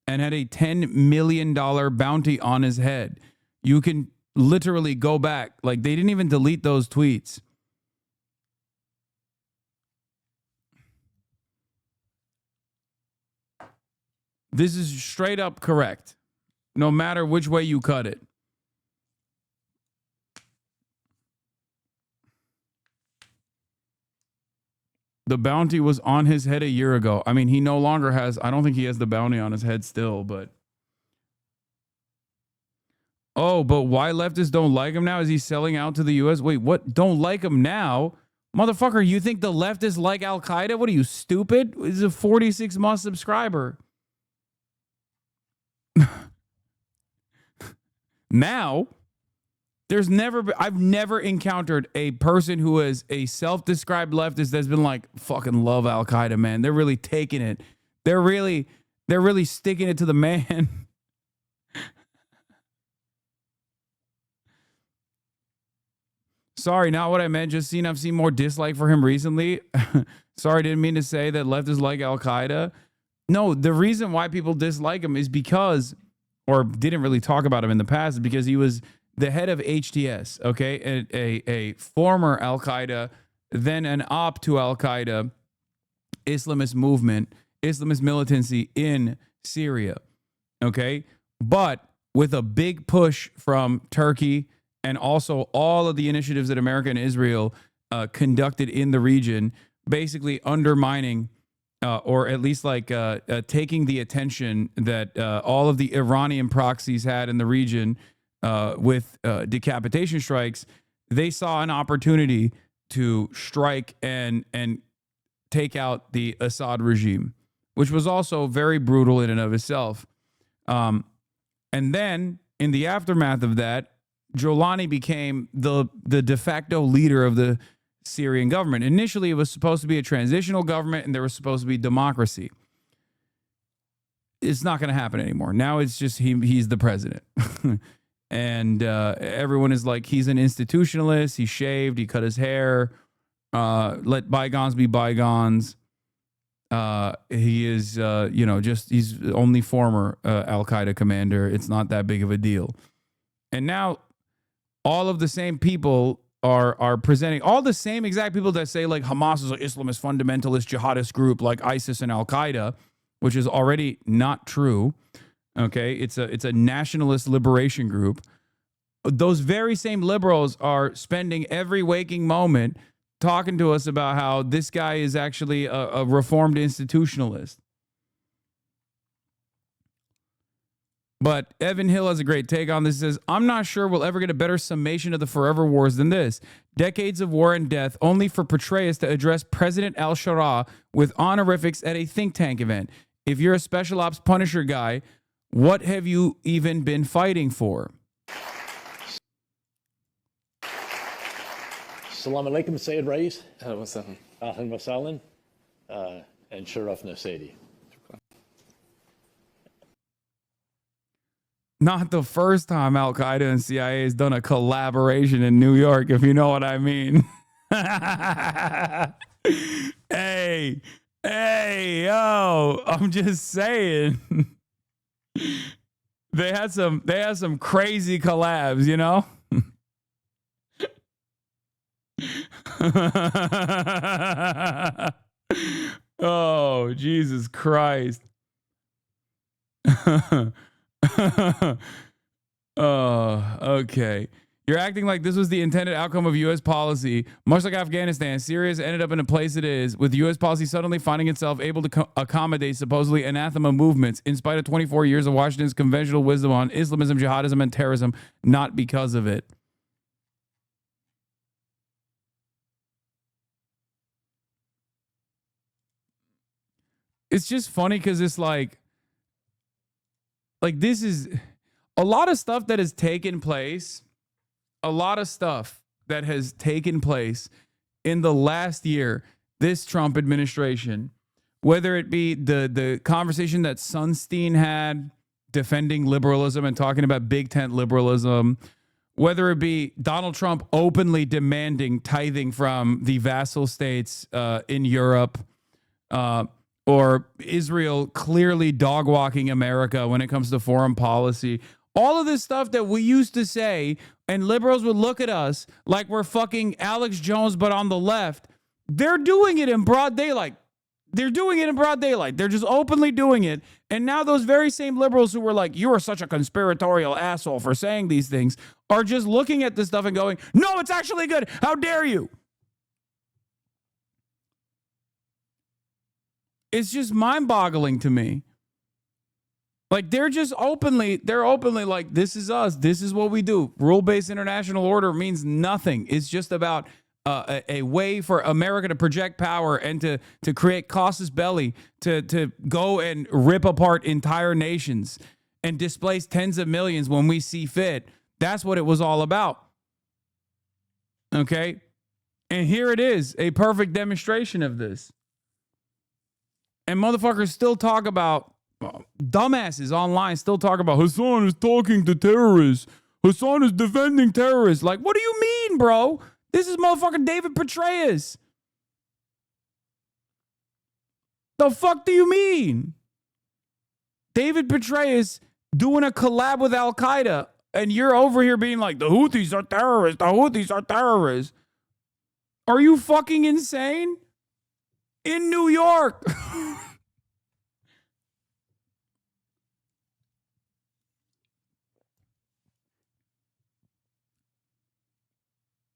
Speaker 5: and had a $10 million bounty on his head. You can literally go back. Like, they didn't even delete those tweets. This is straight up correct, no matter which way you cut it. The bounty was on his head a year ago. I mean, he no longer has, I don't think he has the bounty on his head still, but. Oh, but why leftists don't like him now? Is he selling out to the U.S.? Wait, what? Don't like him now? Motherfucker, you think the leftists like Al-Qaeda? What are you, stupid? He's a 46-month subscriber. Now, I've never encountered a person who is a self-described leftist that's been like, fucking love Al Qaeda, man. They're really taking it. They're really sticking it to the man. Sorry, not what I meant. Just I've seen more dislike for him recently. Sorry, didn't mean to say that leftists like Al Qaeda. No, the reason why people dislike him is because, or didn't really talk about him in the past, is because he was the head of HTS, okay? A former Al Qaeda, then an op to Al Qaeda, Islamist movement, Islamist militancy in Syria, okay? But with a big push from Turkey and also all of the initiatives that America and Israel conducted in the region, basically undermining or at least like taking the attention that all of the Iranian proxies had in the region with decapitation strikes, they saw an opportunity to strike and take out the Assad regime, which was also very brutal in and of itself. And then in the aftermath of that, Jolani became the de facto leader of the Syrian government. Initially, it was supposed to be a transitional government and there was supposed to be democracy. It's not going to happen anymore. Now it's just he's the president. And everyone is like, he's an institutionalist. He shaved. He cut his hair. Let bygones be bygones. He is, he's only former Al-Qaeda commander. It's not that big of a deal. And now all of the same people are presenting, all the same exact people that say like Hamas is an Islamist fundamentalist jihadist group like ISIS and Al-Qaeda, which is already not true. Okay, it's a nationalist liberation group. Those very same liberals are spending every waking moment talking to us about how this guy is actually a reformed institutionalist. But Evan Hill has a great take on this. He says, I'm not sure we'll ever get a better summation of the forever wars than this. Decades of war and death only for Petraeus to address President al-Shara with honorifics at a think tank event. If you're a special ops Punisher guy, what have you even been fighting for?
Speaker 11: Salam alaikum, Sayyid Rais. Ahlan wa sahlan. And Sharaf Nasadi.
Speaker 5: Not the first time Al-Qaeda and CIA has done a collaboration in New York, if you know what I mean. Hey, yo, I'm just saying. They had some crazy collabs, you know? Oh, Jesus Christ. Okay. You're acting like this was the intended outcome of U.S. policy. Much like Afghanistan, Syria has ended up in a place it is, with U.S. policy suddenly finding itself able to accommodate supposedly anathema movements in spite of 24 years of Washington's conventional wisdom on Islamism, jihadism, and terrorism, not because of it. It's just funny because it's like this is a lot of stuff that has taken place. A lot of stuff that has taken place in the last year, this Trump administration, whether it be the conversation that Sunstein had defending liberalism and talking about big tent liberalism, whether it be Donald Trump openly demanding tithing from the vassal states in Europe, or Israel clearly dog walking America when it comes to foreign policy. All of this stuff that we used to say, and liberals would look at us like we're fucking Alex Jones, but on the left. They're doing it in broad daylight. They're doing it in broad daylight. They're just openly doing it. And now those very same liberals who were like, you are such a conspiratorial asshole for saying these things, are just looking at this stuff and going, no, it's actually good. How dare you? It's just mind-boggling to me. Like they're openly like, this is us. This is what we do. Rule-based international order means nothing. It's just about a way for America to project power and to create casus belli, to go and rip apart entire nations. and displace tens of millions when we see fit. That's what it was all about. Okay? And here it is, a perfect demonstration of this. And motherfuckers still talk about, dumbasses online still talk about, Hasan is talking to terrorists. Hasan is defending terrorists. Like, what do you mean, bro? This is motherfucking David Petraeus. The fuck do you mean? David Petraeus doing a collab with Al-Qaeda, and you're over here being like, the Houthis are terrorists. The Houthis are terrorists. Are you fucking insane? In New York.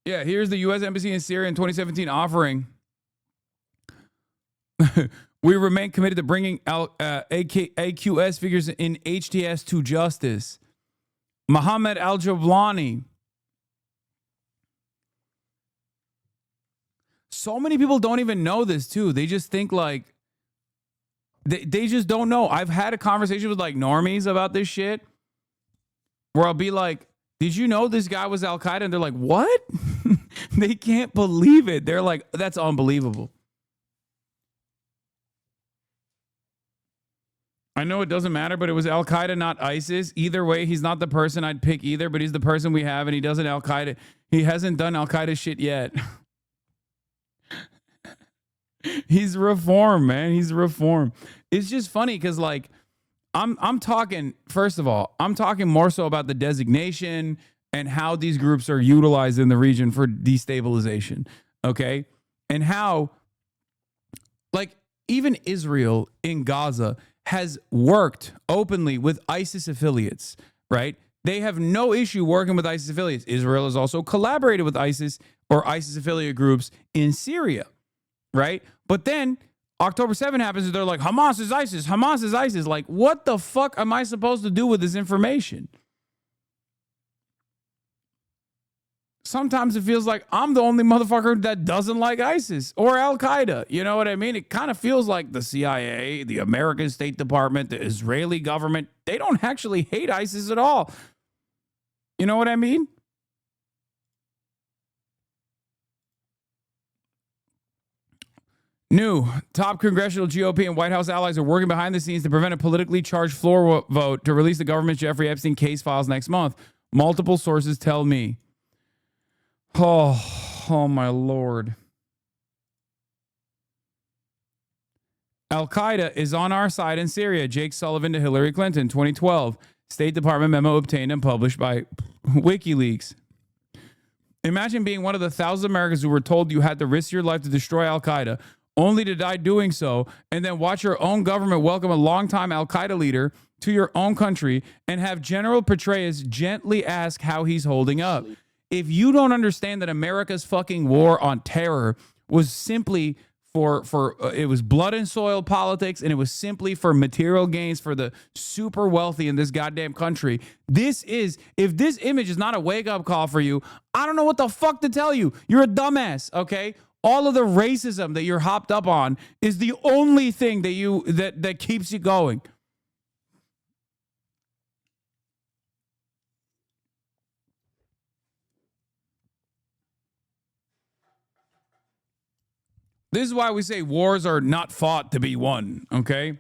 Speaker 5: Yeah, here's the U.S. Embassy in Syria in 2017 offering. We remain committed to bringing AQS figures in HTS to justice. Mohammed Al-Jablani. So many people don't even know this, too. They just think like, they just don't know. I've had a conversation with like normies about this shit where I'll be like, did you know this guy was Al-Qaeda? And they're like, what? They can't believe it. They're like, that's unbelievable. I know it doesn't matter, but it was Al-Qaeda, not ISIS. Either way, he's not the person I'd pick either, but he's the person we have, and he doesn't Al-Qaeda. He hasn't done Al-Qaeda shit yet. He's reformed, man. He's reformed. It's just funny because, like, I'm talking, first of all, I'm talking more so about the designation and how these groups are utilized in the region for destabilization, okay? And how, like, even Israel in Gaza has worked openly with ISIS affiliates, right? They have no issue working with ISIS affiliates. Israel has also collaborated with ISIS or ISIS affiliate groups in Syria, right? But then October 7 happens and they're like, Hamas is ISIS, Hamas is ISIS. Like, what the fuck am I supposed to do with this information? Sometimes it feels like I'm the only motherfucker that doesn't like ISIS or Al-Qaeda. You know what I mean? It kind of feels like the CIA, the American State Department, the Israeli government, they don't actually hate ISIS at all. You know what I mean? New top congressional GOP and White House allies are working behind the scenes to prevent a politically charged floor vote to release the government's Jeffrey Epstein case files next month. Multiple sources tell me. Oh my Lord. Al-Qaeda is on our side in Syria. Jake Sullivan to Hillary Clinton, 2012. State Department memo obtained and published by WikiLeaks. Imagine being one of the thousands of Americans who were told you had to risk your life to destroy Al-Qaeda, only to die doing so, and then watch your own government welcome a longtime Al-Qaeda leader to your own country and have General Petraeus gently ask how he's holding up. If you don't understand that America's fucking war on terror was simply for it was blood and soil politics, and it was simply for material gains for the super wealthy in this goddamn country. If this image is not a wake-up call for you, I don't know what the fuck to tell you. You're a dumbass, okay? All of the racism that you're hopped up on is the only thing that keeps you going. This is why we say wars are not fought to be won, okay?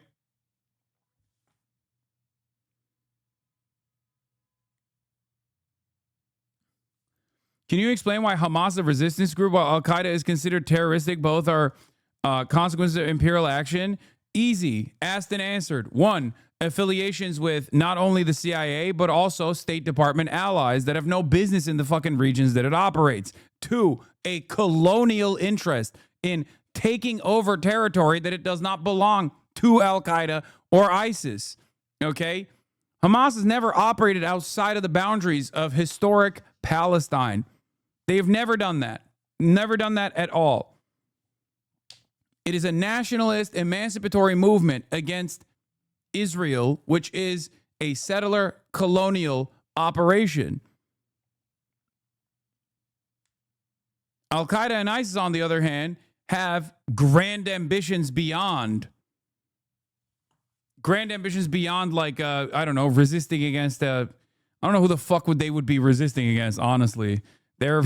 Speaker 5: Can you explain why Hamas, a resistance group, while Al-Qaeda is considered terroristic, both are consequences of imperial action? Easy. Asked and answered. 1, affiliations with not only the CIA, but also State Department allies that have no business in the fucking regions that it operates. 2, a colonial interest in taking over territory that it does not belong to Al-Qaeda or ISIS, okay? Hamas has never operated outside of the boundaries of historic Palestine. They've never done that. Never done that at all. It is a nationalist, emancipatory movement against Israel, which is a settler colonial operation. Al-Qaeda and ISIS, on the other hand, have grand ambitions beyond grand ambitions beyond like I don't know, resisting against I don't know who the fuck they would be resisting against, honestly. They're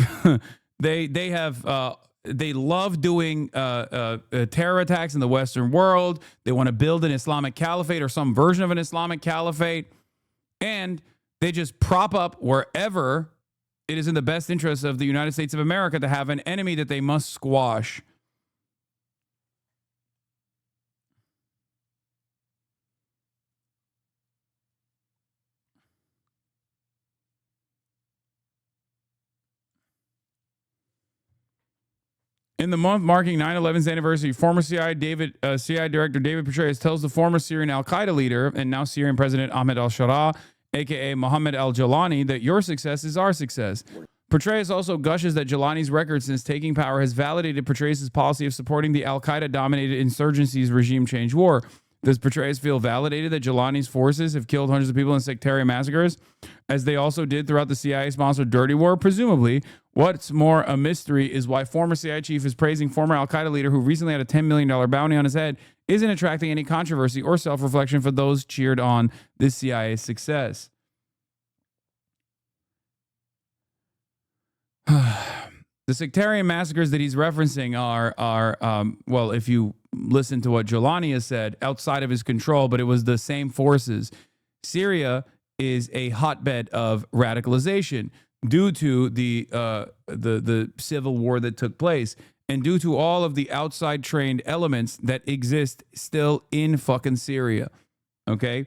Speaker 5: they have they love doing terror attacks in the Western world. They want to build an Islamic caliphate or some version of an Islamic caliphate, and they just prop up wherever it is in the best interest of the United States of America to have an enemy that they must squash. In the month marking 9/11's anniversary, former CIA Director David Petraeus tells the former Syrian al-Qaeda leader and now Syrian President Ahmed al-Sharaa, a.k.a. Mohammed al-Jalani, that your success is our success. Petraeus also gushes that Jalani's record since taking power has validated Petraeus' policy of supporting the al-Qaeda-dominated insurgency's regime change war. Does Petraeus feel validated that Jalani's forces have killed hundreds of people in sectarian massacres, as they also did throughout the CIA-sponsored Dirty War? Presumably. What's more a mystery is why former CIA chief is praising former al-Qaeda leader who recently had a $10 million bounty on his head isn't attracting any controversy or self-reflection for those cheered on this CIA success. The sectarian massacres that he's referencing are well, if you listen to what Jalani has said, outside of his control, but it was the same forces. Syria is a hotbed of radicalization due to the civil war that took place and due to all of the outside trained elements that exist still in fucking Syria. Okay?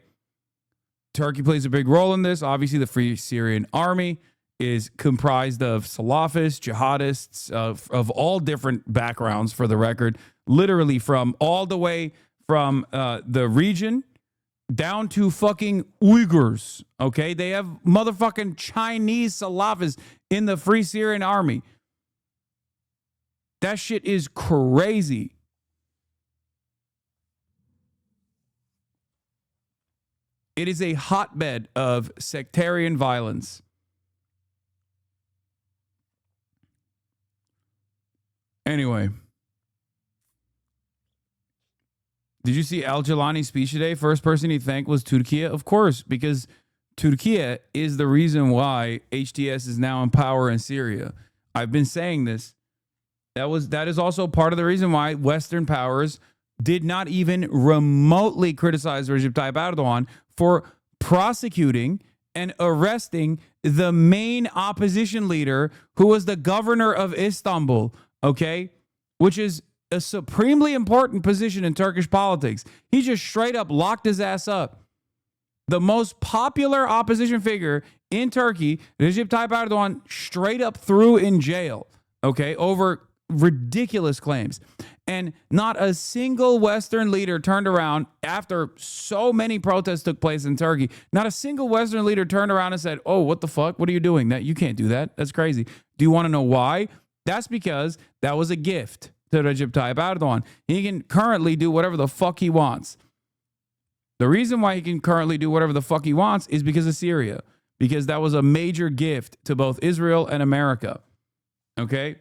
Speaker 5: Turkey plays a big role in this. Obviously, the Free Syrian Army is comprised of Salafists, jihadists of all different backgrounds, for the record, literally from all the way from the region down to fucking Uyghurs, okay? They have motherfucking Chinese Salafists in the Free Syrian Army. That shit is crazy. It is a hotbed of sectarian violence. Anyway. Did you see al-Jalani's speech today? First person he thanked was Turkey. Of course, because Turkey is the reason why HTS is now in power in Syria. I've been saying this. That is also part of the reason why Western powers did not even remotely criticize Recep Tayyip Erdogan for prosecuting and arresting the main opposition leader who was the governor of Istanbul, okay? Which is a supremely important position in Turkish politics. He just straight up locked his ass up. The most popular opposition figure in Turkey, Recep Tayyip Erdogan, straight up threw in jail, okay, over ridiculous claims. And not a single Western leader turned around after so many protests took place in Turkey. Not a single Western leader turned around and said, "Oh, what the fuck? What are you doing? That you can't do that. That's crazy." Do you want to know why? That's because that was a gift to Recep Tayyip Erdogan. He can currently do whatever the fuck he wants. The reason why he can currently do whatever the fuck he wants is because of Syria. Because that was a major gift to both Israel and America. Okay?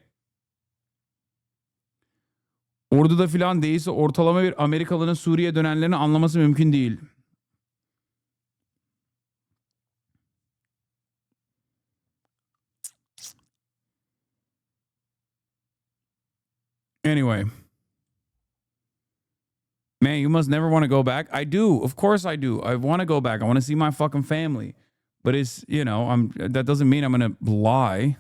Speaker 5: Ordu'da filan değilse ortalama bir Amerikalının Suriye dönenlerini anlaması mümkün değil. Anyway. Man, you must never want to go back. I do. Of course I do. I want to go back. I want to see my fucking family. But it's, that doesn't mean I'm going to lie.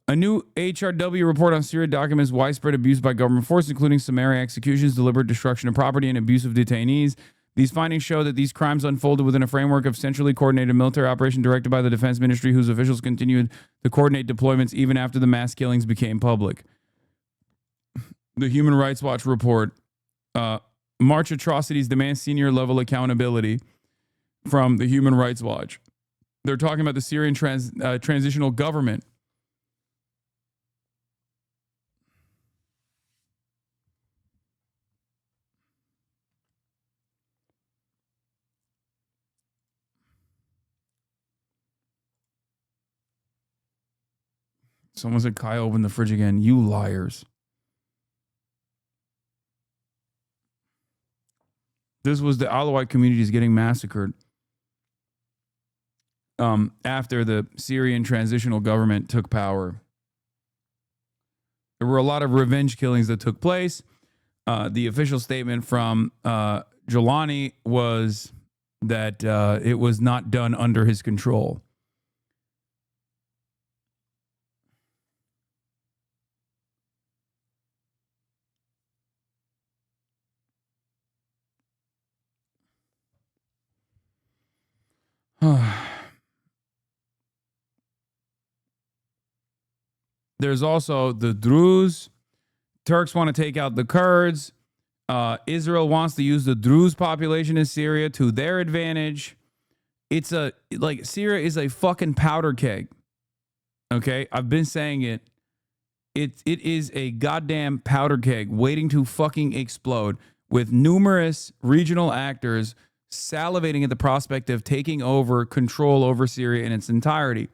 Speaker 5: A new HRW report on Syria documents widespread abuse by government forces, including summary executions, deliberate destruction of property, and abuse of detainees. These findings show that these crimes unfolded within a framework of centrally coordinated military operation directed by the Defense Ministry, whose officials continued to coordinate deployments even after the mass killings became public. The Human Rights Watch report, March atrocities demand senior level accountability from the Human Rights Watch. They're talking about the Syrian transitional government. Someone said, Kai opened the fridge again. You liars. This was the Alawite communities getting massacred after the Syrian transitional government took power. There were a lot of revenge killings that took place. The official statement from Jolani was that it was not done under his control. There's also the Druze. Turks want to take out the Kurds. Israel wants to use the Druze population in Syria to their advantage. It's Syria is a fucking powder keg. Okay, I've been saying it. It is a goddamn powder keg waiting to fucking explode, with numerous regional actors salivating at the prospect of taking over control over Syria in its entirety.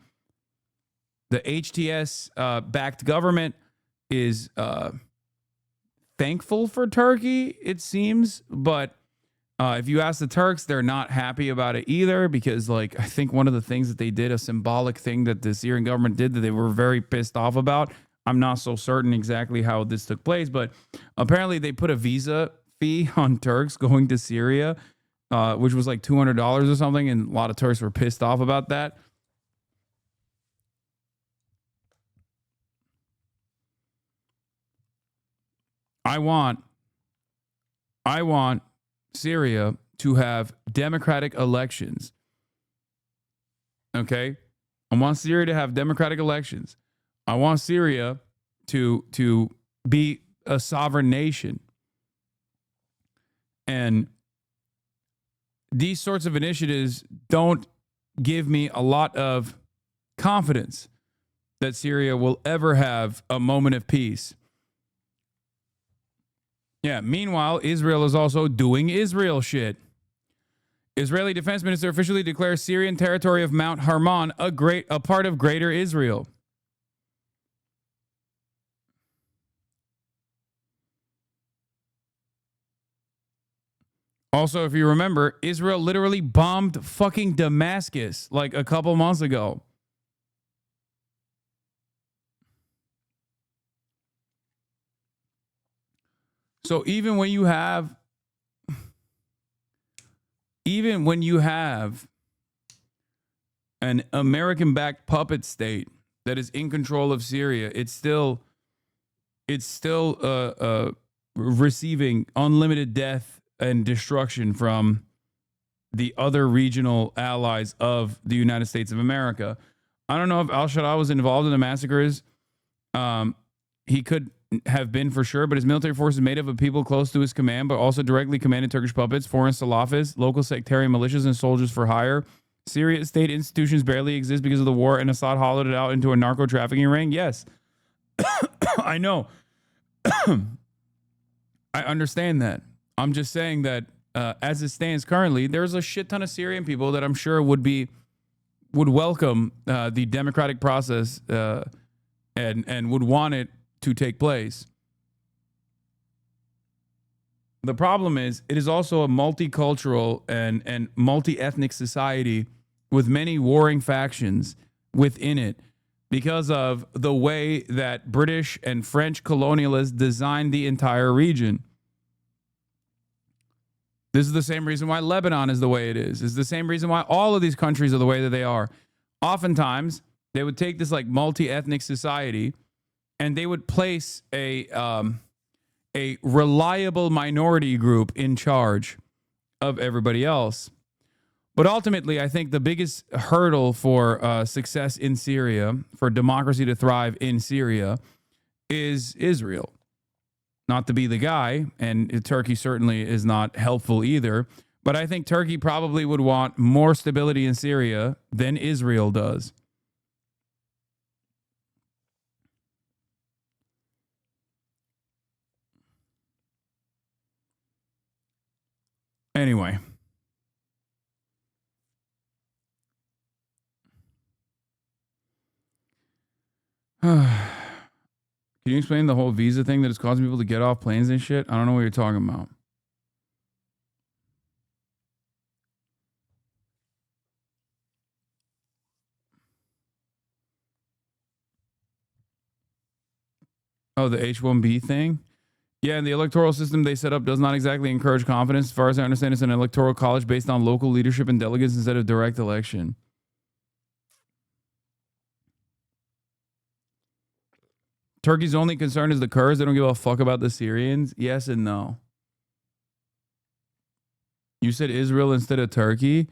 Speaker 5: The HTS-backed government is thankful for Turkey, it seems, but if you ask the Turks, they're not happy about it either, because I think one of the things that they did, a symbolic thing that the Syrian government did that they were very pissed off about, I'm not so certain exactly how this took place, but apparently they put a visa fee on Turks going to Syria, which was like $200 or something, and a lot of Turks were pissed off about that. I want Syria to have democratic elections. Okay? I want Syria to have democratic elections. I want Syria to be a sovereign nation. And these sorts of initiatives don't give me a lot of confidence that Syria will ever have a moment of peace. Yeah, meanwhile, Israel is also doing Israel shit. Israeli defense minister officially declares Syrian territory of Mount Hermon a part of Greater Israel. Also, if you remember, Israel literally bombed fucking Damascus like a couple months ago. So even when you have an American-backed puppet state that is in control of Syria, it's still receiving unlimited death and destruction from the other regional allies of the United States of America. I don't know if al-Shaddad was involved in the massacres. He could have been for sure, but his military force is made up of people close to his command, but also directly commanded Turkish puppets, foreign Salafists, local sectarian militias, and soldiers for hire. Syria's state institutions barely exist because of the war, and Assad hollowed it out into a narco-trafficking ring. Yes. I know. I understand that. I'm just saying that as it stands currently, there's a shit ton of Syrian people that I'm sure would welcome the democratic process and would want it to take place. The problem is, it is also a multicultural and multi-ethnic society with many warring factions within it because of the way that British and French colonialists designed the entire region. This is the same reason why Lebanon is the way it is. It's the same reason why all of these countries are the way that they are. Oftentimes, they would take this like multi-ethnic society and they would place a reliable minority group in charge of everybody else. But ultimately, I think the biggest hurdle for success in Syria, for democracy to thrive in Syria, is Israel. Not to be the guy, and Turkey certainly is not helpful either, but I think Turkey probably would want more stability in Syria than Israel does. Anyway. Can you explain the whole visa thing that is causing people to get off planes and shit? I don't know what you're talking about. Oh, the H-1B thing? Yeah, and the electoral system they set up does not exactly encourage confidence. As far as I understand, it's an electoral college based on local leadership and delegates instead of direct election. Turkey's only concern is the Kurds. They don't give a fuck about the Syrians. Yes and no. You said Israel instead of Turkey?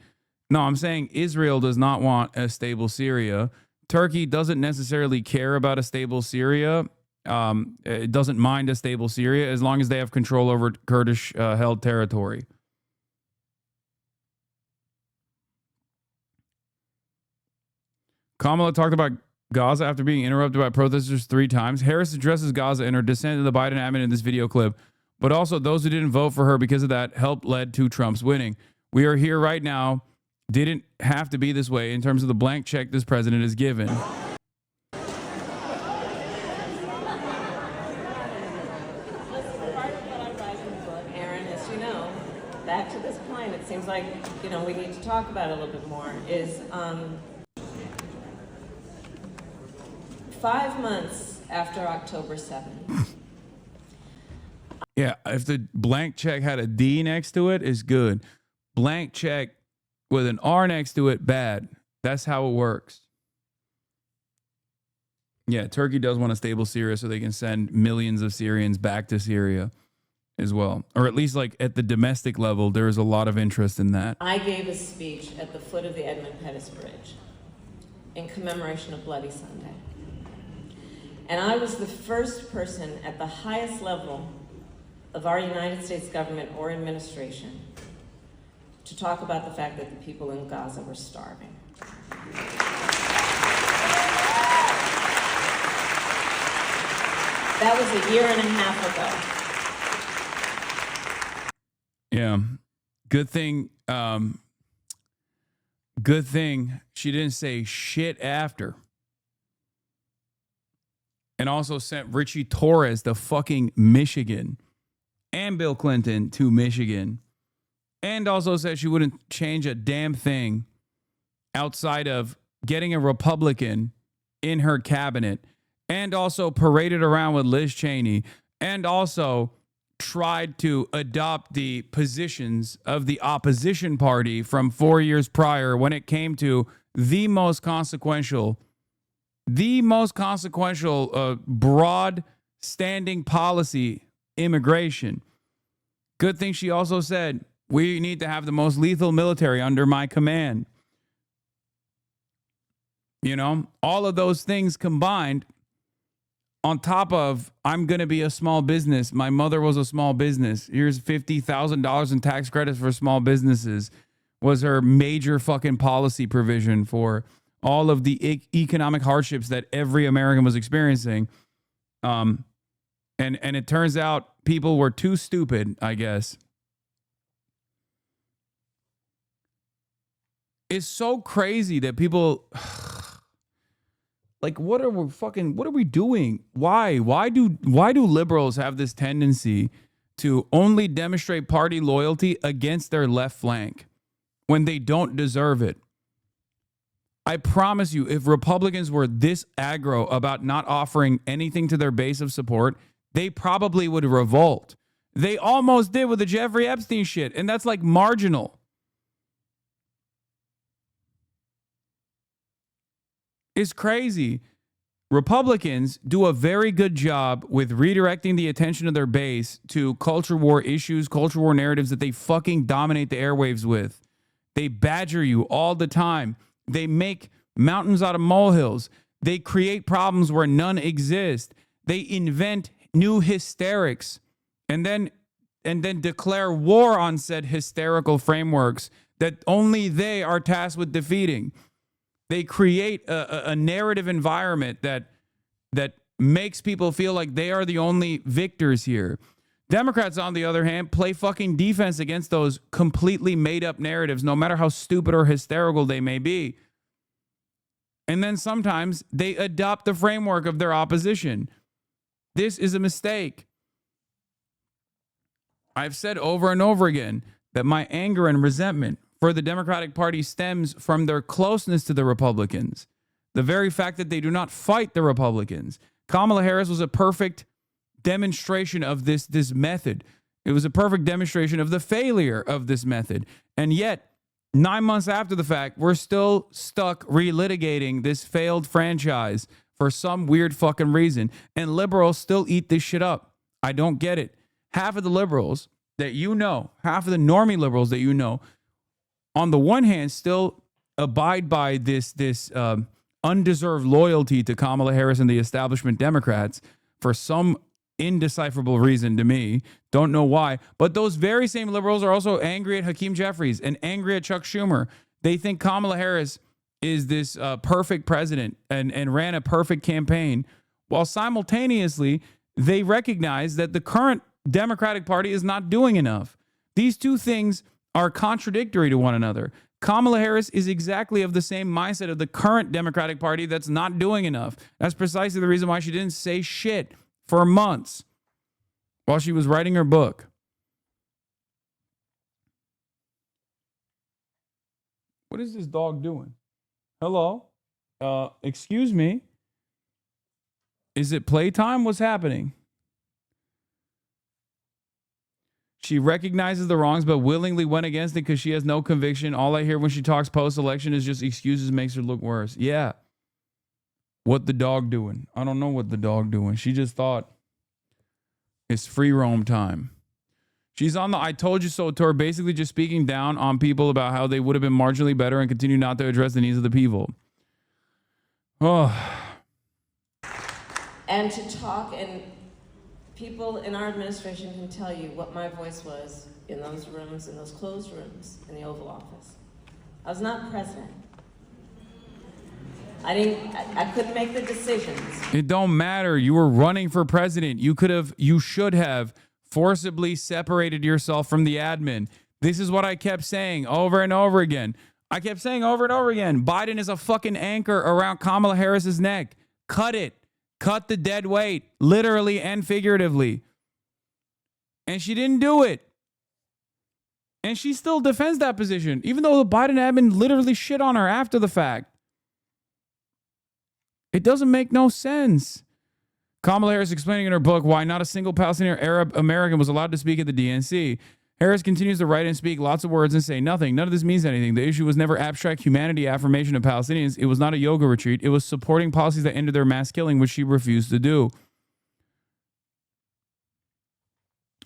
Speaker 5: No, I'm saying Israel does not want a stable Syria. Turkey doesn't necessarily care about a stable Syria. It doesn't mind a stable Syria as long as they have control over Kurdish held territory. Kamala talked about Gaza after being interrupted by protesters 3 times. Harris addresses Gaza in her dissent to the Biden admin in this video clip, but also those who didn't vote for her because of that helped led to Trump's winning. We are here right now. Didn't have to be this way in terms of the blank check this president is given.
Speaker 2: Aaron, as you know, back to this point, it seems like, we need to talk about it a little bit more, is 5 months after October 7th.
Speaker 5: Yeah, if the blank check had a D next to it, it's good. Blank check with an R next to it, bad. That's how it works. Yeah, Turkey does want a stable Syria so they can send millions of Syrians back to Syria as well. Or at least like at the domestic level, there is a lot of interest in that.
Speaker 2: I gave a speech at the foot of the Edmund Pettus Bridge in commemoration of Bloody Sunday. And I was the first person at the highest level of our United States government or administration to talk about the fact that the people in Gaza were starving. That was a year and a half ago.
Speaker 5: Yeah. Good thing she didn't say shit after. And also sent Richie Torres to fucking Michigan and Bill Clinton to Michigan. And also said she wouldn't change a damn thing outside of getting a Republican in her cabinet. And also paraded around with Liz Cheney. And also tried to adopt the positions of the opposition party from 4 years prior when it came to the most consequential broad standing policy, immigration. Good thing she also said, we need to have the most lethal military under my command. All of those things combined on top of, I'm going to be a small business. My mother was a small business. Here's $50,000 in tax credits for small businesses was her major fucking policy provision for all of the economic hardships that every American was experiencing. And it turns out people were too stupid, I guess. It's so crazy that people like, what are we doing? Why do liberals have this tendency to only demonstrate party loyalty against their left flank when they don't deserve it? I promise you, if Republicans were this aggro about not offering anything to their base of support, they probably would revolt. They almost did with the Jeffrey Epstein shit, and that's like marginal. It's crazy. Republicans do a very good job with redirecting the attention of their base to culture war issues, culture war narratives that they fucking dominate the airwaves with. They badger you all the time. They make mountains out of molehills. They create problems where none exist. They invent new hysterics and then declare war on said hysterical frameworks that only they are tasked with defeating. They create a narrative environment that makes people feel like they are the only victors here. Democrats, on the other hand, play fucking defense against those completely made up narratives, no matter how stupid or hysterical they may be. And then sometimes they adopt the framework of their opposition. This is a mistake. I've said over and over again that my anger and resentment for the Democratic Party stems from their closeness to the Republicans. The very fact that they do not fight the Republicans. Kamala Harris was a perfect demonstration of this method. It was a perfect demonstration of the failure of this method. And yet, 9 months after the fact, we're still stuck relitigating this failed franchise for some weird fucking reason. And liberals still eat this shit up. I don't get it. Half of the liberals that you know, half of the normie liberals that you know, on the one hand, still abide by this undeserved loyalty to Kamala Harris and the establishment Democrats for some indecipherable reason to me. Don't know why. But those very same liberals are also angry at Hakeem Jeffries and angry at Chuck Schumer. They think Kamala Harris is this perfect president and ran a perfect campaign, while simultaneously they recognize that the current Democratic Party is not doing enough. These two things are contradictory to one another. Kamala Harris is exactly of the same mindset of the current Democratic Party that's not doing enough. That's precisely the reason why she didn't say shit for months while she was writing her book. What is this dog doing? Hello? Excuse me? Is it playtime? What's happening? She recognizes the wrongs but willingly went against it because she has no conviction. All I hear when she talks post-election is just excuses, makes her look worse. Yeah. What the dog doing? I don't know what the dog doing. She just thought it's free roam time. She's on the I told you so tour, basically just speaking down on people about how they would have been marginally better and continue not to address the needs of the people. Oh.
Speaker 2: And to talk, and people in our administration can tell you what my voice was in those rooms, in those closed rooms in the Oval Office. I was not president. I couldn't make the decisions.
Speaker 5: It don't matter. You were running for president. You should have forcibly separated yourself from the admin. This is what I kept saying over and over again. Biden is a fucking anchor around Kamala Harris's neck. Cut it. Cut the dead weight, literally and figuratively. And she didn't do it. And she still defends that position, even though the Biden admin literally shit on her after the fact. It doesn't make no sense. Kamala Harris explaining in her book why not a single Palestinian or Arab American was allowed to speak at the DNC. Harris continues to write and speak lots of words and say nothing. None of this means anything. The issue was never abstract humanity affirmation of Palestinians. It was not a yoga retreat. It was supporting policies that ended their mass killing, which she refused to do.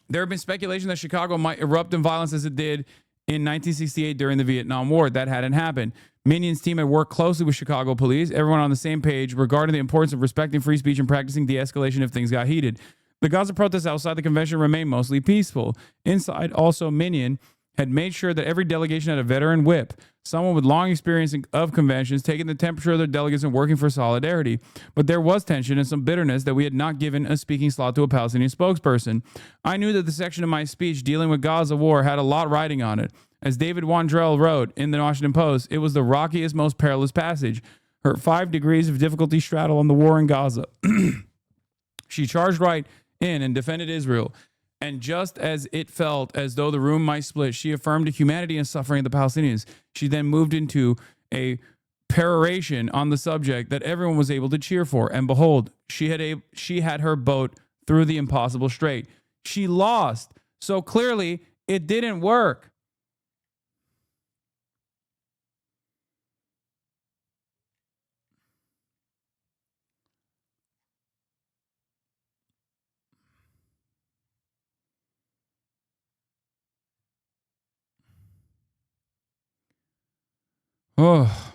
Speaker 5: There have been speculation that Chicago might erupt in violence as it did in 1968 during the Vietnam War. That hadn't happened. Minion's team had worked closely with Chicago police, everyone on the same page regarding the importance of respecting free speech and practicing de-escalation if things got heated. The Gaza protests outside the convention remained mostly peaceful. Inside, also, Minion had made sure that every delegation had a veteran whip, someone with long experience of conventions, taking the temperature of their delegates and working for solidarity. But there was tension and some bitterness that we had not given a speaking slot to a Palestinian spokesperson. I knew that the section of my speech dealing with Gaza war had a lot riding on it. As David Wandrell wrote in the Washington Post, it was the rockiest, most perilous passage. Her 5 degrees of difficulty straddle on the war in Gaza. She charged right in and defended Israel. And just as it felt as though the room might split, she affirmed the humanity and suffering of the Palestinians. She then moved into a peroration on the subject that everyone was able to cheer for. And behold, she had her boat through the impossible strait. She lost. So clearly, it didn't work. Oh.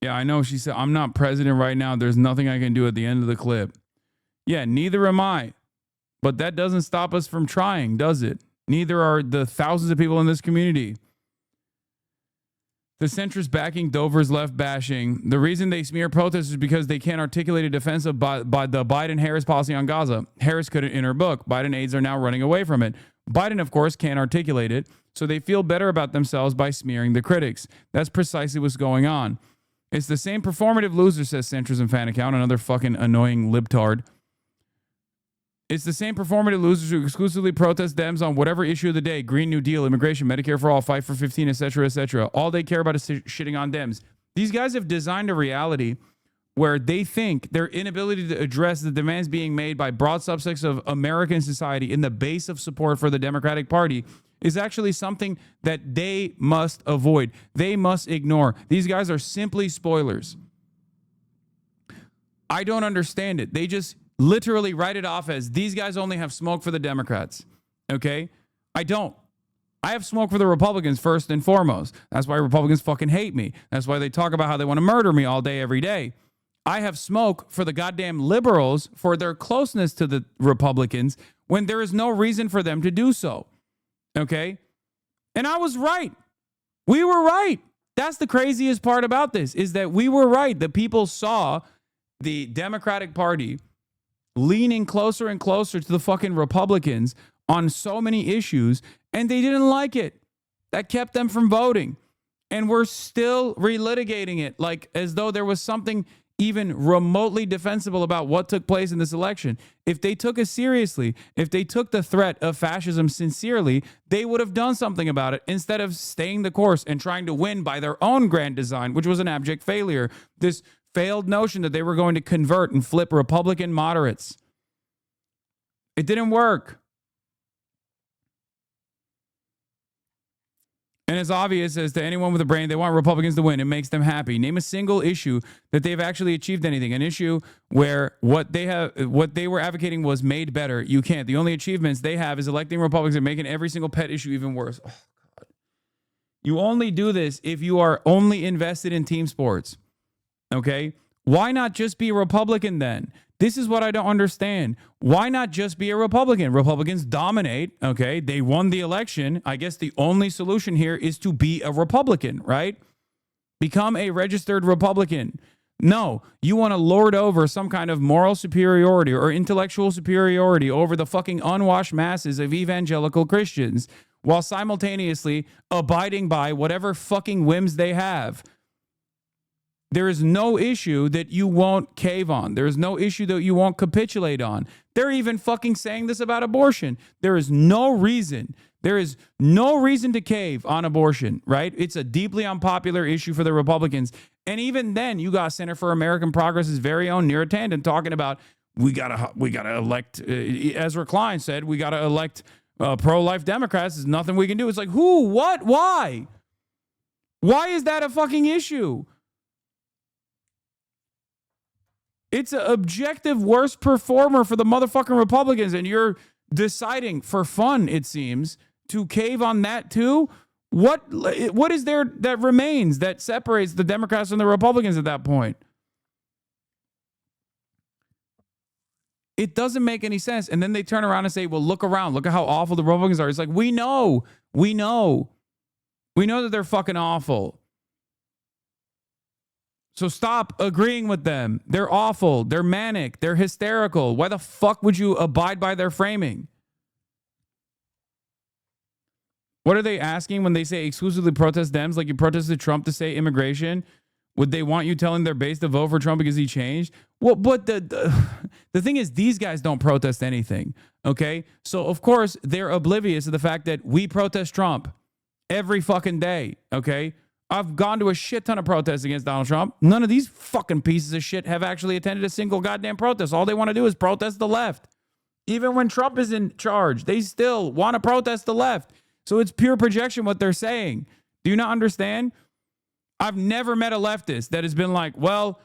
Speaker 5: Yeah, I know. She said, I'm not president right now. There's nothing I can do at the end of the clip. Yeah, neither am I. But that doesn't stop us from trying, does it? Neither are the thousands of people in this community. The centrist backing Dover's left bashing. The reason they smear protesters is because they can't articulate a defense of by the Biden-Harris policy on Gaza. Harris couldn't in her book. Biden aides are now running away from it. Biden, of course, can't articulate it, so they feel better about themselves by smearing the critics. That's precisely what's going on. It's the same performative loser, says centrism fan account, another fucking annoying libtard. It's the same performative losers who exclusively protest Dems on whatever issue of the day, Green New Deal, immigration, Medicare for all, fight for 15, etc., etc. All they care about is shitting on Dems. These guys have designed a reality where they think their inability to address the demands being made by broad subsects of American society in the base of support for the Democratic Party is actually something that they must avoid. They must ignore. These guys are simply spoilers. I don't understand it. They just literally write it off as these guys only have smoke for the Democrats. Okay? I don't. I have smoke for the Republicans first and foremost. That's why Republicans fucking hate me. That's why they talk about how they want to murder me all day, every day. I have smoke for the goddamn liberals for their closeness to the Republicans when there is no reason for them to do so. Okay? And I was right. We were right. That's the craziest part about this, is that we were right. The people saw the Democratic Party leaning closer and closer to the fucking Republicans on so many issues, and they didn't like it. That kept them from voting. And we're still relitigating it like as though there was something even remotely defensible about what took place in this election. If they took it seriously, if they took the threat of fascism sincerely, they would have done something about it instead of staying the course and trying to win by their own grand design, which was an abject failure. This failed notion that they were going to convert and flip Republican moderates. It didn't work. And it's obvious as to anyone with a brain, they want Republicans to win. It makes them happy. Name a single issue that they've actually achieved anything. An issue where what they were advocating was made better. You can't. The only achievements they have is electing Republicans and making every single pet issue even worse. Oh, God. You only do this if you are only invested in team sports. Okay? Why not just be a Republican then? This is what I don't understand. Why not just be a Republican? Republicans dominate, okay? They won the election. I guess the only solution here is to be a Republican, right? Become a registered Republican. No, you want to lord over some kind of moral superiority or intellectual superiority over the fucking unwashed masses of evangelical Christians while simultaneously abiding by whatever fucking whims they have. There is no issue that you won't cave on. There is no issue that you won't capitulate on. They're even fucking saying this about abortion. There is no reason. There is no reason to cave on abortion, right? It's a deeply unpopular issue for the Republicans. And even then, you got Center for American Progress's very own Neera Tanden talking about we gotta elect. Ezra Klein said we gotta elect pro-life Democrats. There's nothing we can do. It's like who, what, why? Why is that a fucking issue? It's an objective worst performer for the motherfucking Republicans, and you're deciding for fun, it seems, to cave on that too? What is there that remains that separates the Democrats from the Republicans at that point? It doesn't make any sense. And then they turn around and say, well, look around. Look at how awful the Republicans are. It's like, we know that they're fucking awful. So stop agreeing with them. They're awful. They're manic. They're hysterical. Why the fuck would you abide by their framing? What are they asking when they say exclusively protest Dems? Like you protested Trump to say immigration? Would they want you telling their base to vote for Trump because he changed? Well, but the thing is, these guys don't protest anything, okay? So, of course, they're oblivious to the fact that we protest Trump every fucking day, okay? I've gone to a shit ton of protests against Donald Trump. None of these fucking pieces of shit have actually attended a single goddamn protest. All they want to do is protest the left. Even when Trump is in charge, they still want to protest the left. So it's pure projection what they're saying. Do you not understand? I've never met a leftist that has been like, well,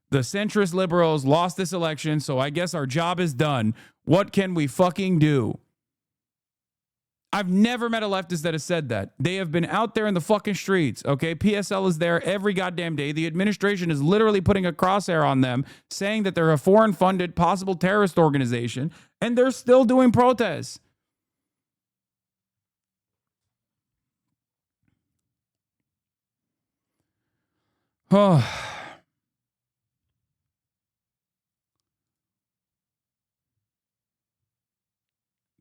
Speaker 5: the centrist liberals lost this election, so I guess our job is done. What can we fucking do? I've never met a leftist that has said that. They have been out there in the fucking streets, okay? PSL is there every goddamn day. The administration is literally putting a crosshair on them, saying that they're a foreign-funded, possible terrorist organization, and they're still doing protests. Oh.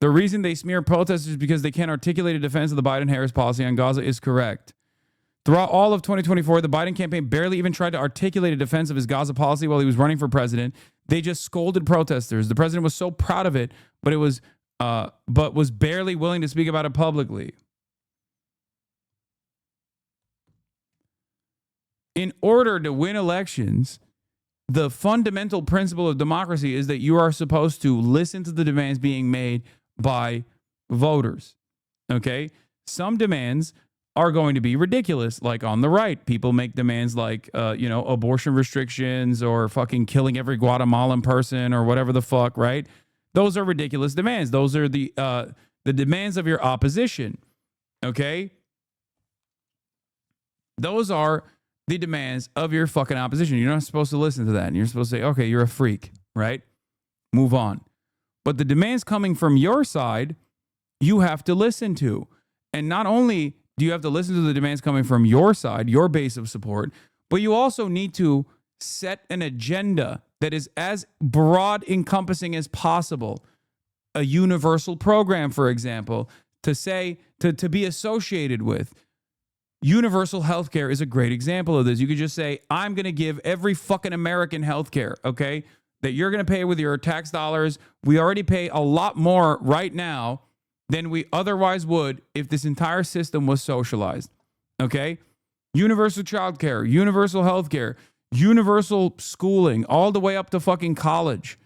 Speaker 5: The reason they smear protesters is because they can't articulate a defense of the Biden-Harris policy on Gaza is correct. Throughout all of 2024, the Biden campaign barely even tried to articulate a defense of his Gaza policy while he was running for president. They just scolded protesters. The president was so proud of it, but was barely willing to speak about it publicly. In order to win elections, the fundamental principle of democracy is that you are supposed to listen to the demands being made by voters. Okay? Some demands are going to be ridiculous. Like on the right, people make demands like, abortion restrictions or fucking killing every Guatemalan person or whatever the fuck, right? Those are ridiculous demands. Those are the demands of your opposition. Okay? Those are the demands of your fucking opposition. You're not supposed to listen to that. And you're supposed to say, okay, you're a freak, right? Move on. But the demands coming from your side, you have to listen to. And not only do you have to listen to the demands coming from your side, your base of support, but you also need to set an agenda that is as broad encompassing as possible. A universal program, for example, to be associated with. Universal healthcare is a great example of this. You could just say, I'm going to give every fucking American healthcare, okay, that you're going to pay with your tax dollars. We already pay a lot more right now than we otherwise would if this entire system was socialized, okay? Universal childcare, universal healthcare, universal schooling, all the way up to fucking college.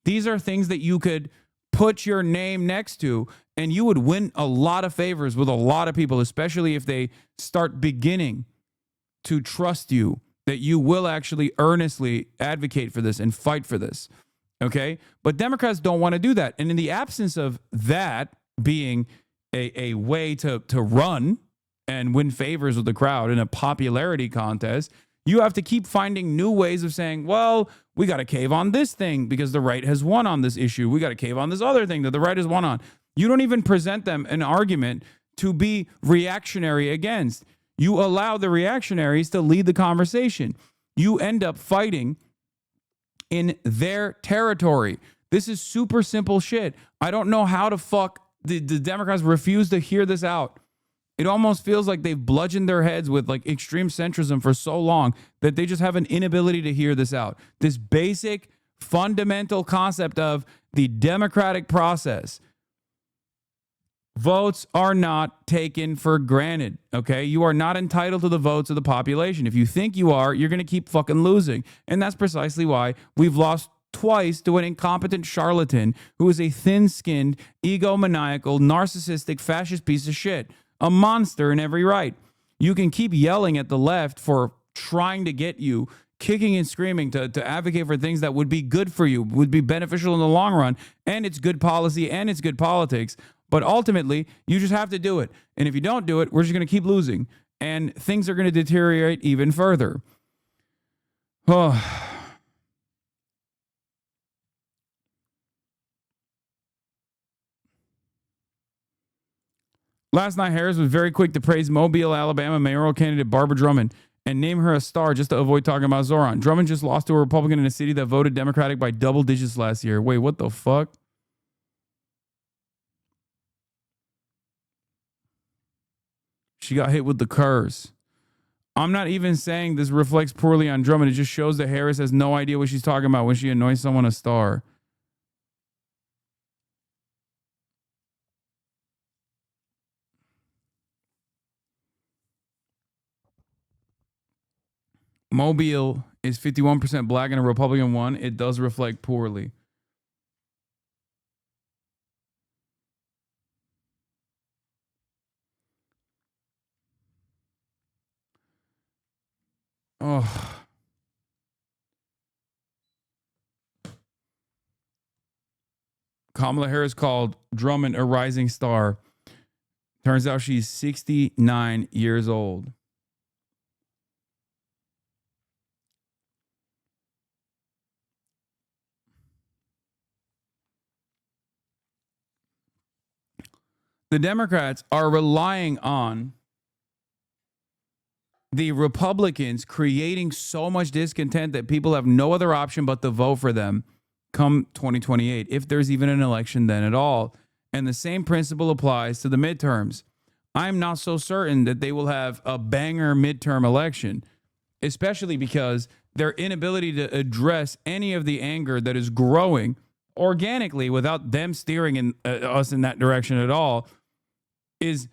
Speaker 5: These are things that you could put your name next to, and you would win a lot of favors with a lot of people, especially if they start beginning to trust you, that you will actually earnestly advocate for this and fight for this, okay? But Democrats don't want to do that. And in the absence of that being a way to run and win favors with the crowd in a popularity contest, you have to keep finding new ways of saying, well, we got to cave on this thing because the right has won on this issue. We got to cave on this other thing that the right has won on. You don't even present them an argument to be reactionary against. You allow the reactionaries to lead the conversation. You end up fighting in their territory. This is super simple shit. I don't know how the fuck the Democrats refuse to hear this out. It almost feels like they've bludgeoned their heads with like extreme centrism for so long that they just have an inability to hear this out. This basic fundamental concept of the democratic process. Votes are not taken for granted, okay? You are not entitled to the votes of the population. If you think you are, you're going to keep fucking losing. And that's precisely why we've lost twice to an incompetent charlatan who is a thin-skinned, egomaniacal, narcissistic, fascist piece of shit. A monster in every right. You can keep yelling at the left for trying to get you, kicking and screaming to advocate for things that would be good for you, would be beneficial in the long run, and it's good policy and it's good politics. But ultimately, you just have to do it. And if you don't do it, we're just going to keep losing. And things are going to deteriorate even further. Oh. Last night, Harris was very quick to praise Mobile, Alabama mayoral candidate Barbara Drummond and name her a star just to avoid talking about Zoran. Drummond just lost to a Republican in a city that voted Democratic by double digits last year. Wait, what the fuck? She got hit with the curse. I'm not even saying this reflects poorly on Drummond. It just shows that Harris has no idea what she's talking about when she anoints someone a star. Mobile is 51% black and a Republican won. It does reflect poorly. Oh. Kamala Harris called Drummond a rising star. Turns out she's 69 years old. The Democrats are relying on the Republicans creating so much discontent that people have no other option but to vote for them come 2028, if there's even an election then at all. And the same principle applies to the midterms. I'm not so certain that they will have a banger midterm election, especially because their inability to address any of the anger that is growing organically without them steering us in that direction at all is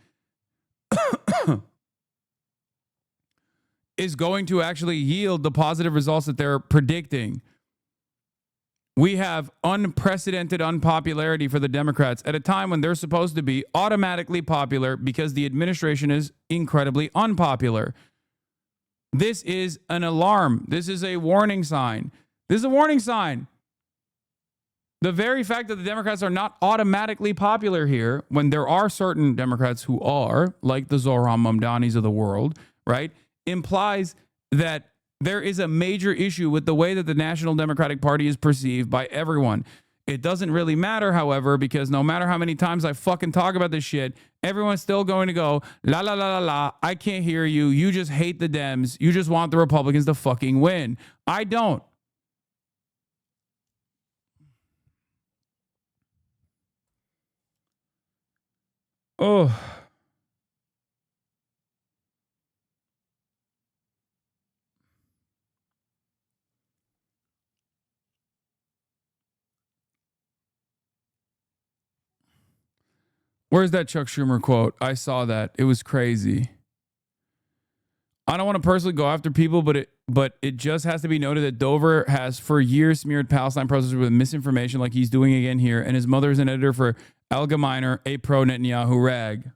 Speaker 5: is going to actually yield the positive results that they're predicting. We have unprecedented unpopularity for the Democrats at a time when they're supposed to be automatically popular because the administration is incredibly unpopular. This is an alarm. This is a warning sign. This is a warning sign. The very fact that the Democrats are not automatically popular here, when there are certain Democrats who are, like the Zohran Mamdanis of the world, right, implies that there is a major issue with the way that the National Democratic Party is perceived by everyone. It doesn't really matter, however, because no matter how many times I fucking talk about this shit, everyone's still going to go, la, la, la, la, la, I can't hear you. You just hate the Dems. You just want the Republicans to fucking win. I don't. Oh. Where's that Chuck Schumer quote? I saw that. It was crazy. I don't want to personally go after people, but it just has to be noted that Dover has for years smeared Palestine protesters with misinformation like he's doing again here, and his mother is an editor for Al-Gemeiner, a pro-Netanyahu rag.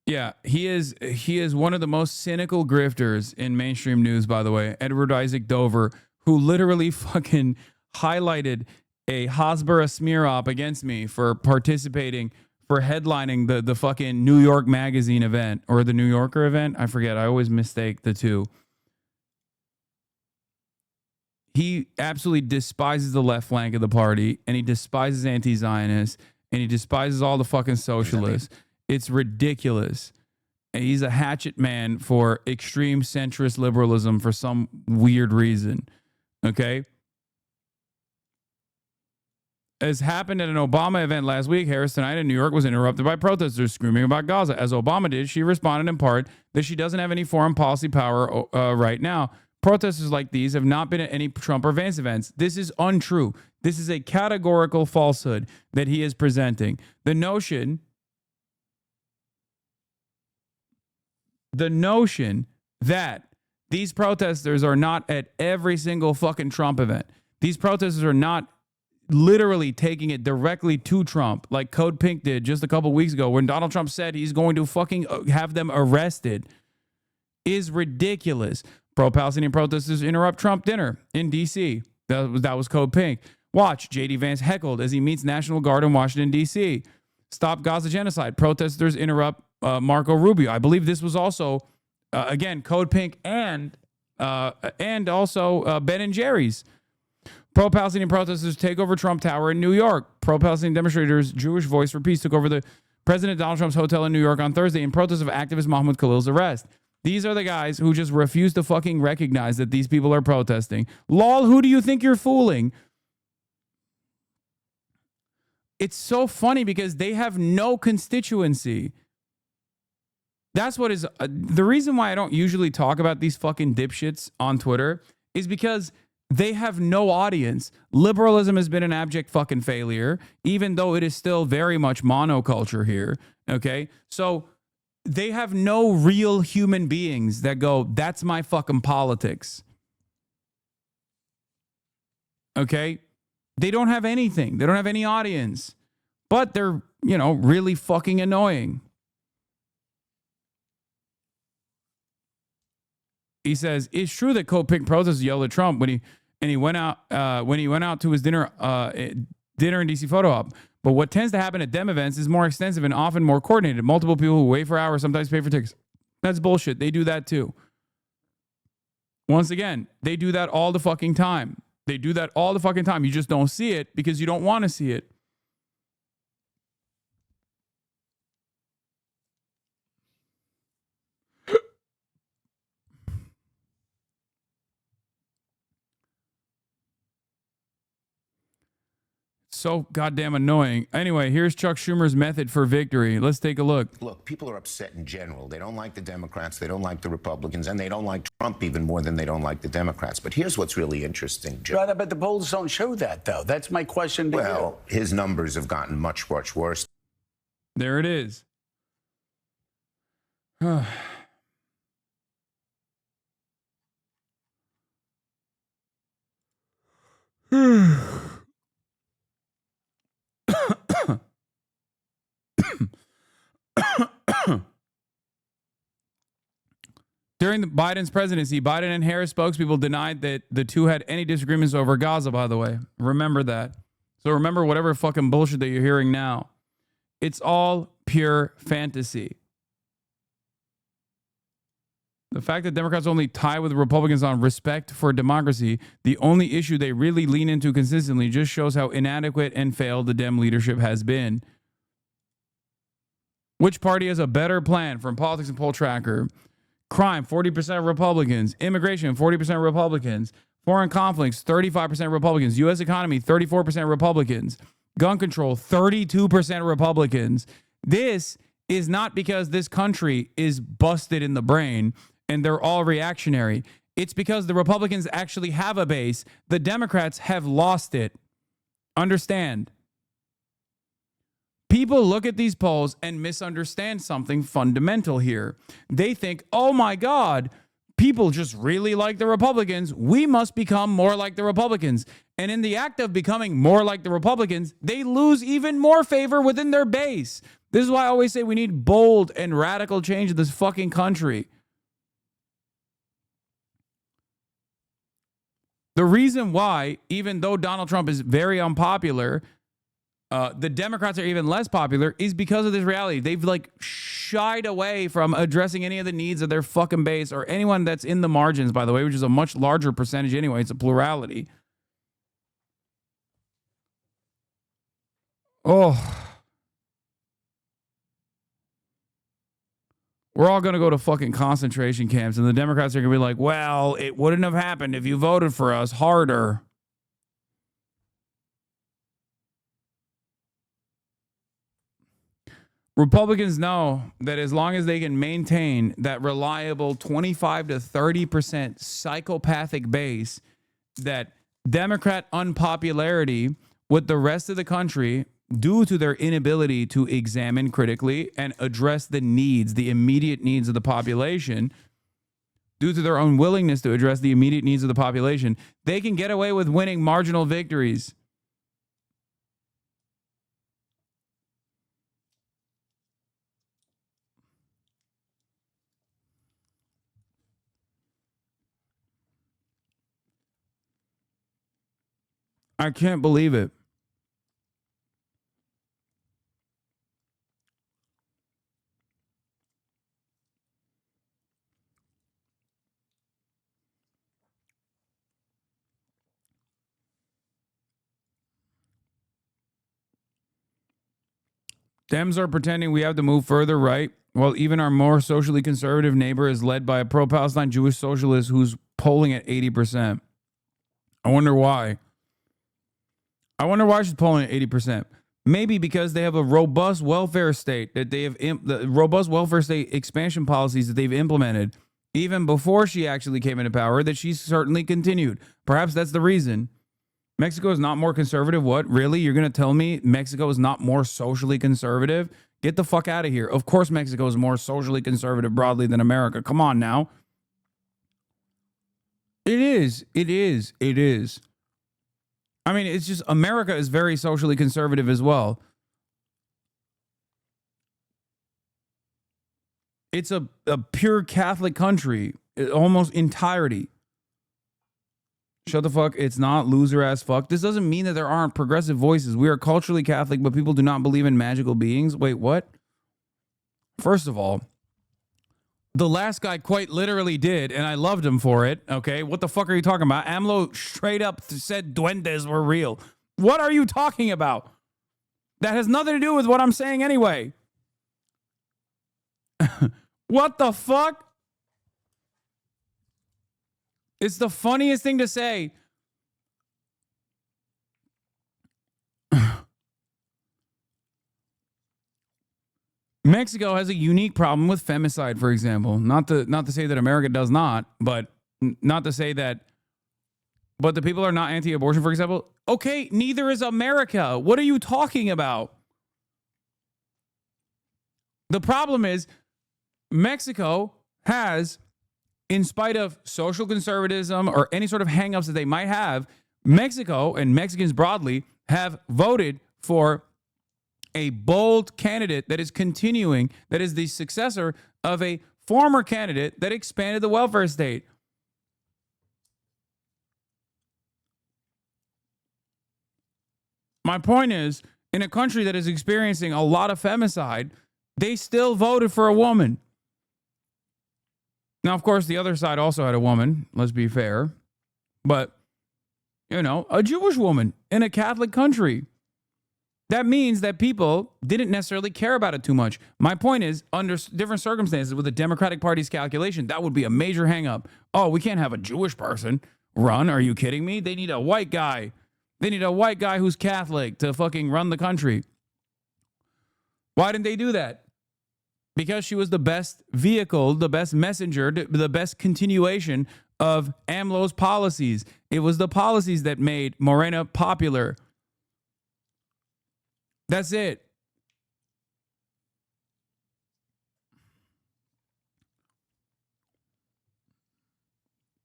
Speaker 5: Yeah, he is one of the most cynical grifters in mainstream news, by the way. Edward Isaac Dover, who literally fucking highlighted a Hasbara smear op against me for participating, for headlining the fucking New York Magazine event or the New Yorker event. I forget. I always mistake the two. He absolutely despises the left flank of the party, and he despises anti-Zionists, and he despises all the fucking socialists. It's ridiculous. And he's a hatchet man for extreme centrist liberalism for some weird reason. Okay? As happened at an Obama event last week, Harris tonight in New York was interrupted by protesters screaming about Gaza. As Obama did, she responded in part that she doesn't have any foreign policy power right now. Protesters like these have not been at any Trump or Vance events. This is untrue. This is a categorical falsehood that he is presenting. The notion that these protesters are not at every single fucking Trump event. These protesters are not literally taking it directly to Trump, like Code Pink did just a couple weeks ago when Donald Trump said he's going to fucking have them arrested, is ridiculous. Pro-Palestinian protesters interrupt Trump dinner in D.C. That was Code Pink. Watch, J.D. Vance heckled as he meets National Guard in Washington, D.C. Stop Gaza genocide. Protesters interrupt Marco Rubio. I believe this was also, again, Code Pink and also Ben and Jerry's. Pro-Palestinian protesters take over Trump Tower in New York. Pro-Palestinian demonstrators, Jewish Voice for Peace, took over the President Donald Trump's hotel in New York on Thursday in protest of activist Mahmoud Khalil's arrest. These are the guys who just refuse to fucking recognize that these people are protesting. Lol, who do you think you're fooling? It's so funny because they have no constituency. That's what is the reason why I don't usually talk about these fucking dipshits on Twitter is because they have no audience. Liberalism has been an abject fucking failure, even though it is still very much monoculture here. Okay. So they have no real human beings that go, that's my fucking politics. Okay. They don't have anything. They don't have any audience, but they're, really fucking annoying. He says, it's true that Code Pink protesters yelled at Trump when he went out to his dinner in DC photo op. But what tends to happen at Dem events is more extensive and often more coordinated. Multiple people who wait for hours sometimes pay for tickets. That's bullshit. They do that too. Once again, they do that all the fucking time. They do that all the fucking time. You just don't see it because you don't want to see it. So goddamn annoying. Anyway, here's Chuck Schumer's method for victory. Let's take a look.
Speaker 15: Look, people are upset in general. They don't like the Democrats, they don't like the Republicans, and they don't like Trump even more than they don't like the Democrats. But here's what's really interesting, Joe.
Speaker 22: Right, but the polls don't show that, though. That's my question to you.
Speaker 15: Well, his numbers have gotten much, much worse.
Speaker 5: There it is. During Biden's presidency, Biden and Harris spokespeople denied that the two had any disagreements over Gaza, by the way. Remember that. So remember whatever fucking bullshit that you're hearing now. It's all pure fantasy. The fact that Democrats only tie with Republicans on respect for democracy, the only issue they really lean into consistently, just shows how inadequate and failed the Dem leadership has been. Which party has a better plan from Politics and Poll Tracker? Crime, 40% Republicans. Immigration, 40% Republicans. Foreign conflicts, 35% Republicans. U.S. economy, 34% Republicans. Gun control, 32% Republicans. This is not because this country is busted in the brain and they're all reactionary. It's because the Republicans actually have a base. The Democrats have lost it. Understand. People look at these polls and misunderstand something fundamental here. They think, oh my God, people just really like the Republicans. We must become more like the Republicans. And in the act of becoming more like the Republicans, they lose even more favor within their base. This is why I always say we need bold and radical change in this fucking country. The reason why, even though Donald Trump is very unpopular, the Democrats are even less popular is because of this reality. They've like shied away from addressing any of the needs of their fucking base or anyone that's in the margins, by the way, which is a much larger percentage anyway. It's a plurality. Oh. We're all going to go to fucking concentration camps, and the Democrats are going to be like, well, it wouldn't have happened if you voted for us harder. Republicans know that as long as they can maintain that reliable 25 to 30% psychopathic base, that Democrat unpopularity with the rest of the country, due to their inability to examine critically and address the needs, the immediate needs of the population, due to their unwillingness to address the immediate needs of the population, they can get away with winning marginal victories. I can't believe it. Dems are pretending we have to move further right, while even our more socially conservative neighbor is led by a pro-Palestine Jewish socialist who's polling at 80%. I wonder why. I wonder why she's polling at 80%. Maybe because they have a robust welfare state that they have, the robust welfare state expansion policies that they've implemented even before she actually came into power, that she's certainly continued. Perhaps that's the reason. Mexico is not more conservative. What? Really? You're going to tell me Mexico is not more socially conservative? Get the fuck out of here. Of course Mexico is more socially conservative broadly than America. Come on now. It is. It is. It is. I mean, it's just America is very socially conservative as well. It's a pure Catholic country, almost entirety. Shut the fuck. It's not loser ass fuck. This doesn't mean that there aren't progressive voices. We are culturally Catholic, but people do not believe in magical beings. Wait, what? First of all, the last guy quite literally did, and I loved him for it. Okay, what the fuck are you talking about? AMLO straight up said duendes were real. What are you talking about? That has nothing to do with what I'm saying anyway. What the fuck? It's the funniest thing to say. Mexico has a unique problem with femicide, for example. Not to say that America does not, but not to say that. But the people are not anti-abortion, for example. Okay, neither is America. What are you talking about? The problem is Mexico has, in spite of social conservatism or any sort of hangups that they might have, Mexico and Mexicans broadly have voted for a bold candidate that is continuing, that is the successor of a former candidate that expanded the welfare state. My point is, in a country that is experiencing a lot of femicide, they still voted for a woman. Now, of course, the other side also had a woman, let's be fair. But, you know, a Jewish woman in a Catholic country. That means that people didn't necessarily care about it too much. My point is, under different circumstances with the Democratic Party's calculation, that would be a major hang-up. Oh, we can't have a Jewish person run. Are you kidding me? They need a white guy. They need a white guy who's Catholic to fucking run the country. Why didn't they do that? Because she was the best vehicle, the best messenger, the best continuation of AMLO's policies. It was the policies that made Morena popular. That's it.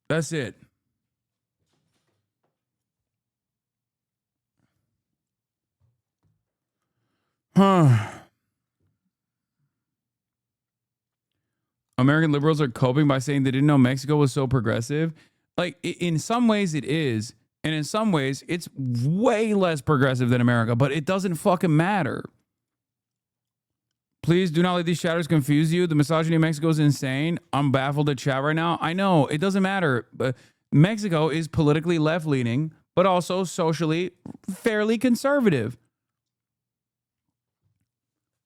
Speaker 5: That's it. American liberals are coping by saying they didn't know Mexico was so progressive. Like, in some ways it is. And in some ways, it's way less progressive than America, but it doesn't fucking matter. Please do not let these shadows confuse you. The misogyny in Mexico is insane. I'm baffled at chat right now. I know, it doesn't matter. But Mexico is politically left-leaning, but also socially fairly conservative.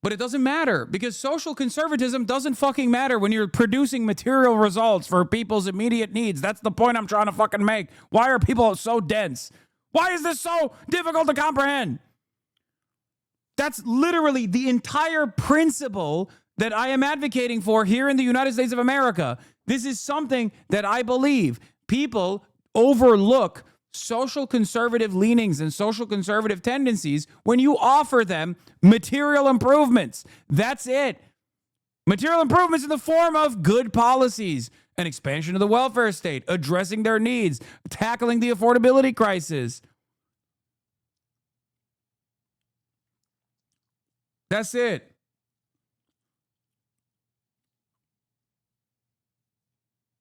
Speaker 5: But it doesn't matter because social conservatism doesn't fucking matter when you're producing material results for people's immediate needs. That's the point I'm trying to fucking make. Why are people so dense? Why is this so difficult to comprehend? That's literally the entire principle that I am advocating for here in the United States of America. This is something that I believe people overlook social conservative leanings and social conservative tendencies when you offer them material improvements. That's it. Material improvements in the form of good policies, an expansion of the welfare state, addressing their needs, tackling the affordability crisis. That's it.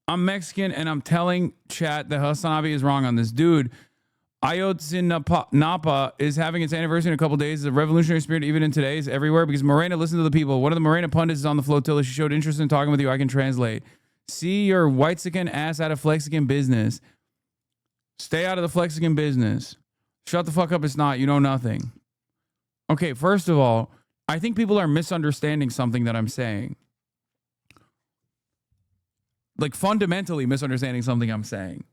Speaker 5: I'm Mexican, and I'm telling chat that HasanAbi is wrong on this. Dude, Ayotzinapa is having its anniversary in a couple days. The revolutionary spirit, even in today, is everywhere because Morena, listen to the people. One of the Morena pundits is on the flotilla. She showed interest in talking with you. I can translate. See your white-sican ass out of Flexican business. Stay out of the Flexican business. Shut the fuck up. It's not. You know nothing. Okay, first of all, I think people are misunderstanding something that I'm saying. Like fundamentally misunderstanding something I'm saying.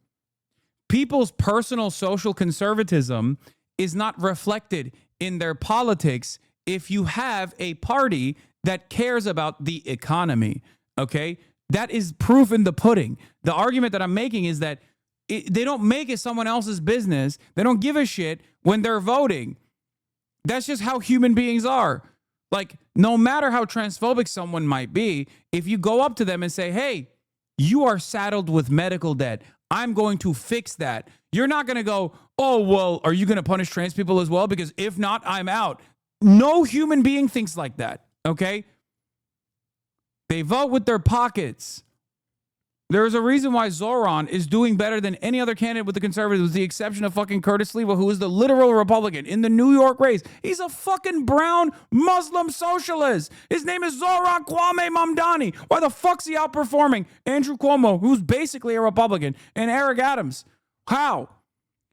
Speaker 5: People's personal social conservatism is not reflected in their politics if you have a party that cares about the economy, okay? That is proof in the pudding. The argument that I'm making is that they don't make it someone else's business. They don't give a shit when they're voting. That's just how human beings are. Like, no matter how transphobic someone might be, if you go up to them and say, hey, you are saddled with medical debt. I'm going to fix that. You're not going to go, oh, well, are you going to punish trans people as well? Because if not, I'm out. No human being thinks like that, okay? They vote with their pockets. There is a reason why Zoran is doing better than any other candidate with the conservatives, with the exception of fucking Curtis Sliwa, who is the literal Republican in the New York race. He's a fucking brown Muslim socialist. His name is Zoran Kwame Mamdani. Why the fuck's he outperforming Andrew Cuomo, who's basically a Republican, and Eric Adams? How?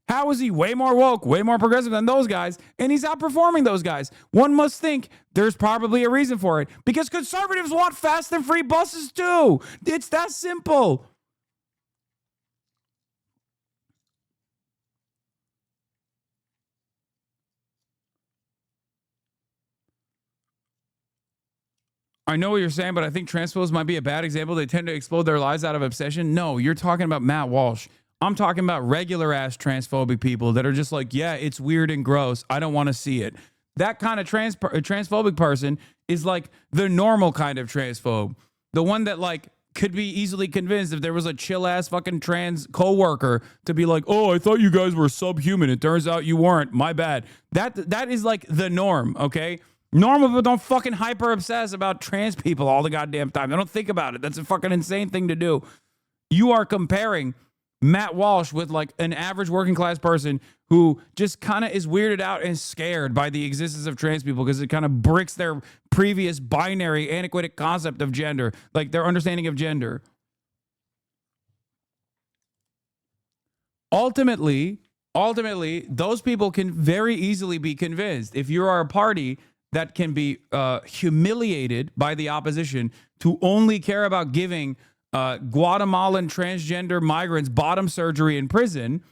Speaker 5: How is he way more woke, way more progressive than those guys, and he's outperforming those guys? One must think there's probably a reason for it, because conservatives want fast and free buses too. It's that simple. I know what you're saying, but I think transphobes might be a bad example. They tend to explode their lives out of obsession. No, you're talking about Matt Walsh. I'm talking about regular ass transphobic people that are just like, yeah, it's weird and gross. I don't want to see it. That kind of transphobic person is like the normal kind of transphobe. The one that like could be easily convinced if there was a chill ass fucking trans coworker to be like, oh, I thought you guys were subhuman. It turns out you weren't. My bad. That is like the norm, okay? Normal people don't fucking hyper obsess about trans people all the goddamn time. They don't think about it. That's a fucking insane thing to do. You are comparing Matt Walsh with like an average working class person who just kind of is weirded out and scared by the existence of trans people because it kind of bricks their previous binary, antiquated concept of gender, like their understanding of gender. Ultimately, those people can very easily be convinced if you are a party that can be humiliated by the opposition to only care about giving Guatemalan transgender migrants bottom surgery in prison,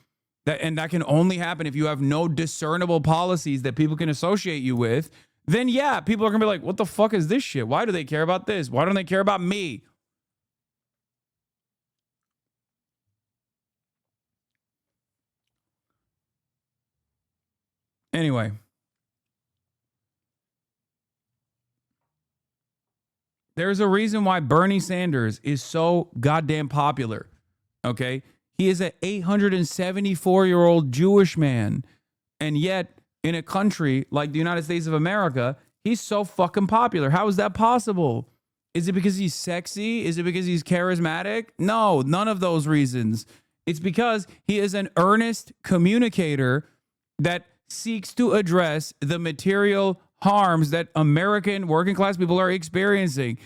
Speaker 5: that can only happen if you have no discernible policies that people can associate you with, then yeah, people are gonna be like, what the fuck is this shit? Why do they care about this? Why don't they care about me? Anyway. There's a reason why Bernie Sanders is so goddamn popular, okay? He is an 874-year-old Jewish man, and yet in a country like the United States of America, he's so fucking popular. How is that possible? Is it because he's sexy? Is it because he's charismatic? No, none of those reasons. It's because he is an earnest communicator that seeks to address the material harms that American working class people are experiencing.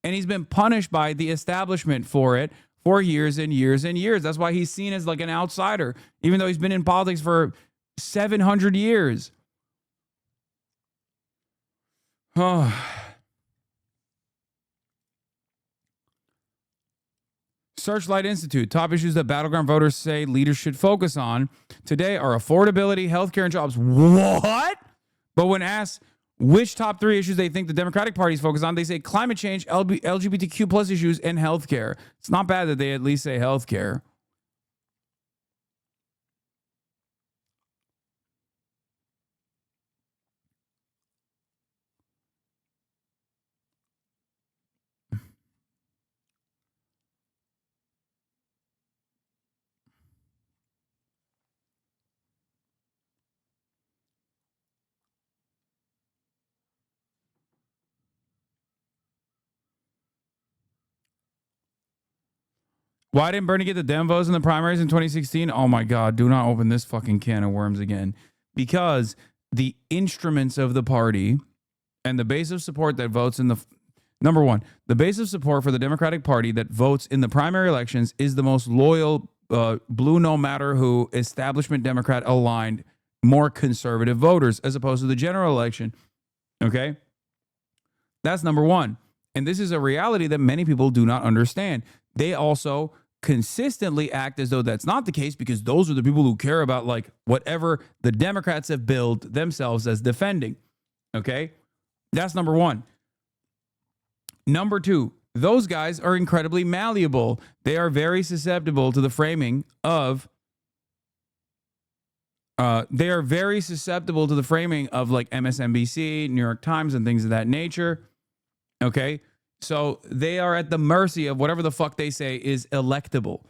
Speaker 5: And he's been punished by the establishment for it for years and years and years. That's why he's seen as like an outsider, even though he's been in politics for 700 years. Searchlight Institute, top issues that battleground voters say leaders should focus on today are affordability, healthcare, and jobs. What? But when asked which top 3 issues they think the Democratic Party is focused on, they say climate change, LGBTQ plus issues, and healthcare. It's not bad that they at least say healthcare. Why didn't Bernie get the Dem votes in the primaries in 2016? Oh my God, do not open this fucking can of worms again. Because the instruments of the party and the base of support that votes in the... Number one, the base of support for the Democratic Party that votes in the primary elections is the most loyal, blue no matter who, establishment Democrat aligned, more conservative voters as opposed to the general election. Okay? That's number one. And this is a reality that many people do not understand. They also consistently act as though that's not the case because those are the people who care about like whatever the Democrats have billed themselves as defending. Okay? That's number one. Number two, those guys are incredibly malleable. They are very susceptible to the framing of like MSNBC, New York Times, and things of that nature. Okay? So they are at the mercy of whatever the fuck they say is electable.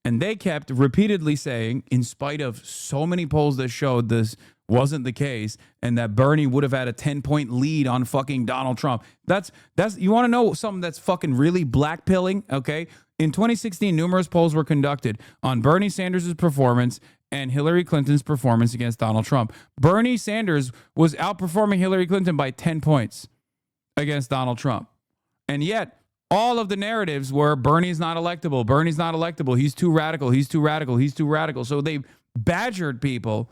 Speaker 5: And they kept repeatedly saying, in spite of so many polls that showed this wasn't the case and that Bernie would have had a 10-point lead on fucking Donald Trump. That's you want to know something that's fucking really blackpilling, okay? In 2016, numerous polls were conducted on Bernie Sanders' performance and Hillary Clinton's performance against Donald Trump. Bernie Sanders was outperforming Hillary Clinton by 10 points against Donald Trump. And yet, all of the narratives were Bernie's not electable. Bernie's not electable. He's too radical. He's too radical. He's too radical. So they badgered people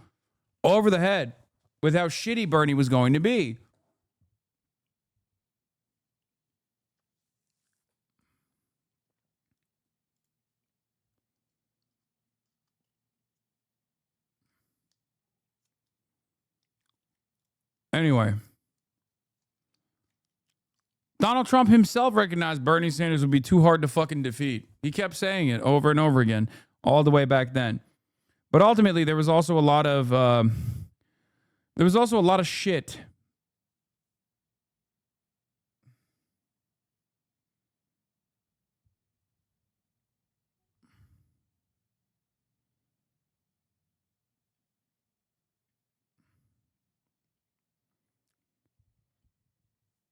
Speaker 5: over the head with how shitty Bernie was going to be. Anyway. Donald Trump himself recognized Bernie Sanders would be too hard to fucking defeat. He kept saying it over and over again, all the way back then. But ultimately, there was also a lot of shit.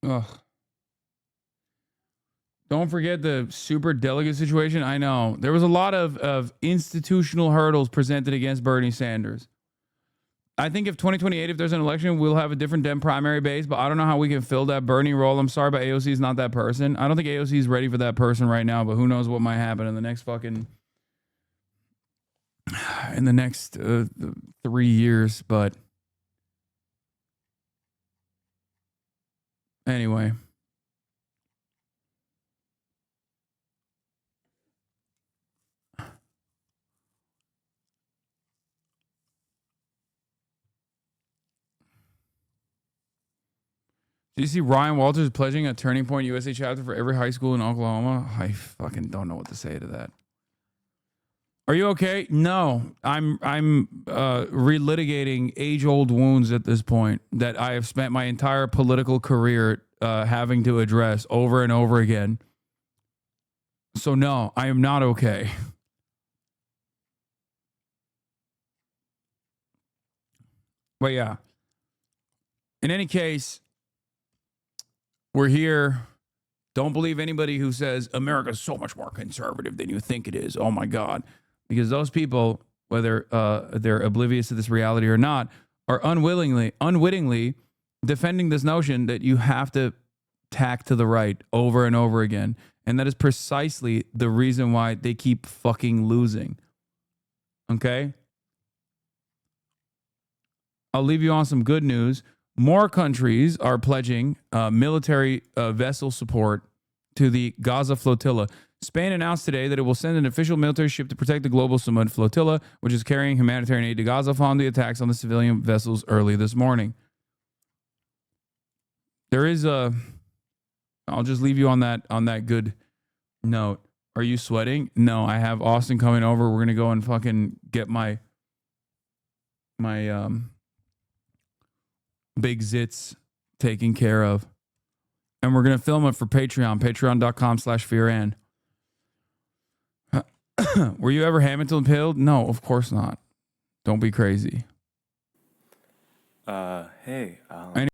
Speaker 5: Ugh. Don't forget the super delegate situation. I know. There was a lot of institutional hurdles presented against Bernie Sanders. I think if 2028, if there's an election, we'll have a different Dem primary base, but I don't know how we can fill that Bernie role. I'm sorry, but AOC is not that person. I don't think AOC is ready for that person right now, but who knows what might happen in the next in the next 3 years. But anyway. Do you see Ryan Walters pledging a Turning Point USA chapter for every high school in Oklahoma? I fucking don't know what to say to that. Are you okay? No, I'm relitigating age-old wounds at this point that I have spent my entire political career having to address over and over again. So no, I am not okay. But yeah. In any case, we're here. Don't believe anybody who says America's so much more conservative than you think it is. Oh my God. Because those people, whether they're oblivious to this reality or not, are unwittingly defending this notion that you have to tack to the right over and over again. And that is precisely the reason why they keep fucking losing. Okay? I'll leave you on some good news. More countries are pledging military vessel support to the Gaza flotilla. Spain announced today that it will send an official military ship to protect the global Samud flotilla, which is carrying humanitarian aid to Gaza following the attacks on the civilian vessels early this morning. There is a... I'll just leave you on that good note. Are you sweating? No, I have Austin coming over. We're going to go and fucking get my big zits taken care of. And we're going to film it for Patreon, patreon.com/fearan. Were you ever Hamilton pilled? No, of course not. Don't be crazy.
Speaker 4: Hey.